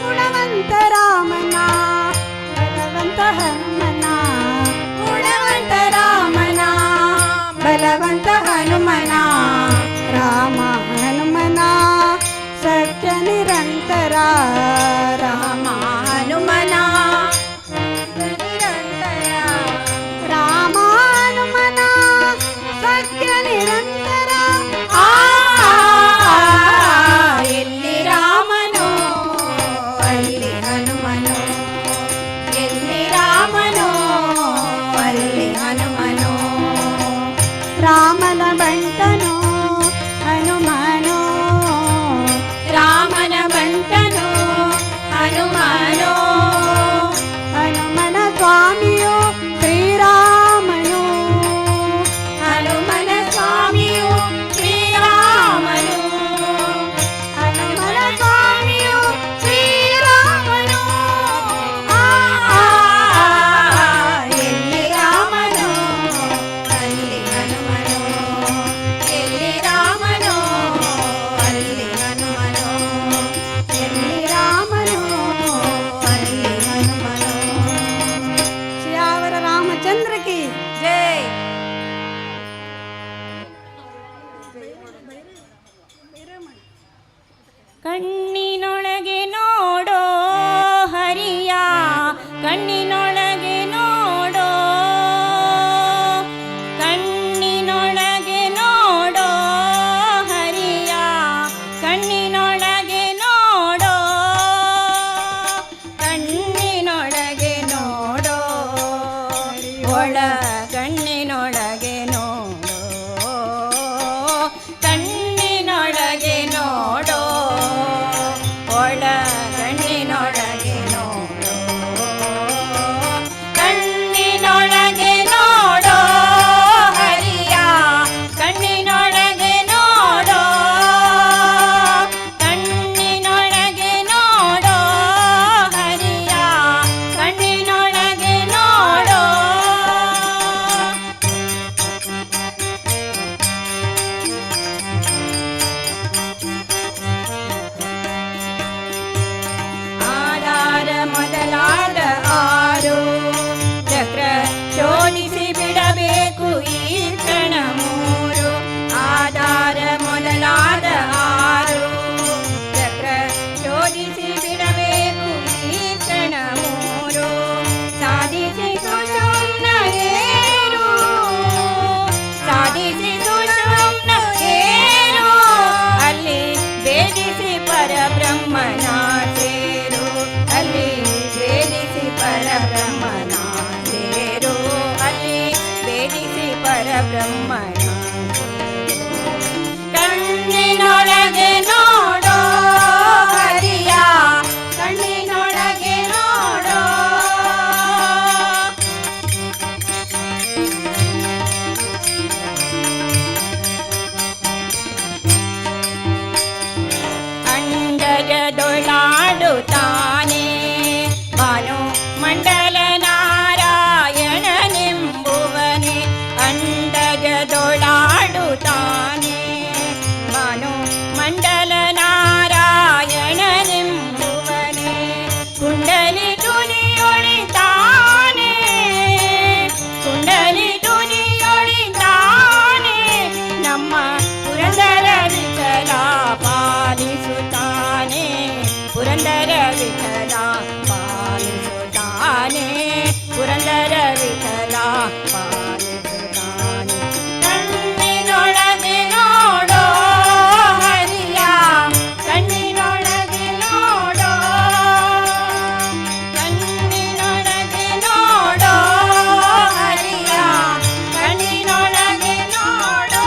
[SPEAKER 2] ಗುಣವಂತ ರಾಮನ ಬಲವಂತ ಹನುಮನ, ಗುಣವಂತ ರಾಮನ ಬಲವಂತ ಹನುಮನ, ರಾಮ ಹನುಮನ ಸತ್ಯ ನಿರಂತರ, ರಾಮ ಹನುಮನ ನಿರಂತರ, ರಾಮ ಹನುಮನ ಸತ್ಯ ನಿರಂತರ. ಎಲ್ಲಿ ರಾಮನು ಅಲ್ಲಿ ಹನುಮನು, ಎಲ್ಲಿ ರಾಮನು ಅಲ್ಲಿ ಹನುಮನು. ರಾಮನ ಬಂಟನು ಹನುಮನು, ರಾಮನ ಬಂಟನು ಹನುಮನು, ಹನುಮನ ಸ್ವಾಮಿಯು ಶ್ರೀರಾಮನು, ಹನುಮನ ಸ್ವಾಮಿಯು ಶ್ರೀರಾಮನು, ಹನುಮನ ಸ್ವಾಮಿಯು ಶ್ರೀರಾಮನು. ಎಲ್ಲಿ ರಾಮನು ಅಲ್ಲಿ ಹನುಮನು, ಎಲ್ಲಿ
[SPEAKER 5] ಕಣ್ಣಿನೊಳಗೆ ನೋಡೋ ಹರಿಯ, ಕಣ್ಣಿನೊಳಗೆ ನೋಡೋ, ಕಣ್ಣಿನೊಳಗೆ ನೋಡೋ ಹರಿಯ, ಕಣ್ಣಿನೊಳಗೆ ನೋಡೋ, ಕಣ್ಣಿನೊಳಗೆ ನೋಡೋ, ಒಳ ಕಣ್ಣಿನೊಳಗೆ ನೋಡೋ, ಕಣ್ಣಿನೊಳಗೆ ನೋಡೋ, ಒಳ ಕಣ್ಣಿನೊಳಗೆ ನೋಡೋ, ಕಣ್ಣಿನೊಳಗೆ ನೋಡೋ ಹರಿಯ, ಕಣ್ಣಿನೊಳಗೆ ನೋಡೋ, ಕಣ್ಣಿನೊಳಗೆ ನೋಡೋ ಹರಿಯ, ಕಣ್ಣಿನೊಳಗೆ ನೋಡೋ. ಆಧಾರ ಮೊದಲಾದ ಆರು ಚಕ್ರ ಶೋಧಿಸಿ ಬಿಡಬೇಕು ಈ ಕ್ಷಣ ಮೂರು. ಆಧಾರ ಮೊದಲಾದ ಆರು ಚಕ್ರ ಶೋಧಿಸಿ ಬಿಡಬೇಕು ಈ ಕ್ಷಣ ಮೂರು. ಸಾಧಿಸಿ ಸುಷುಮ್ನ ಏರು, ಸಾಧಿಸಿ ಸುಷುಮ್ನ ಏರು, ಅಲ್ಲಿ ಭೇದಿಸಿ ಪರಬ್ರಹ್ಮನ ಸೇರು, ಅಲ್ಲಿ ಭೇದಿಸಿ ಪರಬ್ರಹ್ಮನ ಸೇರು, ಅಲ್ಲಿ ಭೇದಿಸಿ ಪರಬ್ರಹ್ಮನ ಸೇರು. ಕಣ್ಣಿನೊಳಗೆ ನೋಡೋ ಹರಿಯ, ಕಣ್ಣಿನೊಳಗೆ ನೋಡೋ, ಅಂಡಜದೊಳಾಡುತ್ತಾನೆ ಭಾನು ಮಂಡಲ ನಾರಾಯಣನೆಂಬುವನೆ. ಅಂಡಜದೊಳಾಡುತ್ತಾನೆ ಭಾನು ಮಂಡಲ ನಾರಾಯಣನೆಂಬುವನೆ. ಕುಂಡಲಿ ತುನಿಯೊಳಿತಾನೆ, ಕುಂಡಲಿ ತುನಿಯೊಳಿತಾನೆ, ನಮ್ಮ ಪುರಂದರ ವಿಠಲ ಪಾಲಿಸುತ್ತಾನೆ, ಪುರಂದರ ವಿಠಲ ಪಾಲಿಸುತ್ತಾನೆ, ಪುರಂದರ ವಿಠಲ ಪಾಲಿಸುತ್ತಾನೆ. ಕಣ್ಣಿನೊಳಗೆ ನೋಡೋ ಹರಿಯ, ಕಣ್ಣಿನೊಳಗೆ ನೋಡೋ, ಕಣ್ಣಿನೊಳಗೆ ನೋಡೋ ಹರಿಯ, ಕಣ್ಣಿನೊಳಗೆ ನೋಡೋ.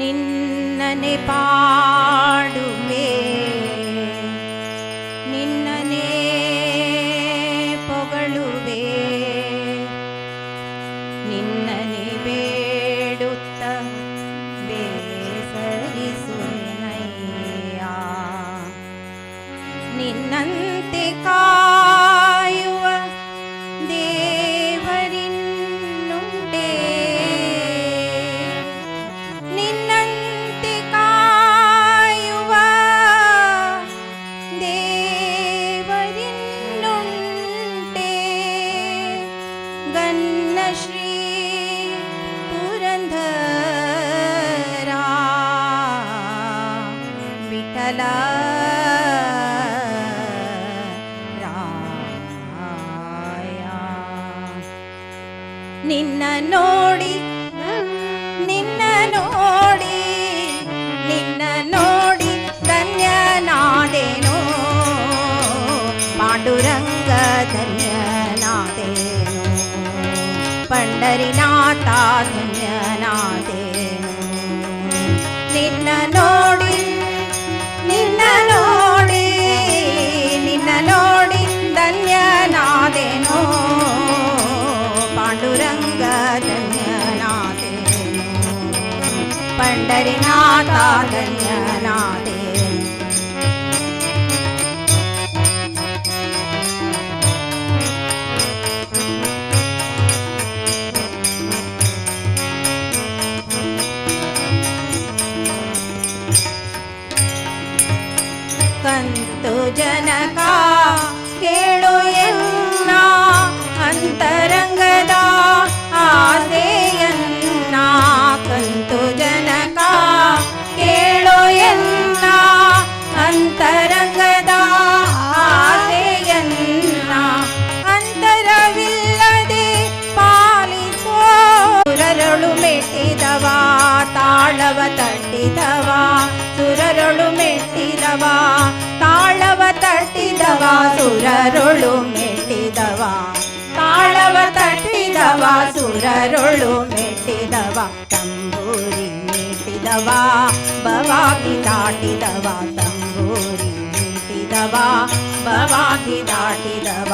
[SPEAKER 5] ನಿನ್ನನೆ ಪಾಡುವೆ, ನಿನ್ನನೆ ಪೊಗಳುವೆ, ನಿನ್ನನೆ ಬೇಡುತ್ತ ಬೇಸರಿಸುವೆನಯ್ಯ. ನಿನ್ನಂತೆ ಕಾಯುವ ದೇವರಿನ್ನುಂಟೆ, ನಿನ್ನಂತೆ ಕಾಯುವ ದೇವರಿನ್ನುಂಟೆ. ಗನ್ನ ಶ್ರೀ ಪುರಂದರ ವಿಠಲ ರಾಯ. ನಿನ್ನ ನೋಡಿ, ನಿನ್ನ ನೋಡಿ, ನಿನ್ನ ನೋಡಿ ಧನ್ಯನಾದೆನೋ, ಪಾಂಡುರಂಗ ಧನ್ಯನಾದೆನೋ, ಪಂಡರಿನಾಥ ಧನ್ಯನಾದೆನೋ. ನಿನ್ನ ನೋಡಿ, ನಿನ್ನ ನೋಡಿ, ನಿನ್ನ ನೋಡಿ ಧನ್ಯನಾದೆನೋ, ಪಾಂಡುರಂಗ ಧನ್ಯನಾದೆನೋ, ಪಂಡರಿನಾಥ ಧನ್ಯನಾದೆನೋ.
[SPEAKER 2] ಜನಕ ಕೇಳು ಎನ್ನ ಅಂತರಂಗದ ಆಸೆಯನ್ನ ಕಂತು ಜನಕ ಕೇಳು ಎನ್ನ ಅಂತರಂಗದ ಆಸೆಯನ್ನ ಅಂತರವಿಲ್ಲದೆ ಪಾಲಿಸೋ ಸುರರಳು ಮೆಟ್ಟಿದವ ತಾಳವ ತಟ್ಟಿದವ ಸುರರೊಳು ಮೆಟ್ಟಿದವ ತಾಳವ ತಟ್ಟಿದವ ಸುರರೊಳು ಮೆಟ್ಟಿದವ ತಾಳವ ತಟ್ಟಿದವ ಸುರರೊಳು ಮೆಟ್ಟಿದವ ತಂಬೂರಿ ಮೀಟಿದವ ಭವಾಗಿ ದಾಟಿದವ ತಂಬೂರಿ ಮೀಟಿದವ ಭವಾಗಿ ದಾಟಿದವ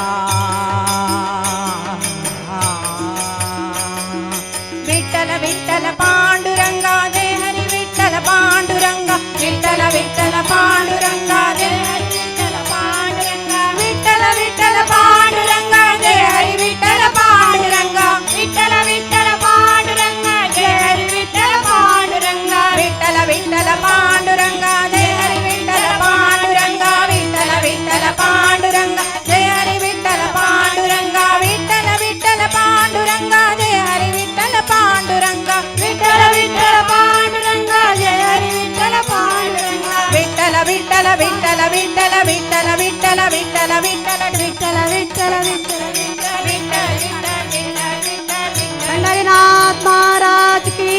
[SPEAKER 2] ವಿಠಲ ವಿಠಲ ಪಾಂಡುರಂಗ ಜಯ ಹರಿ ವಿಠಲ ಪಾಂಡುರಂಗ ವಿಠಲ ವಿಠಲ ಪಾಂಡುರಂಗ ಜಯ ಹರಿ ವಿಠಲ ಪಾಂಡುರಂಗ ವಿಠಲ ವಿಠಲ ಪಾಂಡುರಂಗ ಜಯ ಹರಿ ವಿಠಲ ಪಾಂಡುರಂಗ ವಿಠಲ ವಿಠಲ ಪಾಂಡುರಂಗ ಜಯ ಹರಿ ವಿಠಲ ಪಾಂಡುರಂಗ ವಿಠಲ ವಿಠಲ ಪಾಂಡುರಂಗ ಜಯ ಹರಿ ವಿಠಲ ಪಾಂಡುರಂಗ ವಿಠಲ ವಿಠಲ ಪಾಂಡುರಂಗ ಜಯ ಹರಿ ವಿಠಲ ಪಾಂಡುರಂಗ ವಿಠಲ ವಿಠಲ ಪಾಂಡುರಂಗ ಜಯ ಹರಿ ವಿಠಲ ಪಾಂಡುರಂಗ ವಿಠಲ ವಿಠಲ ಪಾಂಡುರಂಗ ಜಯ ಹರಿ ವಿಠಲ ಪಾಂಡುರಂಗ ವಿಠಲ ವಿಠಲ ವಿಠಲ ವಿಠಲ ವಿಠಲ ವಿಠಲ ವಿಠಲ ವಿಠಲ ವಿಠಲ ವಿಠಲ ವಿಠಲ ವಿಠಲ ವಿಠಲ
[SPEAKER 5] पंढरीनाथ महाराज की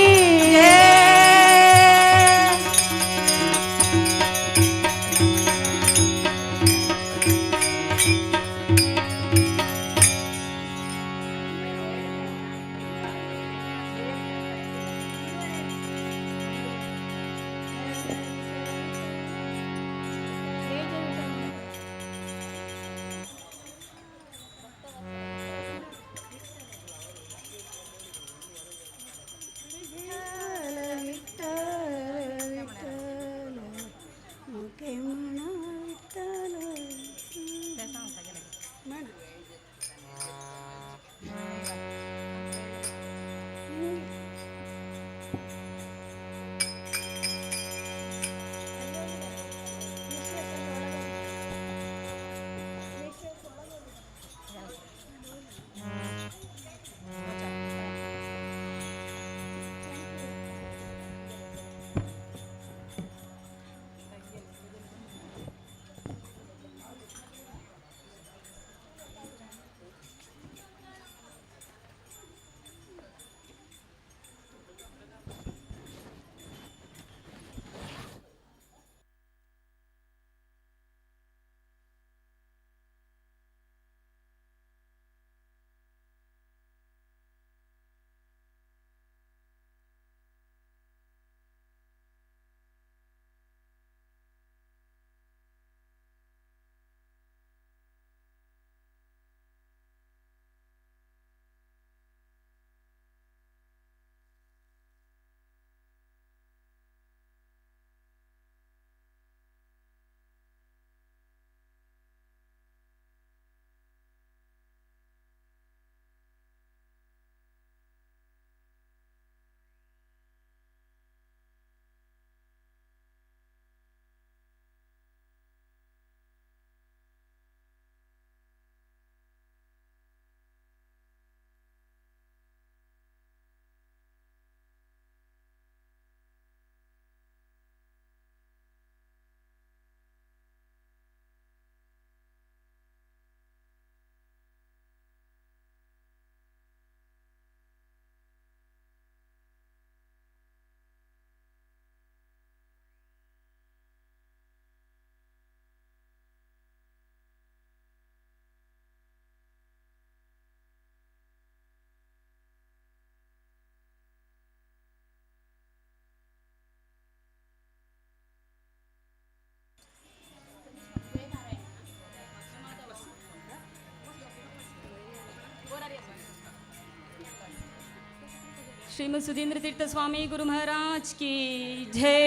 [SPEAKER 8] श्रीमद सुधींद्र तीर्थ स्वामी गुरु महाराज की जय।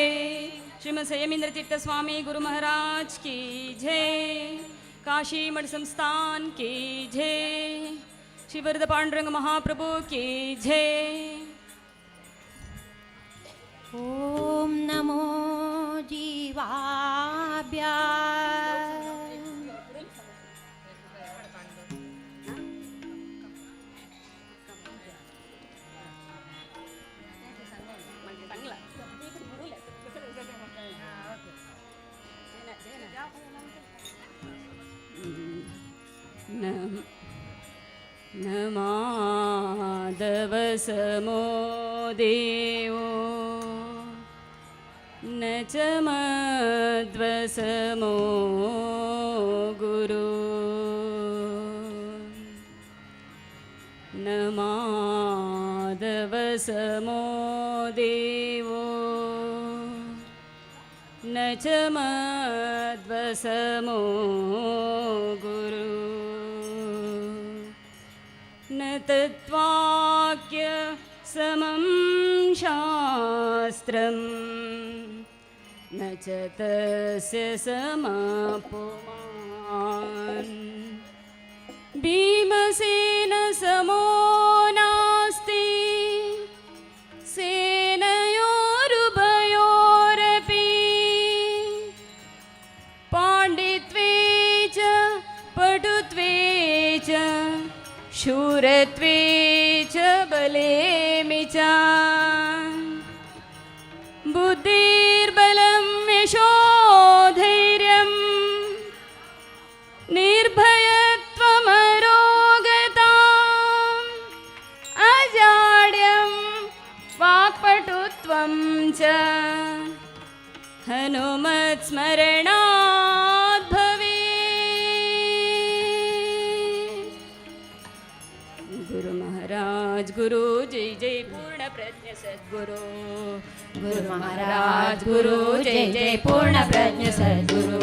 [SPEAKER 8] श्रीमद संयमेंद्र तीर्थ स्वामी गुरु महाराज की जय। काशी मठ संस्थान की जय। श्री वरद पांडुरंग महाप्रभु की जय।
[SPEAKER 2] ओम नमो जीवाभ्याम
[SPEAKER 8] समो देवो न च मद्वसमो गुरु न माधवसमो देवो न च मद्वसमो गुरु न तत्त्वाक्य समं शास्त्रं न च तस्य समपुमान् भीमसेन समो नास्ति सेनयोरुभयोरपि पाण्डित्वे च पटुत्वे च शूरत्वे च बलेमि च बुद्धिर्बलं यशोधैर्यं निर्भयत्वमरोगताम् अजाड्यं वाक्पटुत्वं च हनुमत्स्मरणात् भवेत्। गुरु महाराज गुरु जय जय पूर्ण प्रज्ञ सद्गुरु गुरु महाराज गुरु जय जय पूर्ण प्रज्ञ सद्गुरु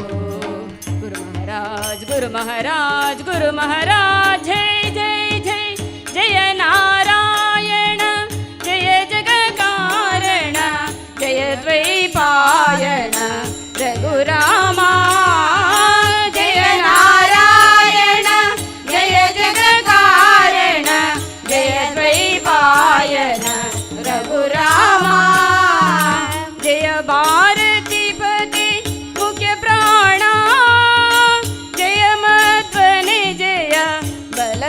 [SPEAKER 8] गुरु महाराज गुरु महाराज जय जय जय जय नारायण जय जगकारण जय द्वैपायन रघुरामा जय नारायण जय जगकारण जय द्वैपायन रघुरामा जय भारतीपति मुख्य प्राणा जय मध्वनि जय बल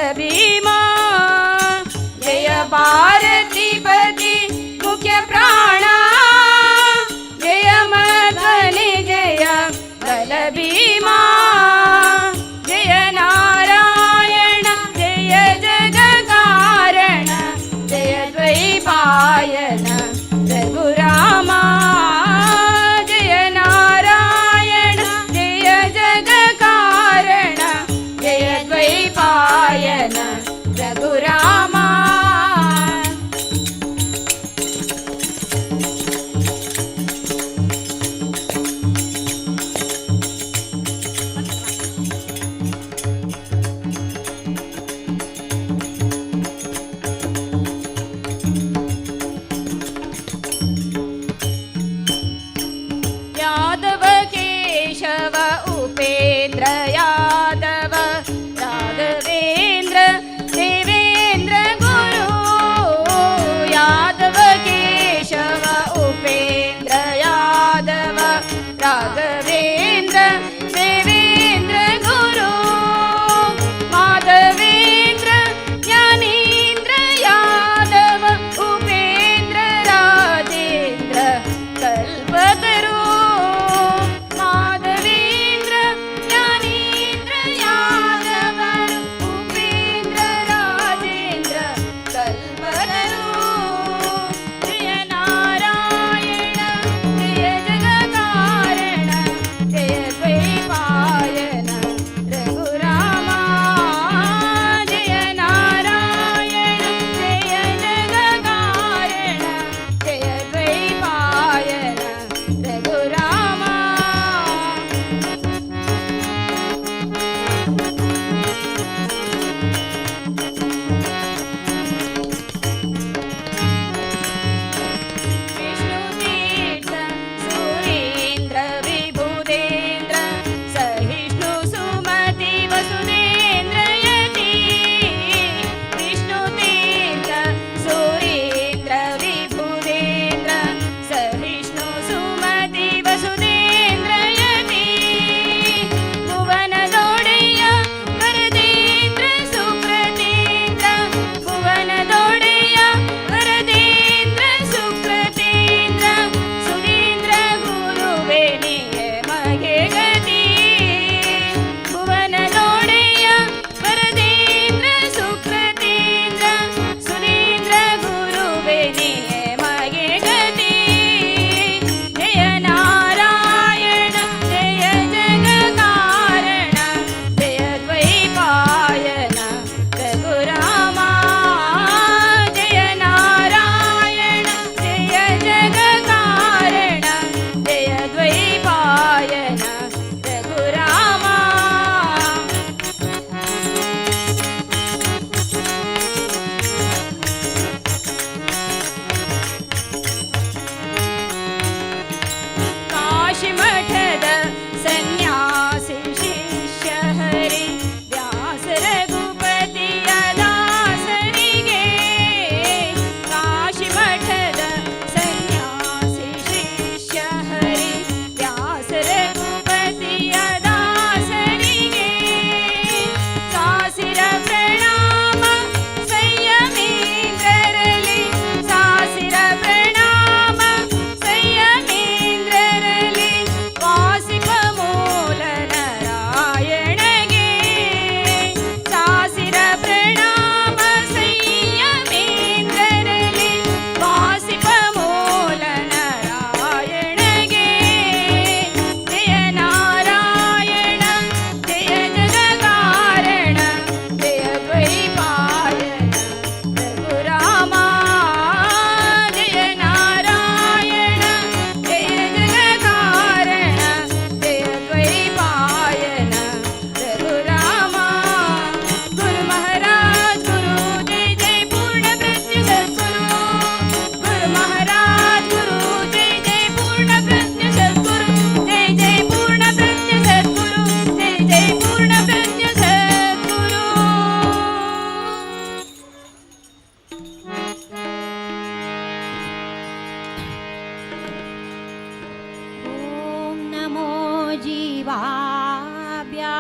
[SPEAKER 2] जीवाभ्या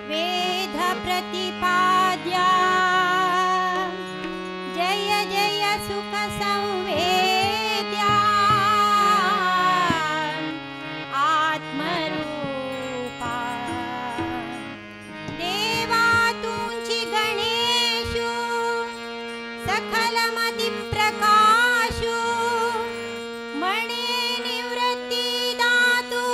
[SPEAKER 2] वेद प्रतिपाद्या जय जय सुख संवेद्या आत्मरूपा देवा तुझी गणेशु सकलमति प्रकाशु मणे निवृत्ती दातु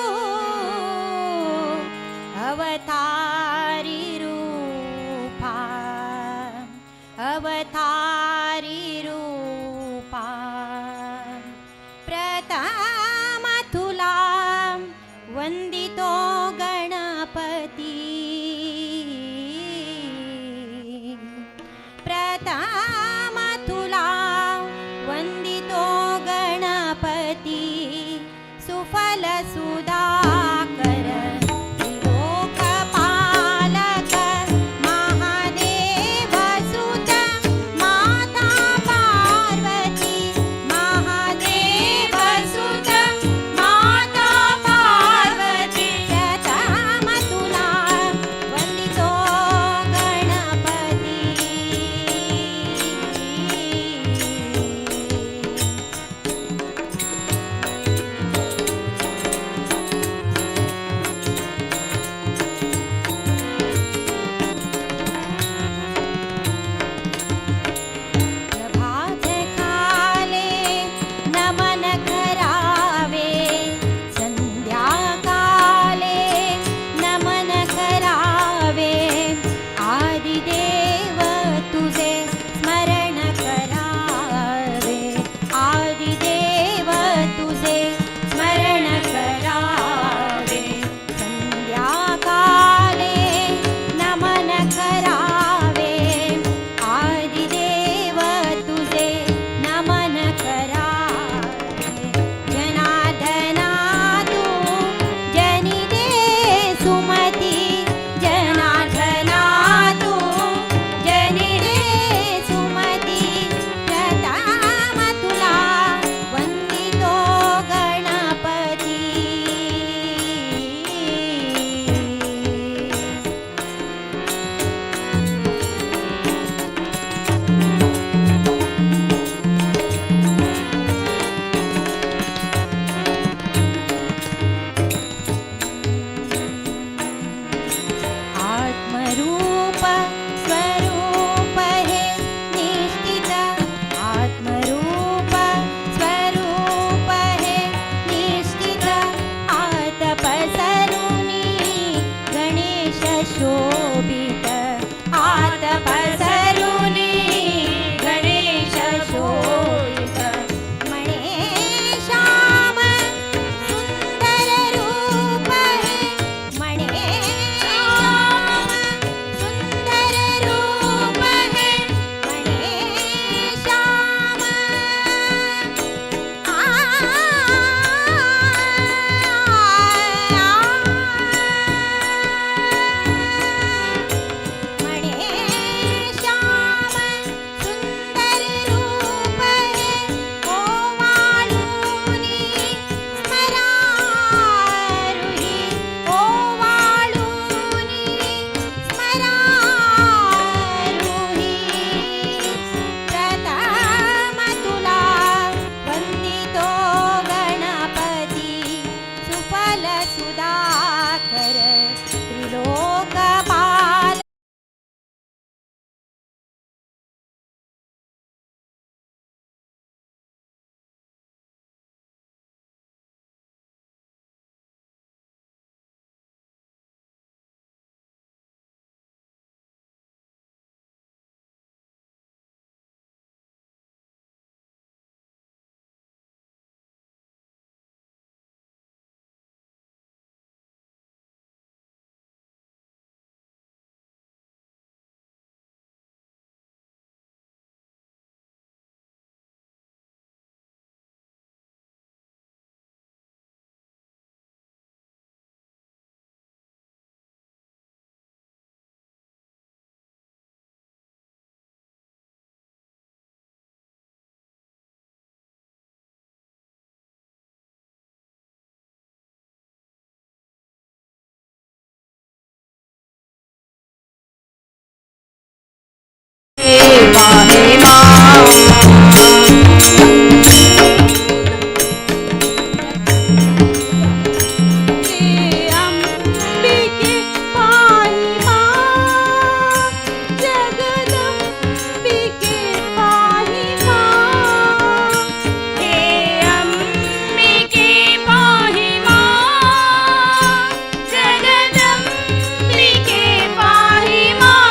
[SPEAKER 2] पाहि माम्
[SPEAKER 5] अंबिके पाहि मां जगदंबिके पाहि मां हे अंबिके पाहि मां जगदंबिके पाहि मां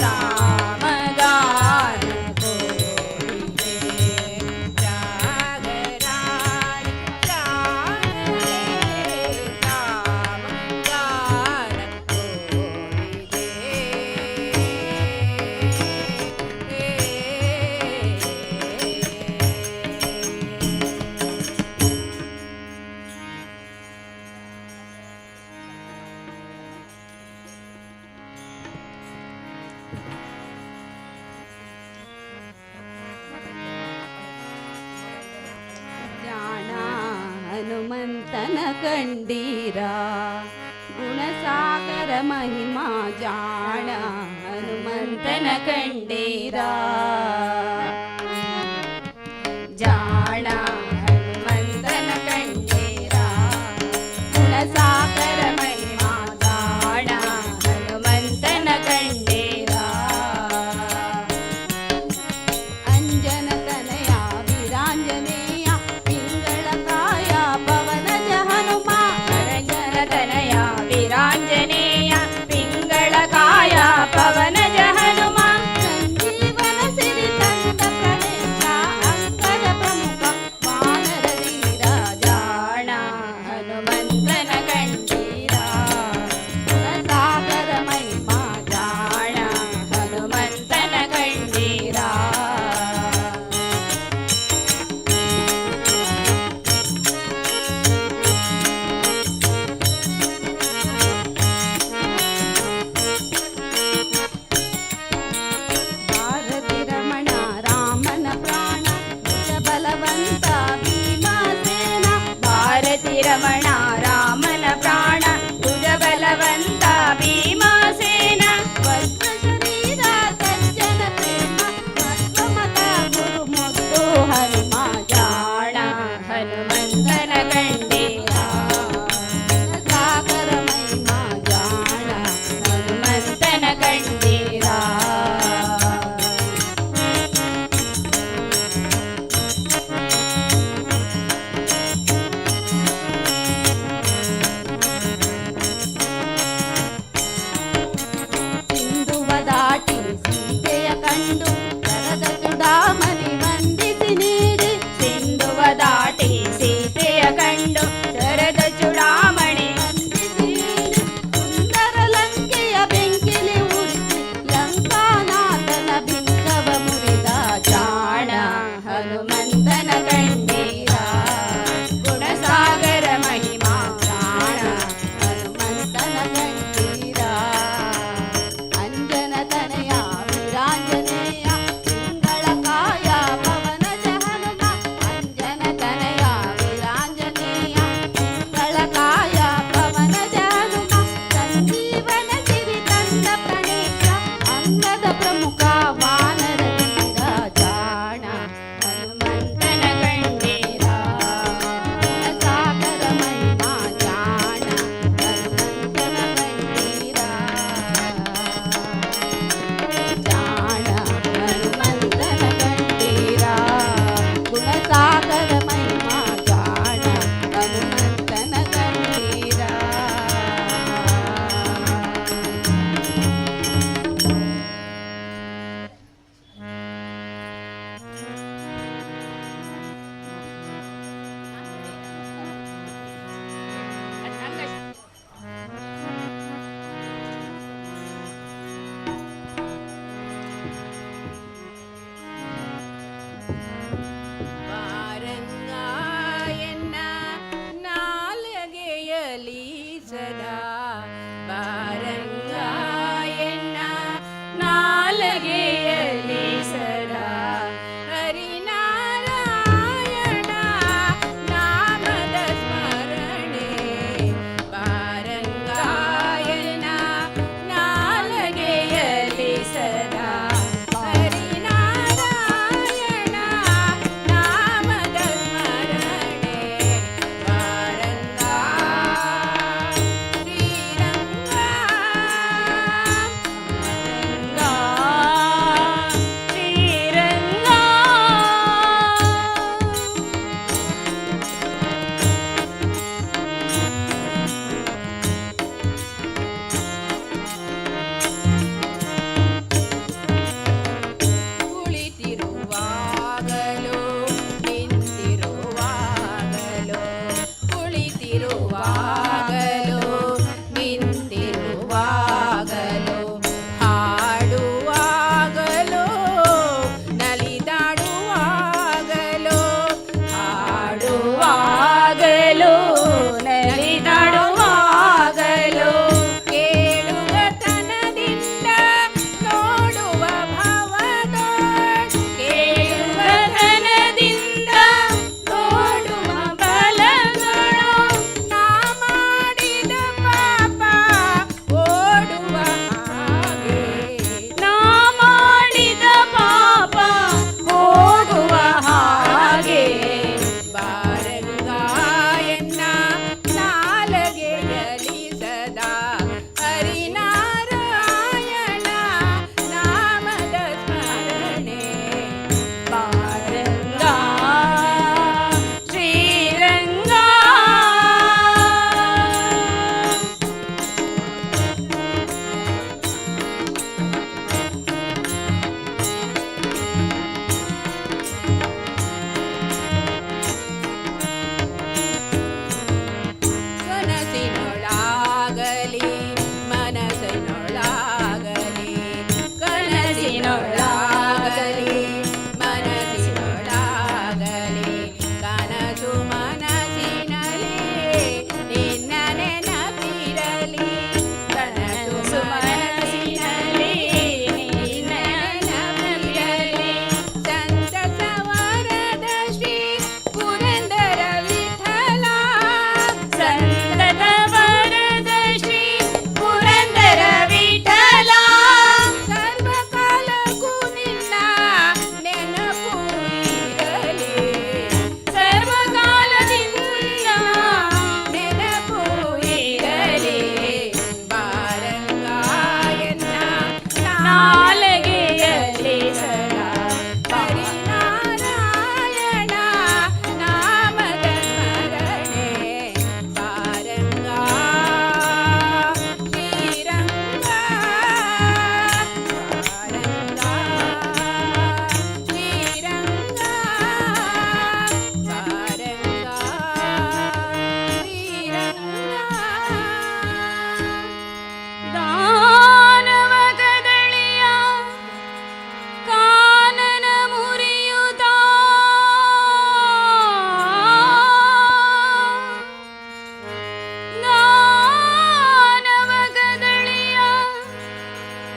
[SPEAKER 2] ರಾಮಗಾನ ಕೋರಿದೆ ಜಾಗರಾಣಿ ಜಾಣೆ ರಾಮಗಾನ ಕೋರಿದೆ ಜಾಣ ಹನುಮಂತನ ಕಂಡೀರ ಗುಣಸಾಗರ ಮಹಿಮಾ ಜಾಣ ಹನುಮಂತನ ಕಂಡೀರ ಜಾಣ ಹನುಮಂತನ ಕಂಡೀರ ಗುಣಸಾಗರ ಮಹಿಮಾ ಜಾಣ ಹನುಮಂತನ ಕಂಡೀರ ಅಂಜನ ತನಯ ವೀರಾಂಜನೇಯ ಪಿಂಗಳ ಕಾಯ ಪವನಜ ಹನುಮ ಅಂಜನ ತನಯ ವೀರಾಂಜನೇಯ ಪಿಂಗಳ ಕಾಯ ಪವನಜ ಹನುಮ ಸಂಜೀವನ ಸಿರಿ ತಂದ ಪ್ರವೇಶ ಅಂಕದ ಪ್ರಮುಖ ವಾನರ ಧೀರ ಜಾಣ ಹನುಮಂತನ ಕಂಡೀರ ಗುಣಸಾಗರ ಮಹಿಮಾ ಜಾಣ ಹನುಮಂತನ ಕಂಡೀರ ಭಾರತಿ ರಮಣ ರಾಮನ ಪ್ರಾಣ ಭುಜ ಬಲವಂತ ಭೀಮಸೇನ ಭಾರತಿ ರಮಣ ರಾಮನ ಪ್ರಾಣ ಭುಜ ಬಲವಂತ ಭೀಮಸೇನ ವಸ್ತ್ರ ಶರೀರ ಸಜ್ಜನ ಪ್ರೇಮ ಮಧ್ವಮತ ಗುರು ಮುದ್ದು ಹನುಮ ಜಾಣ ಹನುಮಂತನ ಕಂಡೀರ ಸಾಗರ ಮಹಿಮಾ ಜಾಣ ಹನುಮಂತನ ಕಂಡೀರ ಸಿಂಧುವ ದಾಟಿ ಸೀತೆಯ ಕಂಡು ಕರದ ಚುಡಾಮಣಿ ವಂದಿಸಿ ನೀಡಿ ಸಿಂಧುವ ದಾಟಿ ಸೀತೆಯ ಕಂಡು ಶರದ ಚುಡಾಮಣಿ ವಂದಿಸಿ ನೀಡಿ ಸುಂದರ ಲಂಕೆಯ ಬೆಂಕಿಲಿ ಉರಿಸಿ ಲಂಕಾನಾಥನ ಬಿಂಕವ ಮುರಿದ ಜಾಣ ಹನುಮಂತನ ಕಂಡೀರ ಗುಣಸಾಗರ ಮಹಿಮಾ ಜಾಣ ಹನುಮಂತನ ಕಂಡೀರ ಅಂಜನ ತನಯ ವೀರಾಂಜನೇಯ
[SPEAKER 8] ನಾಲಗೆಯಲ್ಲಿ ಸದಾ
[SPEAKER 2] ಹರಿನಾರಾಯಣ ನಾಮದ ಸ್ಮರಣೆ ಪಾರಂಗ ಶ್ರೀರಂಗ ಪಾರಂಗ ಶ್ರೀರಂಗ ಪಾರಂಗ ಶ್ರೀರಂಗ
[SPEAKER 8] ದಾನವ ಕದಳಿಯ ಕಾನನ ಮುರಿಯುತ್ತ ದಾನವ ಕದಳಿಯ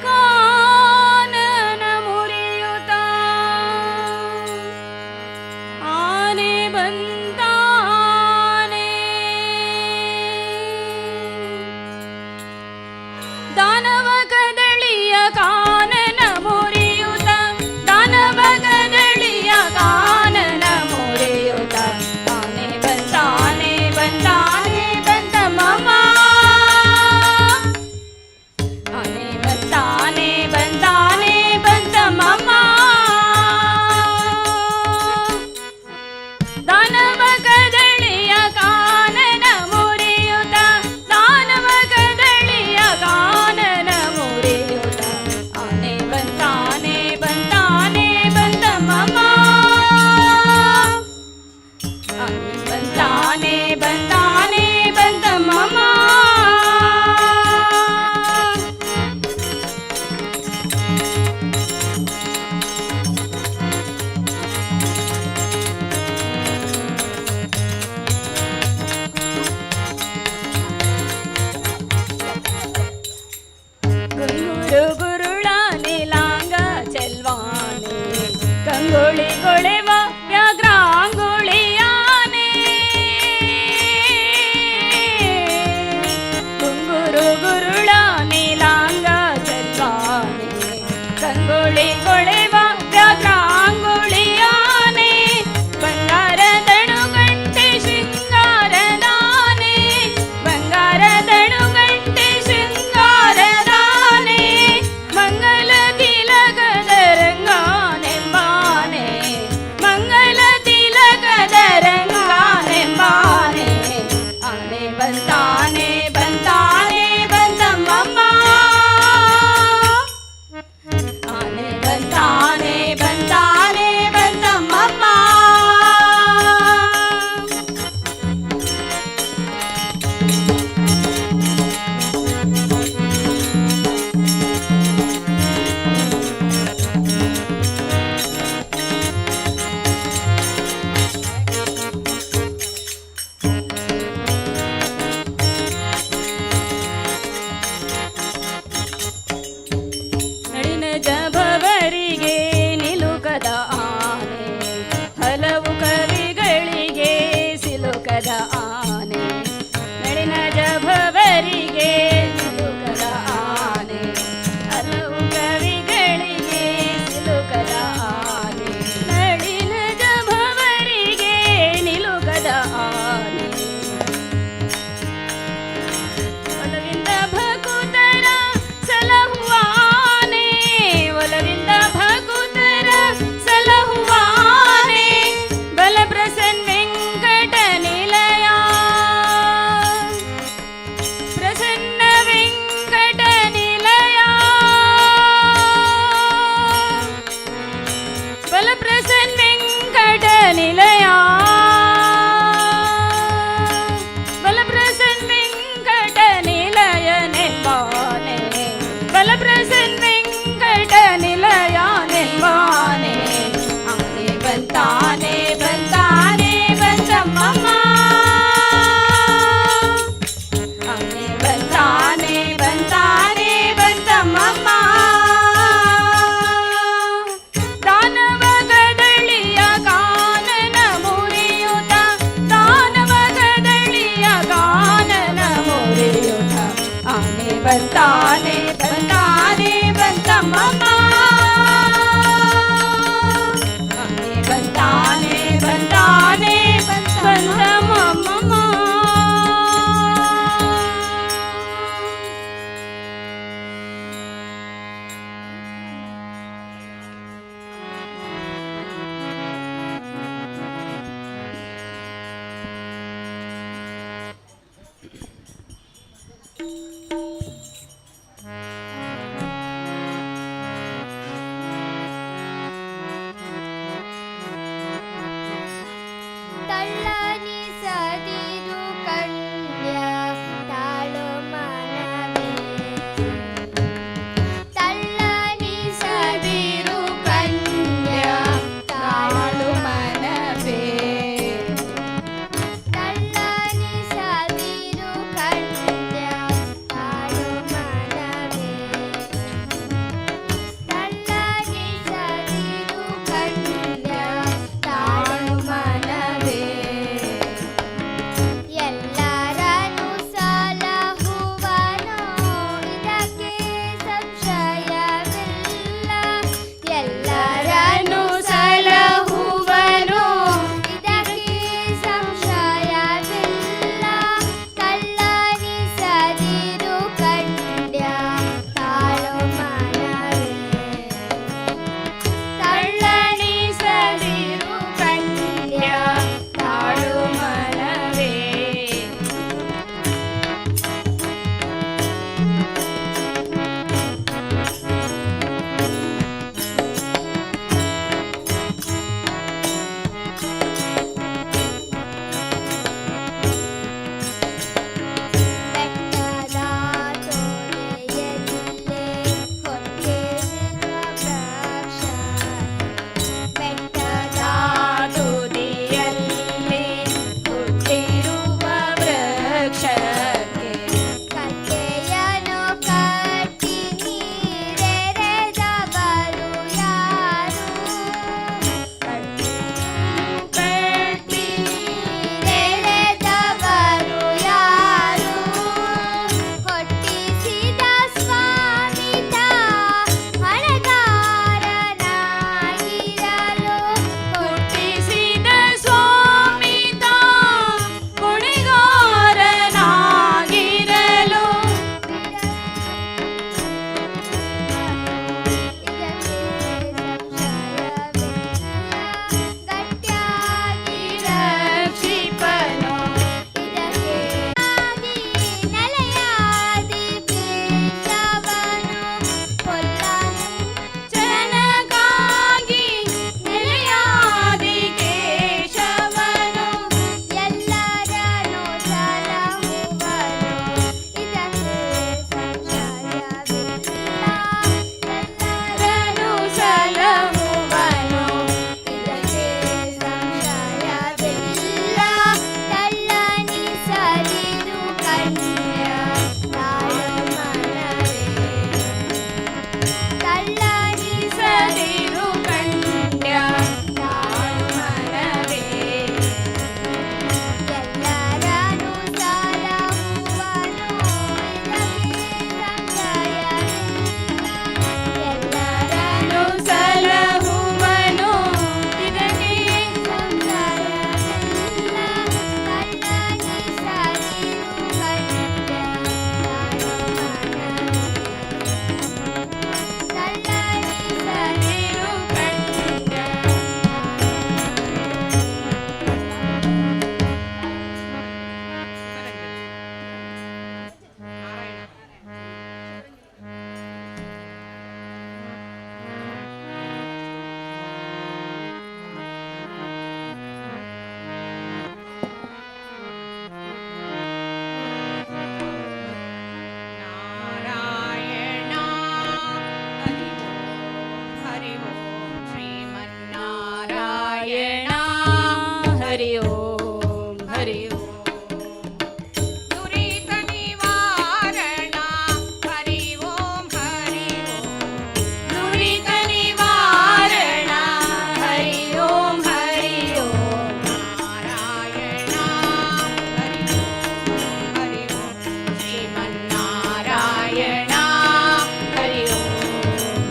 [SPEAKER 8] ಕಾನನ ಮುರಿಯುತ್ತ ಆನೆ ಬಂತಾನೆ ದಾನವ ಕದಳಿಯ ಕಾನನ ಮುರಿಯುತ್ತ ದಾನವ ಕದಳಿಯ ಕಾನನ ಮುರಿಯುತ್ತ ಆನೆ ಬಂತಾನೆ ಬಂತಾನೆ ಬಂತ ಮಮ ಆನೆ ಬಂತಾನೆ ಬಂತಾನೆ ಬಂತ ಮಮ ದಾನವ ಕದಳಿಯ ಕಾನನ ಮುರಿಯುತ್ತ ದಾನವ ಕದಳಿಯ ಕಾನನ ಮುರಿಯುತ್ತ ಆನೆ ಬಂತಾನೆ ಬಂತಾನೆ ಬಂತ ಮಮ ಆನೆ ಬಂತಾನೆ ಬಂತಾನೆ ಬಂತ ಮಮ ಗುರು ಗುರುಳಾನೆ ಲಾಂಗ ಚೆಲ್ವಾನೆ ಕಂಗುಳಿ ಗೊಳೆವ ವ್ಯಾಘ್ರಾಂಗುಳಿಯಾನೆ ಗುಂಗುರು ಗುರುಳಾನೆ ಲಾಂಗ ಚೆಲ್ವಾನೆ ಕಂಗುಳಿ ಗೊಳೆವ ವ್ಯಾಘ್ರಾಂಗುಳಿಯಾನೆ ಬಂಗಾರದಣು ಗಂಟೆ ಶೃಂಗಾರದಾನೆ ಬಂಗಾರದಣು ಗಂಟೆ ಶೃಂಗಾರದಾನೆ ಮಂಗಲ ತಿಲಕದ ರಂಗಾನೆಂಬಾನೆ ಮಂಗಲ ತಿಲಕದ ರಂಗಾನೆಂಬಾನೆ ಆನೆ ಬಂತಾನೆ ಬಂತಾನೆ ಬಂತಮ್ಮಮ್ಮ ಆನೆ ಬಂತಾನೆ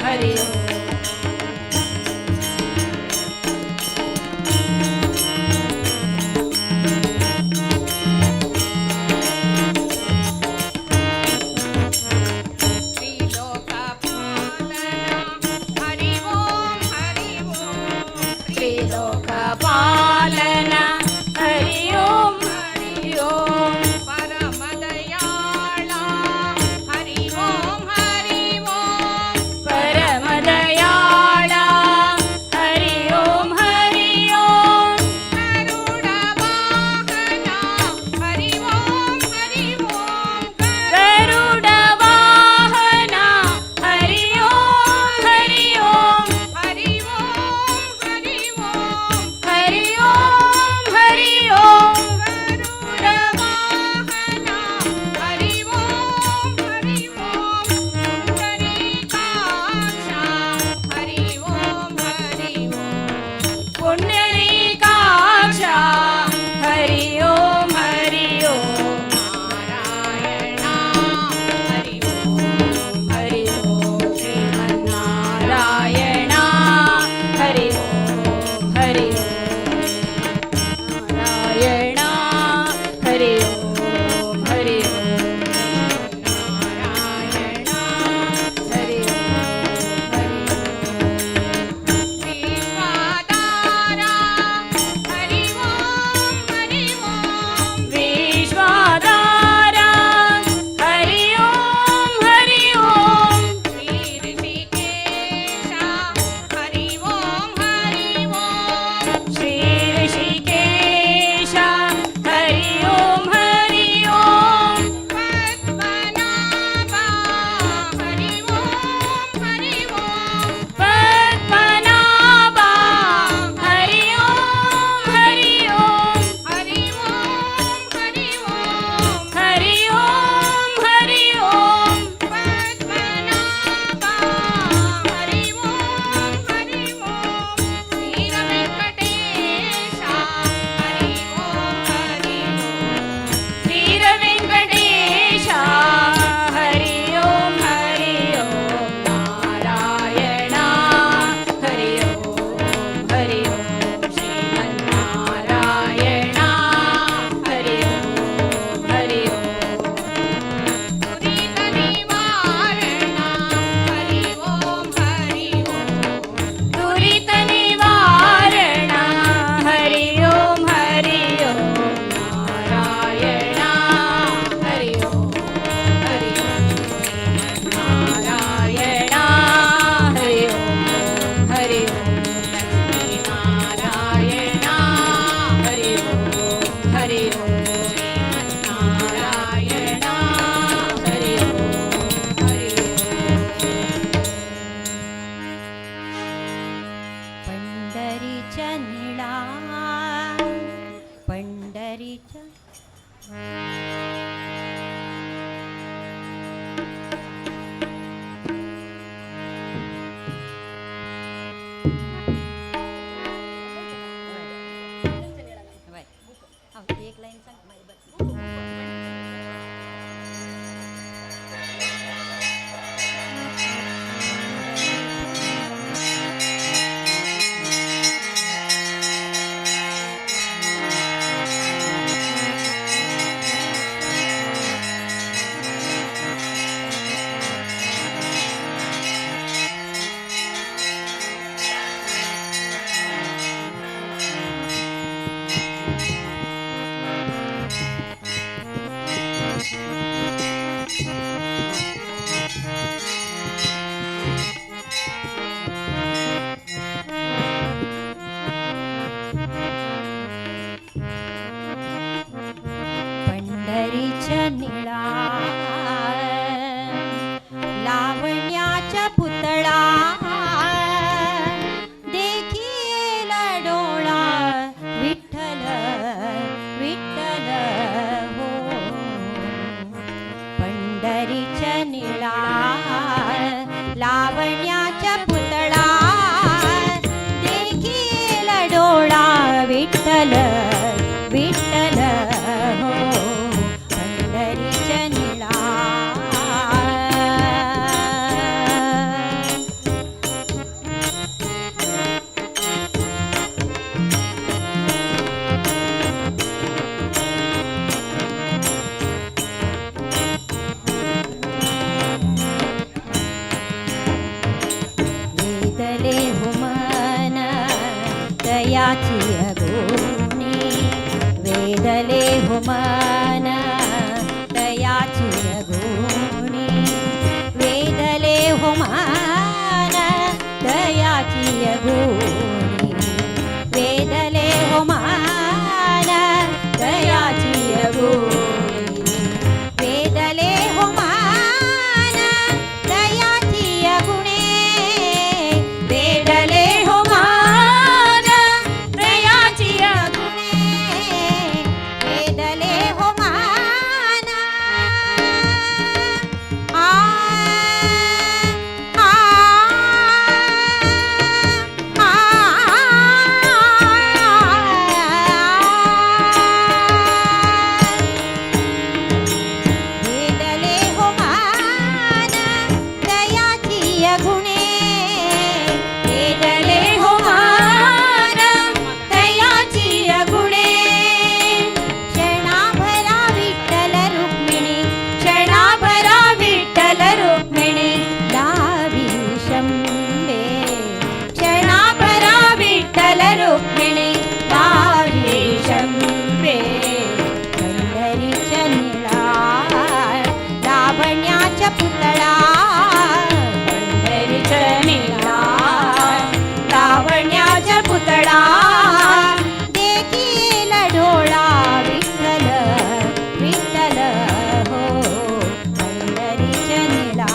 [SPEAKER 2] हरि ओम
[SPEAKER 5] त्रिलोकपालन हरि ओम हरि ओम
[SPEAKER 4] परमदयाळा हरि ओम हरि ओम
[SPEAKER 5] परमदयाळा हरि ओम हरि ओम
[SPEAKER 4] गरुडवाहना हरि ओम हरि ओम
[SPEAKER 5] गरुडवाहना हरि ओम हरि ओम
[SPEAKER 4] हरि ओम हरि ओम
[SPEAKER 5] हरि ओम हरि ओम
[SPEAKER 4] गरुडवाहना हरि ओम हरि ओम पुंडरीकाक्ष हरि ओम हरि
[SPEAKER 5] पुंडरीकाक्ष हरि
[SPEAKER 4] ओम
[SPEAKER 5] ओम हरि ओम
[SPEAKER 4] नारायण हरि ओम हरि ओम
[SPEAKER 5] श्रीमन्नारायण हरि ओम हरि ओम
[SPEAKER 4] नारायण
[SPEAKER 5] हरि ओम हरि ओम
[SPEAKER 4] विश्वदारा हरि ओम हरि ओम
[SPEAKER 5] विश्वाधारा
[SPEAKER 4] श्री ऋषिकेश हरि
[SPEAKER 5] श्री ऋषिकेश हरि
[SPEAKER 4] ओम हरि ओम
[SPEAKER 5] ओम हरि ओम
[SPEAKER 4] पद्मनाभा हरि ओम हरि ओम
[SPEAKER 5] पद्मनाभा हरि ओम हरि ओम
[SPEAKER 4] हरि ओम हरि ओम
[SPEAKER 5] हरि ओम हरि ओम
[SPEAKER 4] पद्मनाभा हरि ओम हरि ओम वीर वेंकटेश हरि ओम हरि ओम
[SPEAKER 5] वीर वेंकटेश हरि ओम हरि ओम नारायण हरि ओम हरि ओम श्रीमन्नारायण हरि ओम हरि ओम
[SPEAKER 4] दुरित निवारण हरि ओम हरि ओम
[SPEAKER 5] दुरित निवारण हरि ओम हरि ओम नारायण हरि ओम हरि ओम नारायण हरि ओम हरि ओम लक्ष्मी नारायण हरि ओम हरि ओम नारायण हरि ओम हरि ओम पंढरीच्या निळा पंढरीच्या एक लाईन सांग पंढरीच्या निळा लावण्याचा पुतळा देखील डोळा विठ्ठल विठ्ठल हो पंढरीच्या निळा लावण्याचा पुतळा देखील डोळा विठ्ठल विठ्ठल हो पंढरीच्या निळा
[SPEAKER 2] दयाची गुणी वेदले हो मन दयाची गुणी वेदले हो मन दयाची गुणी वेदले हो मन दयाची गुणी वेदले हो मन दयाची गुणे वेदले हो मन दयाची गुणे वेदले हो मन आ आ वेदले हो मन दयाची गुणे वेदले हो मन दयाची गुणे क्षणाभरा विठ्ठल रुक्मिणी क्षणाभरा विठ्ठल रुक्मिणी लावी शंभे क्षणाभरा विठ्ठल रुक्मिणी लावी शंभे पंढरीच्या निळा लावण्याच्या पुतळा पंढरीच्या निळा लावण्याच्या पुतळा देखील डोळा विठ्ठल विठ्ठल हो पंढरीच्या निळा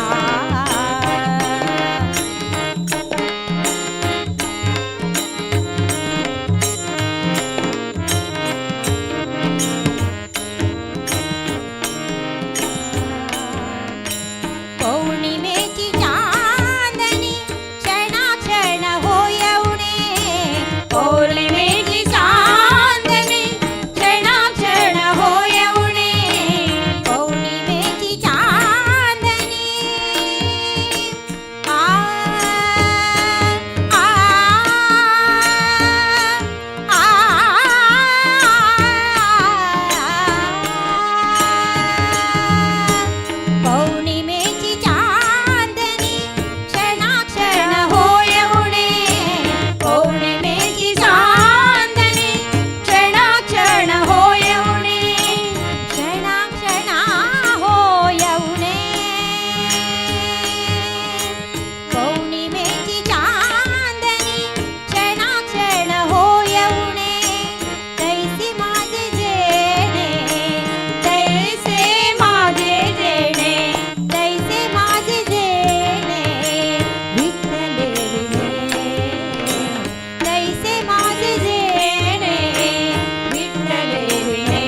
[SPEAKER 2] पौर्णिमेची चांदणी क्षणाक्षण हो येऊणे पौर्णिमेची चांदणी क्षणाक्षण हो येऊणे पौर्णिमेची चांदणी आ आ पौर्णिमेची चांदणी क्षणाक्षण हो येऊणे पौर्णिमेची चांदणी क्षणाक्षण हो येऊणे क्षणाक्षण हो येऊणे पौर्णिमेची चांदणी क्षणाक्षण हो येऊणे तैसे माझे जेणे तैसे माझे जेणे तैसे माझे जेणे विठ्ठले विणे तैसे माझे जेणे विठ्ठले विणे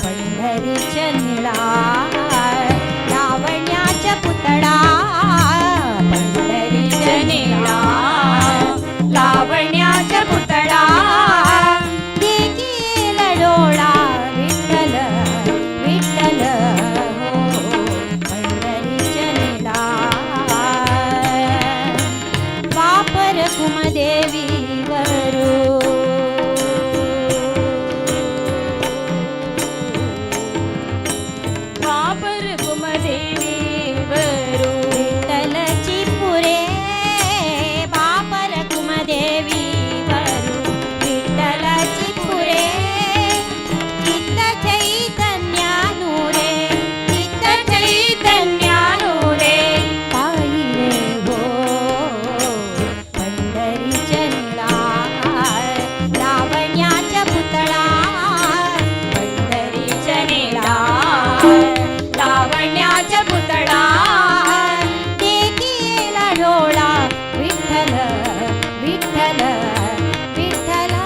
[SPEAKER 2] पंढरीच्या निळा लावण्याच्या पुतळा पंढरीच्या निळा लावण्याच्या पुतळा देखील डोळा विठ्ठल विठ्ठल हो पंढरीच्या निळा वापर कुमदेवी वरू वापर कुमदेवी वरू विठ्ठलची पुरे वापर कुमदेवी वरू विठ्ठलची पुरे चित्त चैतन्यानुरे चित्त चैतन्यानुरे पाहिले हो पंढरीच्या निळा लावण्याच्या पुतळा पंढरीच्या निळा लावण्याच्या पुतळा देखील डोळा विठ्ठल विठ्ठल विठ्ठला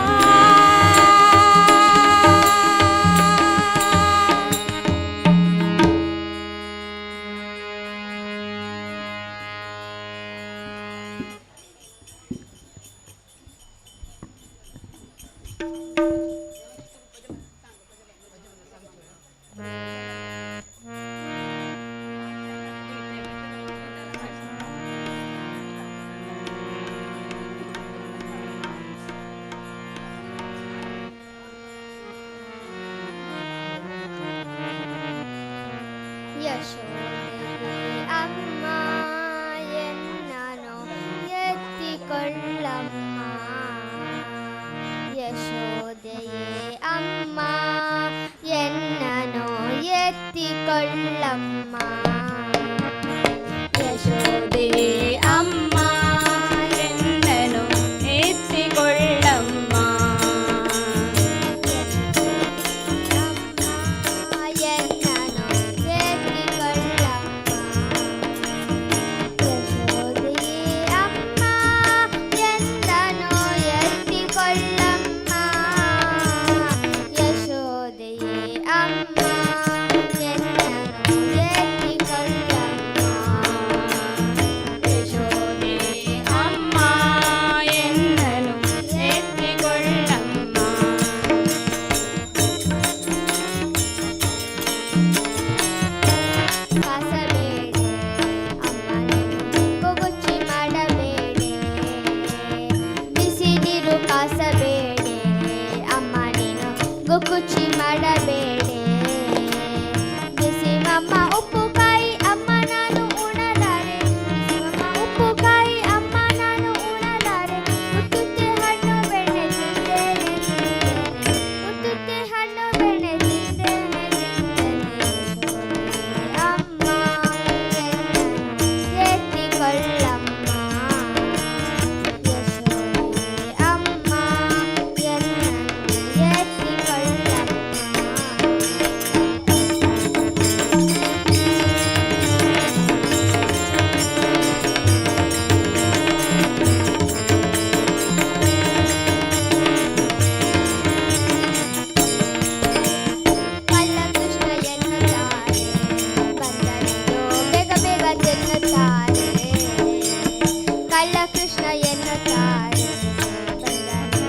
[SPEAKER 9] ಯಶೋದೆ ಅಮ್ಮ ಎನ್ನನು ಎತ್ತಿಕೊಳ್ಳಮ್ಮ ಯಶೋದೆಯೇ ಅಮ್ಮ ಎನ್ನನು ಎತ್ತಿಕೊಳ್ಳಮ್ಮ
[SPEAKER 8] ಯಶೋದೆ ಅಮ್ಮ ಎನ್ನನು ಎತ್ತಿಕೊಳ್ಳಮ್ಮ
[SPEAKER 9] ಎನ್ನನು ಎತ್ತಿಕೊಳ್ಳಮ್ಮ ಯಶೋದೆಯೇ ಅಮ್ಮ ಎಂದನು ಎತ್ತಿಕೊಳ್ಳಮ್ಮ ಯಶೋದೆಯೇ ಅಮ್ಮ ಎನ್ನನು ಎತ್ತಿಕೊಳ್ಳಮ್ಮ
[SPEAKER 8] ಯಶೋದೆ ಅಮ್ಮ ಎನ್ನನು ಎತ್ತಿಕೊಳ್ಳಮ್ಮ
[SPEAKER 9] ಕಾಸಬೇಡೆ ಅಮ್ಮನನ್ನು ಕೊಗುಚ್ಚಿ ಮಾಡಬೇಡೆ ಬಿಸಿ ನೀರು ಕಾಸಬೇಡೆ ಅಮ್ಮ ನೀನು ಗುಕ್ಕುಚ್ಚಿ ಮಾಡಬೇಡೆ ಬಿಸಿ ಮಮ್ಮ ಉಪ್ಪುಕಾಯಿ ಅಮ್ಮ ನಾನು ಉಣಲಾರೆ ಬಿಸಿ ಮಮ್ಮ ಉಪ್ಪುಕಾಯಿ ಅಮ್ಮ ನಾನು ಉಣಲಾರೆ ಮುತ್ತುತ್ತೆ ಹಣ್ಣು ಬೆಣ್ಣೆ ತಿಂತೇನೆ ಮುತ್ತುತ್ತೆ ಹಣ್ಣು ಬೆಣ್ಣೆ ತಿಂತೇನೆ ಅಮ್ಮ ಎತ್ತಿಕೊಳ್ಳಮ್ಮ ಯಶೋದೆ ಅಮ್ಮ ಎತ್ತಿಕೊಳ್ಳಮ್ಮ ಕಳ್ಳ ಕೃಷ್ಣ ಎನ್ನುತ್ತಾರೆ ಬಂದನೆಂದು ಬೇಗ ಬೇಗ ತಿನ್ನುತ್ತಾರೆ ಕಳ್ಳ ಕೃಷ್ಣ ಎನ್ನುತ್ತಾರೆ ಬಂದನೆಂದು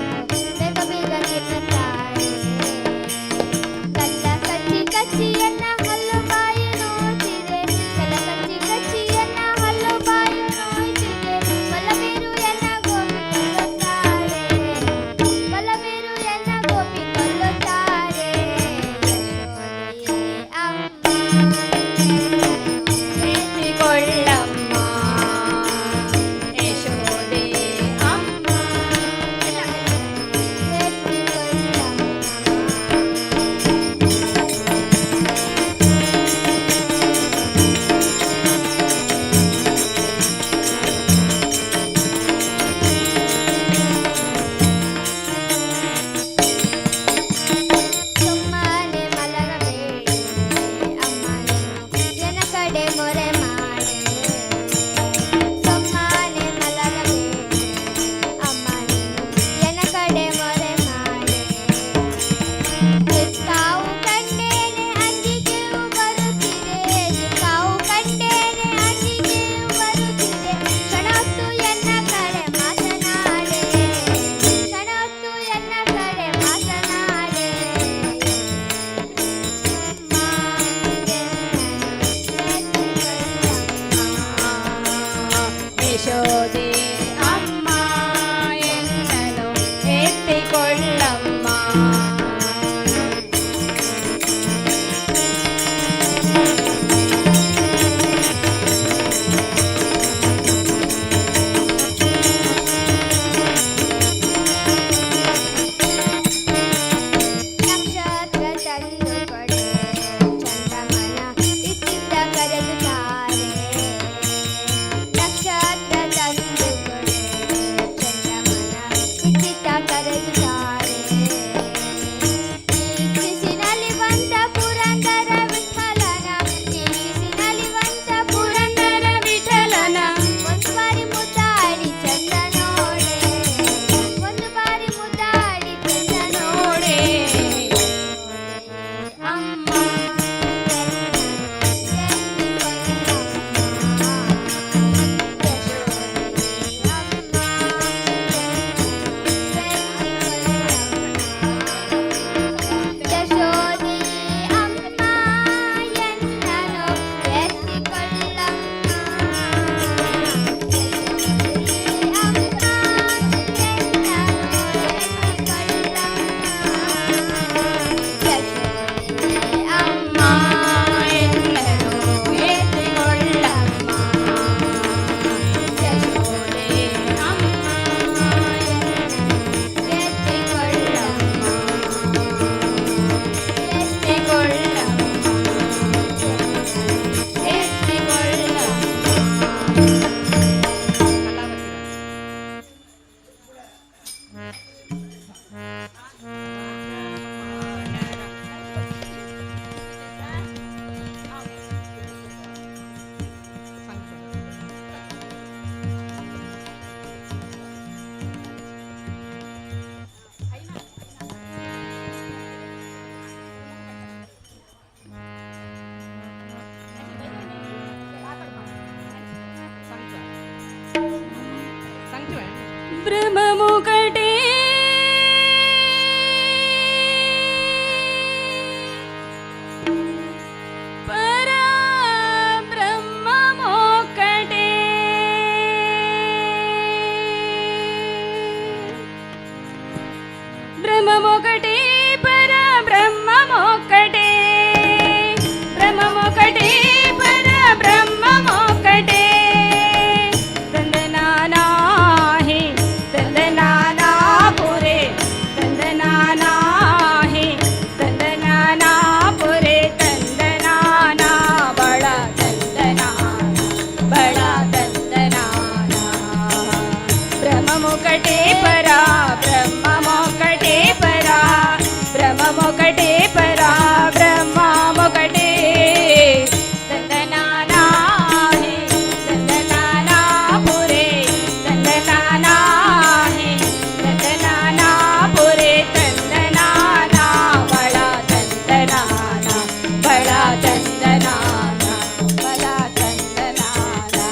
[SPEAKER 9] ಬೇಗ ಬೇಗ ತಿನ್ನುತ್ತಾರೆ ಕಳ್ಳ ಕಚ್ಚಿ ಕಚ್ಚಿಯನ್ನ ಹಲ್ಲು ಬಾಯಿ ನೋಡ್ತಿದೆ ಕಳ್ಳ ಕಚ್ಚಿ ಕಚ್ಚಿಯನ್ನ ಹಲ್ಲು ಬಾಯಿ ನೋಯ್ತಿದೆ ಬಲಬೇರು ಎನ್ನ ಗೋಪಿ ಕೊಲ್ಲುತ್ತಾರೆ ಬಲಬೇರು ಎನ್ನ ಗೋಪಿ ಕೊಲ್ಲುತ್ತಾರೆ ಯಶೋದೆಯೇ ಅಮ್ಮ
[SPEAKER 8] ಎತ್ತಿಕೊಳ್ಳಮ್ಮ ಯಶೋದೆ ಅಮ್ಮ ಬ್ರಹ್ಮಮುಕಟೇ ಪರ ಬ್ರಹ್ಮಮುಕಟೇ ಬ್ರಹ್ಮಮುಕಟೇ ಪರ ಬ್ರಹ್ಮಮುಕಟೇ ಬ್ರಹ್ಮಮುಕಟೇ ಪರ ಬ್ರಹ್ಮಮುಕಟೇ ತಂದನಾನಾ ಹೇ ತಂದನಾನಾ ಪುರೇ ತಂದನಾನಾ ಹೇ ತಂದನಾನಾ ಪುರೇ ತಂದನಾನಾ ಬಳ ತಂದನಾನಾ ಬ್ರಹ್ಮಮುಕಟೇ ಪರ ಬ್ರಹ್ಮಮುಕಟೇ ಪರ ಬ್ರಹ್ಮಮುಕಟೇ ಪರ ಬ್ರಹ್ಮಮುಕಟೇ ತಂದನಾನಾ ಹೇ ತಂದನಾನಾ ಪುರೇ ತಂದನಾನಾ ಹೇ ತಂದನಾನಾ ಪುರೇ ತಂದನಾನಾ ಬಳ ತಂದನಾನಾ ಬಳ ತಂದನಾನಾ ಬಳ ತಂದನಾನಾ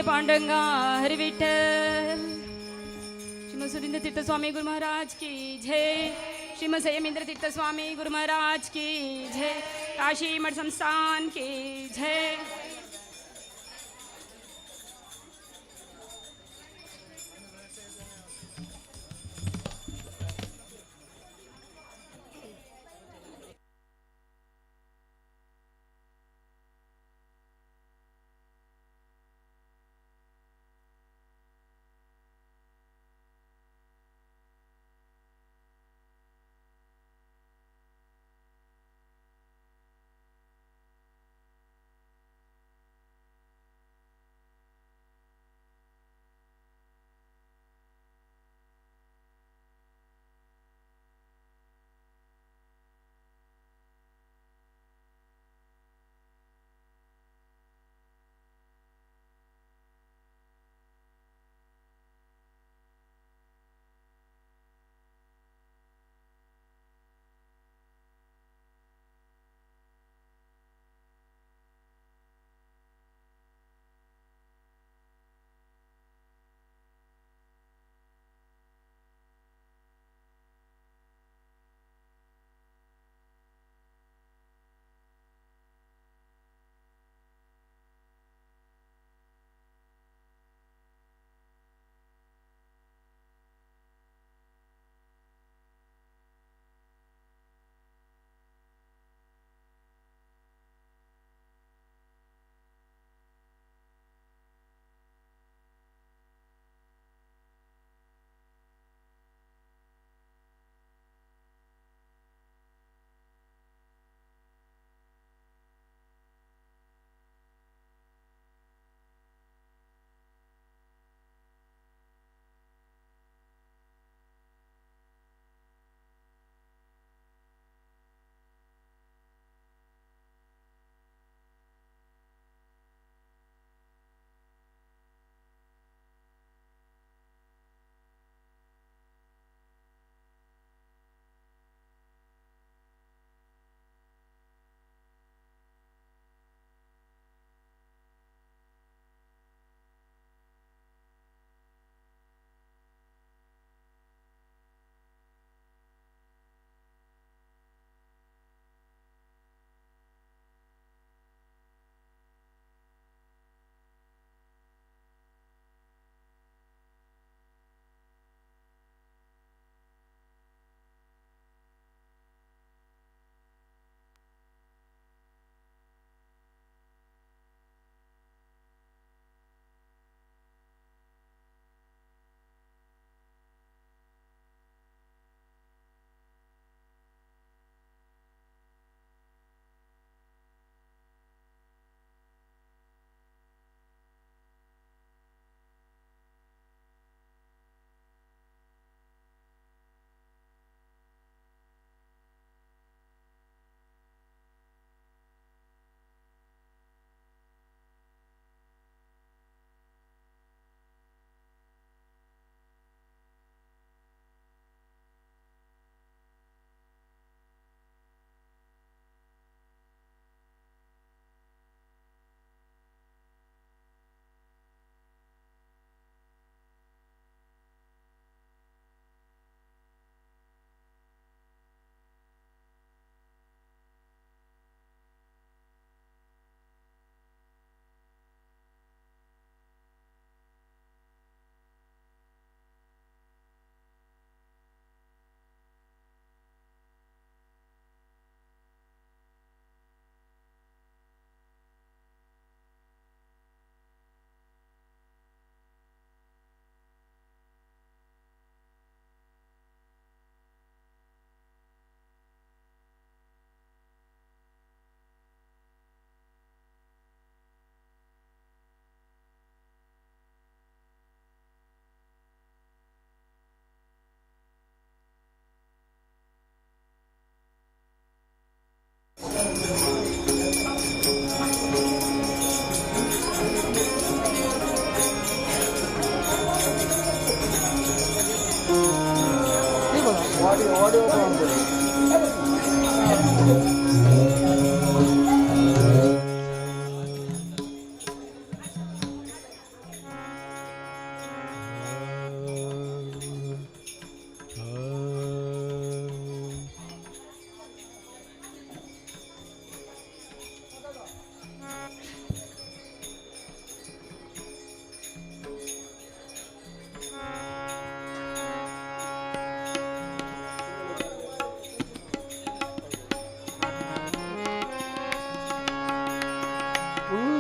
[SPEAKER 8] पांडुरंगा हरि विठ्ठल। श्रीमद सुधींद्र तीर्थ स्वामी गुरु महाराज की जय। श्रीमद संयमेंद्र तीर्थ स्वामी गुरु महाराज की जय। काशी मठ संस्थान की जय।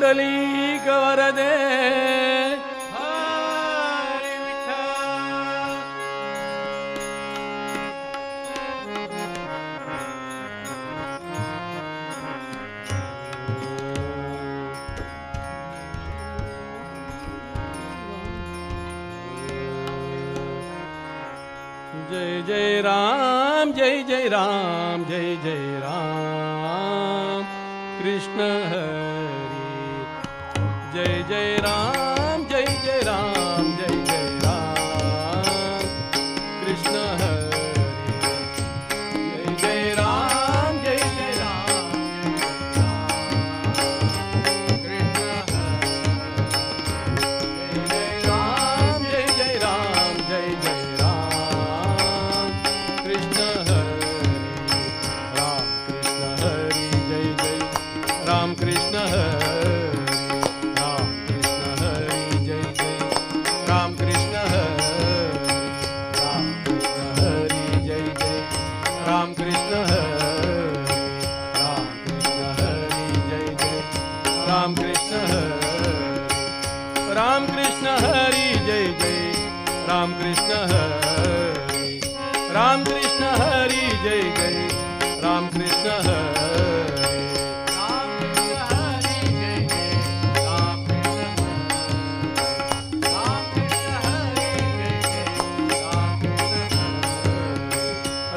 [SPEAKER 7] ಪುಂಡಲೀಕ ವರದೆ
[SPEAKER 3] ಹರಿ ವಿಠಲ
[SPEAKER 7] जय जय राम जय जय राम जय जय राम कृष्ण हरि जय जय राम जय जय राम जय जय राम कृष्ण हरि जय जय राम जय जय राम कृष्ण हरि जय जय राम जय जय राम जय जय राम कृष्ण हरि राम कृष्ण हरि जय जय राम कृष्ण हरि जय जय राम कृष्ण हरि राम कृष्ण हरि जय जय राम कृष्ण हरि राम कृष्ण हरि जय जय राम कृष्ण हरि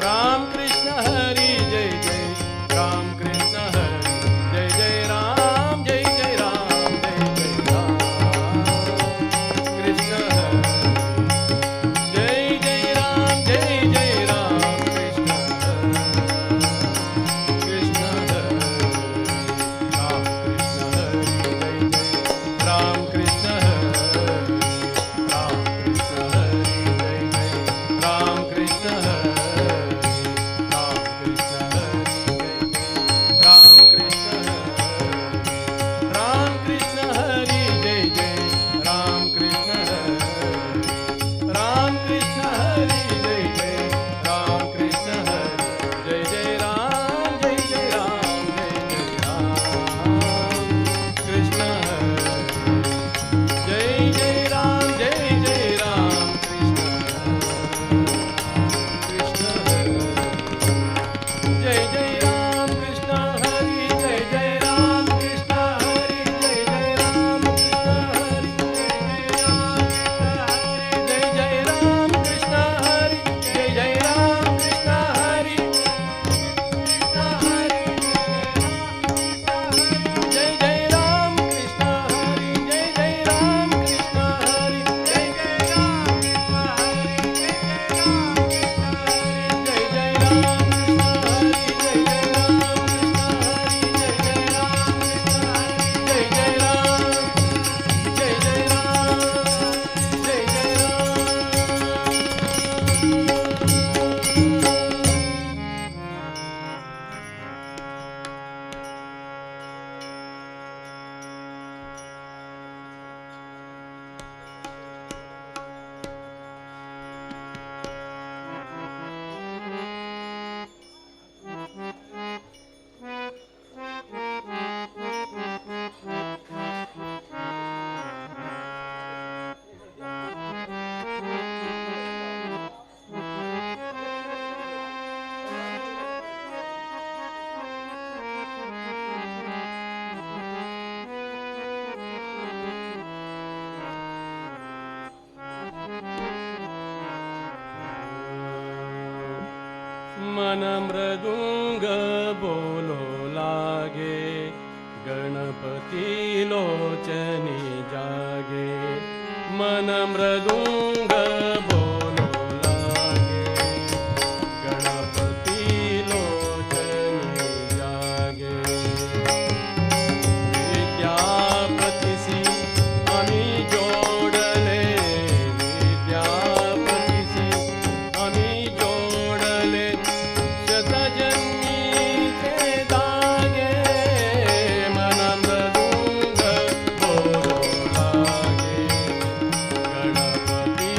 [SPEAKER 7] राम कृष्ण हरि जय जय राम कृष्ण हरि जय जय राम जय जय राम जय जय राम कृष्ण हरि जय जय राम कृष्ण कृष्ण हरि राम कृष्ण हरि जय जय राम कृष्ण हरि जय जय राम कृष्ण हरि मन मृदुंग बोलो लागे गणपति लोचनी जागे मन मृदुंग बोलो लागे गणपति लोचनी जागे विद्यापति सी आमी जोडले विद्यापति सी आमी जोडले गणपति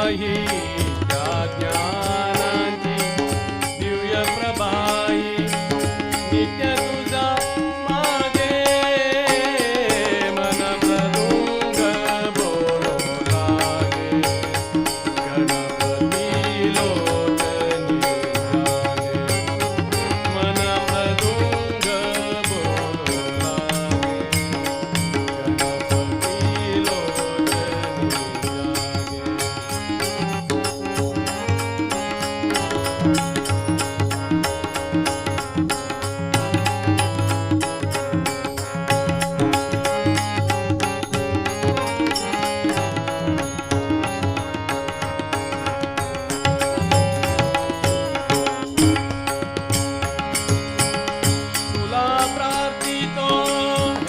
[SPEAKER 7] ही त्या ज्ञानाची दिव्य प्रभाई नित्य तुझा मागे मन मृदुंग बोलू लागे गणपती लोचनी जागे मन मृदुंग बोलू लागे गणपती लोचनी तुला प्रार्थितो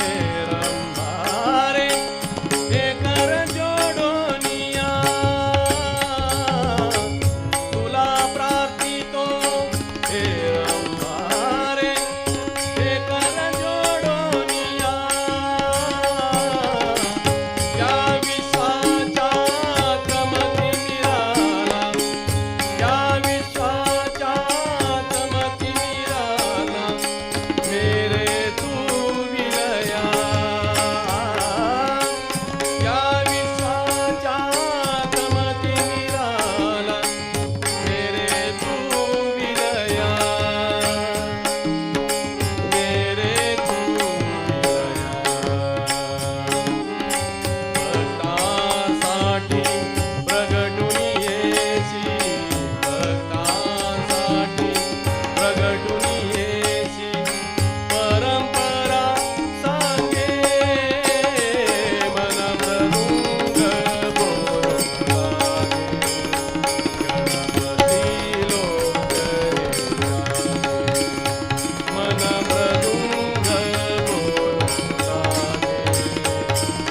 [SPEAKER 7] हे रंभारे हे कर जोडोनिया तुला प्रार्थितो हे रंभारे हे कर जोडोनिया या विश्वाच्या चमकी निराला या विश्वाच्या चमकी निराला मेरे तू विलया या विश्वाच्या चमकी निराला मेरे तू विलया मेरे तू विलया भक्तांसाठी प्रगटून येशी भक्तांसाठी प्रगटून येशी परंपरा सांगे मन मृदुंग बोलू लागे गणपती लोचनी जागे मन मृदुंग बोलू लागे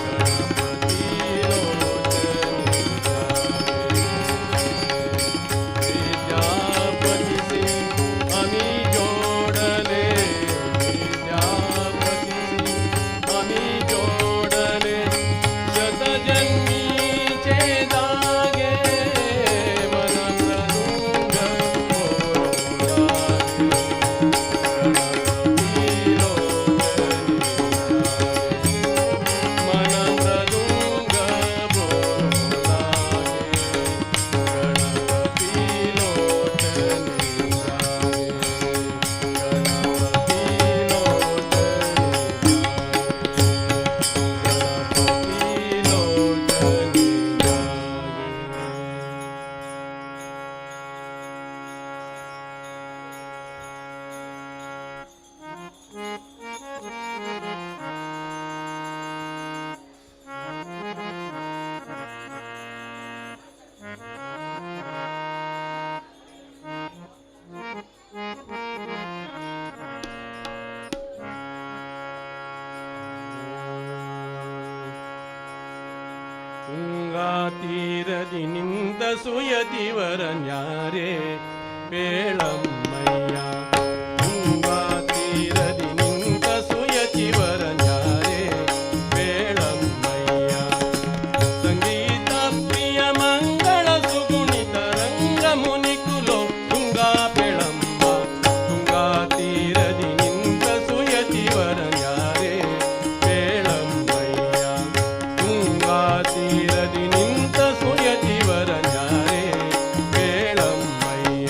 [SPEAKER 7] गणपती लोचनी विद्यापतीसी आम्ही जोडले विद्यापतीसी आम्ही जोडले शतजन्मीचे दागे मन मृदुंग बोलू लागे गणपती लोचनी जागे मन मृदुंग बोलू लागे गणपती लोचनी जागे गणपती लोचनी ತುಂಗಾತೀರದಿ ನಿಂತ ಸುಯತಿವರ ನ್ಯಾರೆ ಬೇಳಮ್ಮಯ್ಯ ತುಂಗಾತೀರದಿ ನಿಂತ ಸುಯತಿವರ ನ್ಯಾರೆ ಬೇಳಮ್ಮಯ್ಯ ಸಂಗೀತ ಪ್ರಿಯ ಮಂಗಳ ಸುಗುಣಿತ ರಂಗ ಮುನಿಕುಲೋ ತುಂಗಾ ಬೆಳಮ್ಮ ತುಂಗಾತೀರದಿ ನಿಂತ ಸುಯತಿವರ ನ್ಯಾರೆ ಬೇಳಮ್ಮಯ್ಯ ತುಂಗಾತೀರದಿ ನಿಂತ ಸುಯತಿವರ ನ್ಯಾರೆ ಬೇಳಮ್ಮಯ್ಯ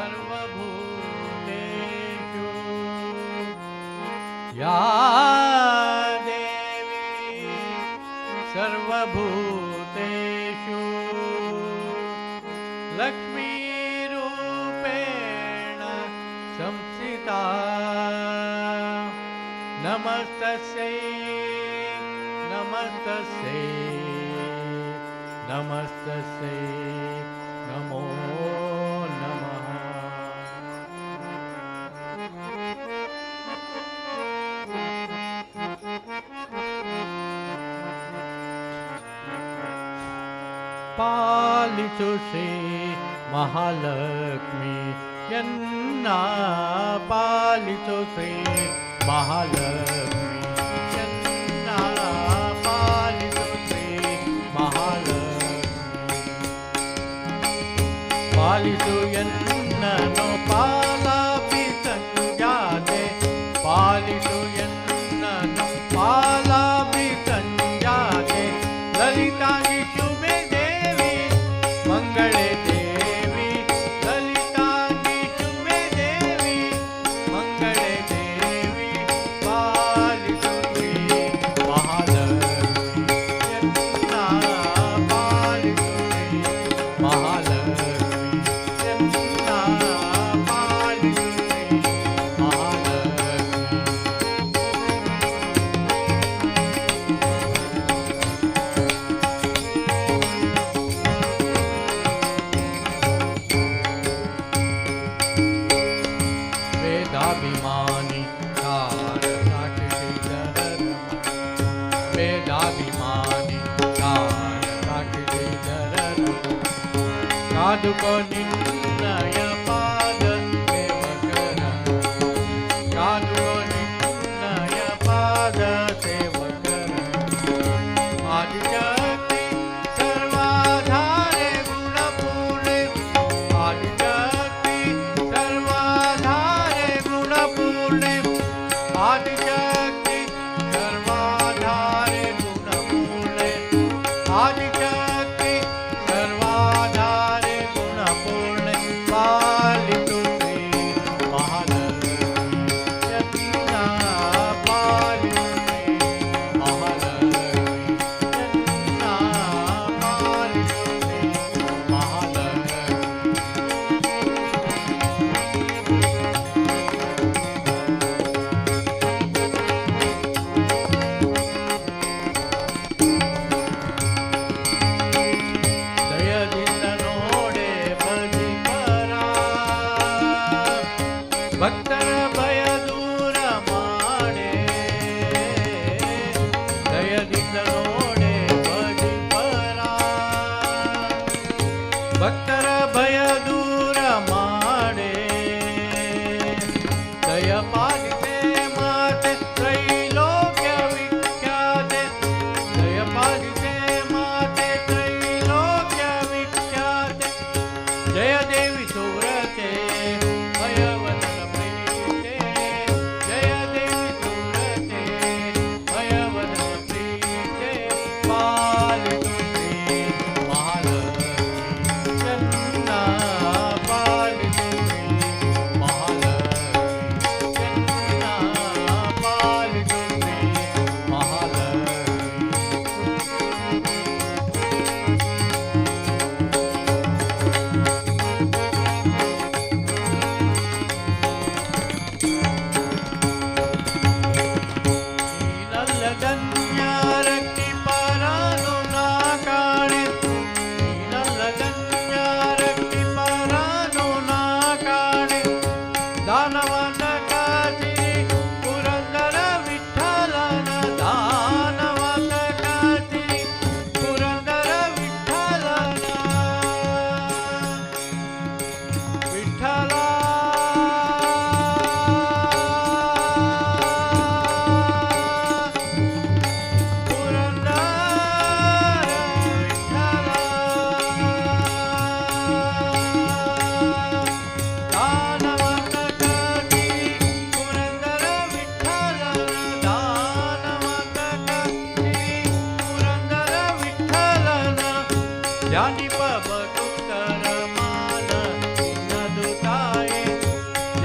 [SPEAKER 3] सर्वभूतेषु या देवी सर्वभूतेषु लक्ष्मीरूपेण संस्थिता नमस्तस्यै नमस्तस्यै नमस्तस्यै नमो नमः। पालितु श्री महालक्ष्मी यन्ना पालितु श्री महालक्ष्मी यन्ना पालितु श्री महालक्ष्मी पालितु यन्ननो पालापि संजाते पालितु यन्ननो पालापि संजाते ललितांगी शुभे देवी मंगले देवी ललितांगी शुभे देवी मंगले देवी पालितु श्री महालक्ष्मी यन्ना पालितु श्री महालक्ष्मी यन्ना पालितु श्री महालक्ष्मी। वेदाभिमानी वेदाभिमानी कादुको निन्नय पाद सेवकर कादुको निन्नय पाद सेवकर आदिशक्ति सर्वाधारे गुणपूर्णे आदिशक्ति सर्वाधारे गुणपूर्णे आदिशक्ति सर्वाधारे गुणपूर्णे आदिशक्ति सर्वाधारे गुणपूर्णे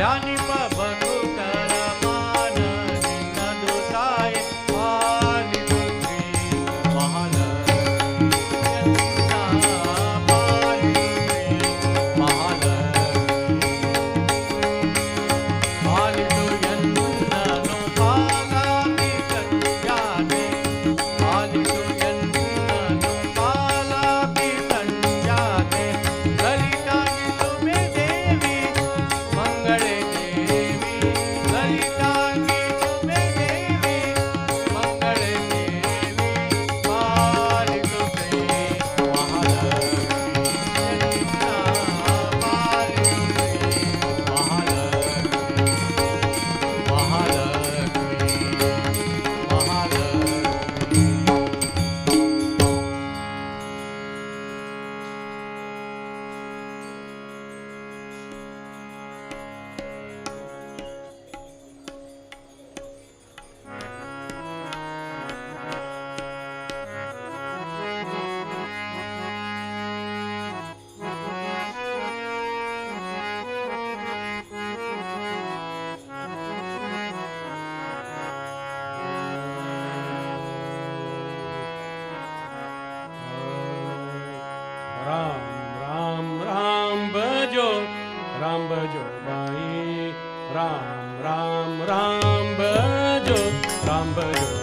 [SPEAKER 3] ध्यानी पबकुतर मान नदुताय पानी पुत्री महालक्ष्मी पानी पुत्री
[SPEAKER 7] राम भजो बाई राम राम राम भजो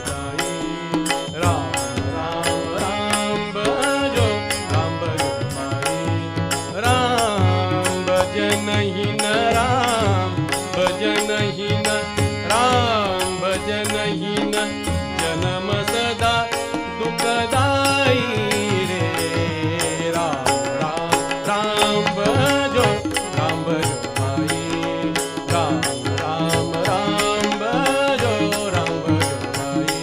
[SPEAKER 7] बाई राम राम राम भजो बाई राम भजन ही न राम भजन ही न राम भजन ही न जन्म सदा दुखदाई रे राम राम राम भजो बाई राम राम राम भजो बाई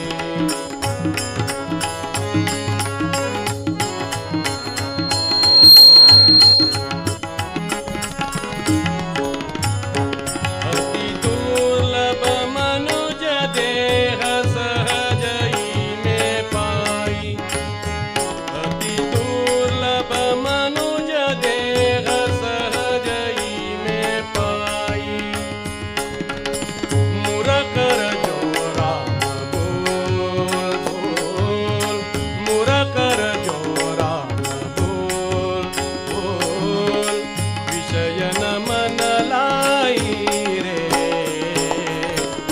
[SPEAKER 7] अति दुर्लभ मनुज देह सहजई में पाई अति दुर्लभ मनुज देह सहजई में पाई मुरकर जो राम बोल बोल मुरकर जो राम बोल बोल विषय न मन लाई रे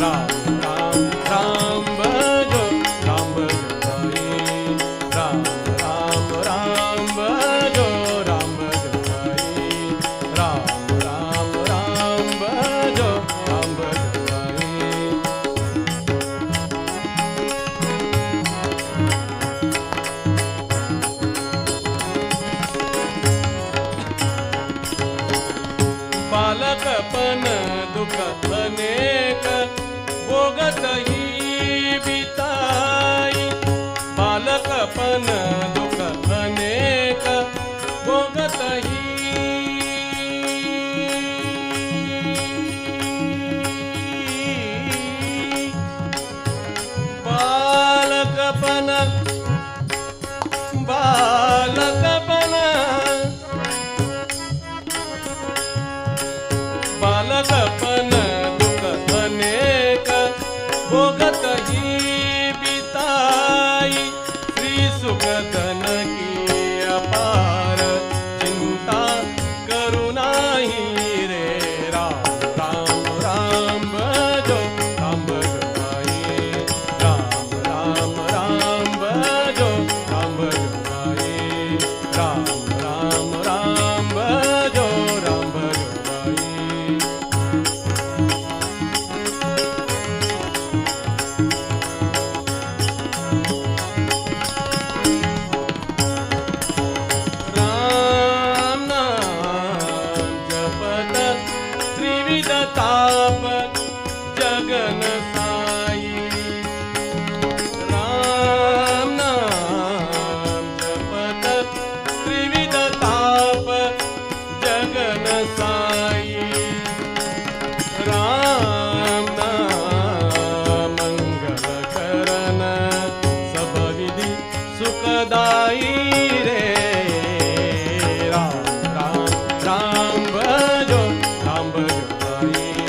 [SPEAKER 7] राम राम राम भजो बाई राम राम राम भजो बाई राम राम राम भजो बाई बालकपण दुःख अनेक भोगत ही बिताई बालकपण दुःख अनेक भोगत ही बालकपण बालकपण बालकपण दुःख अनेक भोगत ही बिताई श्री सुखधन की अपार चिंता करू नाही रे राम राम राम भजो बाई राम राम राम भजो बाई राम राम राम भजो बाई राम नाम जपत त्रिविध ताप जगन साई राम नाम जपत त्रिविध ताप जगन साई राम नाम मंगल करन सब विधि सुखदाई रे राम राम राम भजो बाई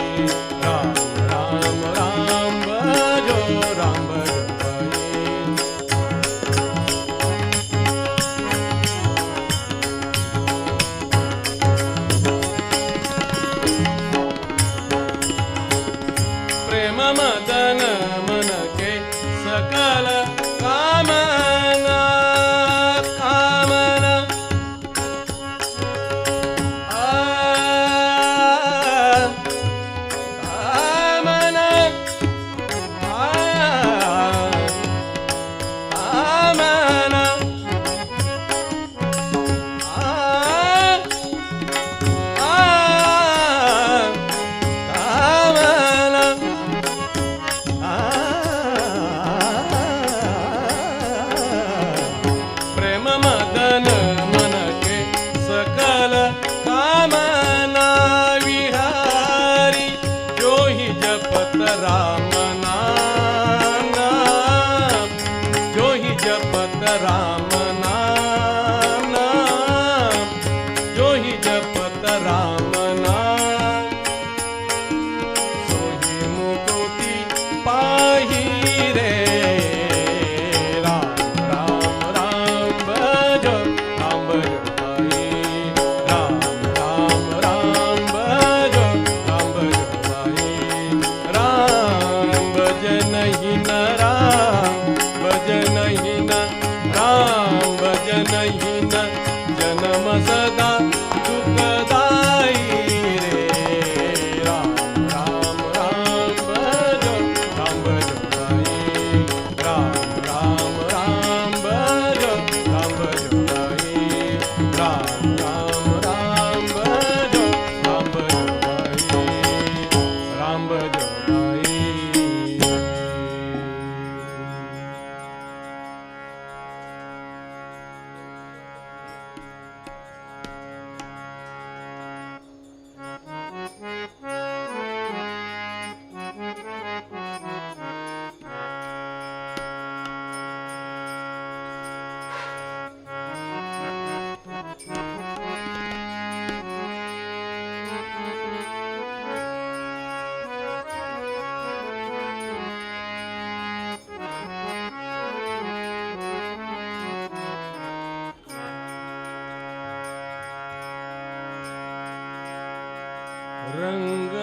[SPEAKER 7] ರಂಗ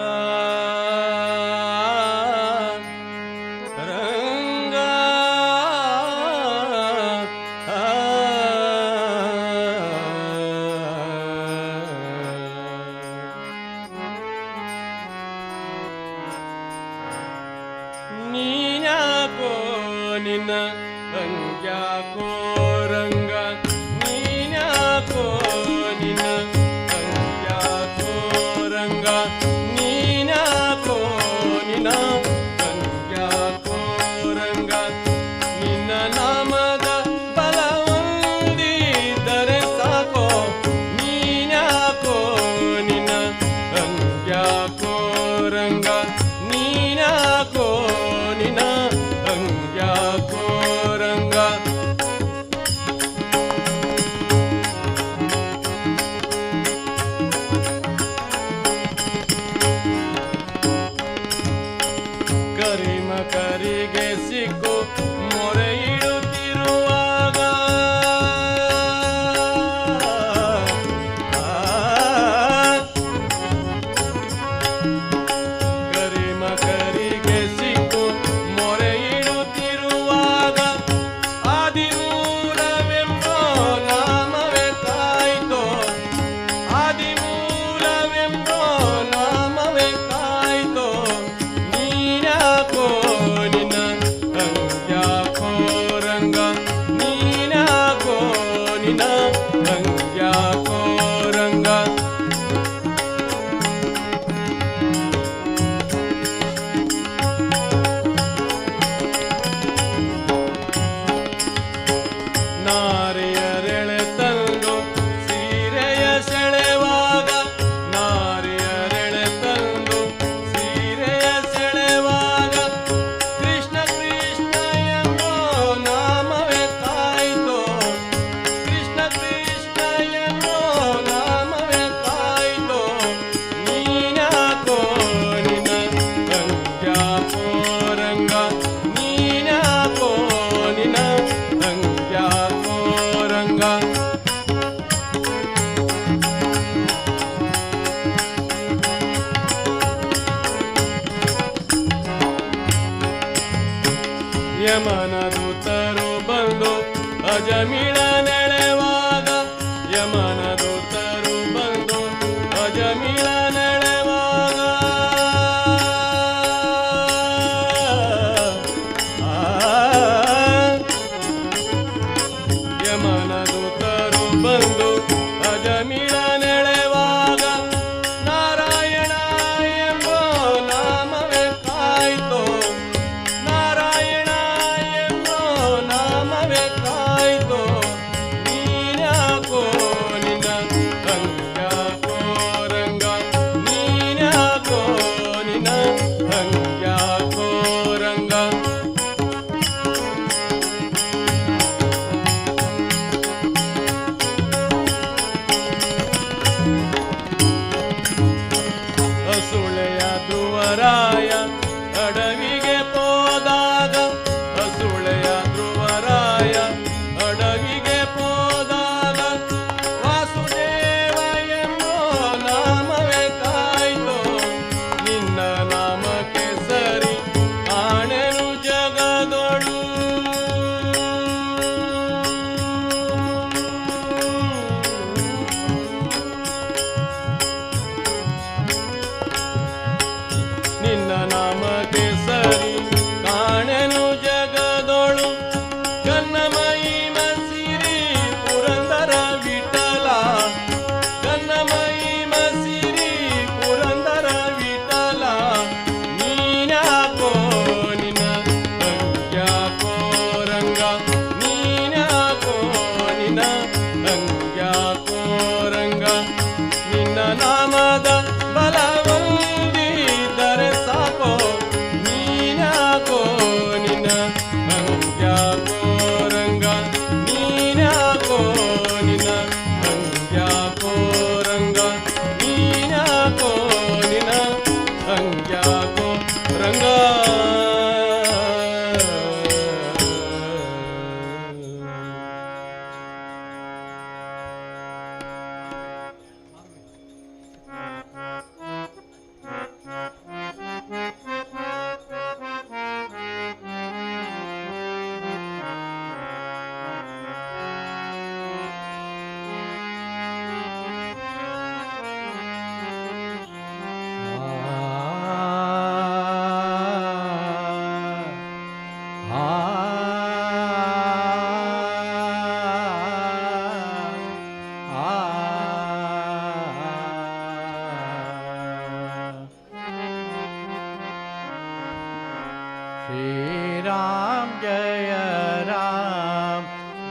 [SPEAKER 7] ರಂಗ ನೀನ್ಯಾಕೋ ನಿನ್ನ ಹಂಗ್ಯಾಕೋ ರಂಗ ನೀನ್ಯಾಕೋ ನಿನ್ನ ಹಂಗ್ಯಾಕೋ ರಂಗ ನೀನ್ಯಾಕೋ ನಿನ್ನ ಹಂಗ್ಯಾಕೋ ರಂಗ ನಿನ್ನ ನಾಮದ ಬಲ ಹೊಂದಿದರೆ ಸಾಕೋ ನೀನ್ಯಾಕೋ ನಿನ್ನ ಹಂಗ್ಯಾಕೋ ರಂಗ ನೀನ್ಯಾಕೋ ನಿನ್ನ ಹಂಗ್ಯಾಕೋ ರಂಗ ಕರಿಮ ಕರಿಗೆ ಸಿಕ್ಕು ಮೊರೆ ಇಡುತ್ತಿರುವಾಗ ಕರಿಮ ಕರಿಗೆ ಸಿಕ್ಕು ಮೊರೆ ಇಡುತ್ತಿರುವಾಗ ಆದಿಮೂಲವೆಂಬೋ ನಾಮವೇ ಕಾಯ್ತೋ ಆದಿಮೂಲವೆಂಬೋ ನಾಮವೇ ಕಾಯ್ತೋ ನೀನ್ಯಾಕೋ ನಿನ್ನ ಹಂಗ್ಯಾಕೋ ರಂಗ ನೀನ್ಯಾಕೋ ನಿನ್ನ ಹಂಗ್ಯಾಕೋ ರಂಗ ನಾರಿಯರೆಳೆ ತಂದು ಸೀರೆಯ ಸೆಳೆವಾಗ ನಾರಿಯರೆಳೆ ತಂದು ಸೀರೆಯ ಸೆಳೆವಾಗ ಕೃಷ್ಣ ಕೃಷ್ಣ ಎಂಬೋ ನಾಮವೇ ಕಾಯ್ತೋ ಕೃಷ್ಣ ಕೃಷ್ಣ ಎಂಬೋ ನಾಮವೇ ಕಾಯ್ತೋ ನೀನ್ಯಾಕೋ ನಿನ್ನ ಹಂಗ್ಯಾಕೋ ರಂಗ ನೀನ್ಯಾಕೋ ನಿನ್ನ ಹಂಗ್ಯಾಕೋ ರಂಗ ಯಮನ ದೂತರು ಬಂದು ಅಜಮಿಳ ನೆಳೆವಾಗ ಯಮನ ದೂತರು ಬಂದು ಅಜಮಿಳ ನೆಳೆವಾಗ ಯಮನ ದೂತರು ಬಂದು ಅಜಮಿಳ ನೆಳೆವಾಗ ನಾರಾಯಣ ಎಂಬೋ ನಾಮವೇ ಕಾಯ್ತೋ ನಾರಾಯಣ ಎಂಬೋ ನಾಮವೇ ಕಾಯ್ತೋ ನೀನ್ಯಾಕೋ ನಿನ್ನ ಹಂಗ್ಯಾಕೋ ರಂಗ ನೀನ್ಯಾಕೋ ನಿನ್ನ ಹಂಗ್ಯಾಕೋ ರಂಗ ಹಸುಳೆಯ ಧ್ರುವರಾಯ ಅಡವಿಗೆ ಹೋದಾಗ ಹಸುಳೆಯ ಧ್ರುವರಾಯ ಅಡವಿಗೆ ಹೋದಾಗ ವಾಸುದೇವ ಎಂಬೋ ನಾಮವೇ ಕಾಯ್ತೋ ನಿನ್ನ ನಾಮಕ್ಕೆ ಸರಿ ಕಾಣೆನು ಜಗದೊಳು ನಿನ್ನ
[SPEAKER 3] जय राम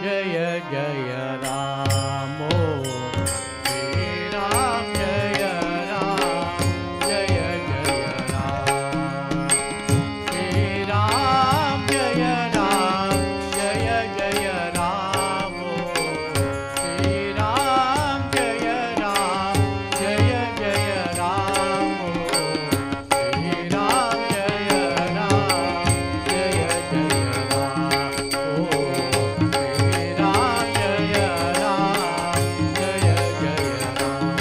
[SPEAKER 3] जय जय राम ओ श्री राम जय राम जय जय राम श्री राम जय राम जय जय राम ओ श्री राम जय राम जय जय राम ओ श्री राम जय राम जय जय राम ओ श्री राम जय राम जय जय राम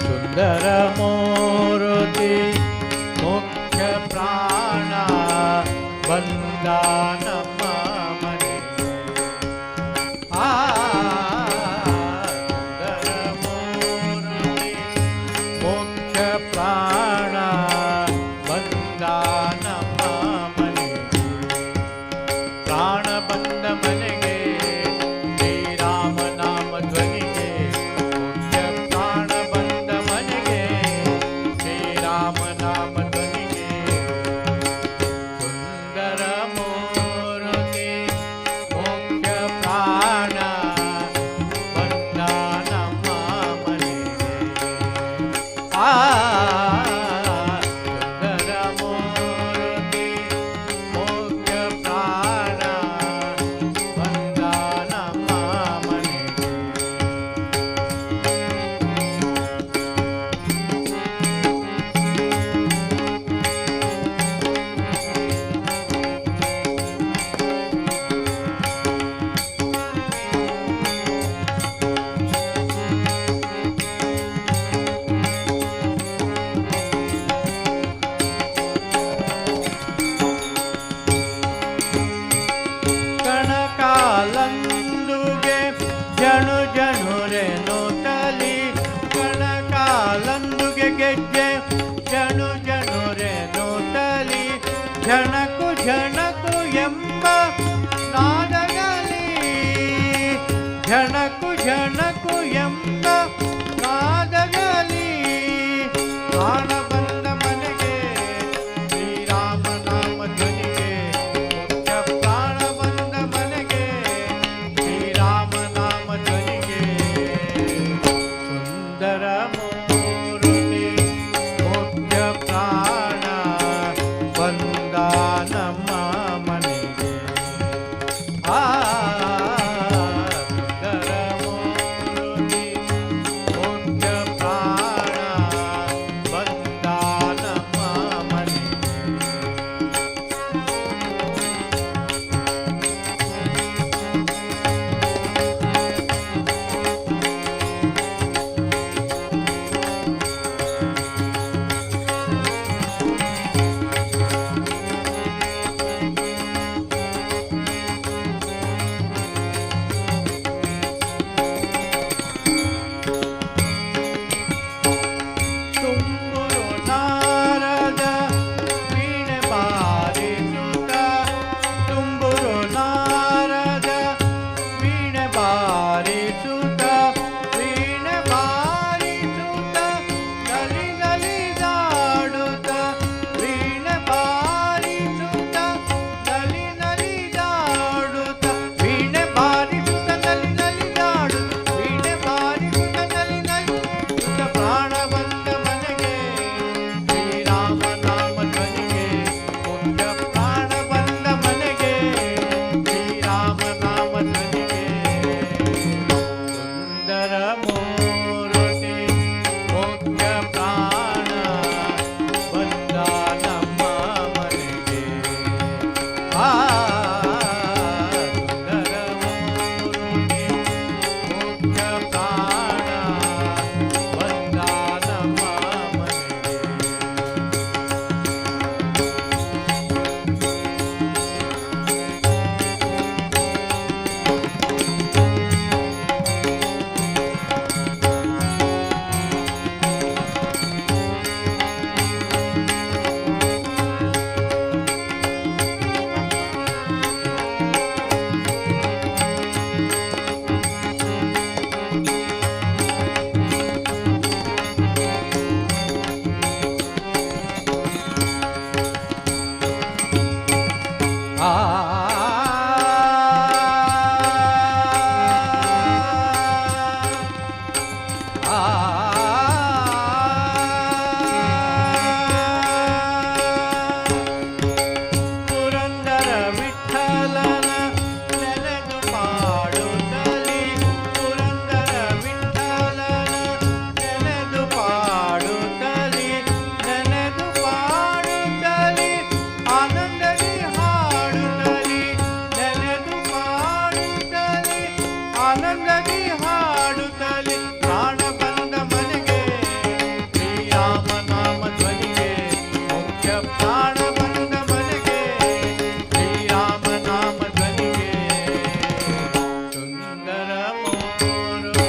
[SPEAKER 3] सुंदर मूर्ति मुख्य प्राण वंदन मने सुंदर मूर्ति मुख्य प्राण वंदन मने प्राण बंद मनेगे श्री राम नाम ध्वनिगे मुख्य प्राण बंद मनेगे श्री राम नाम ध्वनिगे सुंदर मूर्ति मुख्य प्राण वंदन मनेगे सुंदर मूर्ति मुख्य प्राण वंदन मनेगे ಪ್ರಾಣ ಬಂದ ಮನೆಗೆ ಶ್ರೀರಾಮ ನಾಮ ಧ್ವನಿಗೆ ಸುಂದರ ಮೂರುತಿ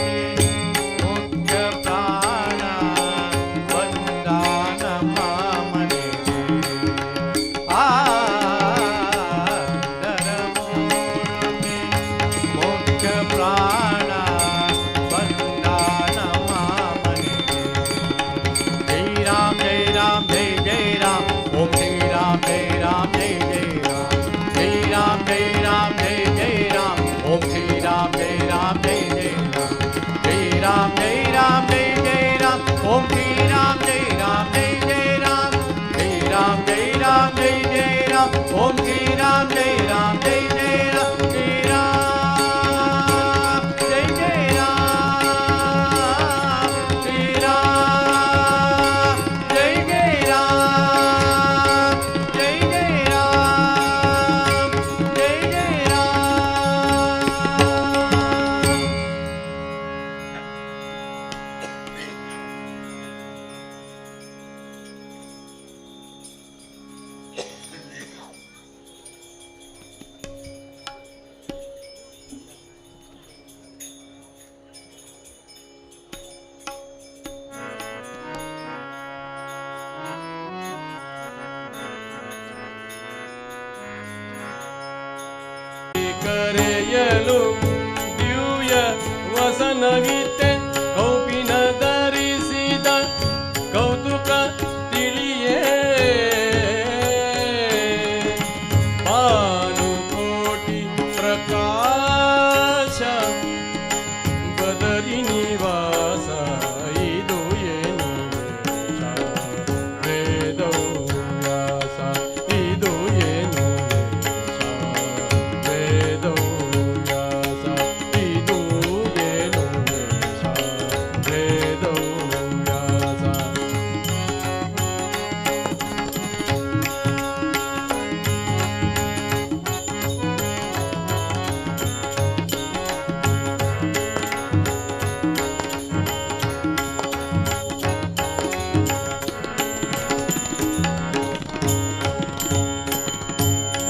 [SPEAKER 3] ಮುಖ್ಯ ಪ್ರಾಣ ಬಂದಾನ ಮಾಮನೆಗೆ ಸುಂದರ ಮೂರುತಿ ಮುಖ್ಯ ಪ್ರಾಣ ಬಂದಾನ ಮಾಮನೆಗೆ जय राम जय राम जय जय राम ओम श्री राम जय राम जय जय राम जय राम जय राम जय जय राम ओम श्री राम जय राम जय जय राम जय राम जय राम जय जय राम ओम श्री राम जय राम जय जय राम जय राम जय राम जय जय राम ओम श्री राम जय राम जय जय राम श्री राम जय जय राम श्री राम जय जय राम जय जय राम जय जय राम
[SPEAKER 7] ಕರೆಯಲು ದಿವ್ಯ ವಸನವಿತೆ ಕೌಪಿನ ಧರಿಸಿದ ಕೌತುಕ ತಿಳಿಯೇ ಭಾನುಕೋಟಿ ಪ್ರಕಾಶ ಬದರಿ ನಿವಾಸ ಇದು ಏನು ವೇದೋ ವ್ಯಾಸ ಇದು ಏನು ವೇದೋ ವ್ಯಾಸ ಇದು ಏನು ವೇದೋ ವ್ಯಾಸ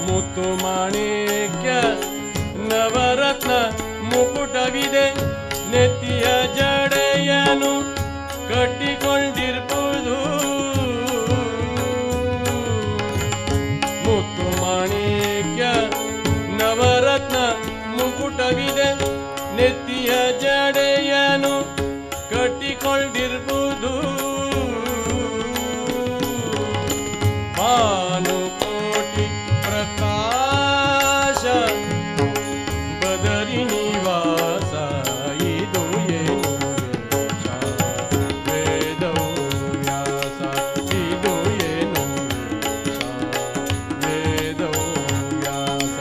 [SPEAKER 7] ಮುತ್ತು ಮಾಣಿಕ್ಯ ನವರತ್ನ ಮುಕುಟವಿದೆ ನೆತ್ತಿಯ ಜಡೆಯನು ಕಟ್ಟಿಕೊಂಡಿರ್ಬೋದು ಮುತ್ತು ಮಾಣಿಕ್ಯ ನವರತ್ನ ಮುಕುಟವಿದೆ ನೆತ್ತಿಯ ಜಡೆಯನು ಕಟ್ಟಿಕೊಂಡಿರ್ಬೋದು ಭಾನುಕೋಟಿ ಪ್ರಕಾಶ ಬದರಿ ನಿವಾಸ ಇದು ಏನು ವೇದೋ ವ್ಯಾಸ ಇದು ಏನು ವೇದೋ ವ್ಯಾಸ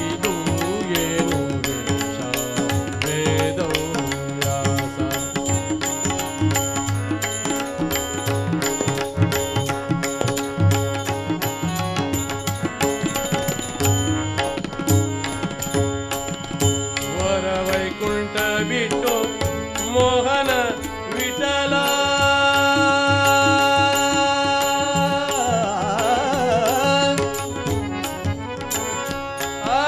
[SPEAKER 7] ಇದು ಏನು ವೇದೋ ವ್ಯಾಸ ವರವೈಕುಂಠ ಬಿಟ್ಟು ಮೋಹನ ವಿಠಲ ಆ,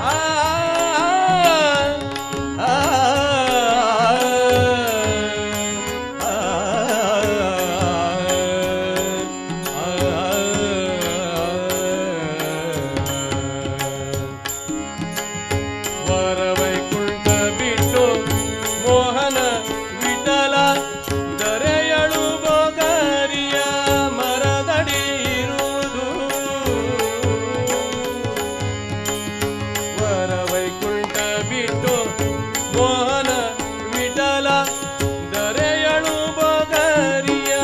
[SPEAKER 7] ಆ, ಆ, ವರವೈಕುಂಠ ಬಿಟ್ಟು ಮೋಹನ ವಿಠಲ ದರೆಯಳು ಬೋಗರಿಯ ಮರದಡಿ ಇರುವುದು ವರವೈಕುಂಠ ಬಿಟ್ಟು ಮೋಹನ ವಿಠಲ ದರೆಯಳು ಬೋಗರಿಯ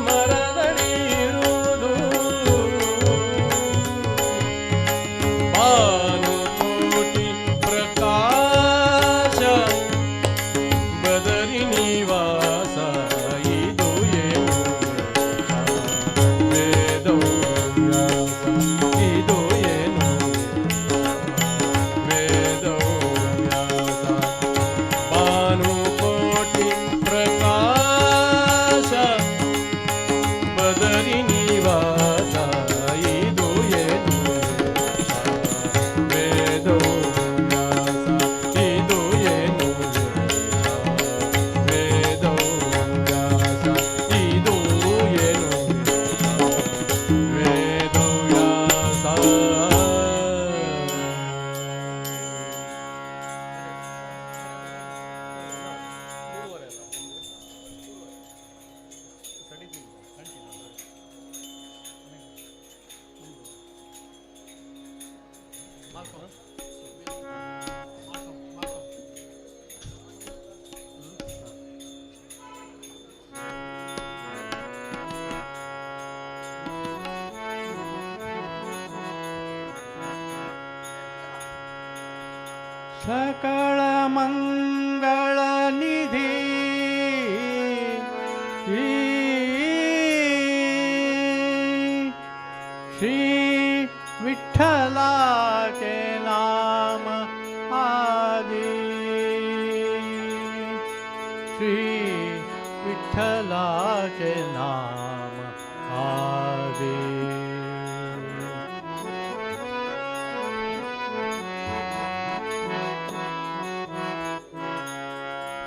[SPEAKER 7] ಮರದಡಿ ಇರುವುದು ಭಾನುಕೋಟಿ ಪ್ರಕಾಶ ಬದರಿ ನಿವಾಸ ಇದು ಏನು ವೇದೋ ವ್ಯಾಸ ಇದು ಏನು ವೇದೋ ವ್ಯಾಸ ಭಾನುಕೋಟಿ ಪ್ರಕಾಶ ಬದರಿ ನಿವಾಸ
[SPEAKER 3] सकळ मंगळ निधी श्री विठ्ठलाचे नाम आदी श्री विठ्ठलाचे नाम आदी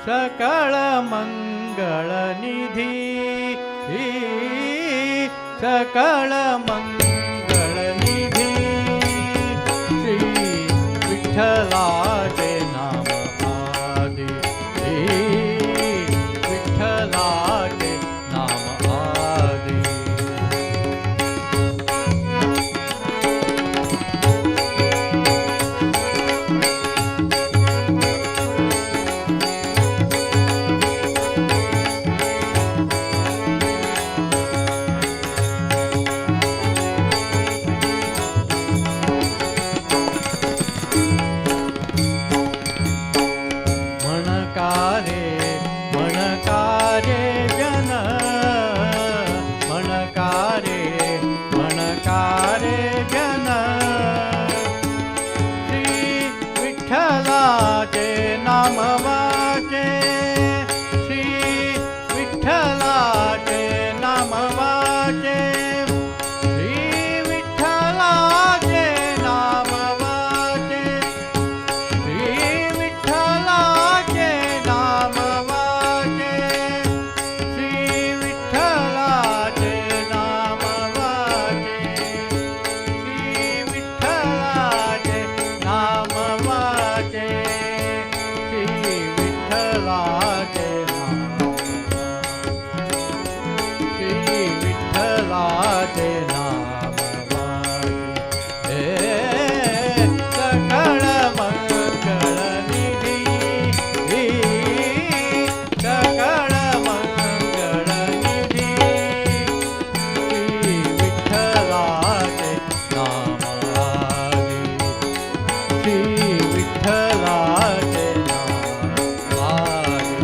[SPEAKER 3] सकळ मंगळ निधी सकळ मंगळ निधी श्री विठ्ठलाचे नाम आदी विठ्ठलाचे नाम आदी म्हणकारे जन म्हणकारे जन श्री विठ्ठलाचे नाम वाचे श्री विठ्ठलाचे नाम वाचे श्री विठ्ठलाचे नाम वाचे श्री विठ्ठलाचे नाम वाचे श्री विठ्ठलाचे नाम वाचे श्री विठ्ठलाचे नाम वाचे श्री विठ्ठलाचे नाम वाचे सकळ मंगळ निधी सकळ मंगळ निधी श्री विठ्ठलाचे नाम आदी श्री विठ्ठलाचे नाम आदी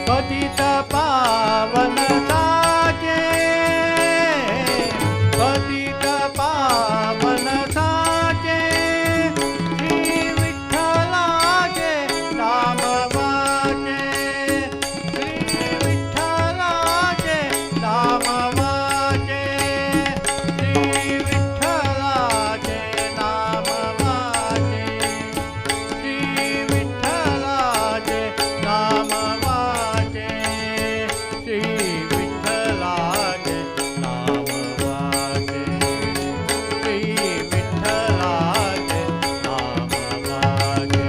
[SPEAKER 3] पतित पावन साचे पतित पावन साचे श्री विठ्ठलाचे नाम वाचे श्री विठ्ठलाचे नाम वाचे श्री विठ्ठलाचे नाम वाचे श्री विठ्ठलाचे नाम वाचे श्री विठ्ठलाचे नाम वाचे श्री विठ्ठलाचे नाम वाचे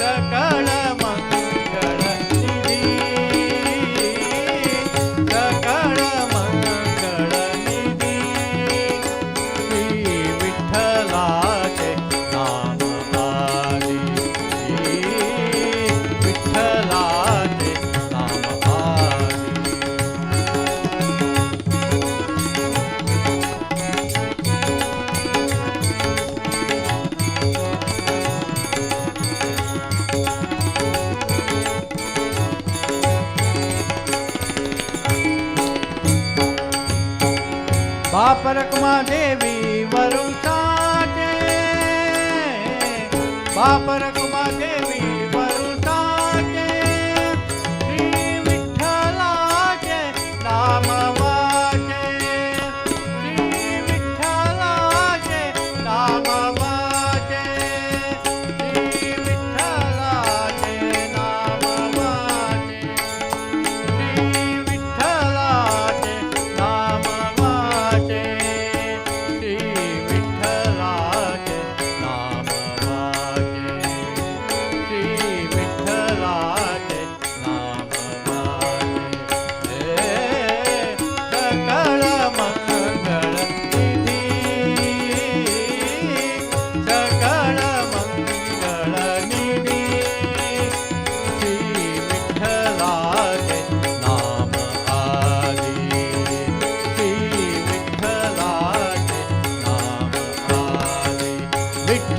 [SPEAKER 3] सकळ मंगळ निधी सकळ मंगळ निधी श्री विठ्ठलाचे नाम आदी विठ्ठलाचे नाम आदी बाप रखमा देवी वरुण साचे बाप रखमा देवी वरुण साचे श्री विठ्ठलाचे नाम वाचे श्री विठ्ठलाचे नाम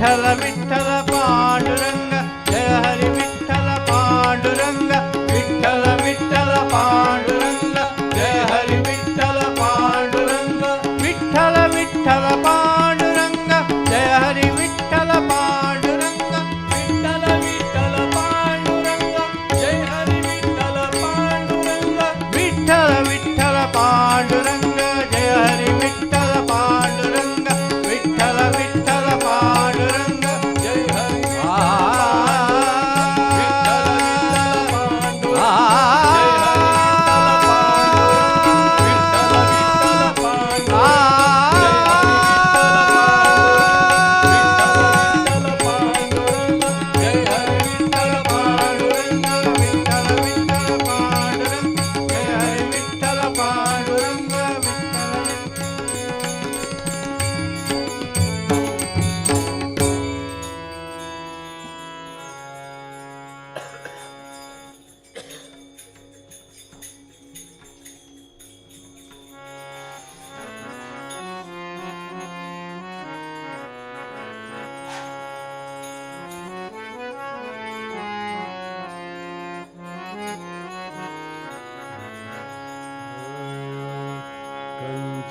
[SPEAKER 3] विठ्ठल विठ्ठल पांडुरंग जय हरी विठ्ठल पांडुरंग विठ्ठल विठ्ठल पांडुरंग जय हरी विठ्ठल पांडुरंग विठ्ठल विठ्ठल पांडुरंग जय हरी विठ्ठल पांडुरंग विठ्ठल विठ्ठल पांडुरंग जय हरी विठ्ठल पांडुरंग विठ्ठल विठ्ठल पांडुरंग जय हरी विठ्ठल पांडुरंग विठ्ठल विठ्ठल पांडुरंग जय हरी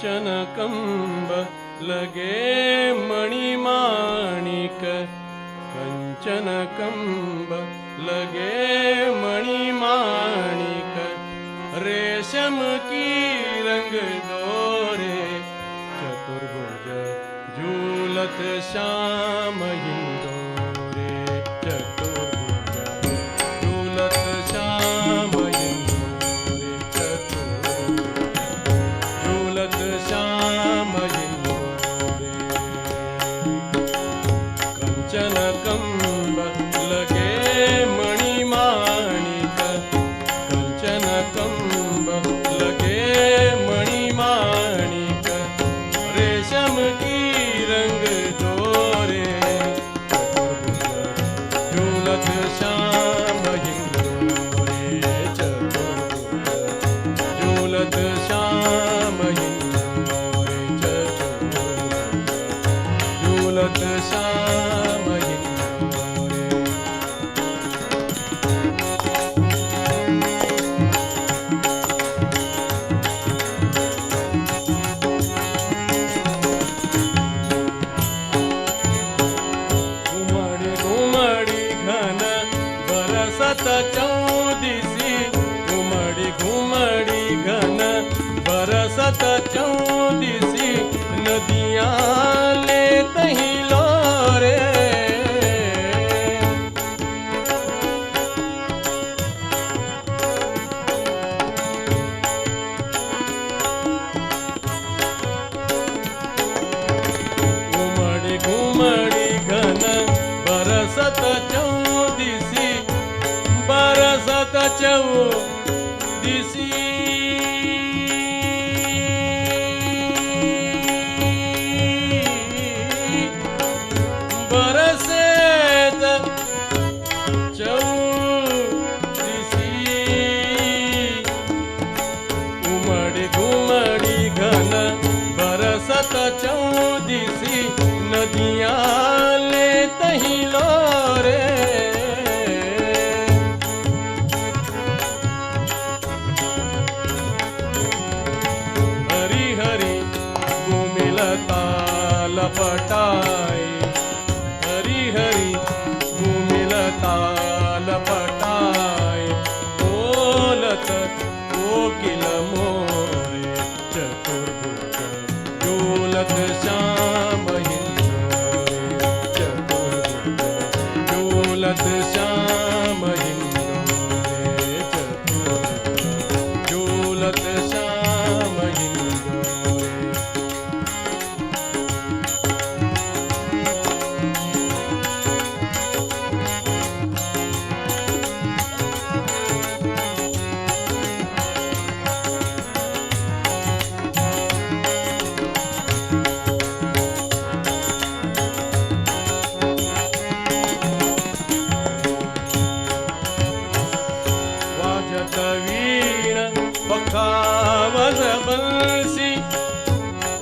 [SPEAKER 7] कंचनकंब लगे मणिमाणिक कंचनकंब लगे मणिमाणिक रेशम की रंग डोरे चतुर्भुज झूलत श्याम हिंदोरे चतुर्भुज झूलत श्याम हिंदोरे चतुर्भुज झूलत श्याम हिंदोरे कंचनकंब लगे मणिमाणिक कंचनकंब लगे मणिमाणिक रेशम की रंग डोरे झूलत श्याम हिंदोरे चतुर्भुज झूलत श्याम हिंदोरे चतुर्भुज झूलत श्याम हिंदोरे घुमडी घुमडी घन बरसत चौदिसी घुमडी घुमडी घन बरसत चौदिसी नदियाँ लेत ही लोरे घुमडी घुमडी घन बरसत चौदिसी बरसत चौदिसी बरसेत चौदिसी उमडी घुमडी घन बरसत चौदिसी नदियाँ लेत ही लोरे हरी हरी भूमिलता लपटाई हरी हरी भूमिलता लपटाई बोलत कोकिल मोरे चतुर्भुज झूलत श्याम हिंदोरे चतुर्भुज झूलत श्याम हिंदोरे चतुर्भुज झूलत श्याम हिंदोरे वाजत वीण पखावज बंसी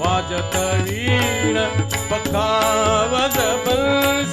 [SPEAKER 7] वाजत वीण पखावज बंसी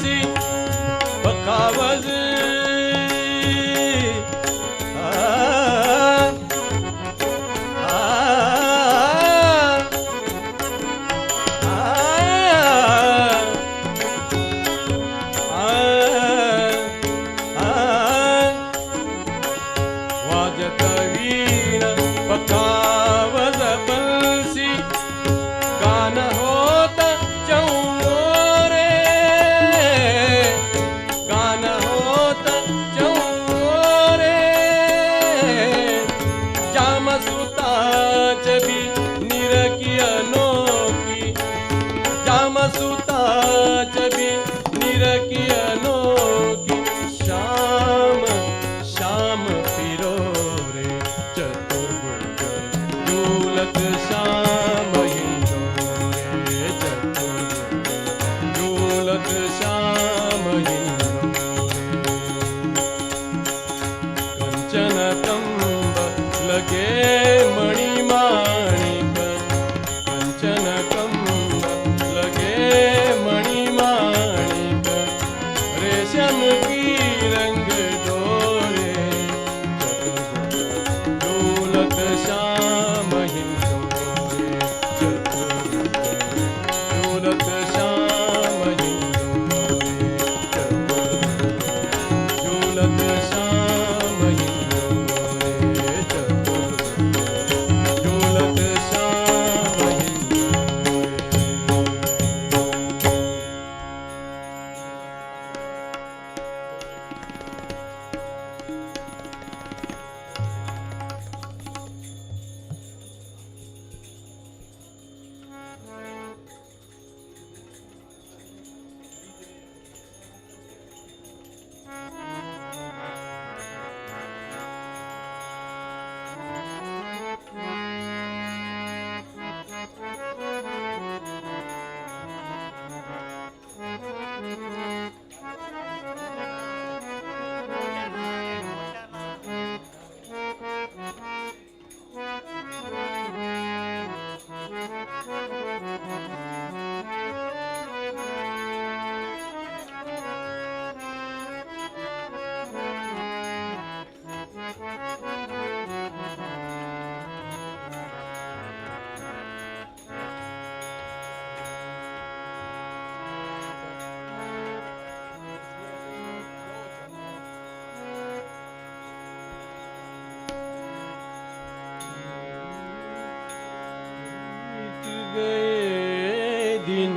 [SPEAKER 7] गए दिन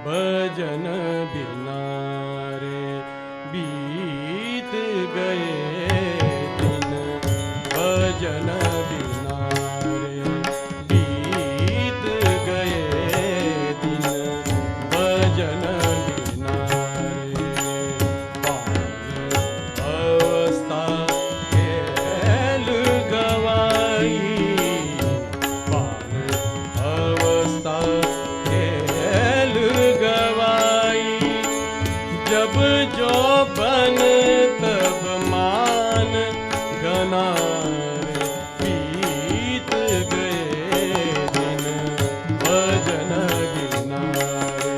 [SPEAKER 7] भजन बिना रे, बीत गए दिन भजन बिना रे, बीत गए दिन भजन बिना रे। बाल अवस्था खेल गवाई, बाल अवस्था खेल गवाई, जब जो बन तब मान गना रे, बीत गए दिन भजन बिना रे,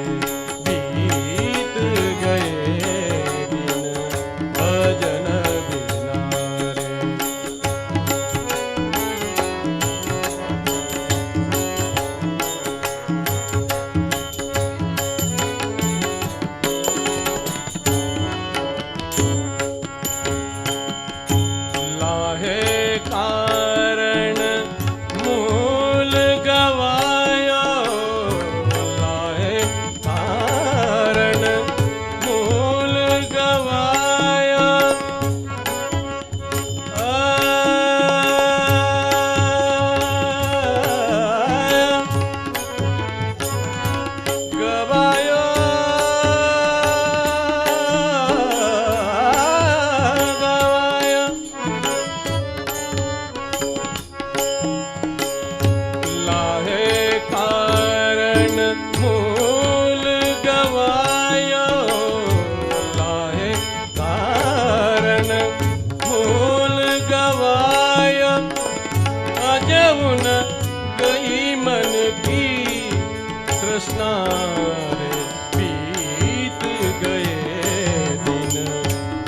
[SPEAKER 7] बीत गए दिन भजन बिना रे। लाहे कारण मूल गवायो, लाहे कारण मूल गवायो, गवायो गवायो, लाहे कारण मूल गवायो, लाहे कारण मूल गवायो, अजउन गई मन की तृष्णा रे, बीत गए दिन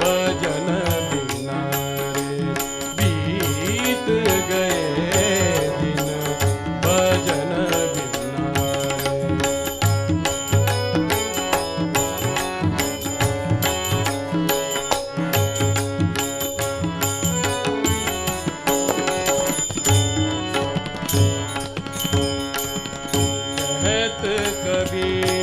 [SPEAKER 7] भजन बिना रे, बीत गए दिन भजन बिना रे। कहत कबीर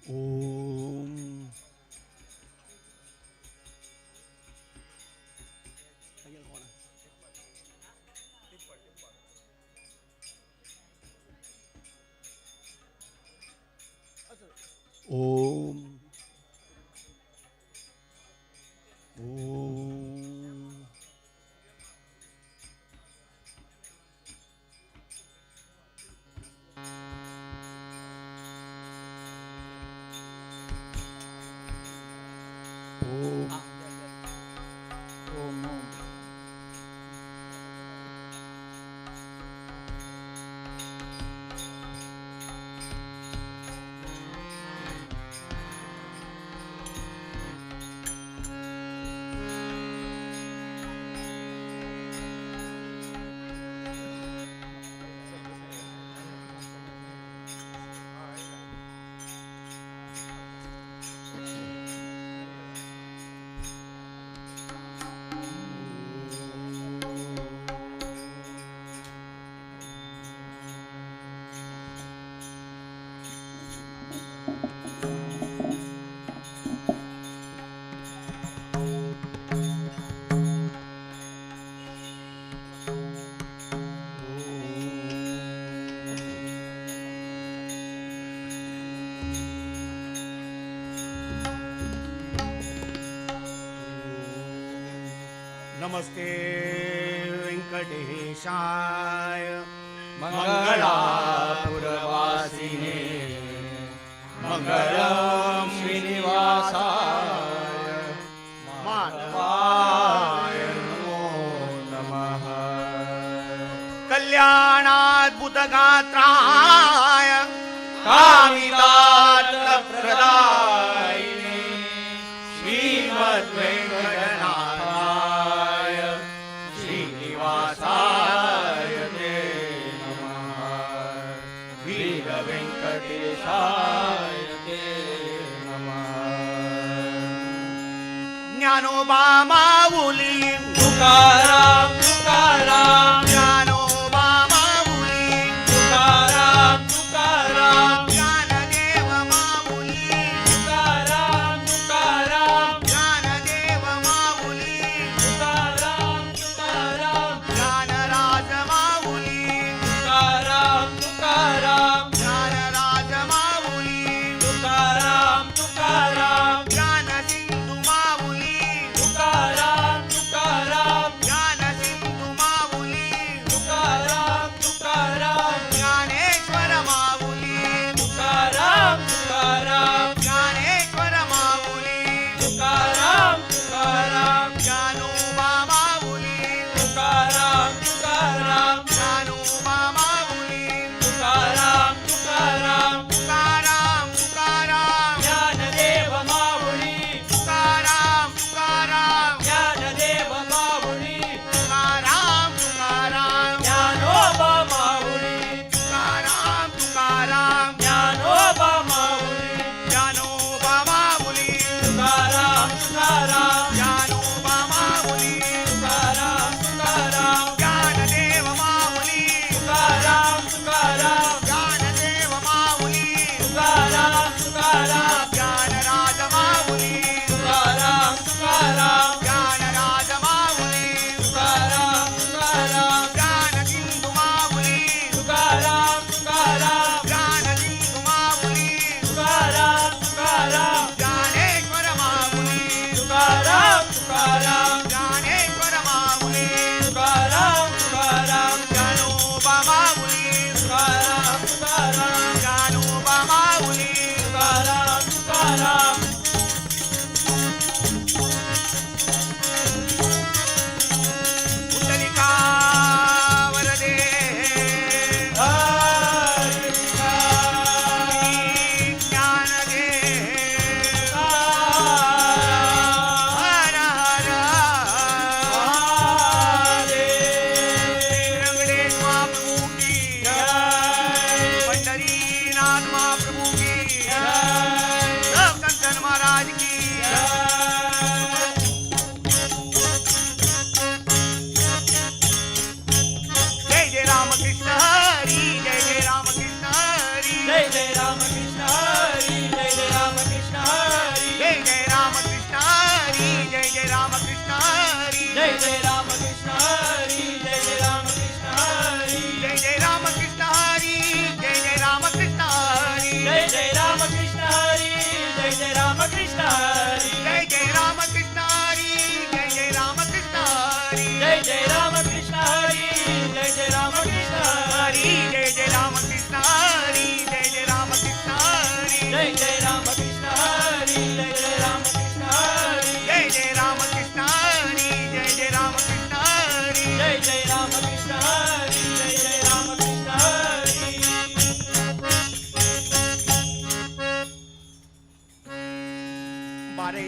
[SPEAKER 7] ओम ओम ओम ओम ओम
[SPEAKER 3] नमस्ते वेंकटेशाय मंगलापुरवासिने मंगलम श्रीनिवासाय माधवाय नमो नमः कल्याणाद्भुतगात्राय कामितार्थप्रदायिने श्रीमद्वेंकटनाथाय श्रीनिवासाय ते नमः वीरवेंकटेशाय ते नमः ज्ञानोबा माऊली तुकाराम तुकाराम ज्ञानोबा माऊली तुकाराम तुकाराम ज्ञानदेव माऊली तुकाराम तुकाराम ज्ञानदेव माऊली तुकाराम तुकाराम ज्ञानराज माऊली तुकाराम तुकाराम ज्ञानराज माऊली तुकाराम तुकाराम ज्ञानसिंधू माऊली तुकाराम तुकाराम ज्ञानसिंधू माऊली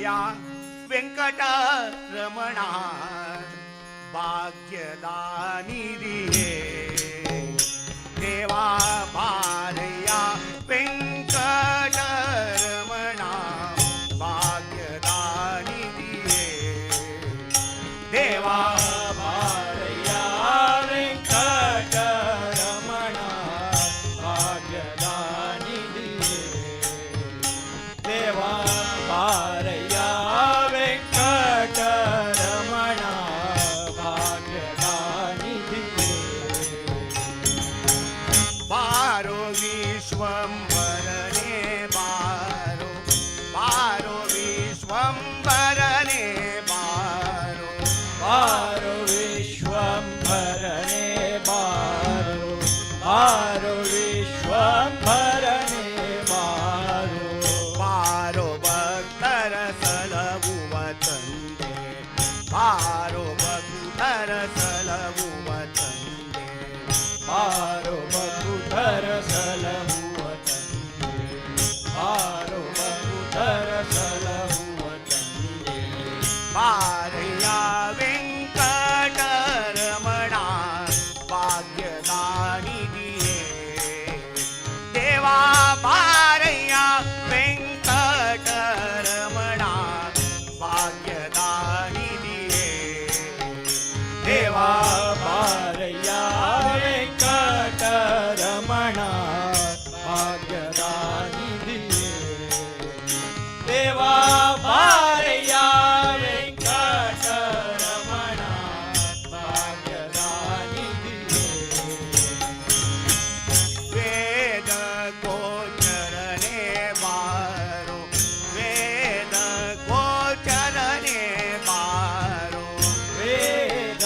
[SPEAKER 3] ಬಾರಯ್ಯ ವೆಂಕಟರಮಣ ಭಾಗ್ಯದಾನಿಧಿಯೇ ದೇವಾ ಬಾರಯ್ಯ ವೆಂಕಟರಮಣ ಭಾಗ್ಯದಾನಿಧಿಯೇ ದೇವಾ
[SPEAKER 7] ಬಾರಯ್ಯ ವೆಂಕಟರಮಣ ಭಾಗ್ಯದಾನಿಧಿಯೇ ದೇವಾ ಬಾರಯ್ಯ ವೆಂಕಟರಮಣ ಭಾಗ್ಯದಾನಿಧಿಯೇ
[SPEAKER 3] ಬಾರೋ ವಿಶ್ವಂಬರನೆ ಬಾರೋ ಬಾರೋ ವಿಶ್ವಂಬರನೆ ಬಾರೋ
[SPEAKER 7] ಬಾರೋ ವಿಶ್ವಂಭರನೆ ಬಾರೋ ಬಾರೋ ವಿಶ್ವಂಭರನೆ ಬಾರೋ
[SPEAKER 3] ಬಾರೋ ಭಕ್ತರ ಸಲಹುವ ತಂದೆ ಬಾರೋ ಭಕ್ತರ ಸಲಹುವ ತಂದೆ
[SPEAKER 7] ಬಾರೋ ಬಕುಧರ ಸಲಹುವ ತಂದೆ ಬಾರೋ ಬಕುಧರ ಸಲಹುವ ತಂದೆ
[SPEAKER 3] ಬಾರಯ್ಯ ವೆಂಕಟರಮಣ ಭಾಗ್ಯದಾನಿಧಿಯೇ ದೇವಾ ಬಾರಯ್ಯ ವೆಂಕಟರಮಣ ಭಾಗ್ಯದಾನಿಧಿಯೇ ದೇವಾ
[SPEAKER 7] ಬಾರಯ್ಯ ವೆಂಕಟರಮಣ ಭಾಗ್ಯದಾನಿಧಿಯೇ ದೇವಾ ಬಾರಯ್ಯ ವೆಂಕಟರಮಣ ಭಾಗ್ಯದಾನಿಧಿಯೇ
[SPEAKER 3] ವೇದ ಗೋಚರನೆ ಬಾರೋ ವೇದ ಗೋಚರನೆ ಬಾರೋ
[SPEAKER 7] ವೇದ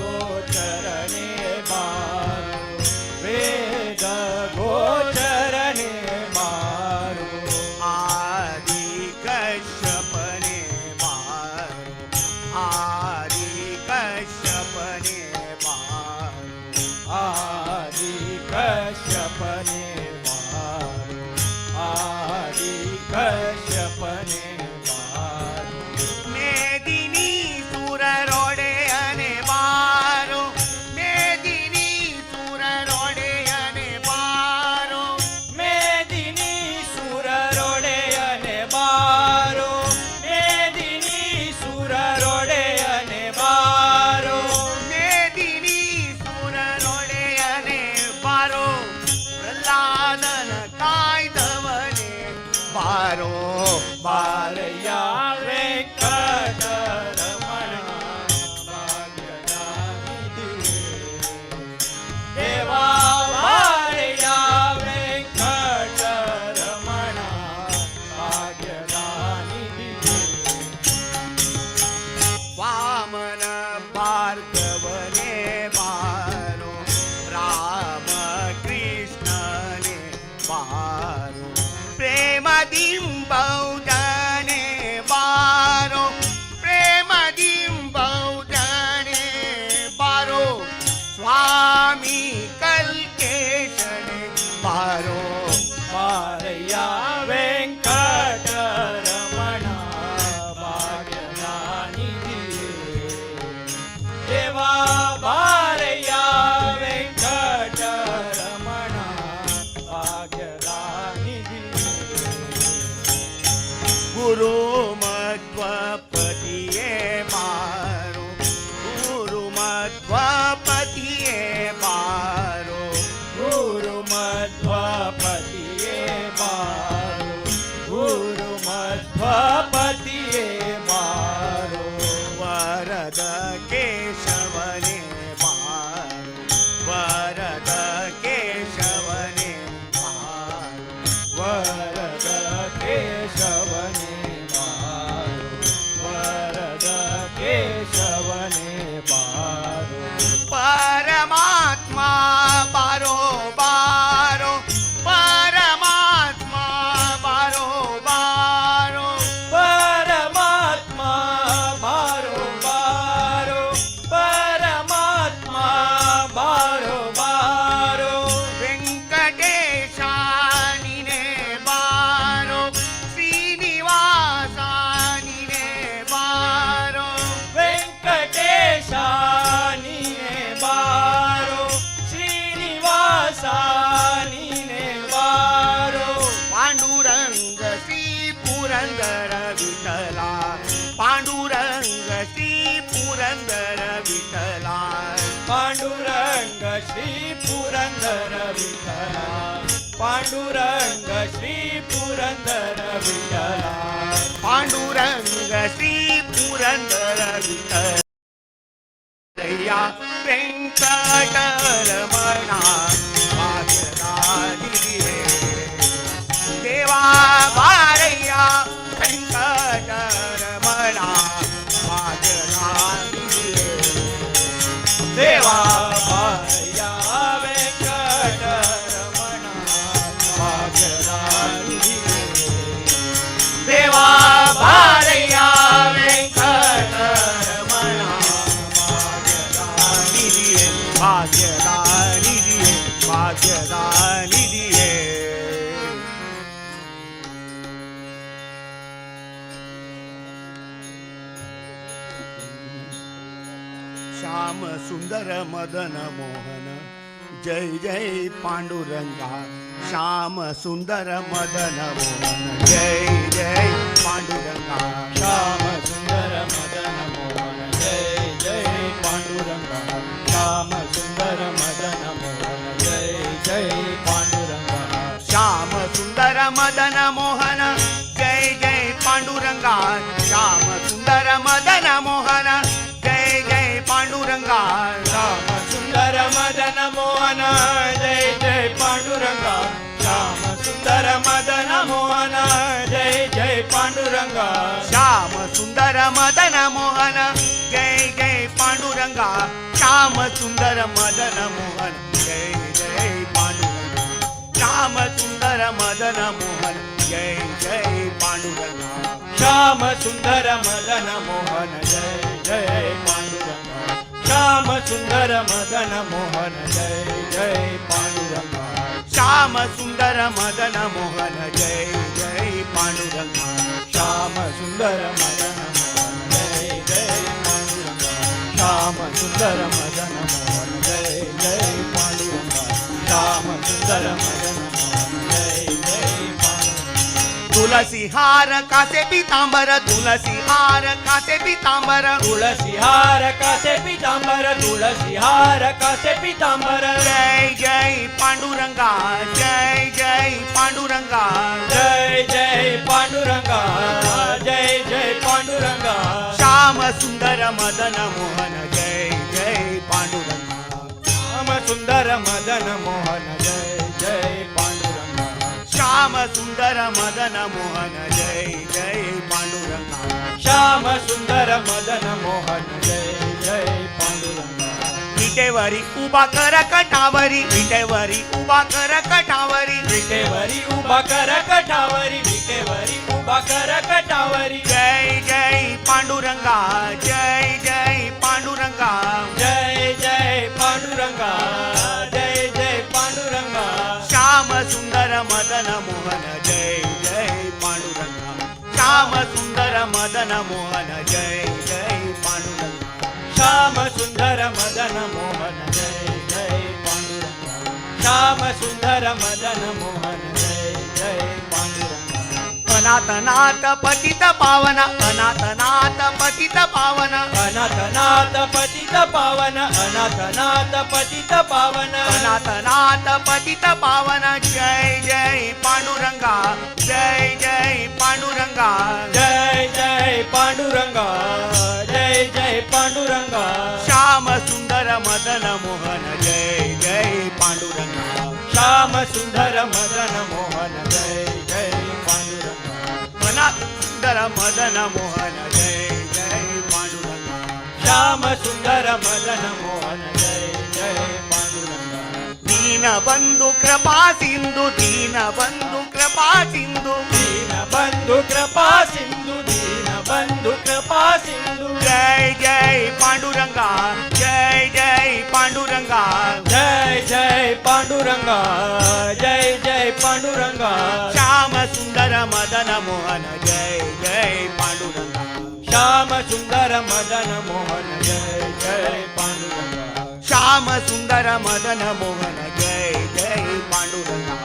[SPEAKER 7] ಗೋಚರನೆ ಬಾರೋ ವೇದ ಗೋಚರನೆ ಬಾರೋ
[SPEAKER 3] ಆದಿ ಕಶ್ಯಪನೆ ಬಾರೋ ಆದಿ ಕಶ್ಯಪನೆ ಬಾರೋ
[SPEAKER 7] ಆದಿ ಕಶ್ಯಪನೆ ಬಾರೋ ಆದಿ ಕಶ್ಯಪನೆ ಬಾರೋ
[SPEAKER 3] ಮೇದಿನಿ ಸುರರೊಡೆಯನೆ ಬಾರೋ ಮೇದಿನಿ ಸುರರೊಡೆಯನೆ ಬಾರೋ
[SPEAKER 7] ಮೇದಿನಿ ಸುರರೊಡೆಯನೆ ಬಾರೋ ಮೇದಿನಿ ಸುರರೊಡೆಯನೆ ಬಾರೋ
[SPEAKER 3] ಮೇದಿನಿ ಸುರರೊಡೆಯನೆ ಬಾರೋ ಪ್ರಹ್ಲಾದನ ಕಾಯ್ದವನೆ ಬಾರೋ
[SPEAKER 7] ಬಾರಯ್ಯ ವೆಂಕಟರಮಣ ಭಾಗ್ಯದಾನಿಧಿಯೇ ದೇವಾ ಬಾರಯ್ಯ ವೆಂಕಟರಮಣ ಭಾಗ್ಯದಾನಿಧಿಯೇ
[SPEAKER 3] ವಾಮನ ಭಾರ್ಗವನೆ ಬಾರೋ ರಾಮ ಕೃಷ್ಣನೆ ಬಾರೋ ಪ್ರೇಮದಿಂಬೌದನೆ ಬಾರೋ ಪ್ರೇಮದಿಂಬೌದನೆ ಬಾರೋ ಸ್ವಾಮಿ ಕಲ್ಕೇಶನೆ ಬಾರೋ
[SPEAKER 7] ಬಾರಯ್ಯ ವೆಂಕಟರಮಣ ಭಾಗ್ಯದಾನಿಧಿಯೇ ದೇವಾ ಬಾರಯ್ಯ ವೆಂಕಟರಮಣ ಭಾಗ್ಯದಾನಿಧಿಯೇ पुरंदर विठ्ठला पांडुरंग श्री पुरंदर विठ्ठला
[SPEAKER 3] पांडुरंग श्री पुरंदर विठ्ठलया व्यंकटरमणा वासनादी देवा बारया व्यंकटरमणा वासनादी
[SPEAKER 7] देवा बारया व्यंकटरमणा वासनादी
[SPEAKER 3] देवा बारया व्यंकटरमणा भाग्यदानी दिये भाग्यदानी दिये श्याम सुंदर मदन मोहन जय जय पांडुरंगा श्याम सुंदर मदन मोहन जय जय पांडुरंगा
[SPEAKER 7] श्याम सुंदर मदन मोहन जय जय पांडुरंगा श्याम सुंदर मदन मोहन जय जय पांडुरंगा
[SPEAKER 3] श्याम सुंदर मदन मोहन जय जय पांडुरंगा श्याम सुंदर मदन मोहन जय जय पांडुरंगा
[SPEAKER 7] श्याम सुंदर मदन मोहन जय जय पांडुरंगा श्याम सुंदर मदन मोहन जय जय पांडुरंगा
[SPEAKER 3] श्याम सुंदर मदन मोहन जय जय पांडुरंगा श्याम सुंदर मदन मोहन जय जय पांडुरंगा श्याम सुंदर मदन मोहन जय जय पांडुरंगा
[SPEAKER 7] श्याम सुंदर मदन मोहन जय जय पांडुरंगा श्याम सुंदर मदन मोहन जय जय पांडुरंगा
[SPEAKER 3] श्याम सुंदर मदन मोहन जय जय पांडुरंगा
[SPEAKER 7] श्याम सुंदर मदन मोहन जय जय पांडुरंगा श्याम सुंदर मदन मोहन जय जय पांडुरंगा श्याम सुंदर मदन मोहन जय जय पांडुरंगा
[SPEAKER 3] तुलसी हार कासे पीतांबर तुलसी हार कासे पीतांबर
[SPEAKER 7] तुळसी हार कासे पीतांबर तुळसी हार कासे पीतांबर
[SPEAKER 3] जय जय पांडुरंगा जय जय पांडुरंगा
[SPEAKER 7] जय जय पांडुरंगा जय जय पांडुरंगा
[SPEAKER 3] श्याम सुंदर मदन मोहन जय जय पांडुरंगा
[SPEAKER 7] श्याम सुंदर मदन मोहन जय जय पांडुरंगा
[SPEAKER 3] श्याम सुंदर मदन मोहन जय जय पांडुरंगा
[SPEAKER 7] श्याम सुंदर मदन मोहन जय जय पांडुरंगा
[SPEAKER 3] विटेवरी उभा कर कटावरी विटेवरी उभा कर कटावरी
[SPEAKER 7] विटेवरी उभा कर कटावरी विटेवरी उभा कर कटावरी
[SPEAKER 3] जय जय पांडुरंगा जय जय पांडुरंगा
[SPEAKER 7] जय जय पांडुरंगा जय जय पांडुरंगा
[SPEAKER 3] श्याम सुंदर मदन मोहन जय जय पांडुरंगा श्याम सुंदर मदन मोहन जय जय पांडुरंगा
[SPEAKER 7] श्याम सुंदर मदन मोहन जय जय पांडुरंगा श्याम सुंदर मदन मोहन जय जय पांडुरंगा
[SPEAKER 3] अनाथनाथ पतित पावन अनाथनाथ पतित पावन
[SPEAKER 7] अनाथनाथ पतित पावन अनाथनाथ पतित पावन
[SPEAKER 3] अनाथनाथ पतित पावन जय जय पांडुरंगा जय जय पांडुरंगा
[SPEAKER 7] जय जय पांडुरंगा जय जय पांडुरंगा
[SPEAKER 3] श्याम सुंदर मदन मोहन जय जय पांडुरंगा
[SPEAKER 7] श्याम सुंदर मदन मोहन जय जय पांडुरंगा
[SPEAKER 3] अनाथ सुंदर मदन मोहन जय जय पांडुरंगा
[SPEAKER 7] श्याम सुंदर मदन मोहन जय जय पांडुरंगा
[SPEAKER 3] दीन बंधु कृपा सिंधु दीन बंधु कृपा सिंधु
[SPEAKER 7] दीन बंधु कृपा सिंधु दीन बंधु कृपा सिंधु
[SPEAKER 3] जय जय पांडुरंगा जय जय पांडुरंगा
[SPEAKER 7] जय जय पांडुरंगा जय जय पांडुरंगा
[SPEAKER 3] श्याम सुंदर मदन मोहन जय जय पांडुरंगा
[SPEAKER 7] श्याम सुंदर मदन मोहन जय जय पांडुरंगा
[SPEAKER 3] श्याम सुंदर मदन मोहन जय जय पांडुरंगा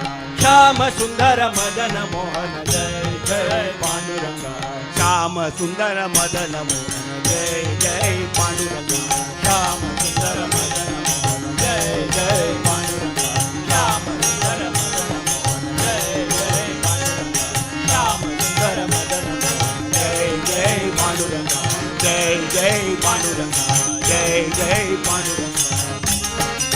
[SPEAKER 7] श्याम सुंदर मदन मोहन जय जय पांडुरंगा
[SPEAKER 3] श्याम सुंदर मदन मोहन जय जय पांडुरंगा
[SPEAKER 7] श्याम सुंदर मदन मोहन जय जय पांडुरंगा पांडुरंगा जय जय पांडुरंगा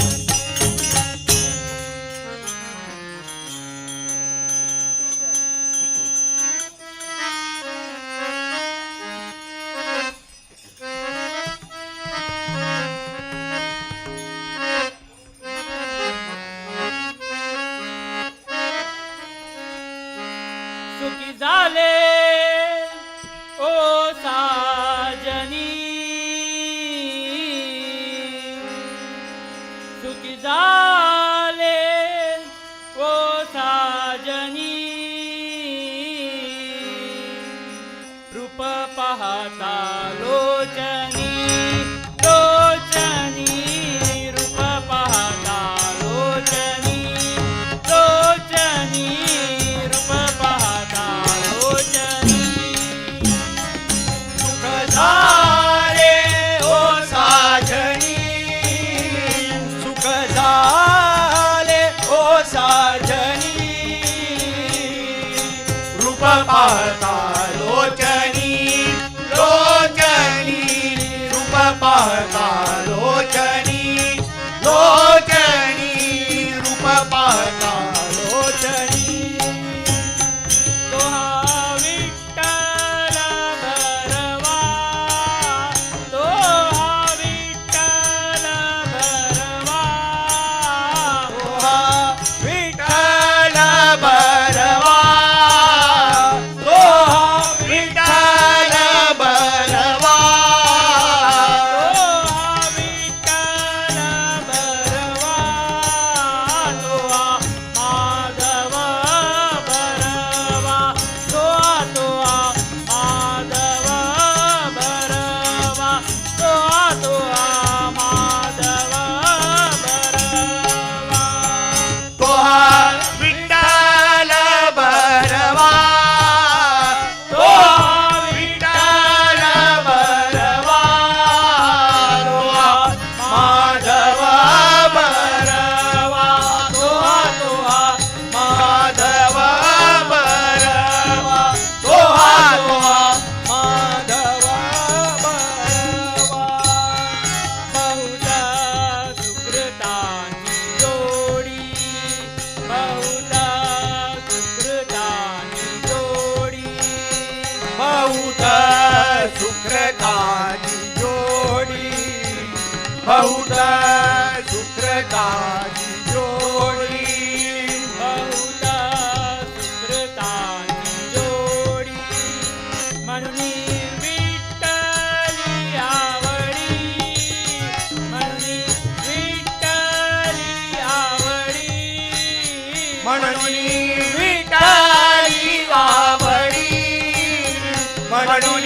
[SPEAKER 1] सुखी झाले ओ साजनी सुखी झाले ओ साजनी रूप पाहता लोचनी लोचनी रूप पाहता लोचनी लोचनी रूप पाहता लोचनी
[SPEAKER 7] सुख झाले ओ साजनी सुख झाले ओ साजनी रूप पाहता लोचनी लोचनी रूप पाहता लोचनी लोचनी रूप पाहता लोचनी
[SPEAKER 1] तो हा विठ्ठल भरवा तो हा विठ्ठल भरवा
[SPEAKER 7] विठ्ठल भरवा तो विठ्ठल भरवा
[SPEAKER 1] तो हा विठ्ठल भरवा तो हा माधव भरवा तो हा माधव भरवा तो हा माधव भरवा
[SPEAKER 7] तो विठ्ठल भरवा तो विठ्ठल भरवा तो माधव भरवा तो माधव भरवा तो माधव भरवा
[SPEAKER 1] बहुधा सुकृतांची जोडी बहुधा सुकृतांची जोडी
[SPEAKER 7] बहुत सुकृताची जोडी बहुत सुकृताची जोडी
[SPEAKER 1] बहुधा सुकृतांची जोडी म्हणून विठ्ठली आवडी म्हणून विठ्ठली आवडी
[SPEAKER 7] म्हणून विठ्ठली आवडी म्हणून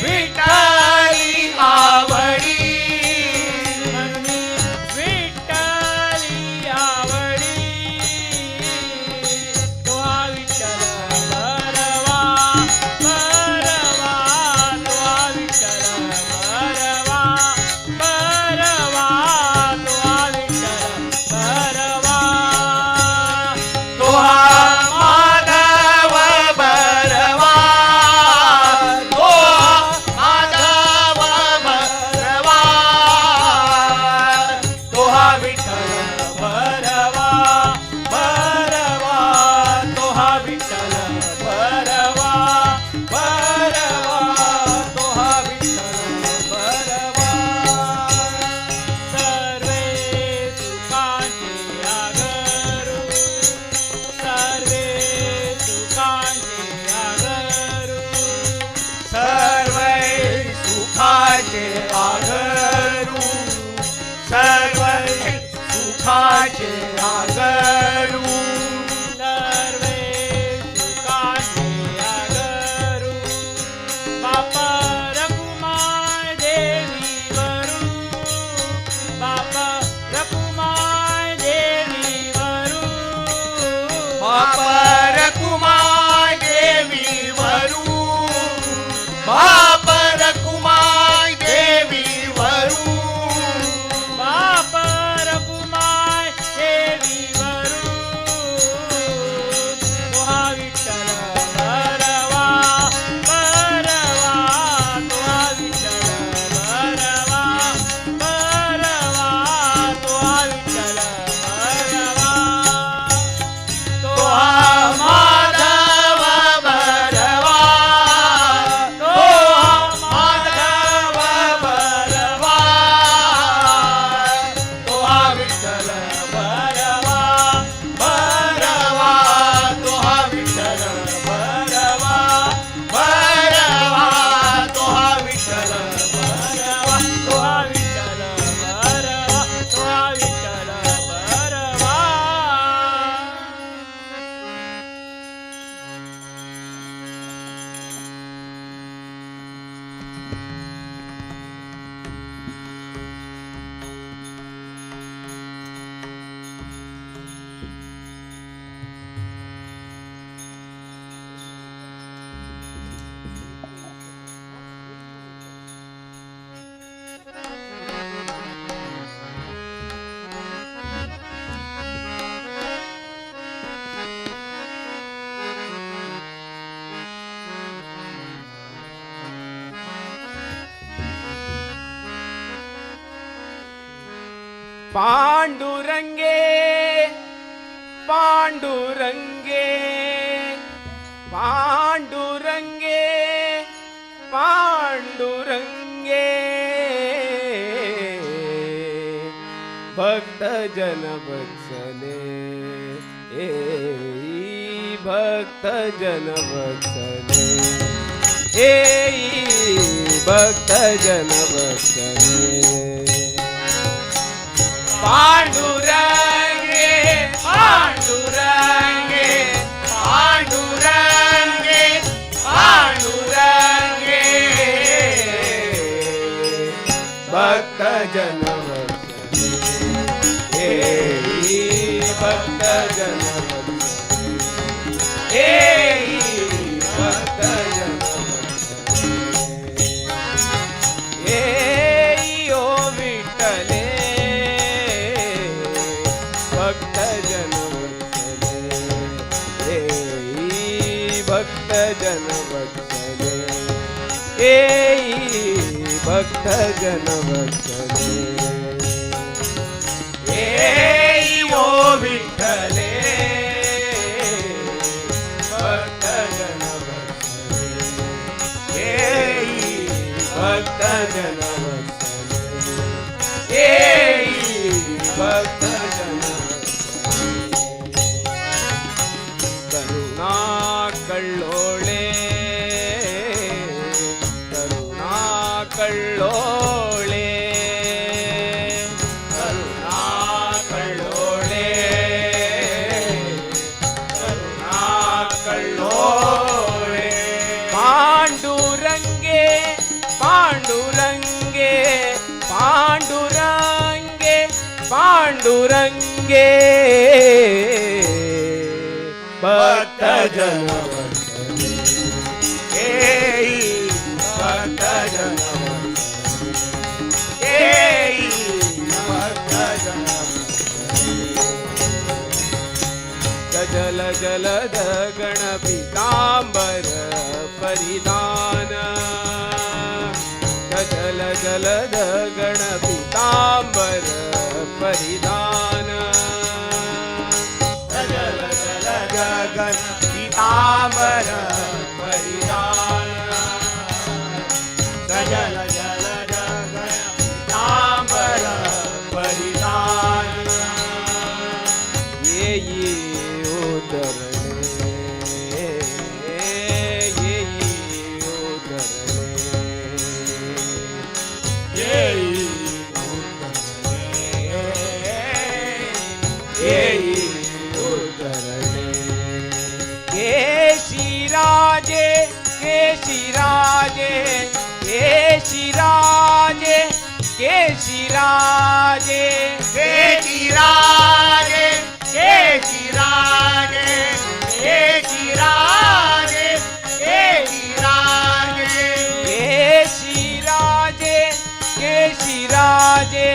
[SPEAKER 7] विठ्ठली आवडी
[SPEAKER 1] म्हणून विठ्ठली आवडी तो हा विठ्ठल भरवा भरवा तो हा विठ्ठल भरवा भरवा तो हा विठ्ठल भरवा
[SPEAKER 7] तो माधव भरवा तो माधव भरवा पांडुरंगे पांडुरंगे पांडुरंगे पांडुरंगे भक्त जन वत्सले भक्त जन वत्सले भक्त जन वत्सले पांडुरंगे पांडुरंगे पांडुरंगे पांडुरंगे भक्त जन वत्सले भक्त जन वत्सले भक्त जन वत्सले ओ विठ्ठले भक्त जन वत्सले भक्त जन वत्सले भक्त जन वत्सले ओ विठ्ठले भक्त जन वत्सले भक्त जन वत्सले भक्त जन करुणा कल्लोळे करुणा कल्लोळे करुणा कल्लोळे करुणा कल्लोळे पांडुरंगे पांडुरंगे पांडुरंगे पांडुरंगे भक्त जन वत्सले भक्त जन वत्सले भक्त जन वत्सले जल जलद गणपितांबर परिधान जल जलद गणपितांबर परिधान जल जलद गणपितांबर परिधान जल जलद गणपितांबर परिधान ये उतरले ये उतरले केशिराजे केशिराजे केशिराजे केशिराजे केशिराजे केशिराजे केशिराजे केशिराजे केशिराजे केशिराजे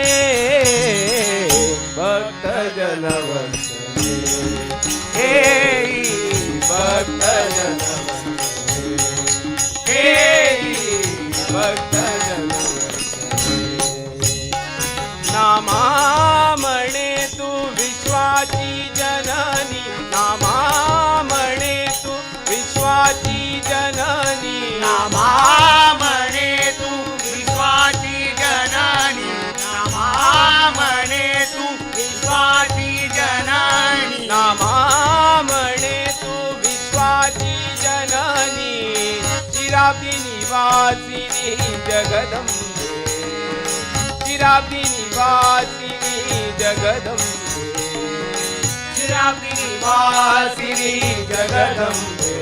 [SPEAKER 7] भक्त जन वत्सले भक्त जन वत्सले भक्त जन वत्सले नामा म्हणे तू विश्वाची जननी नामा म्हणे तू विश्वाची जननी नामा म्हणे तू विश्वाची जननी नामा म्हणे तू विश्वाची जननी नामा म्हणे तू विश्वाची जननी चिराब्दी निवासिनी जगदंबे चिराब्दी निवासिनी जगदंबे चिराब्दी निवासिनी जगदंबे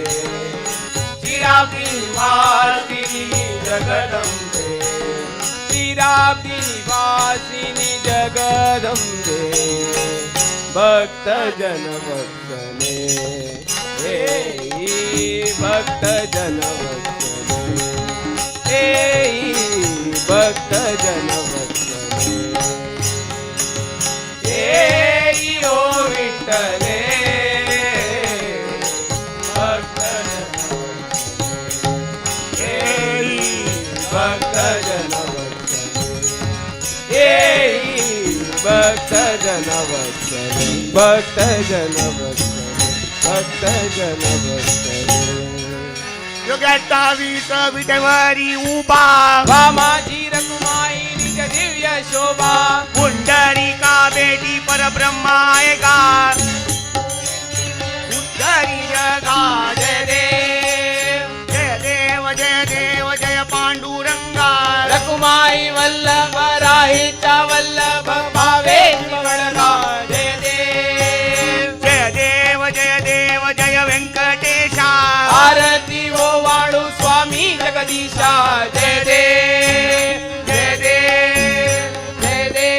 [SPEAKER 7] चिराब्दी निवासिनी जगदंबे चिराब्दी निवासिनी जगदंबे भक्त जन वत्सले भक्त जन वत्सले भक्त जन वत्सले ओ विठ्ठले भक्त जन वत्सले भक्त जन वत्सले भक्त जन वत्सले भक्त जन वत्सले भक्त जन वत्सले
[SPEAKER 3] योग्याचा वीस विटेवरी उभा
[SPEAKER 7] वामाची रकुमाई निज दिव्य शोभा
[SPEAKER 3] पुंडरीका बेटी परब्रह्मा एका उद्धरी जगा जय देव जय देव जय देव जय पांडुरंगा
[SPEAKER 7] रकुमाई वल्लभ राहीचा वल्लभ भावे निवडला जय देव
[SPEAKER 3] जय देव जय देव जय व्यंकटेशा
[SPEAKER 7] आरती ओ वाळू स्वामी जगदीशा जय देव जय देव जय देव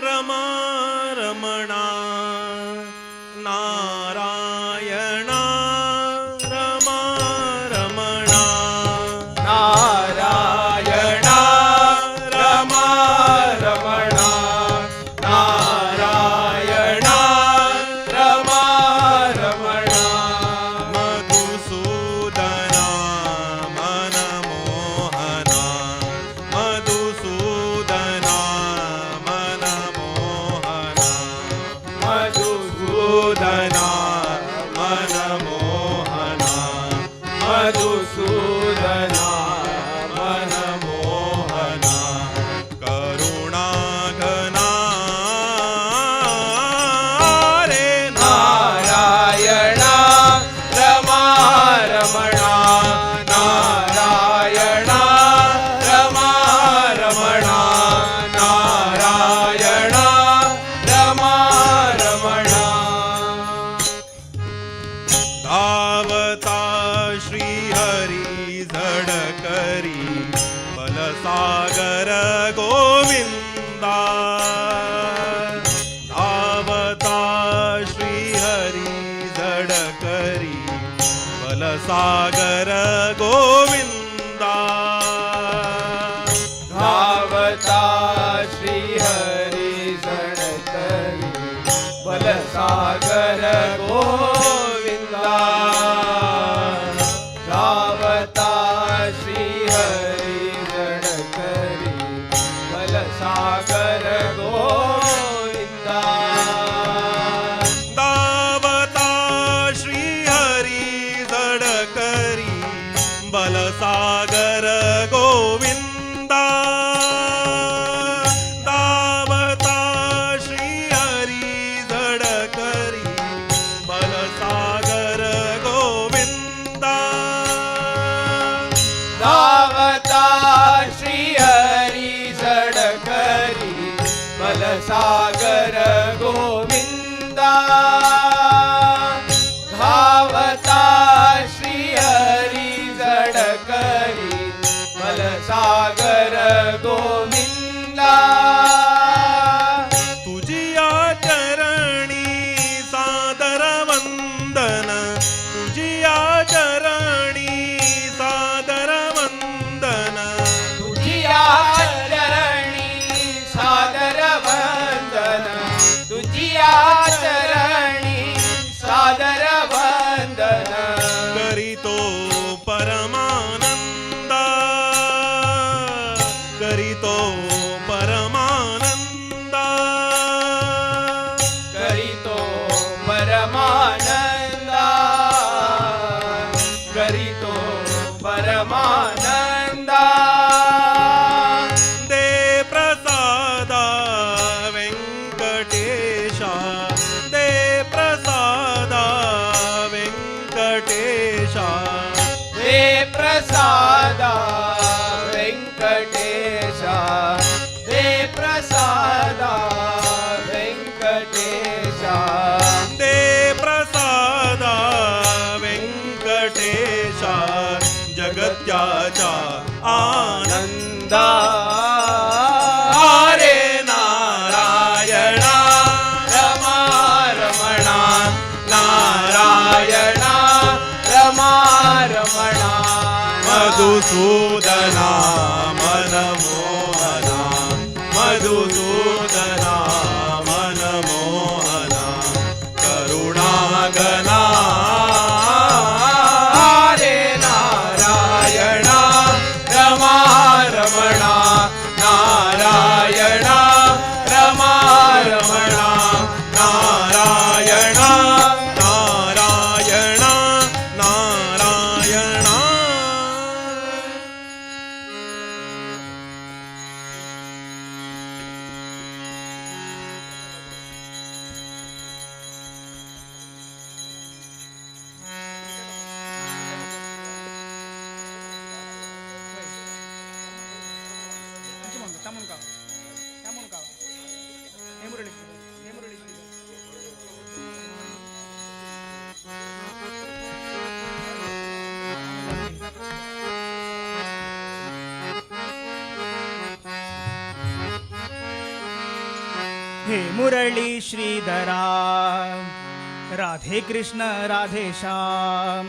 [SPEAKER 10] रमा रमणा नारायण रमा रमणा
[SPEAKER 7] नारायण रमा रमणा नारायण रमा रमणा
[SPEAKER 10] मधुसूदना मनमोहना मधुसूदना मनमोहना
[SPEAKER 7] मधुसूदना मनमोहना मधुसूदना मनमोहना
[SPEAKER 10] करुणाघना रे
[SPEAKER 7] नारायण रमा रमणा नारायण रमा रमणा नारायण रमा रमणा
[SPEAKER 10] धावता श्रीहरी झडकरी बलसागर गोविंदा धावता श्रीहरी झडकरी बलसागर गोविंदा
[SPEAKER 7] धावता श्रीहरी झडकरी बलसागर गोविंदा धावता श्रीहरी झडकरी बलसागर गोविंदा
[SPEAKER 10] धावता श्रीहरी झडकरी बलसागर गोविंदा धावता श्रीहरी झडकरी बलसागर गोविंदा
[SPEAKER 7] धावता श्रीहरी झडकरी बलसागर गोविंदा धावता श्रीहरी झडकरी बलसागर गोविंदा
[SPEAKER 10] तुझिया चरणी सादर वंदन तुझिया चरणी सादर वंदन
[SPEAKER 7] तुझिया चरणी सादर वंदन तुझिया चरणी सादर वंदन
[SPEAKER 10] करीतो परमानंदा करीतो परमानंदा
[SPEAKER 7] करीतो परमानंदा करीतो परमानंदा
[SPEAKER 10] दे प्रसादा व्यंकटेशा दे प्रसादा व्यंकटेशा
[SPEAKER 7] हे प्रसादा व्यंकटेशा हे प्रसादा व्यंकटेशा
[SPEAKER 10] दे प्रसादा व्यंकटेशा आनंद हरे नारायण
[SPEAKER 7] रमणा नारायण रमणा
[SPEAKER 10] मधुसूदना मनमोहना मधुसूदना मनमोहना करुणागना
[SPEAKER 7] हरे नारायण रमणा नारायण रमणा
[SPEAKER 10] नारायण नारायण नारायण
[SPEAKER 1] हे मुरली श्रीधरा राधे कृष्ण राधे श्याम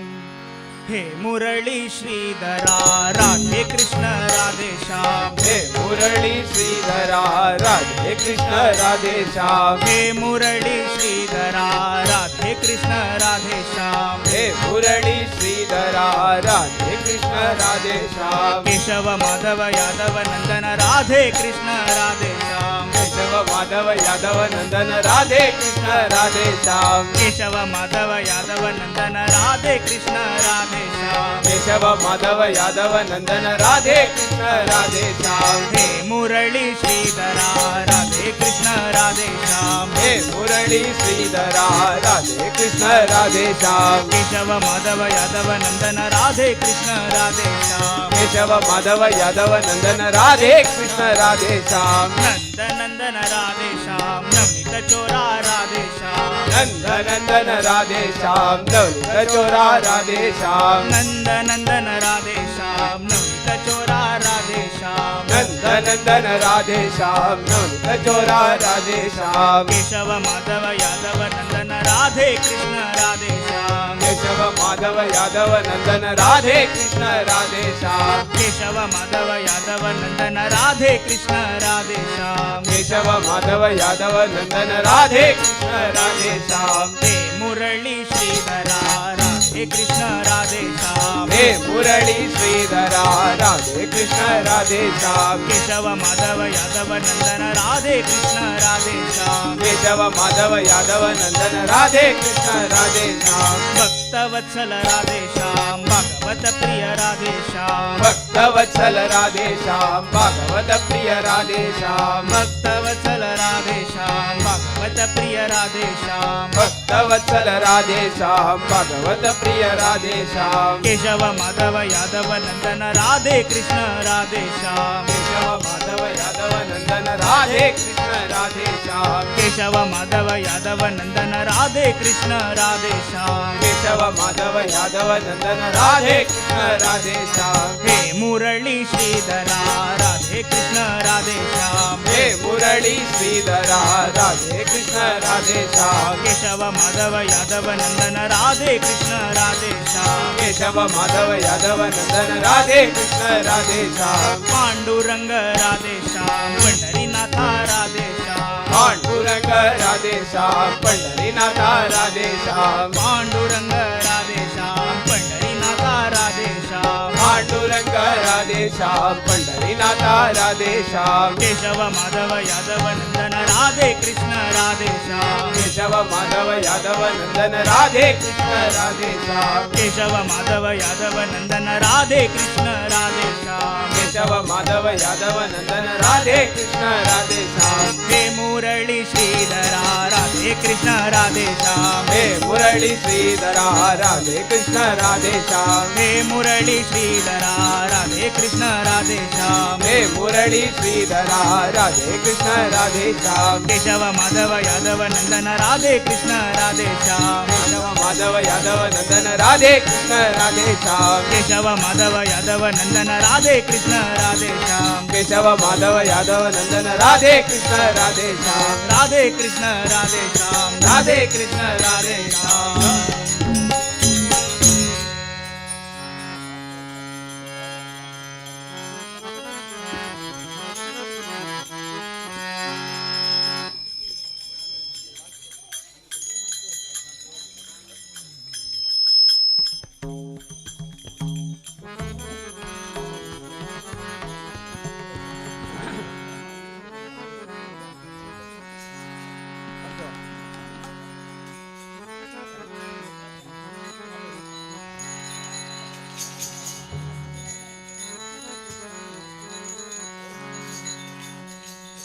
[SPEAKER 1] हे मुरली श्रीधरा राधे कृष्ण राधे श्याम
[SPEAKER 7] हे मुरली श्रीधरा राधे कृष्ण राधे श्याम
[SPEAKER 1] हे मुरली श्रीधरा राधे कृष्ण राधे श्याम
[SPEAKER 7] हे मुरली श्रीधरा राधे कृष्ण राधे श्याम
[SPEAKER 1] केशव माधव यादव नंदन राधे कृष्ण राधे श्याम
[SPEAKER 7] केशव माधव यादव नंदन राधे कृष्ण राधे श्याम
[SPEAKER 1] केशव माधव यादव नंदन राधे कृष्ण राधे श्याम
[SPEAKER 7] केशव माधव यादव नंदन राधे कृष्ण राधे श्याम
[SPEAKER 1] हे मुरली श्रीधरा राधे कृष्ण राधे श्याम
[SPEAKER 7] हे मुरली श्रीधरा राधे कृष्ण राधे श्याम
[SPEAKER 1] केशव माधव यादव नंदन राधे कृष्ण राधे श्याम
[SPEAKER 7] केशव माधव यादव नंदन राधे कृष्ण राधे श्याम
[SPEAKER 1] नंद नंदन राधे श्याम नवनीत चोरा राधे श्याम
[SPEAKER 7] नंद नंदन राधे श्याम नवनीत चोरा राधे श्याम
[SPEAKER 1] नंद नंदन राधे श्याम नवनीत चोरा राधे श्याम
[SPEAKER 7] नंद नंदन राधे श्याम नवनीत चोरा राधे श्याम
[SPEAKER 1] केशव माधव यादव नंदन राधे कृष्ण राधे श्याम
[SPEAKER 7] केशव माधव यादव नंदन राधे कृष्ण राधे श्याम
[SPEAKER 1] केशव माधव यादव नंदन राधे कृष्ण राधे श्याम
[SPEAKER 7] केशव माधव यादव नंदन राधे कृष्ण राधे श्याम
[SPEAKER 1] हे मुरली श्रीधरा राधे कृष्ण राधे श्याम
[SPEAKER 7] हे मुरली श्रीधरा राधे कृष्ण राधे श्याम
[SPEAKER 1] केशव माधव यादव नंदन राधे कृष्ण राधे श्याम
[SPEAKER 7] केशव माधव यादव नंदन राधे कृष्ण राधे श्याम
[SPEAKER 1] भक्त वत्सल राधे श्याम भागवत प्रिय राधे श्याम
[SPEAKER 7] भक्त वत्सल राधे श्याम भागवत प्रिय राधे श्याम
[SPEAKER 1] भक्त वत्सल राधे श्याम भागवत प्रिय राधे श्याम
[SPEAKER 7] भक्त वत्सल राधे श्याम भागवत प्रिय राधे श्याम
[SPEAKER 1] केशव माधव यादव नंदन राधे कृष्ण राधे श्याम
[SPEAKER 7] केशव माधव यादव नंदन राधे कृष्ण राधे श्याम
[SPEAKER 1] केशव माधव यादव नंदन राधे कृष्ण राधे श्याम
[SPEAKER 7] केशव माधव यादव नंदन राधे कृष्ण राधे श्याम
[SPEAKER 1] हे मुरली श्रीधरा राधे कृष्ण राधे श्याम
[SPEAKER 7] हे मुरली श्रीधरा राधे कृष्ण राधे श्याम
[SPEAKER 1] केशव माधव यादव नंदन राधे कृष्ण राधे श्याम
[SPEAKER 7] केशव माधव यादव नंदन राधे कृष्ण राधे श्याम
[SPEAKER 1] पांडुरंग राधे श्याम पंढरीनाथा राधे श्याम
[SPEAKER 7] पांडुरंग राधे श्याम पंढरीनाथा राधे श्याम
[SPEAKER 1] पांडुरंग राधे श्याम पंढरीनाथा राधे श्याम
[SPEAKER 7] पांडुरंग राधे श्याम पंढरीनाथा राधे श्याम
[SPEAKER 1] केशव माधव यादव नंदन राधे कृष्ण राधे श्याम
[SPEAKER 7] केशव माधव यादव नंदन राधे कृष्ण राधे श्याम
[SPEAKER 1] केशव माधव यादव नंदन राधे कृष्ण राधे श्याम
[SPEAKER 7] केशव माधव यादव नंदन राधे कृष्ण राधे श्याम
[SPEAKER 1] हे मुरली श्रीधरा राधे कृष्ण राधे श्याम
[SPEAKER 7] हे मुरली श्रीधरा राधे कृष्ण राधे श्याम
[SPEAKER 1] हे मुरली श्रीधरा राधे कृष्ण राधे श्याम
[SPEAKER 7] हे
[SPEAKER 10] मुरली श्रीधरा राधे कृष्ण राधे श्याम
[SPEAKER 1] केशव माधव यादव नंदन राधे कृष्ण राधे श्याम
[SPEAKER 10] केशव माधव यादव नंदन राधे कृष्ण राधे श्याम
[SPEAKER 1] केशव माधव यादव नंदन राधे कृष्ण राधे श्याम
[SPEAKER 10] केशव माधव यादव नंदन राधे कृष्ण राधे श्याम
[SPEAKER 1] राधे कृष्ण राधे श्याम
[SPEAKER 10] राधे कृष्ण राधे श्याम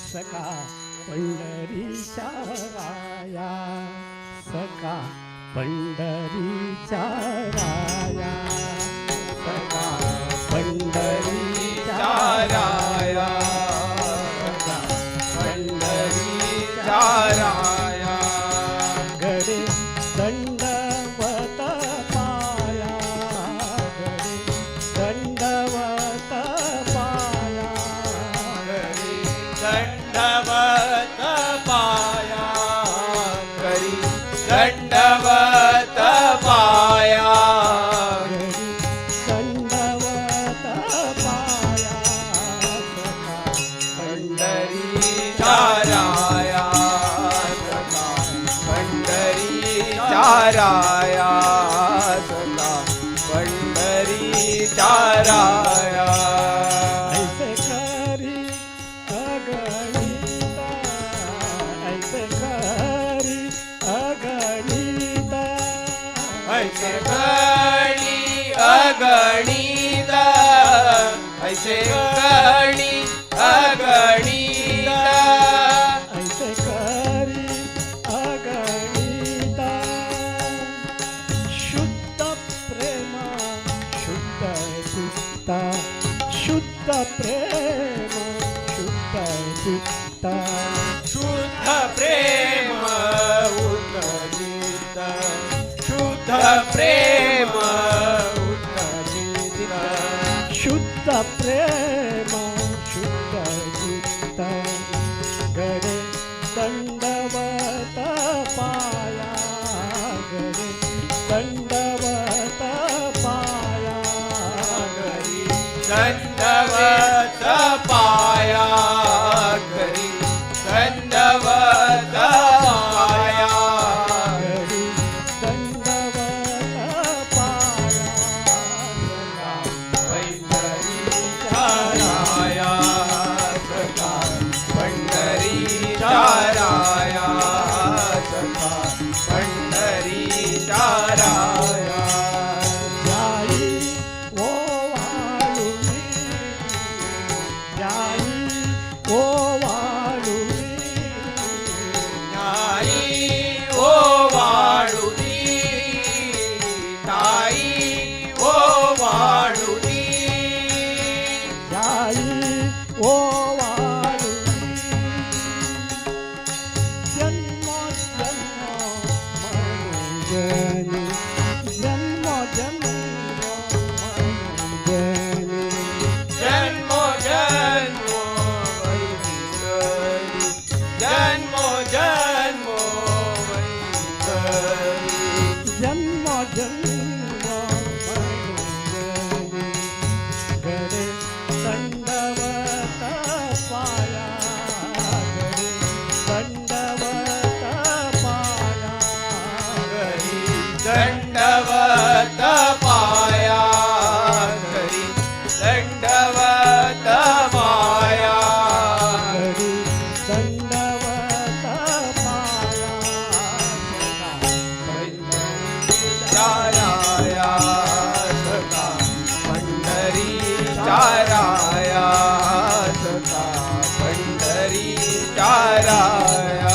[SPEAKER 7] सखा पंढरीच्या राया सखा पंढरीच्या राया सखा पंढरीच्या
[SPEAKER 10] राया सखा पंढरीच्या राया
[SPEAKER 7] गडे दंडवत पाया गडे दंडवत पाया
[SPEAKER 10] दंडवत पाया करी दंडवत पाया
[SPEAKER 7] दंडवत पाया
[SPEAKER 10] पंढरीच्या राया सखा पंढरीच्या राया सखा पंढरीच्या राया
[SPEAKER 7] ऐसे करी अगणित ऐसे करी अगणित
[SPEAKER 10] ऐसे गणी अगणित ऐसे गणी अगणित
[SPEAKER 7] ऐसे करी अगणित शुद्ध प्रेम शुद्ध चित्त शुद्ध प्रेम शुद्ध चित्त
[SPEAKER 10] शुद्ध प्रेम उतरित शुद्ध प्रेम उतरित
[SPEAKER 7] शुद्ध प्रेम शुद्ध चित्त गडे दंडवत पाया गडे दंडवत पाया
[SPEAKER 10] करी दंडवत पाया करी दंडवत पाया
[SPEAKER 7] गडी दंडवत पाया
[SPEAKER 10] पंढरीच्या राया सखा पंढरीच्या राया सखा पंढरीच्या राया
[SPEAKER 7] जाई ओ वाळुनी जाई ओ वाळुनी
[SPEAKER 10] न्यायी ओ वाळुनी ताई ओ वाळुनी
[SPEAKER 7] जाई ओ वाळुनी जन्म जन्म मंजनी जन्म जन्म मंजनी
[SPEAKER 10] जन्मो जन्मो वैकरी जन्मो जन्मो वैकरी
[SPEAKER 7] जन्म जन्म मंजनी गडे दंडवत पाया गडे दंडवत पाया
[SPEAKER 10] करी दंडवत पाया करी दंडवत पाया
[SPEAKER 7] गडी दंडवत पाया
[SPEAKER 10] चाराया सखा पंढरीच्या राया सखा पंढरीच्या राया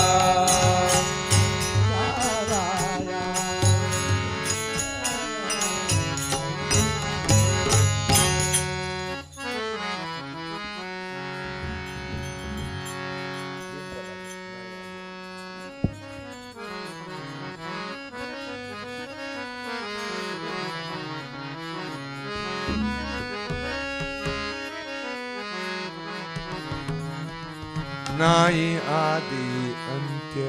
[SPEAKER 11] नाही आदि अंत्य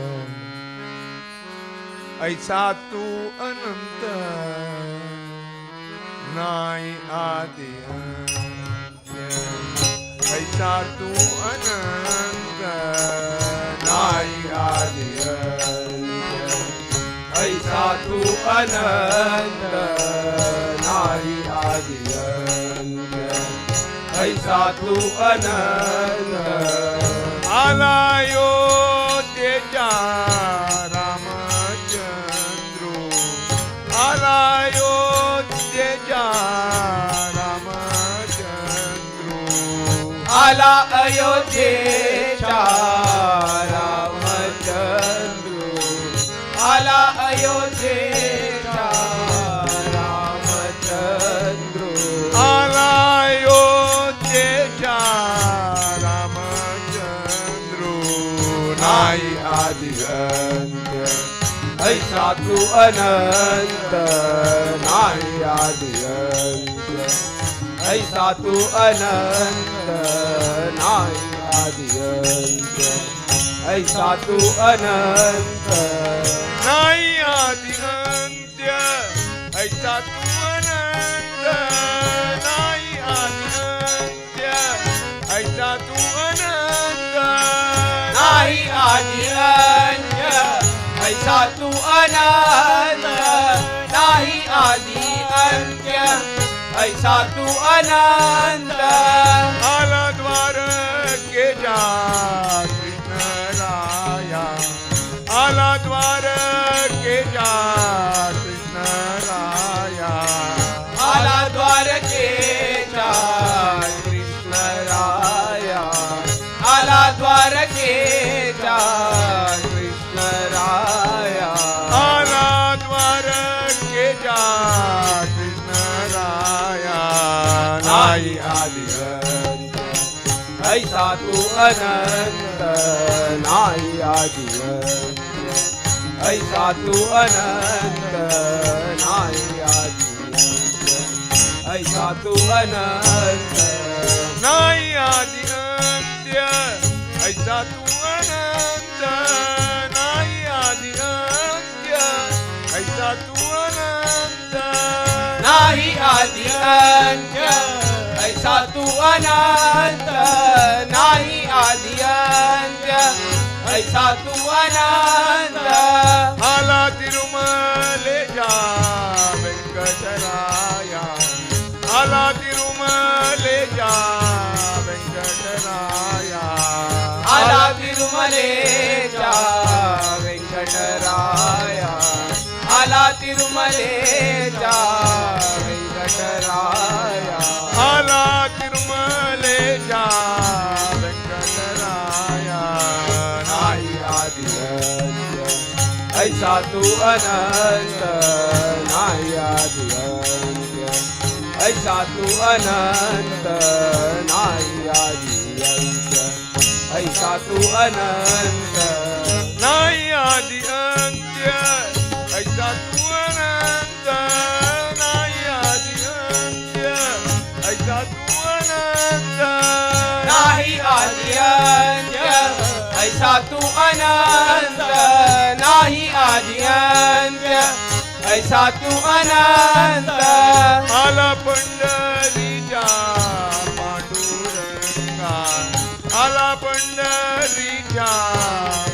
[SPEAKER 11] ऐसा तू अनंत नाही आदि अंत्य ऐसा तू अनंत नाही आदि अंत्य ऐसा तू अनंत नाही आदि अंत्य ऐसा तू अनंत आलायो तेजा रामचंद्रो आलायो तेजा रामचंद्रो
[SPEAKER 10] आला अयोध्येचा रामचंद्र आला अयोध्येचा रामचंद्र
[SPEAKER 11] आलायो तेजा रामचंद्रो नाही आदि अंत्य
[SPEAKER 10] ऐसा तू अनंत नाही आदि अंत्य ऐसा तू अनंत नाही आदि अंत्य ऐसा तू अनंत
[SPEAKER 11] नाही आदि अंत्य ऐसा तू अनंत नाही आदि अंत्य ऐसा तू अनंत
[SPEAKER 10] नाही आदि अंत्य ऐसा तू अनंत नाही आदि अंत्य ऐसा तू अनंत
[SPEAKER 11] आला द्वार के जा कृष्ण राया आला द्वार के जा कृष्ण राया
[SPEAKER 10] आला द्वारकेचा कृष्ण राया आला द्वारकेचा कृष्ण राया
[SPEAKER 11] आला द्वार के जा कृष्ण राया नाही आदि अंत्य
[SPEAKER 10] ऐसा तू अनंत नाही आदि अंत्य ऐसा तू अनंत नाही आदि अंत्य ऐसा तू अनंत
[SPEAKER 11] नाही आदि अंत्य ऐसा तू अनंत नाही आदि अंत्य ऐसा तू अनंत
[SPEAKER 10] नाही आदि अंत्य ऐसा तू अनंत नाही आदि अंत्य ऐसा तू अनंत
[SPEAKER 11] आला तिरुमलेजा वेंकटराया आला तिरुमलेजा वेंकटराया
[SPEAKER 10] आला तिरुमलेचा वेंकटराया आला तिरुमलेचा वेंकटराया
[SPEAKER 11] आला तिरुमलेजा वेंकटराया
[SPEAKER 10] नाही आदि अंत्य ऐसा तू अनंत नाही आदि अंत्य ऐसा तू अनंत नाही आदि अंत्य ऐसा तू अनंत
[SPEAKER 11] नाही आदि अंत्य ऐसा तू अनंत नाही आदि अंत्य ऐसा तू अनंत
[SPEAKER 10] नाही आदि अंत्य ऐसा तू अनंत नाही आदि अंत्य ऐसा तू अनंत
[SPEAKER 11] आला पंढरीच्या पांडुरंगा आला पंढरीच्या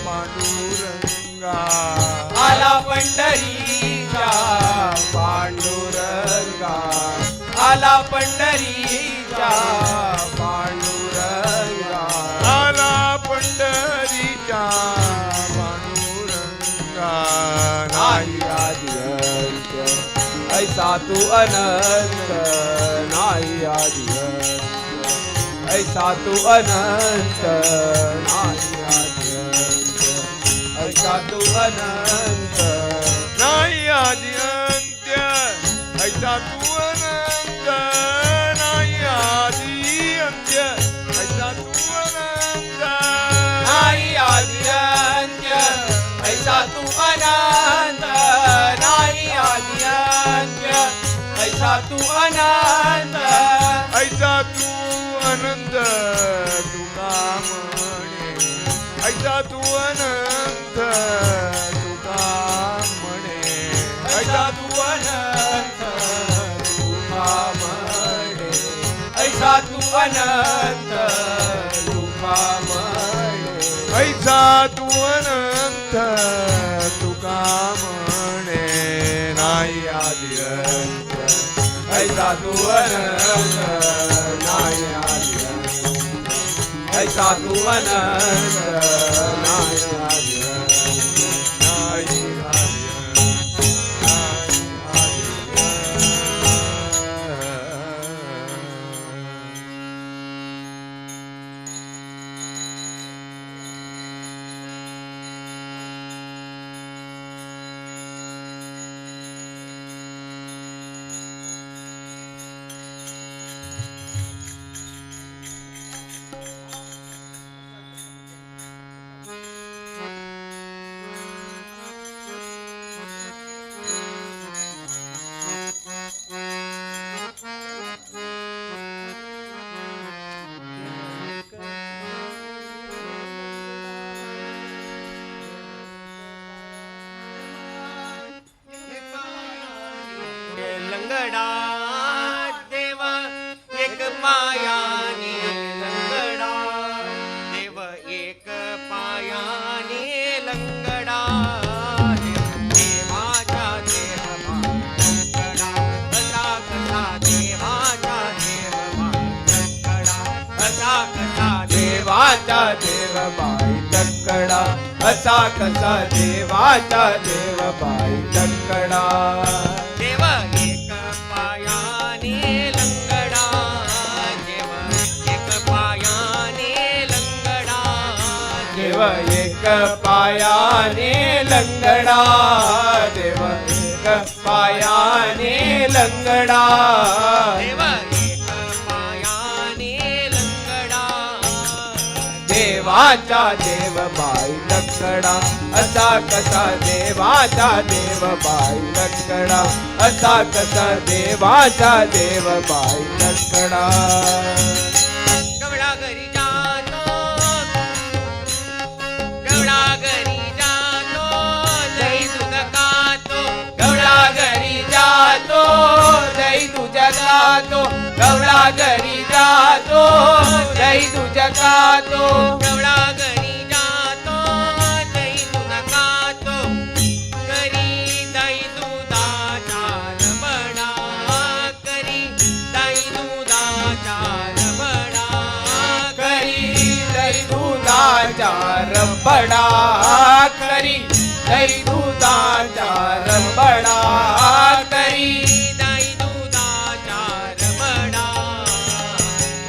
[SPEAKER 11] पांडुरंगा
[SPEAKER 10] आला पंढरीचा पांडुरंगा आला पंढरीचा पांडुरंगा
[SPEAKER 11] आला पंढरीच्या पांडुरंगा
[SPEAKER 10] नाही आदि अंत्य ऐसा तू अनंत नाही आदि अंत्य ऐसा तू अनंत नाही आदि अंत्य ऐसा तू अनंत
[SPEAKER 11] नाही आदि अंत्य ऐसा तू अनंत नाही आदि अंत्य ऐसा तू अनंत
[SPEAKER 10] नाही आदि अंत्य ऐसा तू अनंत नाही आदि अंत्य ऐसा तू अनंत
[SPEAKER 11] ऐसा तू अनंत तुका म्हणे ऐसा तू अनंत तुका म्हणे ऐसा तू अनंत तुका म्हणे
[SPEAKER 10] ऐसा तू अनंत तुका म्हणे
[SPEAKER 11] ऐसा तू अनंत तुका म्हणे नाही आदि अंत
[SPEAKER 10] ऐसा तू अनंत नाही आदि अंत ऐसा तू अनंत नाही आदि अंत
[SPEAKER 11] नाही आदि
[SPEAKER 3] लंगडा देव एक पायाने लंगडा देव एक पायाने लंगडा देवाच्या देवा लंगडा असा कसा देवाच्या देवा लंगडा असा कसा
[SPEAKER 10] देवाचा देव बाई लंगडा असा कसा देवाचा देव बाई लंगडा
[SPEAKER 3] देव एक पायाने लंगडा देव एक पायाने लंगडा
[SPEAKER 10] देव एक पायाने लंगडा देव एक पायाने लंगडा
[SPEAKER 3] देव एक पायाने लंगडा
[SPEAKER 10] देवाचा देव बाई लंगडा असा कसा देवाचा देव बाई लंगडा असा कसा देवाचा देव बाई लंगडा
[SPEAKER 3] गवळा घरी जातो गवळा घरी जातो दही दूध खातो
[SPEAKER 10] गवळा घरी जातो दही दूध खातो गवळा घरी जातो दही दूध खातो
[SPEAKER 3] गवळा घरी जातो दही दूध खातो घरी दही दुधाचा रबडा करी दही दुधाचा रबडा
[SPEAKER 10] करी दही दुधाचा रबडा करी दही दुधाचा रबडा करी
[SPEAKER 3] दही दुधाचा रबडा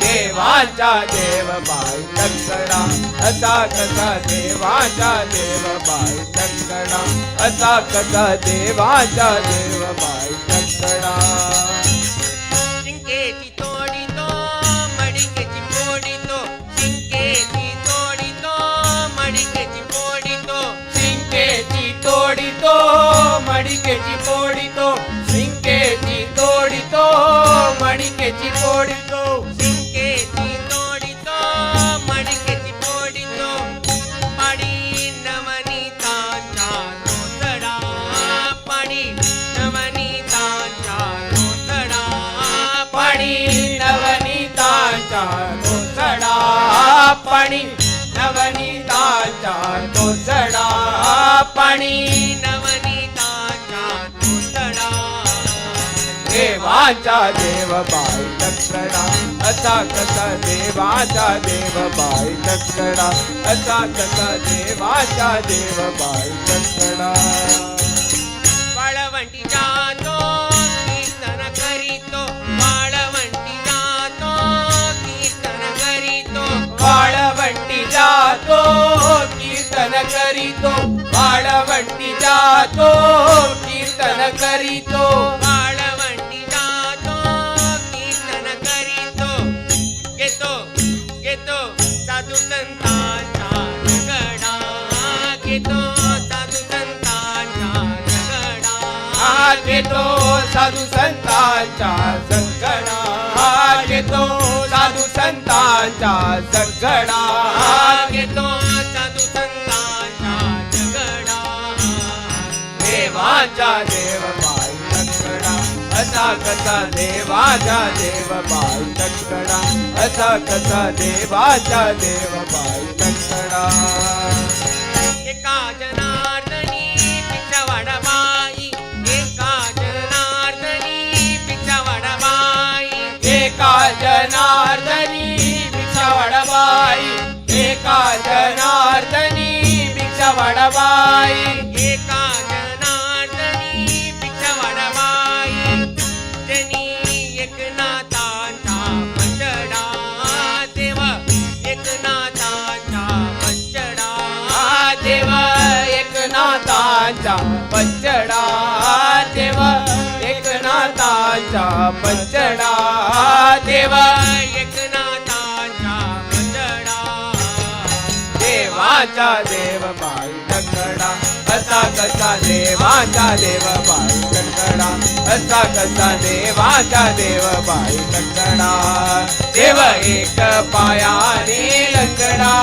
[SPEAKER 10] देवाचा देव बाई लंगडा असा कसा देवाचा देव बाई लंगडा असा कसा देवाचा देव बाई लंगडा
[SPEAKER 3] शिंकेची तोडितो मडिकेची पोडितो शिंकेची तोडितो मडिकेची पोडितो
[SPEAKER 10] सिंकेची तोडितो मडिकेची पोडितो सिंकेची तोडितो मडिकेची पोडितो
[SPEAKER 3] शिंकेची तोडितो मडिकेची पोडितो पाडी नवनीताचा तोतडा पाडी नवनीताचा तोतडा
[SPEAKER 10] पाणी नवनीताचा तोसडा पाणी नवनीताचा तोसडा पाणी
[SPEAKER 3] नवनीताचा तोतडा
[SPEAKER 10] देवाचा देव बाई लंगडा असा कसा देवाचा देव बाई लंगडा असा कसा देवाचा देव बाई लंगडा
[SPEAKER 3] वाळवंटी जातो कीर्तन करीतो वाळवंटी जातो कीर्तन करीतो
[SPEAKER 10] वाळवंटी जातो कीर्तन करीतो वाळवंटी जातो कीर्तन करीतो
[SPEAKER 3] वाळवंटी जातो कीर्तन करीतो घेतो घेतो साधू संतांचा रगडा घेतो साधू संतांचा रगडा
[SPEAKER 10] घेतो साधू संतांचा संगणा घेतो साधू संतांचा संगणा
[SPEAKER 3] घेतो साधू
[SPEAKER 10] कसा देवाचा देव बाई लंगडा असा कसा देवाचा देव बाई लंगडा
[SPEAKER 4] एका जनार्दनी पिछवाड बाई एका जनार्दनी पिछवाड बाई
[SPEAKER 10] एका जनार्दनी भिक्षावड बाई एका जनार्दनी भिक्षावड बाई
[SPEAKER 4] एका जनार्दनी पिछवाड बाई त्यांनी एकनाथांचा मंचडा देव एकनाथांचा मंचडा
[SPEAKER 10] देव एकनाथांचा पंचडा देव एकनाथांचा पंचडा देव
[SPEAKER 4] एकनाथांचा मंचडा
[SPEAKER 10] देवाचा देव बाई लंगडा असा कसा देवाचा देव बाई लंगडा असा कसा देवाचा देव बाई लंगडा देव एक पायाने लंगडा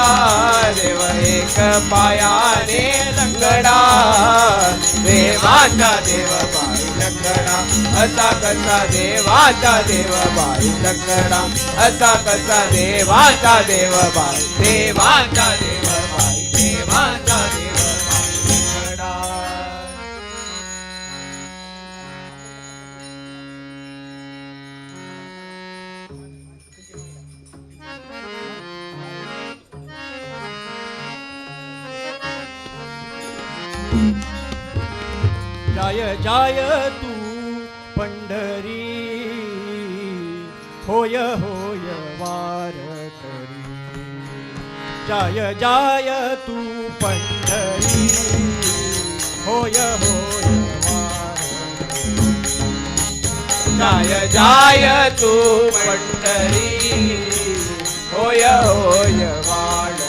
[SPEAKER 10] देव एक पायाने लंगडा देवाचा देव बाई लंगडा असा कसा देवाचा देव बाई लंगडा असा कसा देवाचा देव बाई देवाचा देव बाई देवाचा देव बाई लंगडा
[SPEAKER 7] जाय जाय तू पंढरी होय होय वार करी जाय जाय तू पंढरी होय होय वार
[SPEAKER 10] जाय जाय तू पंढरी होय होय वाड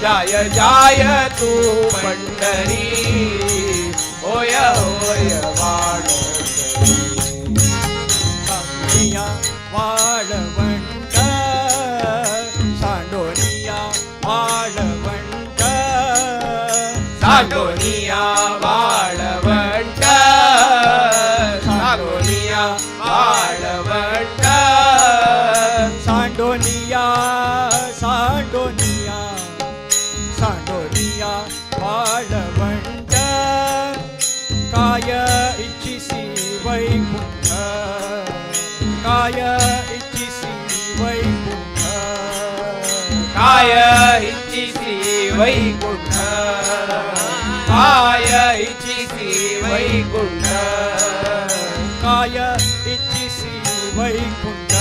[SPEAKER 10] जाय जाय तू पंढरी होय होय वाड
[SPEAKER 7] सांडोनिया वाळवंट सांडोनिया वाळवंट
[SPEAKER 10] साडोनिया वाळवंट साडोनिया वाळवंट
[SPEAKER 7] सांडोनिया सांडोनिया सांडोनिया वाळवंट काय इच्छिसी वैकुंठ काय इच्छिसी वैकुंठ
[SPEAKER 10] काय इच्छिसी वैकुंठ काय इच्छिसी वैकुंठ
[SPEAKER 7] काय इच्छिसी वैकुंठ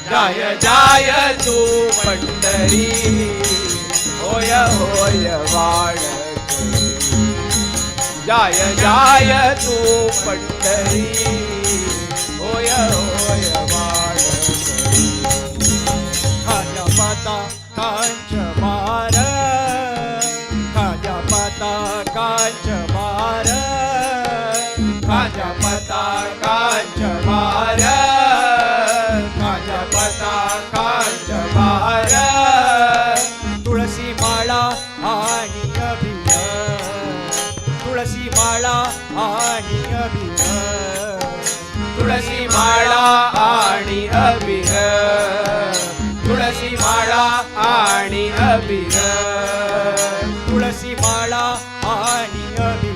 [SPEAKER 10] जाय जाय तू पंढरी होय होय वाड जाय जाय तू पंढरी होय होय वाड
[SPEAKER 7] खाजा पाता कांच मार खाजा पाता कांच मार
[SPEAKER 10] खाजा पता कांच मार खाजा पता कांच मार
[SPEAKER 7] तुळसी माळा आणि अभिय तुळसी माळा आणि अभिय
[SPEAKER 10] तुळसी माळा आणि अभिर तुळसी माळा आणि अभिर
[SPEAKER 7] तुळसी माळा आणि अभिय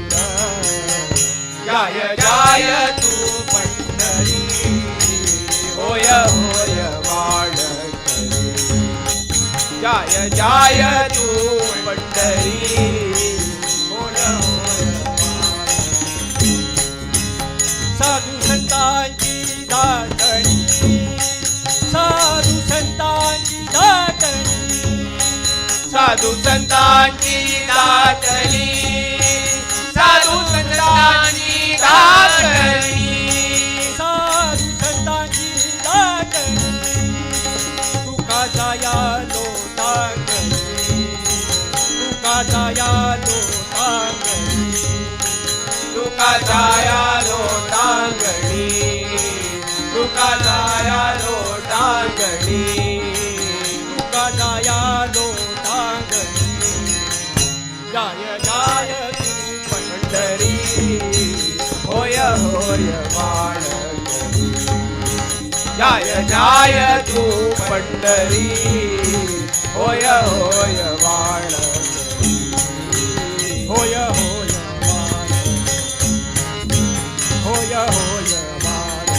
[SPEAKER 10] जाय जाय तू पंढरी होय होय वाड जाय जाय तू पंढरी होय होय
[SPEAKER 7] साधू संतांची दाटणी साधू संतांची दाटणी
[SPEAKER 10] साधू संतांची दाटली साधू संतांची दाटली
[SPEAKER 7] साधू संतांची दाटणी तुकाचा या लोटांगणी तुकाचा या लोटांगणी
[SPEAKER 10] तुका जाया लोटांगणी तुका जाया लोटांगणी
[SPEAKER 7] तुकाचा या लोटांगणी जाय जाय तू पंढरी
[SPEAKER 10] होय जाय जाय तू पंढरी होय होय वाण
[SPEAKER 7] होय होय वाण होय होय वाण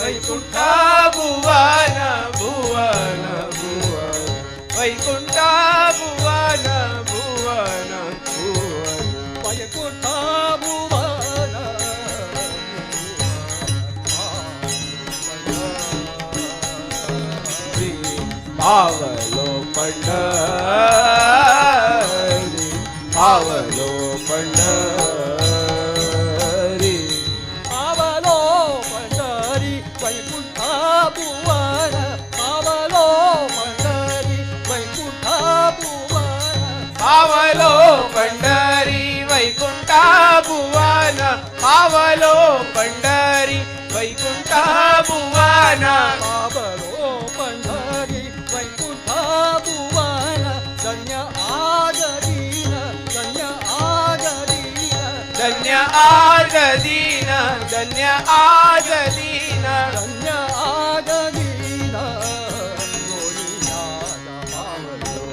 [SPEAKER 10] वैकुंठा भुवन भुवन भुवन वैकुंठा भुवन भुवन भुवन
[SPEAKER 7] वैकुंठा भुवन
[SPEAKER 10] पावलो पंढरी पावलो पंढरी
[SPEAKER 7] पावलो पंढरी वैकुंठा भुवन पावलो पंढरी वैकुंठा भुवन
[SPEAKER 10] पावलो पंढरी वैकुंठा भुवन पावलो पंढरी वैकुंठा भुवन
[SPEAKER 7] पावलो पंढरी वैकुंठा भुवन धन्य आगदीन धन्य आगदीन
[SPEAKER 10] धन्य आगदीन धन्य आगदीन
[SPEAKER 7] धन्य आगदीन गोविंदा पावलो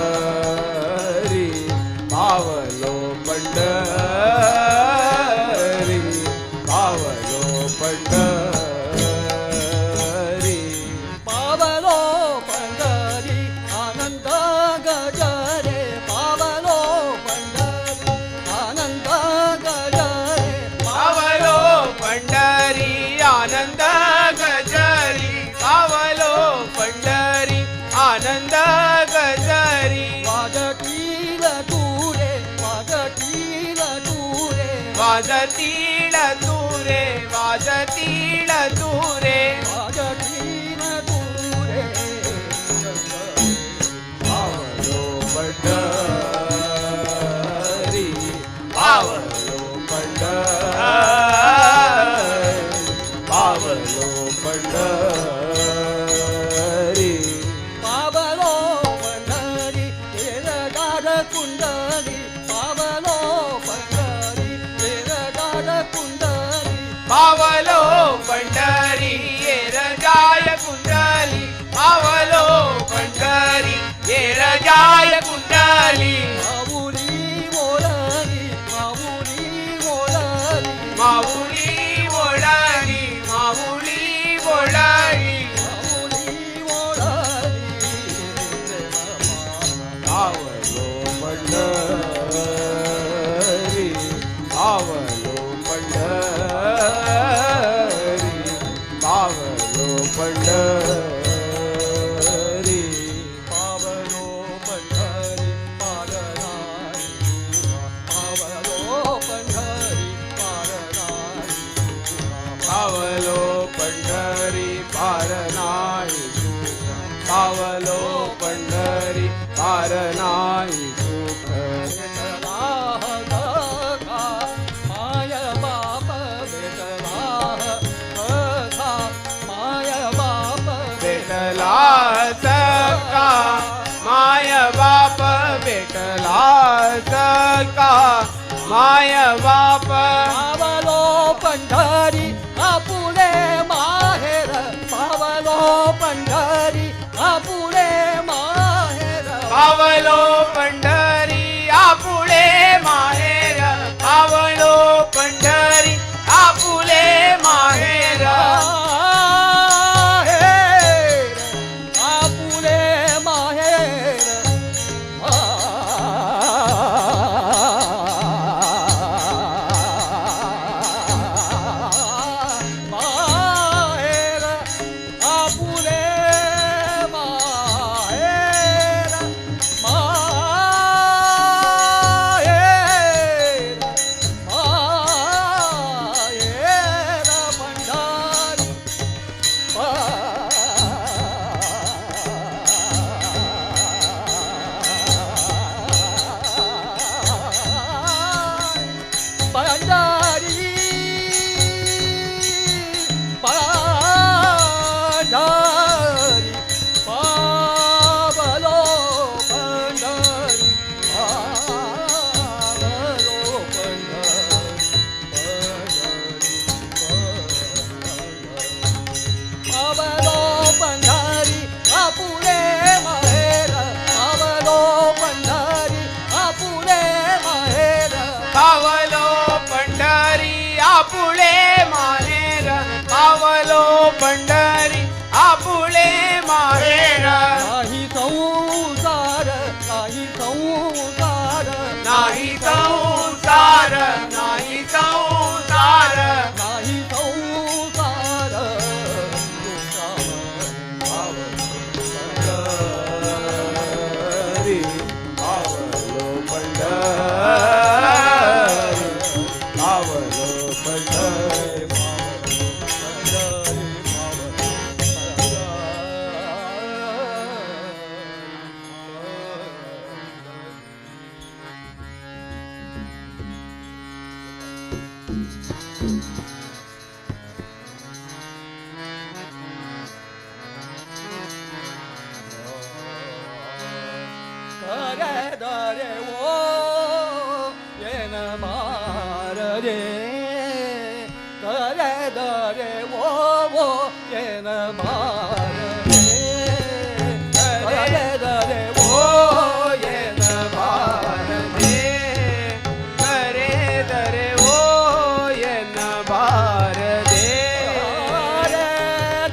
[SPEAKER 10] पंढरी पावलो पंढरी पावलो पंढरी
[SPEAKER 7] पावलो पंढरी आनंद गजरे पावलो पंढरी आनंद गजरे
[SPEAKER 10] पावलो पंढरी आनंद गजरी पावलो पंढरी आनंद गजरी
[SPEAKER 7] वाजतील तुरे वाजतील तुरे
[SPEAKER 10] वाजतील तुरे वाजतील तुरे
[SPEAKER 7] वाजतील तुरे
[SPEAKER 10] पावलो पंढरी पावलो पंढरी पावलो पंढरी
[SPEAKER 7] पावलो पंढरी तेरगाड कुंडली पावलो पंढरी तेरगाड कुंडली
[SPEAKER 10] पावलो पंढरी येरजाय कुंडली पावलो पंढरी येरजाय कुंडली
[SPEAKER 7] माऊली ओळली माऊली ओळली
[SPEAKER 10] माऊली ओढाली माऊली ओढाली
[SPEAKER 7] माऊली ओळली
[SPEAKER 10] पावलो पंढरी पावलो पंढरी पावलो पंढरी
[SPEAKER 7] पावलो पंढरी पारनाई पावलो पंढरी पारनाई
[SPEAKER 10] पावलो पंढरी पारनाई पावलो पंढरी पारनाई सुख
[SPEAKER 7] माय बाप भेटला
[SPEAKER 10] माय बाप
[SPEAKER 7] पावलो पंढरी आपुले माहेर पावलो पंढरी आपुले माहेर
[SPEAKER 10] पावलो पंढरी आपुले माहेर पावलो पंढरी आपुले माहेर
[SPEAKER 7] आपुले माहेर माहेर आपुले माहेर माहेर माहेर पंढरी पंढरी पंढरी पावलो पंढरी पावलो पावलो पंढरी आपुले माहेर पावलो पंढरी आपुले माहेर
[SPEAKER 10] पावलो पंढरी आपुले माहेर पावलो पंढरी आपुले माहेर
[SPEAKER 7] नाही संसार नाही संसार
[SPEAKER 10] नाही संसार नाही संसार
[SPEAKER 7] नाही संसार
[SPEAKER 10] पंढरी पावलो पंढरी पावलो पंढरी
[SPEAKER 7] करे दरे ओ येन माररे करे दरे ओ येन माररे करे दरे ओ
[SPEAKER 10] येन भारते करे दरे ओ येन भारते
[SPEAKER 7] करे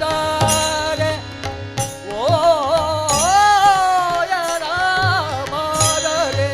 [SPEAKER 7] दरे ओ येन माररे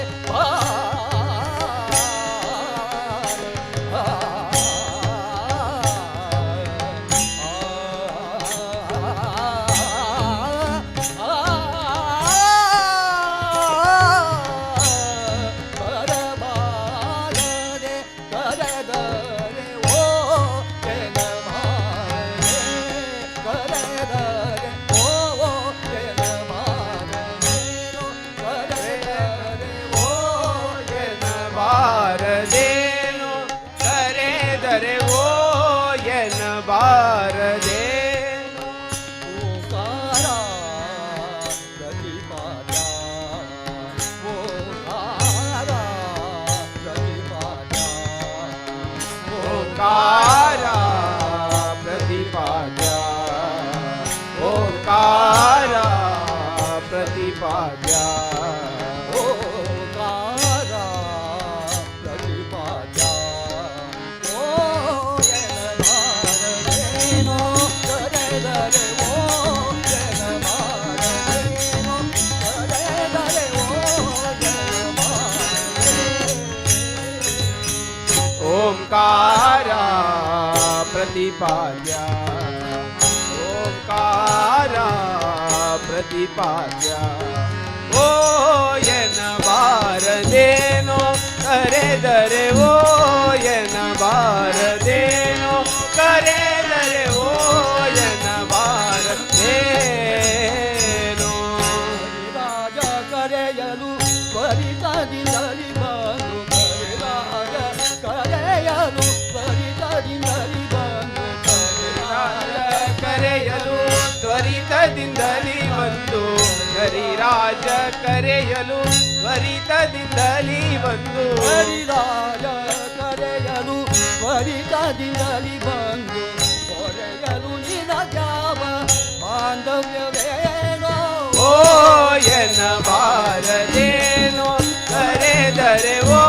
[SPEAKER 10] भारदेनो करे दरे ओ येन भारदेनो
[SPEAKER 7] ओंकारा प्रतिपाद्या ओंकारा प्रतिपाद्या
[SPEAKER 10] ओंकारा प्रतिपाद्या ओंकारा प्रतिपाद्या
[SPEAKER 7] ओंकारा प्रतिपाद्या ओ येन भारदेनो करे दरे ओ येन भारदेनो करे दरे ओ येन भारदेनो
[SPEAKER 10] ओंकारा प्रतिपाद्या ओंकारा प्रतिपाद्या ओ येन भारदेनो करे दरे ओ येन भारदेनो करे दरे ओ येन भारदेनो
[SPEAKER 7] राजा करेयलु परिता दिनली बंधु करे राजा करेयलु परिता दिनली बंधु
[SPEAKER 10] करेयलु त्वरित दिनली बंधु हरिराज करेयलु ತ್ವರಿತದಿಂದಲಿ ಬಂದು
[SPEAKER 7] ಹರಿರಾಯ ಕರೆಯಲು ತ್ವರಿತದಿಂದಲಿ ಬಂದು ಕೊರೆಯಲು ನಿನಗ್ಯಾವ ಬಾಂಧವ್ಯವೇನೋ
[SPEAKER 10] ಓ ಎನ್ನಬಾರದೇನೋ ಕರೆದರೆ ಓ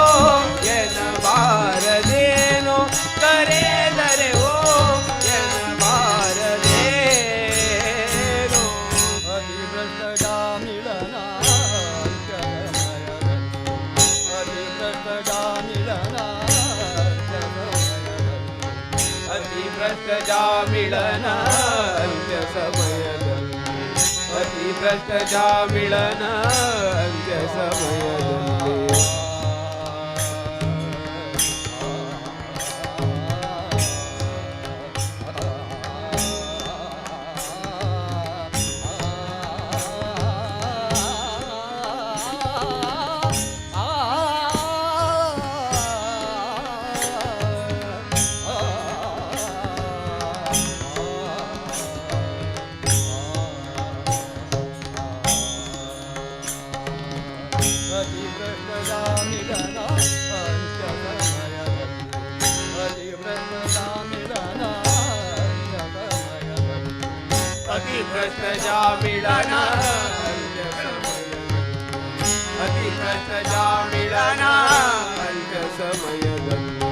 [SPEAKER 10] ಎನ್ನಬಾರದೇನೋ ಕರೆದರೆ ಓ ಎನ್ನಬಾರದೇನೋ
[SPEAKER 7] ಅತಿಭ್ರಷ್ಟದ ಮಿಲನ ಅತಿಭ್ರಷ್ಟದ ಮಿಲನ
[SPEAKER 10] ಅತಿಭ್ರಷ್ಟ ಮಿಳನ ಅಂತ್ಯ ಸಮಯದಲ್ಲಿ ಅತಿಭ್ರಷ್ಟ ಮಿಳನ ಅಂತ್ಯ ಸಮಯದಲ್ಲಿ ಅತಿಭ್ರಷ್ಟ ಮಿಳನ ಅಂತ್ಯ ಸಮಯದಲ್ಲಿ ಅತಿಭ್ರಷ್ಟ ಮಿಳನ ಅಂತ್ಯ ಸಮಯದಲ್ಲಿ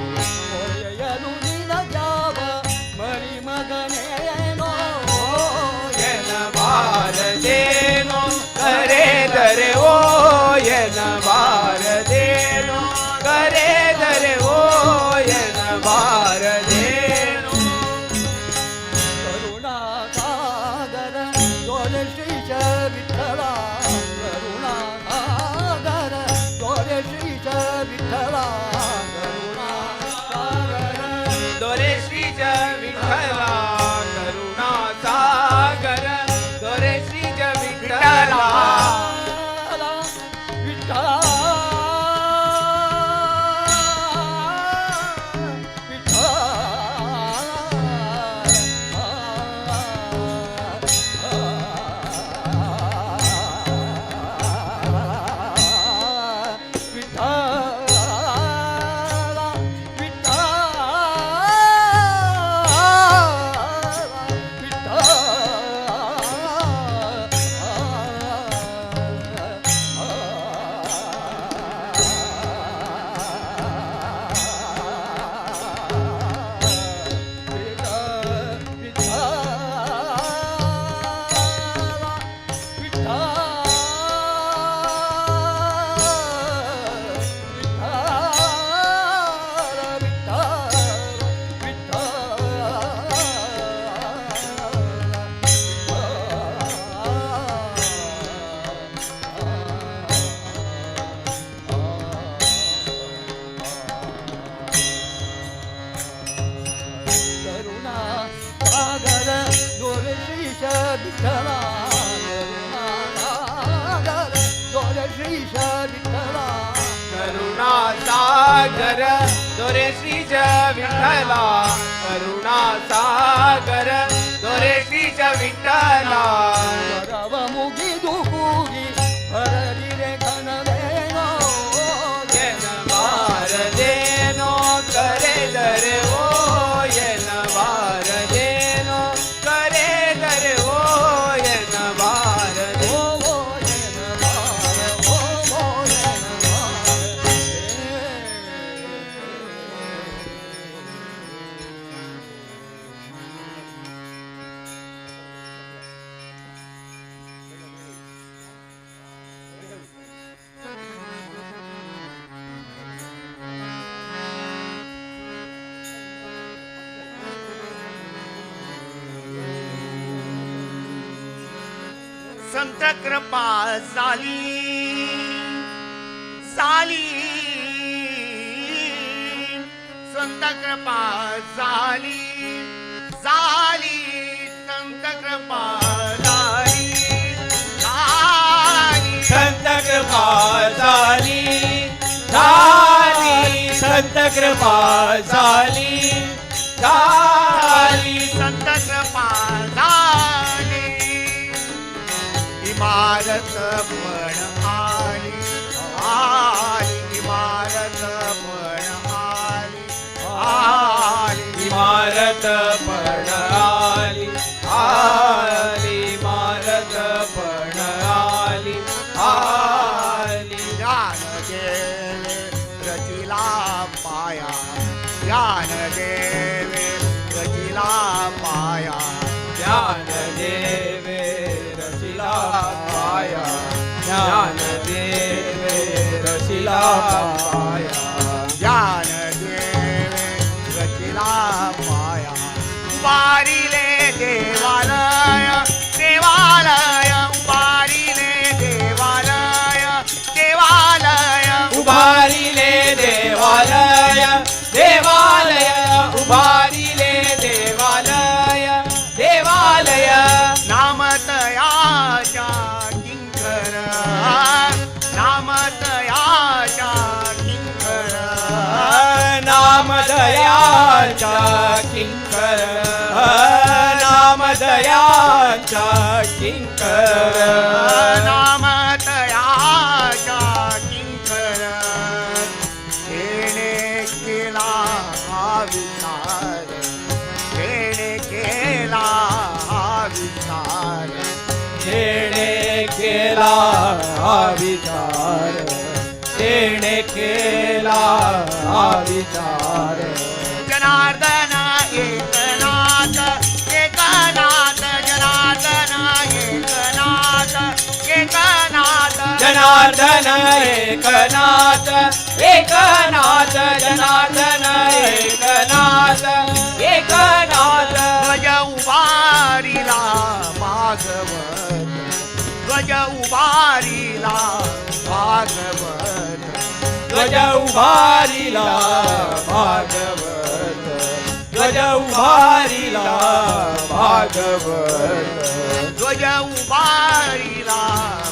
[SPEAKER 7] ಕೊರೆಯಲು ನಿನಗ್ಯಾವ ಮರಿ ಮಗನೇನೋ
[SPEAKER 10] ಎನ್ನಬಾರದೇನೋ ಕರೆದರೆ ಓ ಎನ್ನಬಾರದೇನೋ ಕರೆದರೆ ಓ ಎನ್ನಬಾರದೇನೋ
[SPEAKER 7] ಕರುಣಾಸಾಗರ ದೊರೆ ಶ್ರೀಶ ವಿಠಲ ಕರುಣಾಸಾಗರ ದೊರೆ ಶ್ರೀಶ ವಿಠಲ ಕರುಣಾಸಾಗರ
[SPEAKER 10] ದೊರೆ ಶ್ರೀಜ ವಿಠಲ ಕರುಣಾ ಸಾಗರ ದೊರೆ ಶ್ರೀಜ ವಿಠಲ
[SPEAKER 7] ವಿಠಲ
[SPEAKER 10] ಕರುಣಾ ಸಾಗರ ದೊರೆ ಶ್ರೀಜ ವಿಠಲ ಕರುಣಾ ಸಾಗರ ದೊರೆ ಶ್ರೀಜ ವಿಠಲ
[SPEAKER 7] ವರವ ಮುಗಿದು ಕೂಗಿ ಹರಡಿರೆ ಕನವೇನೋ
[SPEAKER 10] ಎನ್ನಬಾರದೇನೋ ಕರೆದರೆ ಓ ಎನ್ನಬಾರದೇನೋ ಕರೆದರೆ ಓ ಎನ್ನಬಾರದೆ
[SPEAKER 1] संत कृपा साली साली संत कृपा साली साली संत कृपा साली साली
[SPEAKER 10] संत कृपा झाली झाली संत कृपा झाली झाली
[SPEAKER 1] संत कृपा झाली इमारत पण आली
[SPEAKER 10] देवे रसिला पाया ज्ञान देवे रसिला पाया
[SPEAKER 3] ज्ञान देवे रचिला पाया उभारिले देवालय देवालय उभारिले देवालय देवालय
[SPEAKER 10] उभारिले देवालय देवालय उभारिले देवालय देवालय
[SPEAKER 3] नामतयाच्या किंकर नामतयाच्या किंकर
[SPEAKER 10] नामदयाचा किंकर नामदयाचा किंकर
[SPEAKER 3] नामतयाच्या किंकर येणे केला हा विचार येणे केला हा विचार
[SPEAKER 10] येणे केला हा विचार येणे केला हा विचार
[SPEAKER 3] जनार्दन एकनाथ एकनाथ जनार्दन एकनाथ एकनाथ
[SPEAKER 10] जनार्दन एकनाथ एकनाथ जनार्दन एकनाथ एकनाथ
[SPEAKER 3] ध्वज उभारिला भागवत ध्वज उभारिला भागवत
[SPEAKER 10] ध्वज उभारिला भागवत ध्वज उभारिला भागवत
[SPEAKER 3] ध्वज उभारिला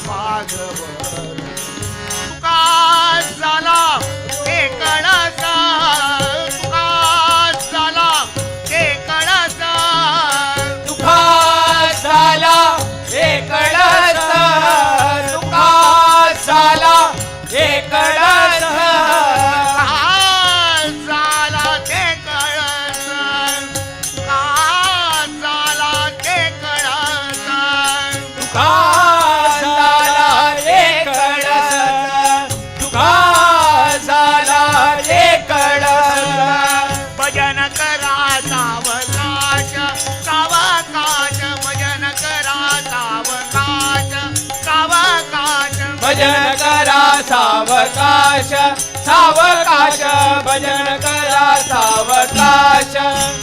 [SPEAKER 3] भागवत तुका झाला हे कळसा तुका झाला हे कळसा
[SPEAKER 10] तुका झाला हे कळस तुका झाला हे कळस
[SPEAKER 3] झाला ते कळस का झाला ते कळस
[SPEAKER 10] तुका झाला हे कळस तुका झाला हे कळस
[SPEAKER 3] भजन करा सावकाश सावकाश भजन करा सावकाश सावकाश
[SPEAKER 10] भजन करा सावकाश सावकाश भजन करा सावकाश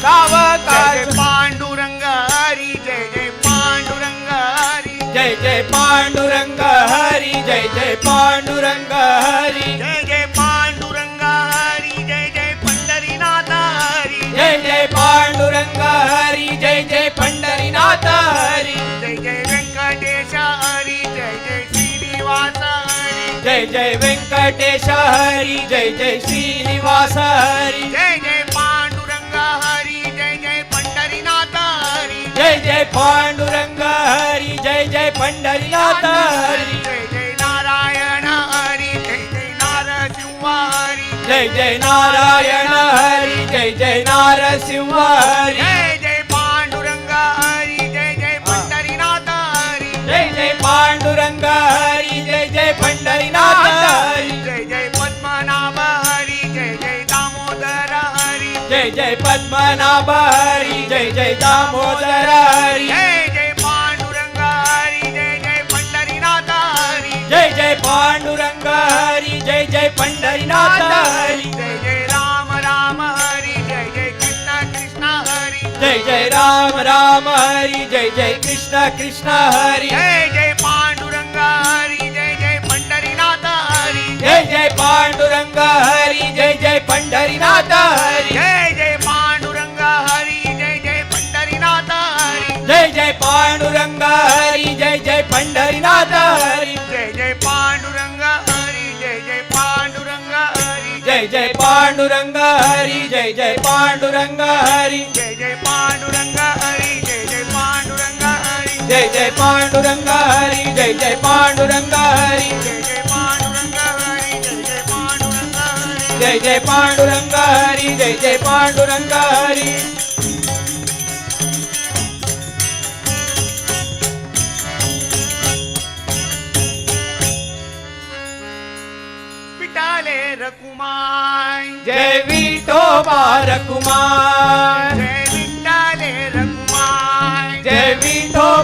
[SPEAKER 10] सावकाश
[SPEAKER 3] पांडुरंग हरी जय जय पांडुरंग हरी
[SPEAKER 10] जय जय पांडुरंग हरी जय जय पांडुरंग हरी
[SPEAKER 3] जय जय पांडुरंग हरी जय जय पंढरीनाथ हरी
[SPEAKER 10] जय जय पांडुरंग हरी जय जय पंढरीनाथ हरी
[SPEAKER 3] जय जय व्यंकटेश हरी जय जय श्रीनिवास हरी
[SPEAKER 10] जय जय व्यंकटेश हरी जय जय श्रीनिवास हरी
[SPEAKER 3] जय जय पांडुरंग हरी जय जय पंढरीनाथ हरी
[SPEAKER 10] जय जय पांडुरंग हरी जय जय पंढरीनाथ हरी
[SPEAKER 3] जय जय नारायण हरी जय जय नारसिंह हरी
[SPEAKER 10] जय जय नारायण हरी जय जय नारसिंह हरी
[SPEAKER 3] जय जय पांडुरंग हरी जय जय पंढरीनाथ हरी
[SPEAKER 10] जय जय पांडुरंग हरी जय जय पंढरीनाथ हरी
[SPEAKER 3] जय जय पद्मनाभ हरी जय जय दामोदर हरी
[SPEAKER 10] जय जय पद्मनाभ हरी जय जय दामोदर हरी
[SPEAKER 3] जय जय पांडुरंग हरी जय जय पंढरीनाथ हरी
[SPEAKER 10] जय जय पांडुरंग हरी जय जय पंढरीनाथ हरी
[SPEAKER 3] जय जय राम राम हरी जय जय कृष्ण कृष्ण हरी
[SPEAKER 10] जय जय राम राम हरी जय जय कृष्ण कृष्ण हरी
[SPEAKER 3] जय जय पांडुरंग हरी जय जय पंढरीनाथ हरी
[SPEAKER 10] जय जय पांडुरंग हरी जय जय पंढरीनाथ हरी
[SPEAKER 3] जय जय पांडुरंग हरी जय जय पंढरीनाथ हरी
[SPEAKER 10] जय जय पांडुरंग हरी जय जय पंढरीनाथ हरी
[SPEAKER 3] जय जय पांडुरंग हरी जय जय पांडुरंग हरी
[SPEAKER 10] जय जय पांडुरंग हरी जय जय पांडुरंग हरी
[SPEAKER 3] जय जय पांडुरंग हरी जय जय पांडुरंग हरी
[SPEAKER 10] जय जय पांडुरंग हरी जय जय पांडुरंग हरी
[SPEAKER 3] जय जय पांडुरंग हरी जय जय पांडुरंग हरी
[SPEAKER 10] जय जय पांडुरंग हरी जय जय पांडुरंग हरी
[SPEAKER 3] विठाले रकुमाय
[SPEAKER 10] जय विठोबा रकुमार
[SPEAKER 3] जय विठाले रकुमाय
[SPEAKER 10] जय विठोबा